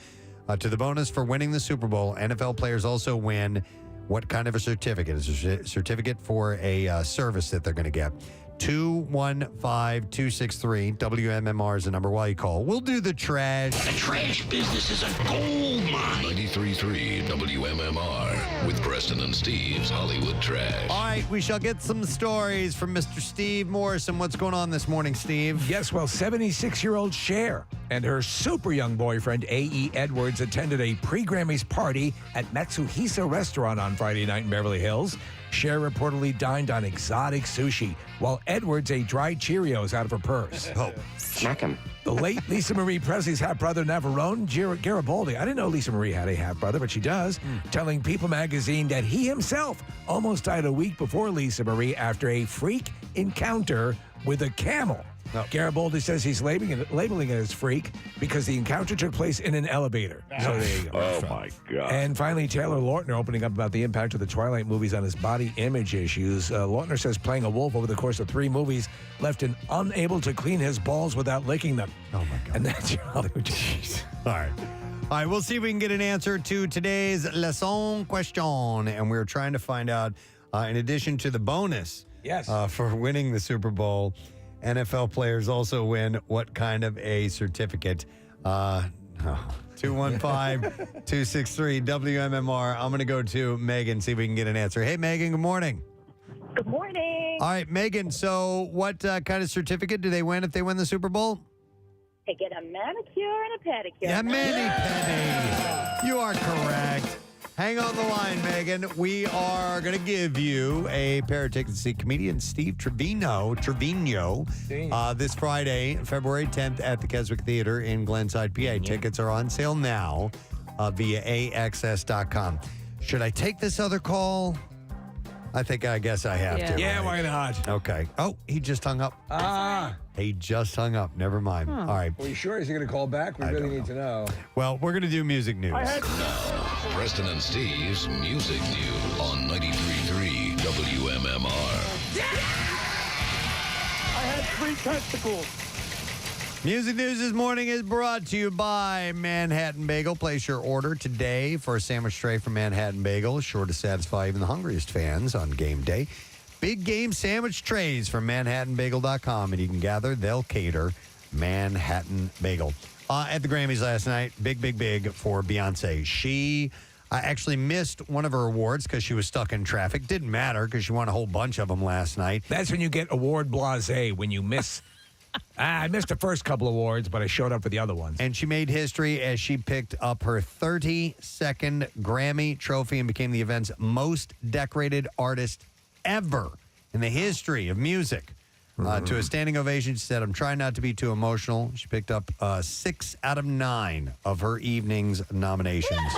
to the bonus for winning the Super Bowl, NFL players also win what kind of a certificate? It's a certificate for a service that they're going to get. 215-263-WMMR is the number while you call. We'll do the trash. The trash business is a gold mine. 93.3 WMMR with Preston and Steve's Hollywood Trash. All right, we shall get some stories from Mr. Steve Morrison. What's going on this morning, Steve? Yes, well, 76-year-old Cher and her super young boyfriend, A.E. Edwards, attended a pre-Grammys party at Matsuhisa Restaurant on Friday night in Beverly Hills. Cher reportedly dined on exotic sushi, while Edwards ate dried Cheerios out of her purse. Oh, smack him. The late Lisa Marie Presley's half-brother, Navarone Garibaldi. I didn't know Lisa Marie had a half-brother, but she does. Telling People magazine that he himself almost died a week before Lisa Marie after a freak encounter with a camel. Garibaldi says he's labeling it as freak because the encounter took place in an elevator. So there you go. Oh, my God. And finally, Taylor Lautner opening up about the impact of the Twilight movies on his body image issues. Lautner says playing a wolf over the course of 3 movies left him unable to clean his balls without licking them. Oh, my God. And that's your Hollywood Jeez. All right. All right, we'll see if we can get an answer to today's lesson question. And we're trying to find out, in addition to the bonus for winning the Super Bowl, NFL players also win what kind of a certificate? 215-263 WMMR. I'm going to go to Megan, see if we can get an answer. Hey, Megan, good morning. Good morning. All right, Megan, so what kind of certificate do they win if they win the Super Bowl? They get a manicure and a pedicure. Yeah, mani-pedi. You are correct. Hang on the line, Megan. We are going to give you a pair of tickets to see comedian Steve Trevino this Friday, February 10th at the Keswick Theater in Glenside, PA. Tickets are on sale now via AXS.com. Should I take this other call? I guess I have to. Yeah, right? why not? Okay. Oh, he just hung up. He just hung up. Never mind. All right. Well, you sure? Is he going to call back? We really need to know. Well, we're going to do music news. Now, Preston and Steve's Music News on 93.3 WMMR. I had 3 testicles. Music news this morning is brought to you by Manhattan Bagel. Place your order today for a sandwich tray from Manhattan Bagel. Sure to satisfy even the hungriest fans on game day. Big game sandwich trays from ManhattanBagel.com, and you can gather, they'll cater. Manhattan Bagel. At the Grammys last night, big for Beyonce. She actually missed one of her awards because she was stuck in traffic. Didn't matter because she won a whole bunch of them last night. That's when you get award blasé, when you miss. I missed the first couple awards, but I showed up for the other ones. And she made history as she picked up her 32nd Grammy trophy and became the event's most decorated artist ever in the history of music. To a standing ovation, she said, "I'm trying not to be too emotional." She picked up 6 out of 9 of her evening's nominations,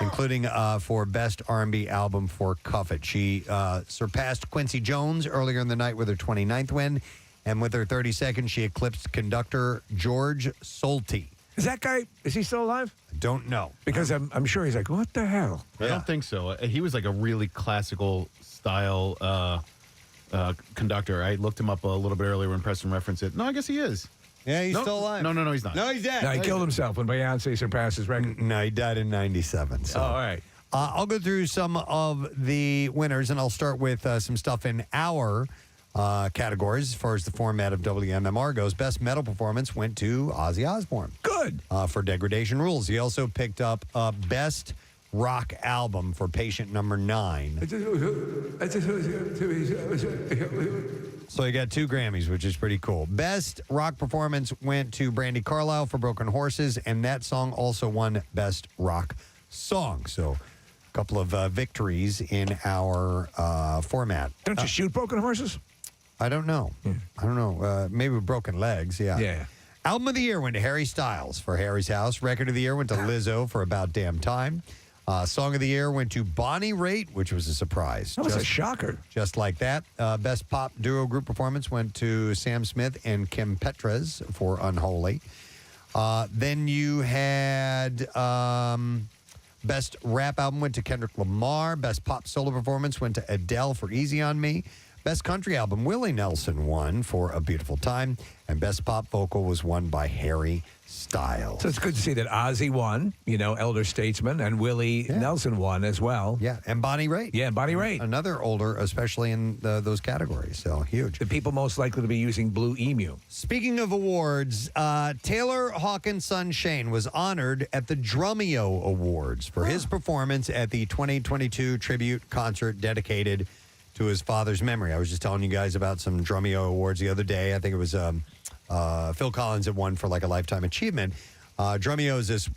including for Best R&B Album for Cuff It. She surpassed Quincy Jones earlier in the night with her 29th win, and with her 32nd, she eclipsed conductor George Solti. Is that guy, is he still alive? I don't know. Because I'm sure he's like, what the hell? I don't think so. He was like a really classical style conductor. I looked him up a little bit earlier when Preston referenced it. No, I guess he is. Yeah, he's still alive. No, he's not. No, he's dead. No, he killed himself when Beyonce surpassed his record. No, he died in 97. So. All right. I'll go through some of the winners, and I'll start with some stuff in our categories as far as the format of WMMR goes. Best metal performance went to Ozzy Osbourne. Good. For Degradation Rules. He also picked up Best Rock Album for Patient Number 9. So he got 2 Grammys, which is pretty cool. Best Rock Performance went to Brandi Carlile for Broken Horses, and that song also won Best Rock Song. So a couple of victories in our format. Don't you shoot Broken Horses? I don't know. I don't know. Maybe with Broken Legs, yeah. Yeah. Album of the Year went to Harry Styles for Harry's House. Record of the Year went to Lizzo for About Damn Time. Song of the Year went to Bonnie Raitt, which was a surprise. That was a shocker. Just like that. Best Pop Duo Group Performance went to Sam Smith and Kim Petras for Unholy. Then you had Best Rap Album went to Kendrick Lamar. Best Pop Solo Performance went to Adele for Easy on Me. Best Country Album, Willie Nelson won for A Beautiful Time. And Best Pop Vocal was won by Harry Styles. So it's good to see that Ozzy won, elder statesman, and Willie Nelson won as well. Yeah, and Bonnie Raitt. Yeah, Bonnie Raitt. Another older, especially in those categories. So huge. The people most likely to be using Blue Emu. Speaking of awards, Taylor Hawkins' son Shane was honored at the Drumeo Awards for his performance at the 2022 tribute concert dedicated to his father's memory. I was just telling you guys about some Drumeo Awards the other day. I think it was Phil Collins had won for like a lifetime achievement. Drumeo is this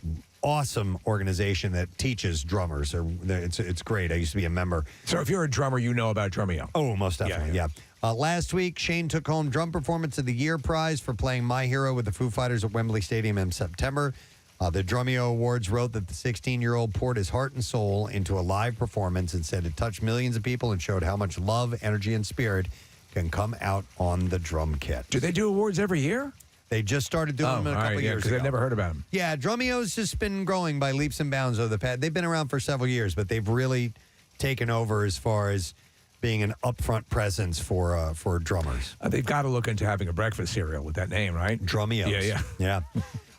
awesome organization that teaches drummers. It's great. I used to be a member. So if you're a drummer, you know about Drumeo. Oh, most definitely, yeah. Last week, Shane took home Drum Performance of the Year prize for playing My Hero with the Foo Fighters at Wembley Stadium in September. The Drumeo Awards wrote that the 16-year-old poured his heart and soul into a live performance and said it touched millions of people and showed how much love, energy, and spirit can come out on the drum kit. Do they do awards every year? They just started doing them a couple years ago. Because I've never heard about them. Yeah, Drumeo's just been growing by leaps and bounds over the past. They've been around for several years, but they've really taken over as far as being an upfront presence for drummers. They've got to look into having a breakfast cereal with that name, right? Drumeos. Yeah.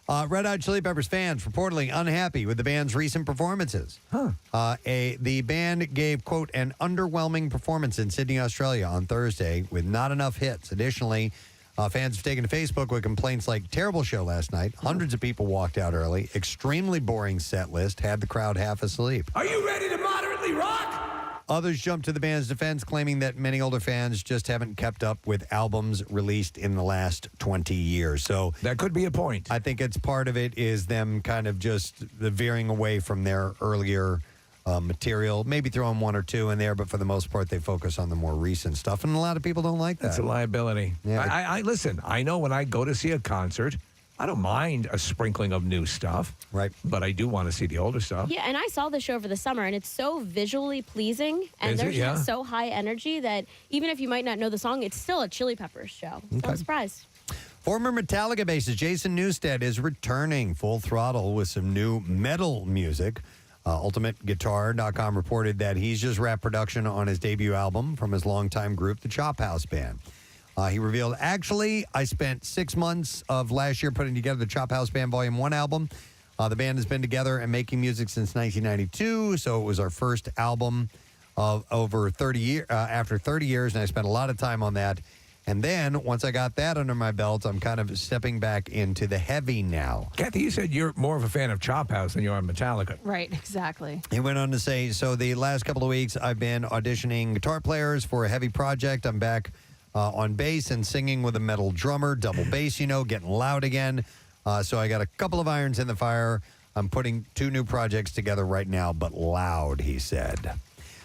Red Hot Chili Peppers fans reportedly unhappy with the band's recent performances. The band gave, quote, an underwhelming performance in Sydney, Australia on Thursday with not enough hits. Additionally, fans have taken to Facebook with complaints like terrible show last night. Hundreds of people walked out early. Extremely boring set list. Had the crowd half asleep. Are you ready to moderately rock? Others jumped to the band's defense, claiming that many older fans just haven't kept up with albums released in the last 20 years. So that could be a point. I think it's part of it is them kind of just veering away from their earlier material, maybe throwing one or two in there, but for the most part, they focus on the more recent stuff. And a lot of people don't like that. That's a liability. Yeah. I listen, I know when I go to see a concert, I don't mind a sprinkling of new stuff. Right. But I do want to see the older stuff. Yeah, and I saw the show over the summer, and it's so visually pleasing, and Is it? there's Yeah. just so high energy that even if you might not know the song, it's still a Chili Peppers show. So I'm surprised. Former Metallica bassist Jason Newsted is returning full throttle with some new metal music. UltimateGuitar.com reported that he's just wrapped production on his debut album from his longtime group, the Chop House Band. He revealed, actually, I spent 6 months of last year putting together the Chop House Band Volume 1 album. The band has been together and making music since 1992, so it was our first album of over 30 years, after 30 years, and I spent a lot of time on that. And then, once I got that under my belt, I'm kind of stepping back into the heavy now. Kathy, you said you're more of a fan of Chop House than you are Metallica. Right, exactly. He went on to say, so the last couple of weeks, I've been auditioning guitar players for a heavy project. I'm back on bass and singing with a metal drummer, double bass, getting loud again. So I got a couple of irons in the fire. I'm putting 2 new projects together right now, but loud, he said.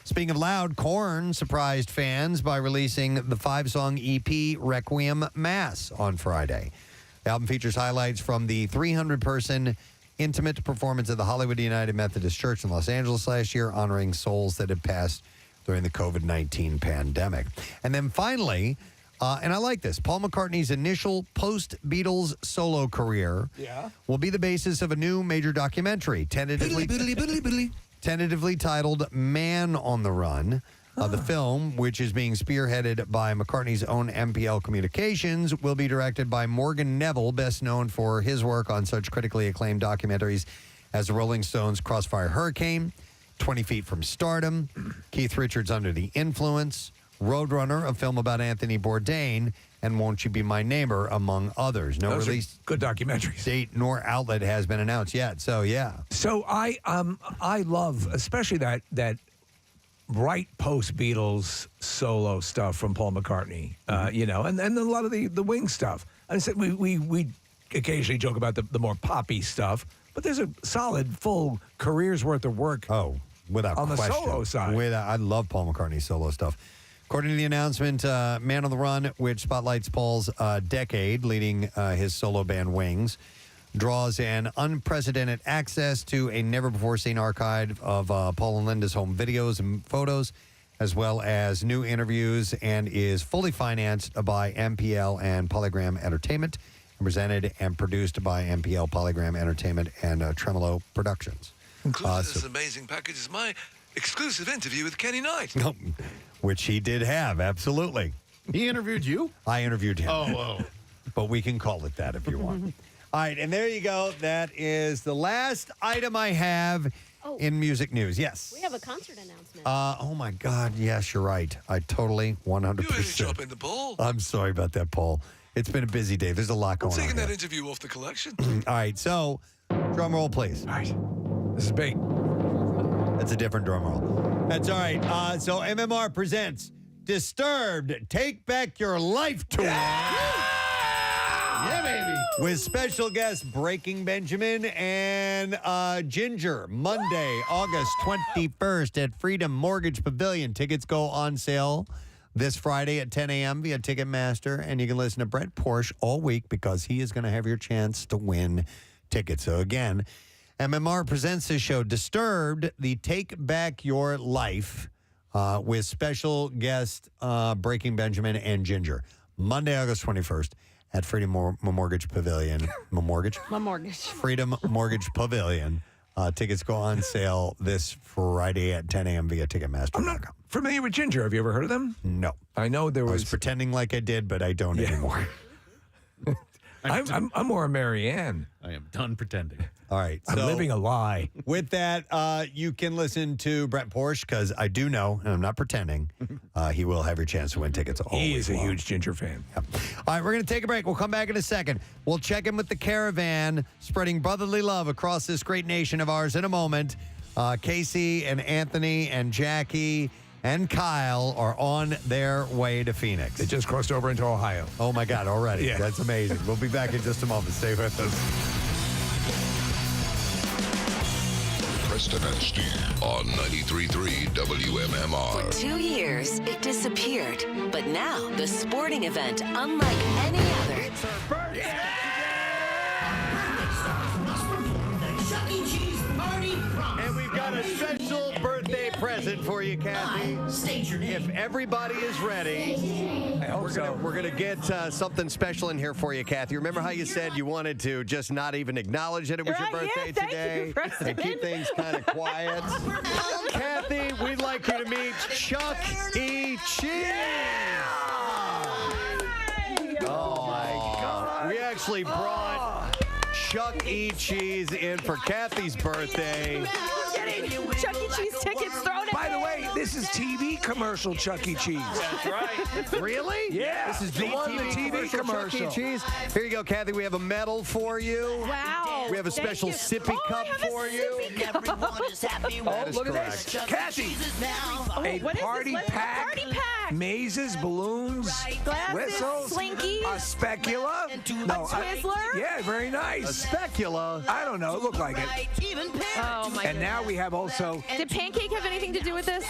Speaking of loud, Korn surprised fans by releasing the 5-song EP Requiem Mass on Friday. The album features highlights from the 300-person intimate performance at the Hollywood United Methodist Church in Los Angeles last year, honoring souls that had passed during the COVID-19 pandemic. And then finally, and I like this, Paul McCartney's initial post-Beatles solo career will be the basis of a new major documentary, tentatively titled Man on the Run. The film, which is being spearheaded by McCartney's own MPL Communications, will be directed by Morgan Neville, best known for his work on such critically acclaimed documentaries as The Rolling Stones' Crossfire Hurricane, 20 Feet from Stardom, Keith Richards' Under the Influence, Roadrunner, a film about Anthony Bourdain, and Won't You Be My Neighbor, among others. No Those are release good documentaries. date nor outlet has been announced yet. So, yeah. So I love, especially that right post Beatles solo stuff from Paul McCartney, and a lot of the Wing stuff. I said we occasionally joke about the more poppy stuff, but there's a solid full career's worth of work. Without on question. the solo side. I love Paul McCartney's solo stuff. According to the announcement, Man on the Run, which spotlights Paul's decade leading his solo band Wings, draws an unprecedented access to a never-before-seen archive of Paul and Linda's home videos and photos, as well as new interviews, and is fully financed by MPL and Polygram Entertainment, and presented and produced by MPL, Polygram Entertainment, and Tremolo Productions. Included in this amazing package is my exclusive interview with Kenny Knight. Which he did have, absolutely. He interviewed you? I interviewed him. Oh. But we can call it that if you want. All right, and there you go. That is the last item I have in music news. Yes. We have a concert announcement. Oh, my God. Yes, you're right. I totally 100%. You jump in the pool. I'm sorry about that, Paul. It's been a busy day. There's a lot going on. Taking that here. interview off the collection. All right, so drum roll, please. All right. This is big. That's a different drum roll. That's all right. So MMR presents Disturbed Take Back Your Life Tour. Yeah, baby. With special guests Breaking Benjamin and Ginger, Monday, August 21st at Freedom Mortgage Pavilion. Tickets go on sale this Friday at 10 a.m. via Ticketmaster, and you can listen to Brent Porsche all week because he is going to have your chance to win tickets. So again, MMR presents this show, Disturbed, the Take Back Your Life, with special guest Breaking Benjamin and Ginger. Monday, August 21st at Freedom Mortgage Pavilion. My mortgage. Freedom Mortgage Pavilion. Tickets go on sale this Friday at 10 a.m. via Ticketmaster. I'm not familiar with Ginger. Have you ever heard of them? No. I know there I was. was pretending like I did, but I don't anymore. I'm more a Marianne. I am done pretending. All right. I'm so living a lie. With that, you can listen to Brent Porsche because I do know, and I'm not pretending, he will have your chance to win tickets all He week is a long. huge Ginger fan. Yep. All right, we're going to take a break. We'll come back in a second. We'll check in with the caravan, spreading brotherly love across this great nation of ours in a moment. Casey and Anthony and Jackie and Kyle are on their way to Phoenix. They just crossed over into Ohio. Oh, my God, already. Yeah. That's amazing. We'll be back in just a moment. Stay with us. Preston and Steve on 93.3 WMMR. For 2 years, it disappeared. But now, the sporting event, unlike any other. It's her birthday. And we've got a special birthday present for you, Kathy. State your name. If everybody is ready, we're gonna get something special in here for you, Kathy. Remember how you said you wanted to just not even acknowledge that it was your birthday thank today you, Preston. and keep things kind of quiet? Kathy, we'd like you to meet Chuck E. Cheese. Oh my God! We actually brought Chuck E. Cheese in for Kathy's birthday. Chuck E. Cheese tickets thrown at By the way, this is TV commercial Chuck E. Cheese. That's right. Really? Yeah. This is the one, the TV commercial. Chuck E. Cheese. Here you go, Kathy. We have a medal for you. Wow. We have a special sippy cup for you. That is Look at correct. this. Kathy, a what is party this? pack, Party pack. mazes, balloons, Glasses, whistles, slinkies, a specula, a Twizzler. yeah, very A nice. specula. I don't know, it looked like it. Oh my And now we have also, Did Pancake have anything to do with this?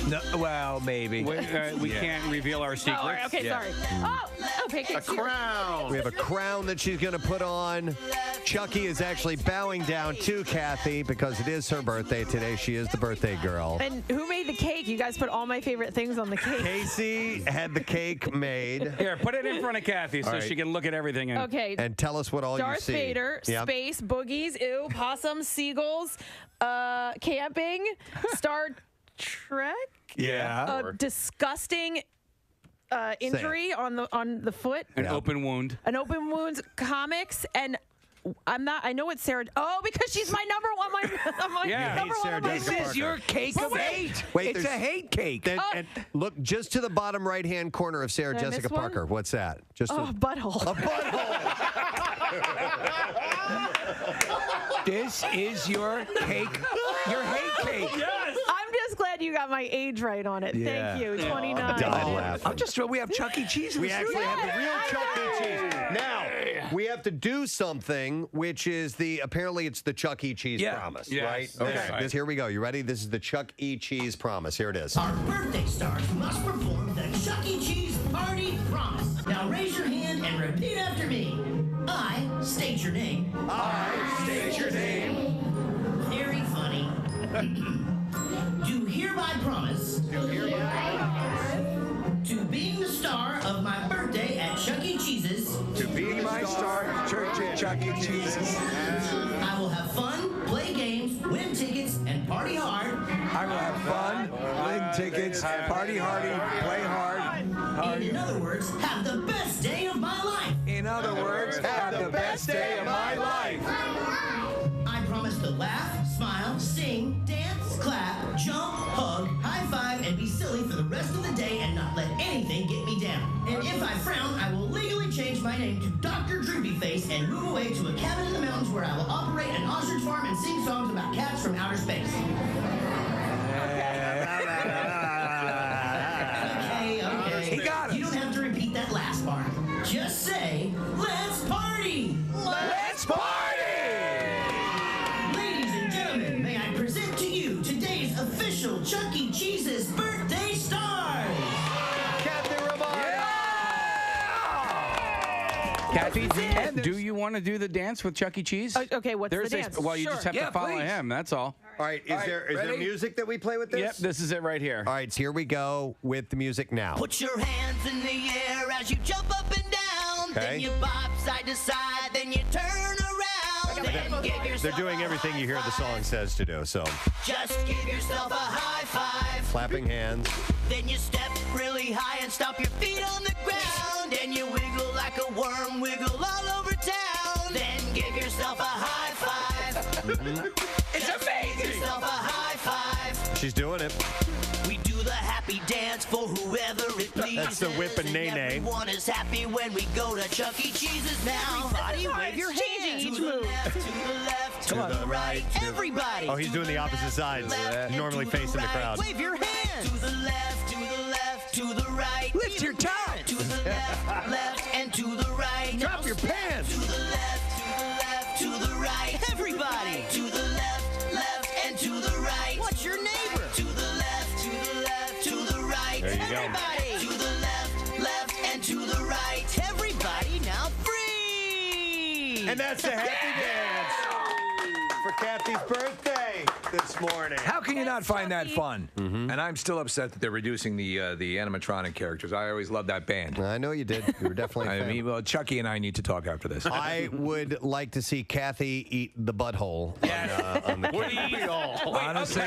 no, well, maybe. We can't reveal our secrets. Oh, all right, okay, sorry. Oh, Pancake's here. We have a crown that she's going to put on. Chucky is actually bowing down to Kathy because it is her birthday today. She is the birthday girl. And who made the cake? You guys put all my favorite things on the cake. Casey had the cake made. Here, put it in front of Kathy so right. she can look at everything. And Okay. And tell us what all you Darth see. Vader, Yep. space, boogies, ew, possums, seagulls, camping, Star Trek, Yeah. a disgusting injury on the foot, an open wound. an open wounds, comics, and I know it's Sarah. Oh, because she's my number one. My Yeah. number one. on my This list. is your cake But of wait. hate. Wait, It's a there's- hate cake. And look just to the bottom right-hand corner of Sarah Did I miss Jessica one? Parker. What's that? Just Oh, a butthole. This is your cake, your hate cake. Yes. I'm just glad you got my age right on it. Yeah. Thank you. 29. dying laughing. I'm just thrilled we have Chuck E. Cheese in We the actually studio. have the real Chuck E. Cheese. Now, we have to do something, which is apparently it's the Chuck E. Cheese Yeah. promise, Yes. right? Okay. Here we go. You ready? This is the Chuck E. Cheese promise. Here it is. Our birthday stars must perform the Chuck E. Cheese Party Promise. Now raise your hand and repeat after me. I state your name. I state your name. Very funny. Do hereby promise. To being the star of my birthday at Chuck E. Cheese's. To be My star at church at Chuck E. Cheese's. I will have fun, play games, win tickets, and party hard. I will have fun, win tickets, party hardy, play hard. In other words, have the best day of my life. In other words, have the best day of my life. I promise to laugh, smile, sing, dance, clap, jump, hug, high five, and be silly for the rest of the day and not let anything get me down. And if I frown, I will legally change my name to Dr. Droopyface and move away to a cabin in the mountains where I will operate an ostrich farm and sing songs about cats from outer space. Okay. He got us. You don't have to repeat that last part. Just say, let's party! Kathy, do you want to do the dance with Chuck E. Cheese? Okay, what's the dance? Well, you just have to follow him. That's all. All right, is there music that we play with this? Yep, this is it right here. All right, so here we go with the music now. Put your hands in the air as you jump up and down. Okay. Then you bob side to side. Then you turn around. Then give yourself They're doing everything you hear the song says to do, so Just give yourself a high five. clapping hands. Then you step really high and stomp your feet on the ground. And you wiggle like a worm, wiggle all over town. Then give yourself a high five. It's amazing. Give yourself a high five. She's doing it. We do the happy dance for whoever it pleases. That's the whip and nay nay. Everyone is happy when we go to Chuck E. Cheese's now. Everybody wave your hands. To the left, to the left, to the right. Everybody. Oh, he's doing the opposite sides. Normally facing the crowd. Wave your hands. To the left, to the left, to the right. Lift your tongue. To the left, left, and to the right. Drop your pants. To the left, to the left, to the right. Everybody. To the left, left, and to the right. What's your neighbor? To the left, to the left, to the right. There you go. Everybody. To the left, left, and to the right. Everybody now free. And that's the happy dance for Kathy's birthday this morning. How can you not find that fun? And I'm still upset that they're reducing the animatronic characters. I always loved that band. I know you did. You were definitely a I fan. mean, well, Chucky and I need to talk after this. I would like to see Kathy eat the butthole on the camera. Honestly,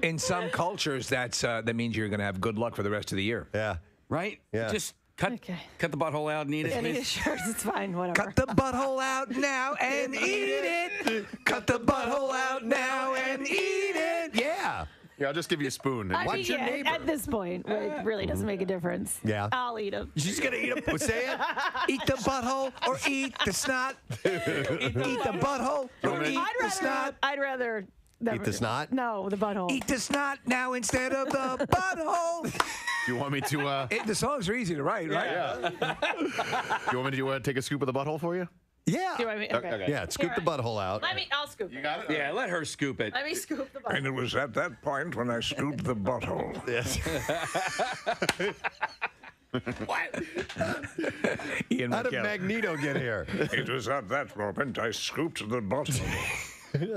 in some cultures, that means you're going to have good luck for the rest of the year. Yeah. Right? Yeah. Just cut the butthole out and eat it. Any shirts, it's fine, whatever. Cut the butthole out now and eat it. Cut the butthole out now and eat it. Yeah. Yeah, I'll just give you a spoon. I Watch mean, your neighbor. at this point, it really doesn't make a difference. Yeah. I'll eat them. She's going to eat a say it. Eat the butthole or eat the snot. Eat the butthole or eat the snot. I'd rather Eat the snot? No, the butthole. Eat the snot now instead of the butthole. Do you want me to? The songs are easy to write, right? Yeah. Do you want me to take a scoop of the butthole for you? Yeah. Do I mean, okay. Yeah, scoop the butthole out. I'll scoop it. You got it? Yeah, let her scoop it. Let me scoop the butthole. And it was at that point when I scooped the butthole. Yes. Ian How did McKellen. Magneto get here? It was at that moment I scooped the butthole.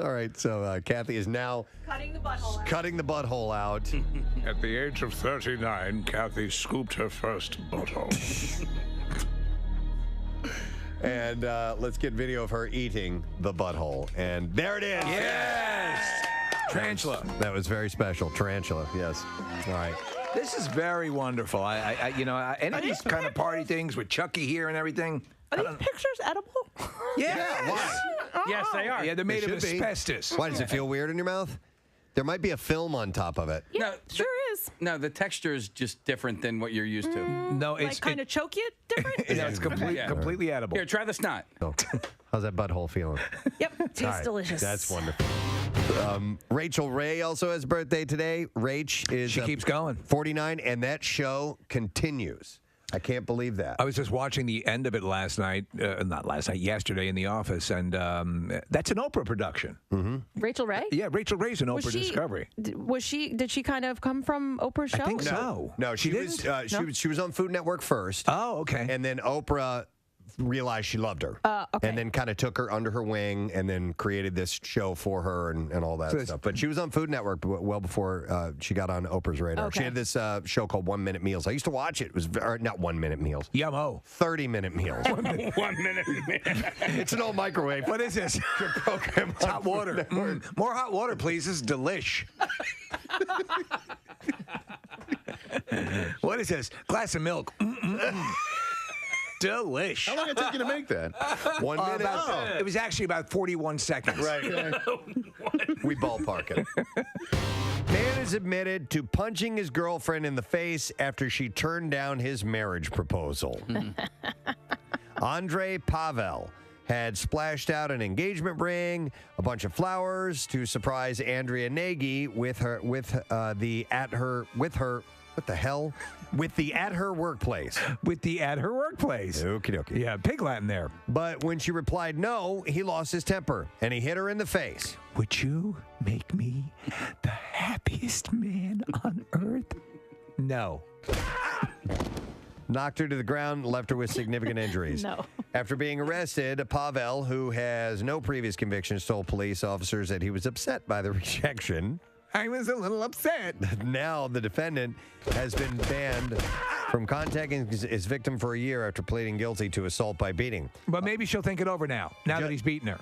All right, so Kathy is now Cutting the butthole out. cutting the butthole out. At the age of 39, Kathy scooped her first butthole. And let's get video of her eating the butthole. And there it is. Yes! Tarantula. That was very special. Tarantula, yes. All right. This is very wonderful. Any of these kind of party things with Chucky here and everything. Are these pictures edible? Yeah. Why? Yes, they are. Yeah, they're made They of should be. asbestos. Why, does it feel weird in your mouth? There might be a film on top of it. Yeah, sure is. No, the texture is just different than what you're used to. No, Like it's kind of choke you different? it's completely edible. Here, try the snot. So, how's that butthole feeling? Yep, tastes All right, delicious. That's wonderful. Rachel Ray also has birthday today. Rach is She keeps going. 49, and that show continues. I can't believe that. I was just watching the end of it last night, yesterday in the office, and that's an Oprah production. Mm-hmm. Rachel Ray? Yeah, Rachel Ray's an Was Oprah she- Discovery. Did she kind of come from Oprah's show? I think so. No, she was didn't? she was on Food Network first. Oh, okay. And then Oprah realized she loved her. Okay. And then kind of took her under her wing and then created this show for her and all that So it's- stuff. But she was on Food Network well before she got on Oprah's radar. Okay. She had this show called 1 Minute Meals. I used to watch it. It was not 1 Minute Meals. Yum-o. 30-minute meals. 1 minute. It's an old microwave. What is this? program. It's hot water. More hot water, please. This is delish. What is this? Glass of milk. Delish. How long did it take you to make that? 1 minute. It was actually about 41 seconds. Right. We ballpark it. Man is admitted to punching his girlfriend in the face after she turned down his marriage proposal. Andre Pavel had splashed out an engagement ring, a bunch of flowers to surprise Andrea Nagy with the at her workplace. With the at her workplace. Okie dokie. Yeah, pig Latin there. But when she replied no, he lost his temper and he hit her in the face. Would you make me the happiest man on earth? No. Knocked her to the ground, left her with significant injuries. No. After being arrested, Pavel, who has no previous convictions, told police officers that he was upset by the rejection. I was a little upset. Now the defendant has been banned from contacting his victim for a year after pleading guilty to assault by beating. But maybe she'll think it over now that he's beaten her.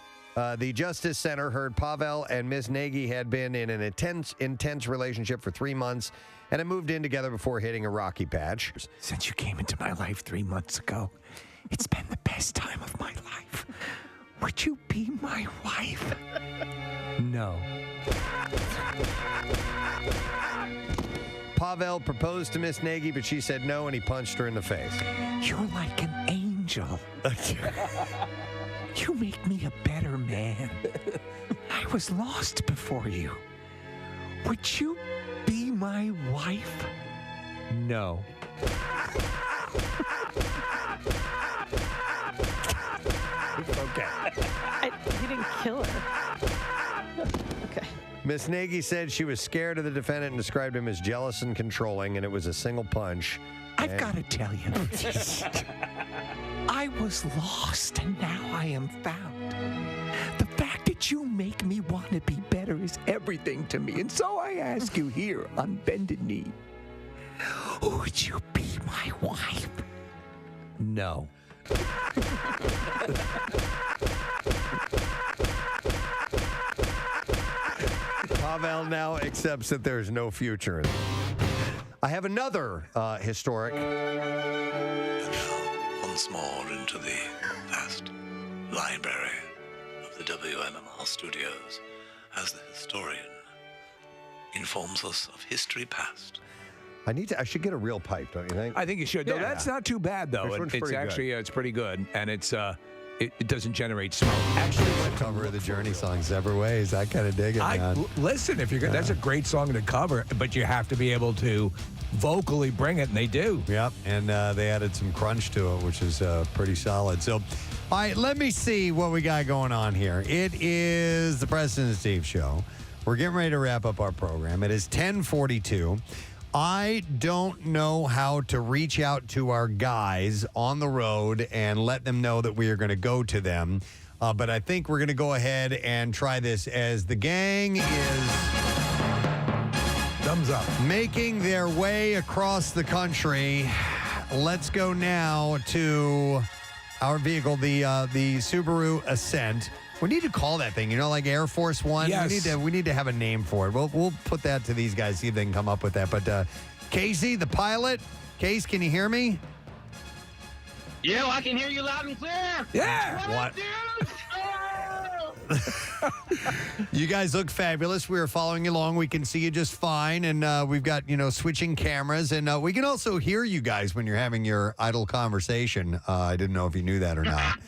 The Justice Center heard Pavel and Miss Nagy had been in an intense relationship for 3 months and had moved in together before hitting a rocky patch. Since you came into my life 3 months ago, it's been the best time of my life. Would you be my wife? No. Pavel proposed to Miss Nagy, but she said no, and he punched her in the face. You're like an angel. You make me a better man. I was lost before you. Would you be my wife? No. Okay. You didn't kill her. Okay. Miss Nagy said she was scared of the defendant and described him as jealous and controlling, and it was a single punch. I've got to tell you, I was lost and now I am found. The fact that you make me want to be better is everything to me. And so I ask you here on bended knee, would you be my wife? No. Pavel now accepts that there's no future in it. I have another historic. And now, once more into the vast library of the WMMR studios as the historian informs us of history past. I should get a real pipe, don't you think? I think you should. No, that's not too bad though. This one's It's pretty actually good. it's pretty good, and it doesn't generate smoke. Actually, the cover of the Journey song, Several Ways. I kind of dig it, man. Listen, if you're good, that's a great song to cover, but you have to be able to vocally bring it, and they do. Yep, and they added some crunch to it, which is pretty solid. So, all right, let me see what we got going on here. It is the Preston and Steve Show. We're getting ready to wrap up our program. It is 10:42. I don't know how to reach out to our guys on the road and let them know that we are going to go to them. But I think we're going to go ahead and try this as the gang is thumbs up making their way across the country. Let's go now to our vehicle, the Subaru Ascent. We need to call that thing, like Air Force One. Yes. We need to have a name for it. We'll put that to these guys, see if they can come up with that. But Casey, the pilot, Case, can you hear me? Yeah, I can hear you loud and clear. Yeah. What? You guys look fabulous. We are following you along. We can see you just fine, and we've got switching cameras, and we can also hear you guys when you're having your idle conversation. I didn't know if you knew that or not.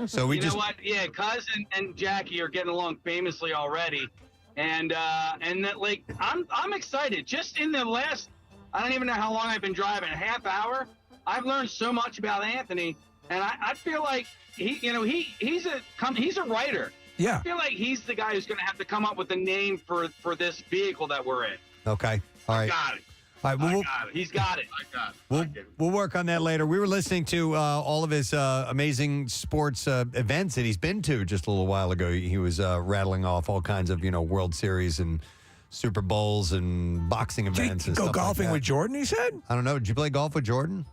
So we you know what? Yeah, Cuz and Jackie are getting along famously already, and that, like I'm excited. Just in the last, I don't even know how long I've been driving, a half hour. I've learned so much about Anthony, and I feel like he's a writer. Yeah. I feel like he's the guy who's going to have to come up with a name for this vehicle that we're in. Okay. All right. Got it. All right. He's got it. We'll work on that later. We were listening to all of his amazing sports events that he's been to just a little while ago. He was rattling off all kinds of World Series and Super Bowls and boxing events. Did you go golfing with Jordan? He said. I don't know. Did you play golf with Jordan?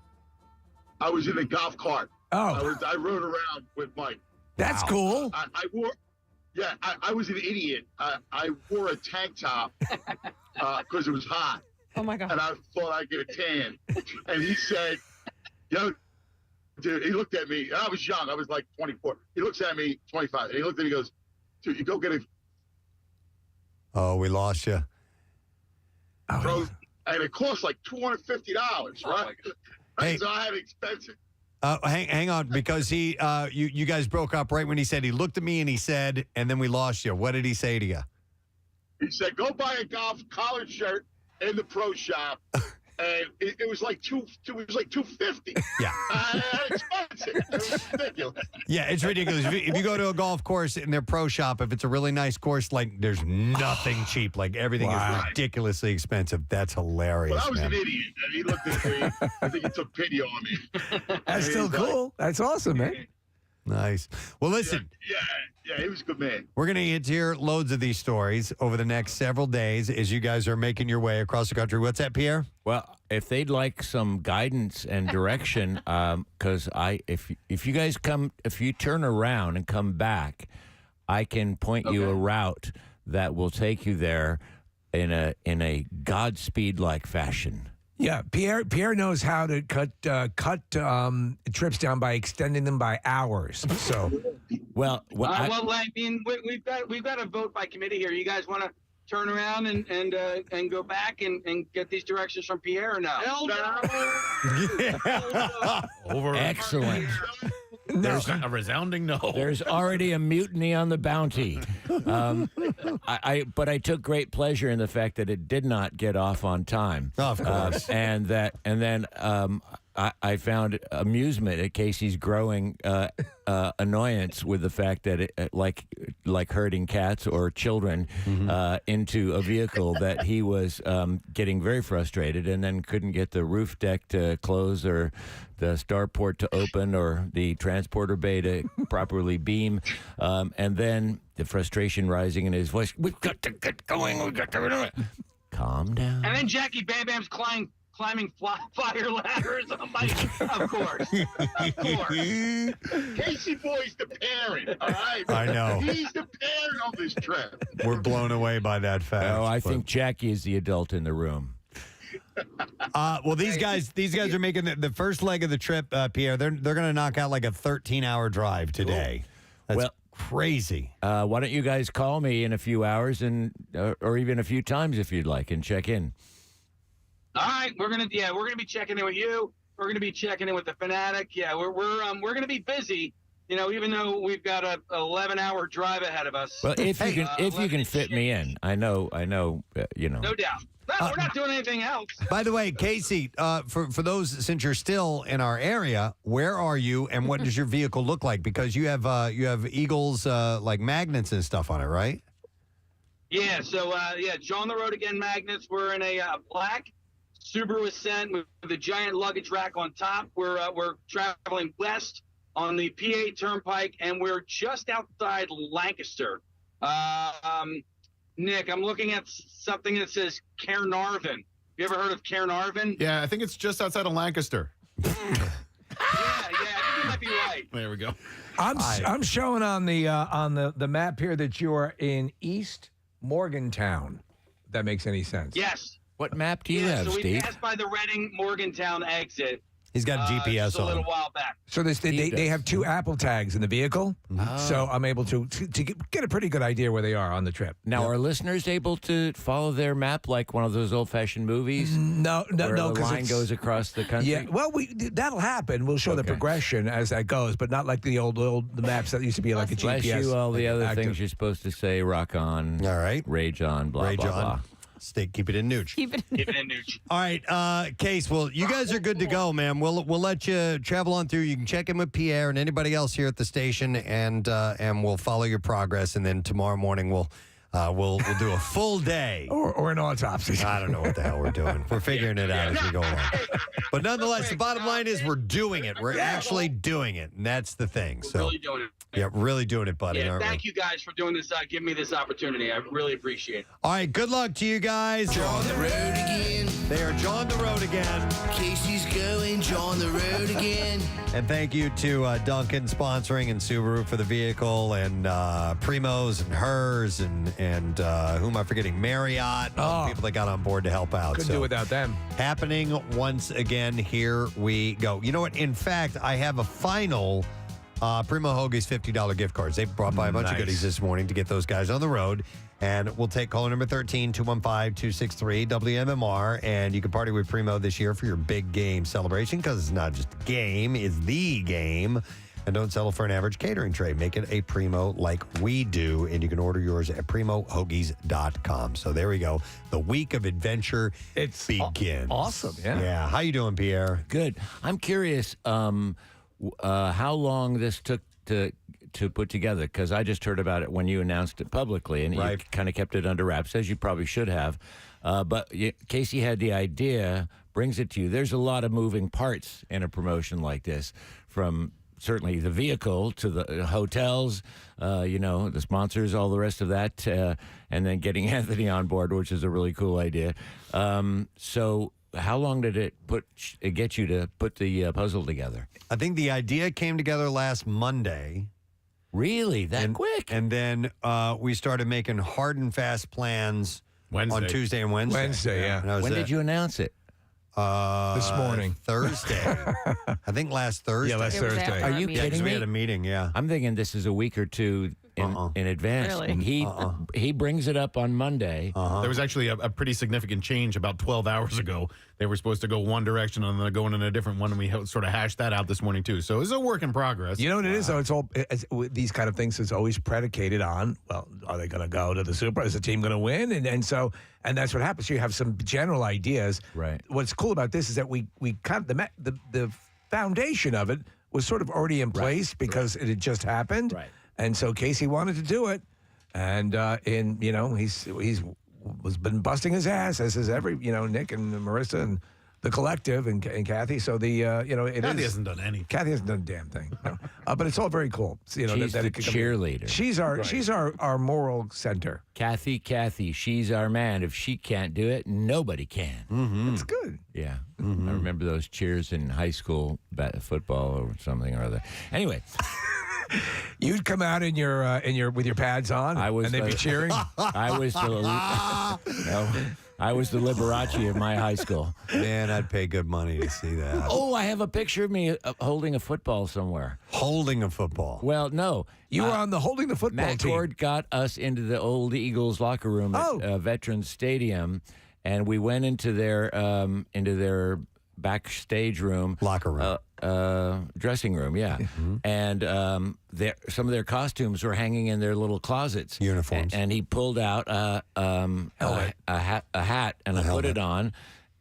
I was in a golf cart. Oh. I rode around with Mike. That's cool. I wore. Yeah, I was an idiot. I wore a tank top because it was hot. Oh my God. And I thought I'd get a tan. And he said, "Yo, dude," he looked at me. I was young. I was like 24. He looks at me, 25. And he looked at me and goes, "Dude, you go get a." Oh, we lost you. Bro, and it cost like $250, right? Hey. So I had expensive. Hang on, because you guys broke up right when he said, he looked at me and he said, and then we lost you. What did he say to you? He said, "Go buy a golf collared shirt in the pro shop." And it was like $250. Yeah. Expensive. It was ridiculous. Yeah, it's ridiculous. If you go to a golf course in their pro shop, if it's a really nice course, like there's nothing cheap. Like everything is ridiculously expensive. That's hilarious. Well, I was man. an idiot, and he looked at me. I think he took pity on me. That's still cool. That's awesome, man. Nice. Well, listen. Yeah, he was a good man. We're going to get to hear loads of these stories over the next several days as you guys are making your way across the country. What's that, Pierre? Well, if they'd like some guidance and direction, because if you guys if you turn around and come back, I can point you a route that will take you there in a Godspeed-like fashion. Yeah, Pierre knows how to cut trips down by extending them by hours. So, well, I mean, we've got a vote by committee here. You guys want to turn around and go back and get these directions from Pierre or no? Hell no. Over. Excellent. There's a resounding no. There's already a mutiny on the Bounty. But I took great pleasure in the fact that it did not get off on time. Of course. And then I found amusement at Casey's growing annoyance with the fact that it, like herding cats or children into a vehicle, that he was getting very frustrated and then couldn't get the roof deck to close or the starport to open or the transporter bay to properly beam. And then the frustration rising in his voice, we've got to get going. We've got to calm down. And then Jackie Bam Bam's climbing fire ladders. I'm like, of course. Casey Boy's the parent, all right? I know. He's the parent on this trip. We're blown away by that fact. Oh, I think Jackie is the adult in the room. Well, these guys are making the first leg of the trip, Pierre. They're going to knock out like a 13-hour drive today. That's crazy. Why don't you guys call me in a few hours and or even a few times if you'd like and check in. All right, we're gonna be checking in with you. We're gonna be checking in with the Fanatic. Yeah, we're gonna be busy. You know, even though we've got a 11-hour drive ahead of us. Well, if you can fit me in, I know, you know. No doubt. No, we're not doing anything else. By the way, Casey, for those, since you're still in our area, where are you and what does your vehicle look like? Because you have Eagles like magnets and stuff on it, right? Yeah. So John the Road Again magnets. We're in a black Subaru Ascent with a giant luggage rack on top. We're traveling west on the PA Turnpike, and we're just outside Lancaster. Nick, I'm looking at something that says Caernarvon. You ever heard of Caernarvon? Yeah, I think it's just outside of Lancaster. Yeah, I think you might be right. There we go. I'm showing on the map here that you are in East Morgantown. If that makes any sense? Yes. What map do you have, so Steve? we passed by the Reading Morgantown exit. He's got GPS just a little on. while back. So they have two Apple tags in the vehicle, so I'm able to get a pretty good idea where they are on the trip. Now, are listeners able to follow their map like one of those old-fashioned movies? No, where the because line goes across the country. Yeah, well, that'll happen. We'll show the progression as that goes, but not like the old maps that used to be like a Bless GPS. you, all the other active. things you're supposed to say. Rock on. All right. Rage on. Blah Rage blah on. blah. Keep it in Nooch. Keep it in Nooch. All right, Case. Well, you guys are good to go, man. We'll let you travel on through. You can check in with Pierre and anybody else here at the station, and we'll follow your progress. And then tomorrow morning we'll do a full day or an autopsy. I don't know what the hell we're doing. We're figuring it out as we go along. But nonetheless, the bottom line is we're doing it. We're actually doing it, and that's the thing. We're So really doing it. yeah, really doing it, buddy. Yeah, aren't we? thank you guys for doing this. Giving me this opportunity. I really appreciate it. All right, good luck to you guys. John the road again. They are John the road again. Casey's going John the road again. And thank you to Duncan sponsoring and Subaru for the vehicle, and Primo's and hers, and who am I forgetting? Marriott, all the people that got on board to help out. Couldn't do without them. Happening once again. Here we go. You know what? In fact, I have a final Primo Hoagie's $50 gift cards. They brought by a bunch of goodies this morning to get those guys on the road. And we'll take caller number 13, 215-263 WMMR. And you can party with Primo this year for your big game celebration, because it's not just a game, it's the game. And don't settle for an average catering tray. Make it a Primo like we do. And you can order yours at primohoagies.com. So there we go. The week of adventure begins. Awesome, yeah. Yeah. How you doing, Pierre? Good. I'm curious how long this took to put together? Because I just heard about it when you announced it publicly, and you kind of kept it under wraps, as you probably should have. But Casey had the idea, brings it to you. There's a lot of moving parts in a promotion like this, from certainly the vehicle to the hotels, the sponsors, all the rest of that, and then getting Anthony on board, which is a really cool idea. So how long did it get you to put the puzzle together? I think the idea came together last Monday. Really? That quick? And then we started making hard and fast plans on Tuesday and Wednesday. Wednesday, yeah. When did you announce it? This morning. Thursday. I think last Thursday. Yeah, last Thursday. Are you kidding me? We had a meeting, yeah. I'm thinking this is a week or two in advance. Really? He brings it up on Monday. There was actually a pretty significant change about 12 hours ago. They were supposed to go one direction and then going in a different one, and we sort of hashed that out this morning, too. So it's a work in progress. You know what it is, though? It's all these kind of things is always predicated on, well, are they going to go to the Super? Is the team going to win? And that's what happens. You have some general ideas. Right. What's cool about this is that we kind of the foundation of it was sort of already in place because it had just happened. Right. And so Casey wanted to do it, and he's been busting his ass, as is every Nick and Marissa and the collective and Kathy. So Kathy hasn't done anything. Kathy hasn't done a damn thing. No. But it's all very cool. So, she's the cheerleader. She's our moral center. Kathy, she's our man. If she can't do it, nobody can. Mm-hmm. It's good. Yeah. I remember those cheers in high school football or something or other. Anyway. You'd come out in your with your pads on, and they'd be cheering. I was the Liberace of my high school. Man, I'd pay good money to see that. Oh, I have a picture of me holding a football somewhere. Holding a football? Well, no. You were on the holding the football Matt team. Cord got us into the old Eagles locker room at Veterans Stadium, and we went into their backstage room. Locker room. Dressing room, yeah. Mm-hmm. And some of their costumes were hanging in their little closets. Uniforms. And he pulled out a hat, and I put it on,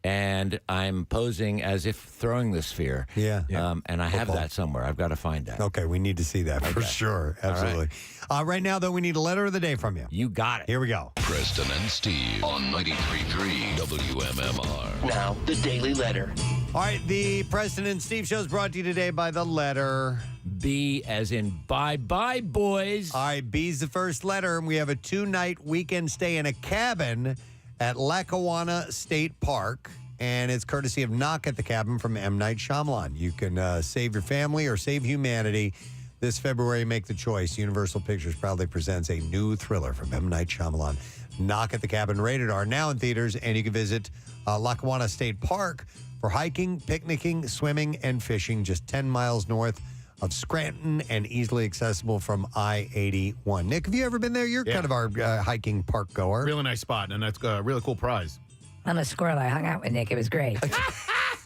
and I'm posing as if throwing the sphere. Yeah. And I have that somewhere. I've got to find that. Okay, we need to see that for sure. Absolutely. Right now, though, we need a letter of the day from you. You got it. Here we go. Preston and Steve on 93.3 WMMR. Now, the Daily Letter. All right, the Preston and Steve show is brought to you today by the letter B, as in bye-bye, boys. All right, B's the first letter, and we have a 2-night weekend stay in a cabin at Lackawanna State Park, and it's courtesy of Knock at the Cabin from M. Night Shyamalan. You can save your family or save humanity. This February, make the choice. Universal Pictures proudly presents a new thriller from M. Night Shyamalan. Knock at the Cabin, rated R, now in theaters, and you can visit Lackawanna State Park for hiking, picnicking, swimming, and fishing just 10 miles north of Scranton and easily accessible from I-81. Nick, have you ever been there? You're kind of our hiking park goer. Really nice spot, and that's a really cool prize. I'm a squirrel. I hung out with Nick. It was great.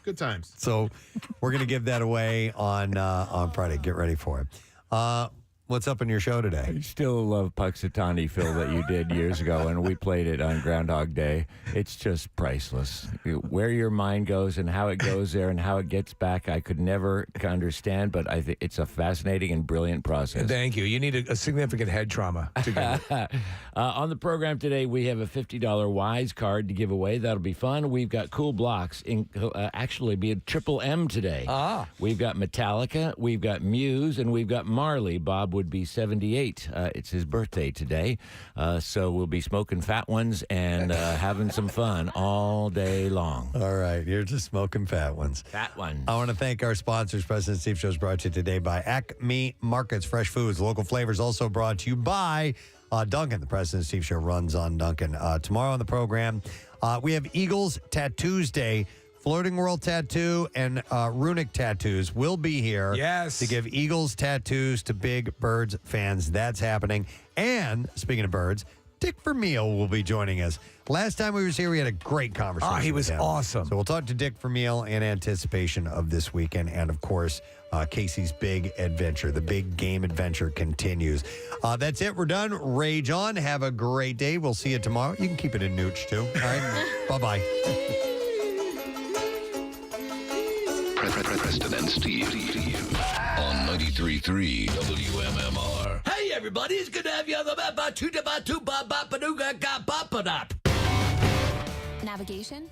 Good times. So we're going to give that away on Friday. Get ready for it. What's up in your show today? I still love Puxatani, Phil, that you did years ago, and we played it on Groundhog Day. It's just priceless. Where your mind goes and how it goes there and how it gets back, I could never understand, but I think it's a fascinating and brilliant process. Thank you. You need a significant head trauma to get it. On the program today, we have a $50 Wise card to give away. That'll be fun. We've got cool blocks. Actually, be a triple M today. We've got Metallica, we've got Muse, and we've got Marley. Bob would be 78. It's his birthday today. So we'll be smoking fat ones and having some fun all day long. All right. You're just smoking fat ones. Fat ones. I want to thank our sponsors. President Steve Show is brought to you today by Acme Markets, fresh foods, local flavors. Also brought to you by Duncan. The President Steve Show runs on Duncan. Tomorrow on the program, we have Eagles Tattoos Day. Floating World Tattoo and Runic Tattoos will be here to give Eagles tattoos to Big Birds fans. That's happening. And speaking of birds, Dick Vermeil will be joining us. Last time we was here, we had a great conversation. He was awesome. So we'll talk to Dick Vermeil in anticipation of this weekend. And, of course, Casey's big adventure. The big game adventure continues. That's it. We're done. Rage on. Have a great day. We'll see you tomorrow. You can keep it in Nooch, too. All right? Bye-bye. Preston and Steve on 93.3 93.3 WMMR. Hey, everybody, it's good to have you on the map. Navigation?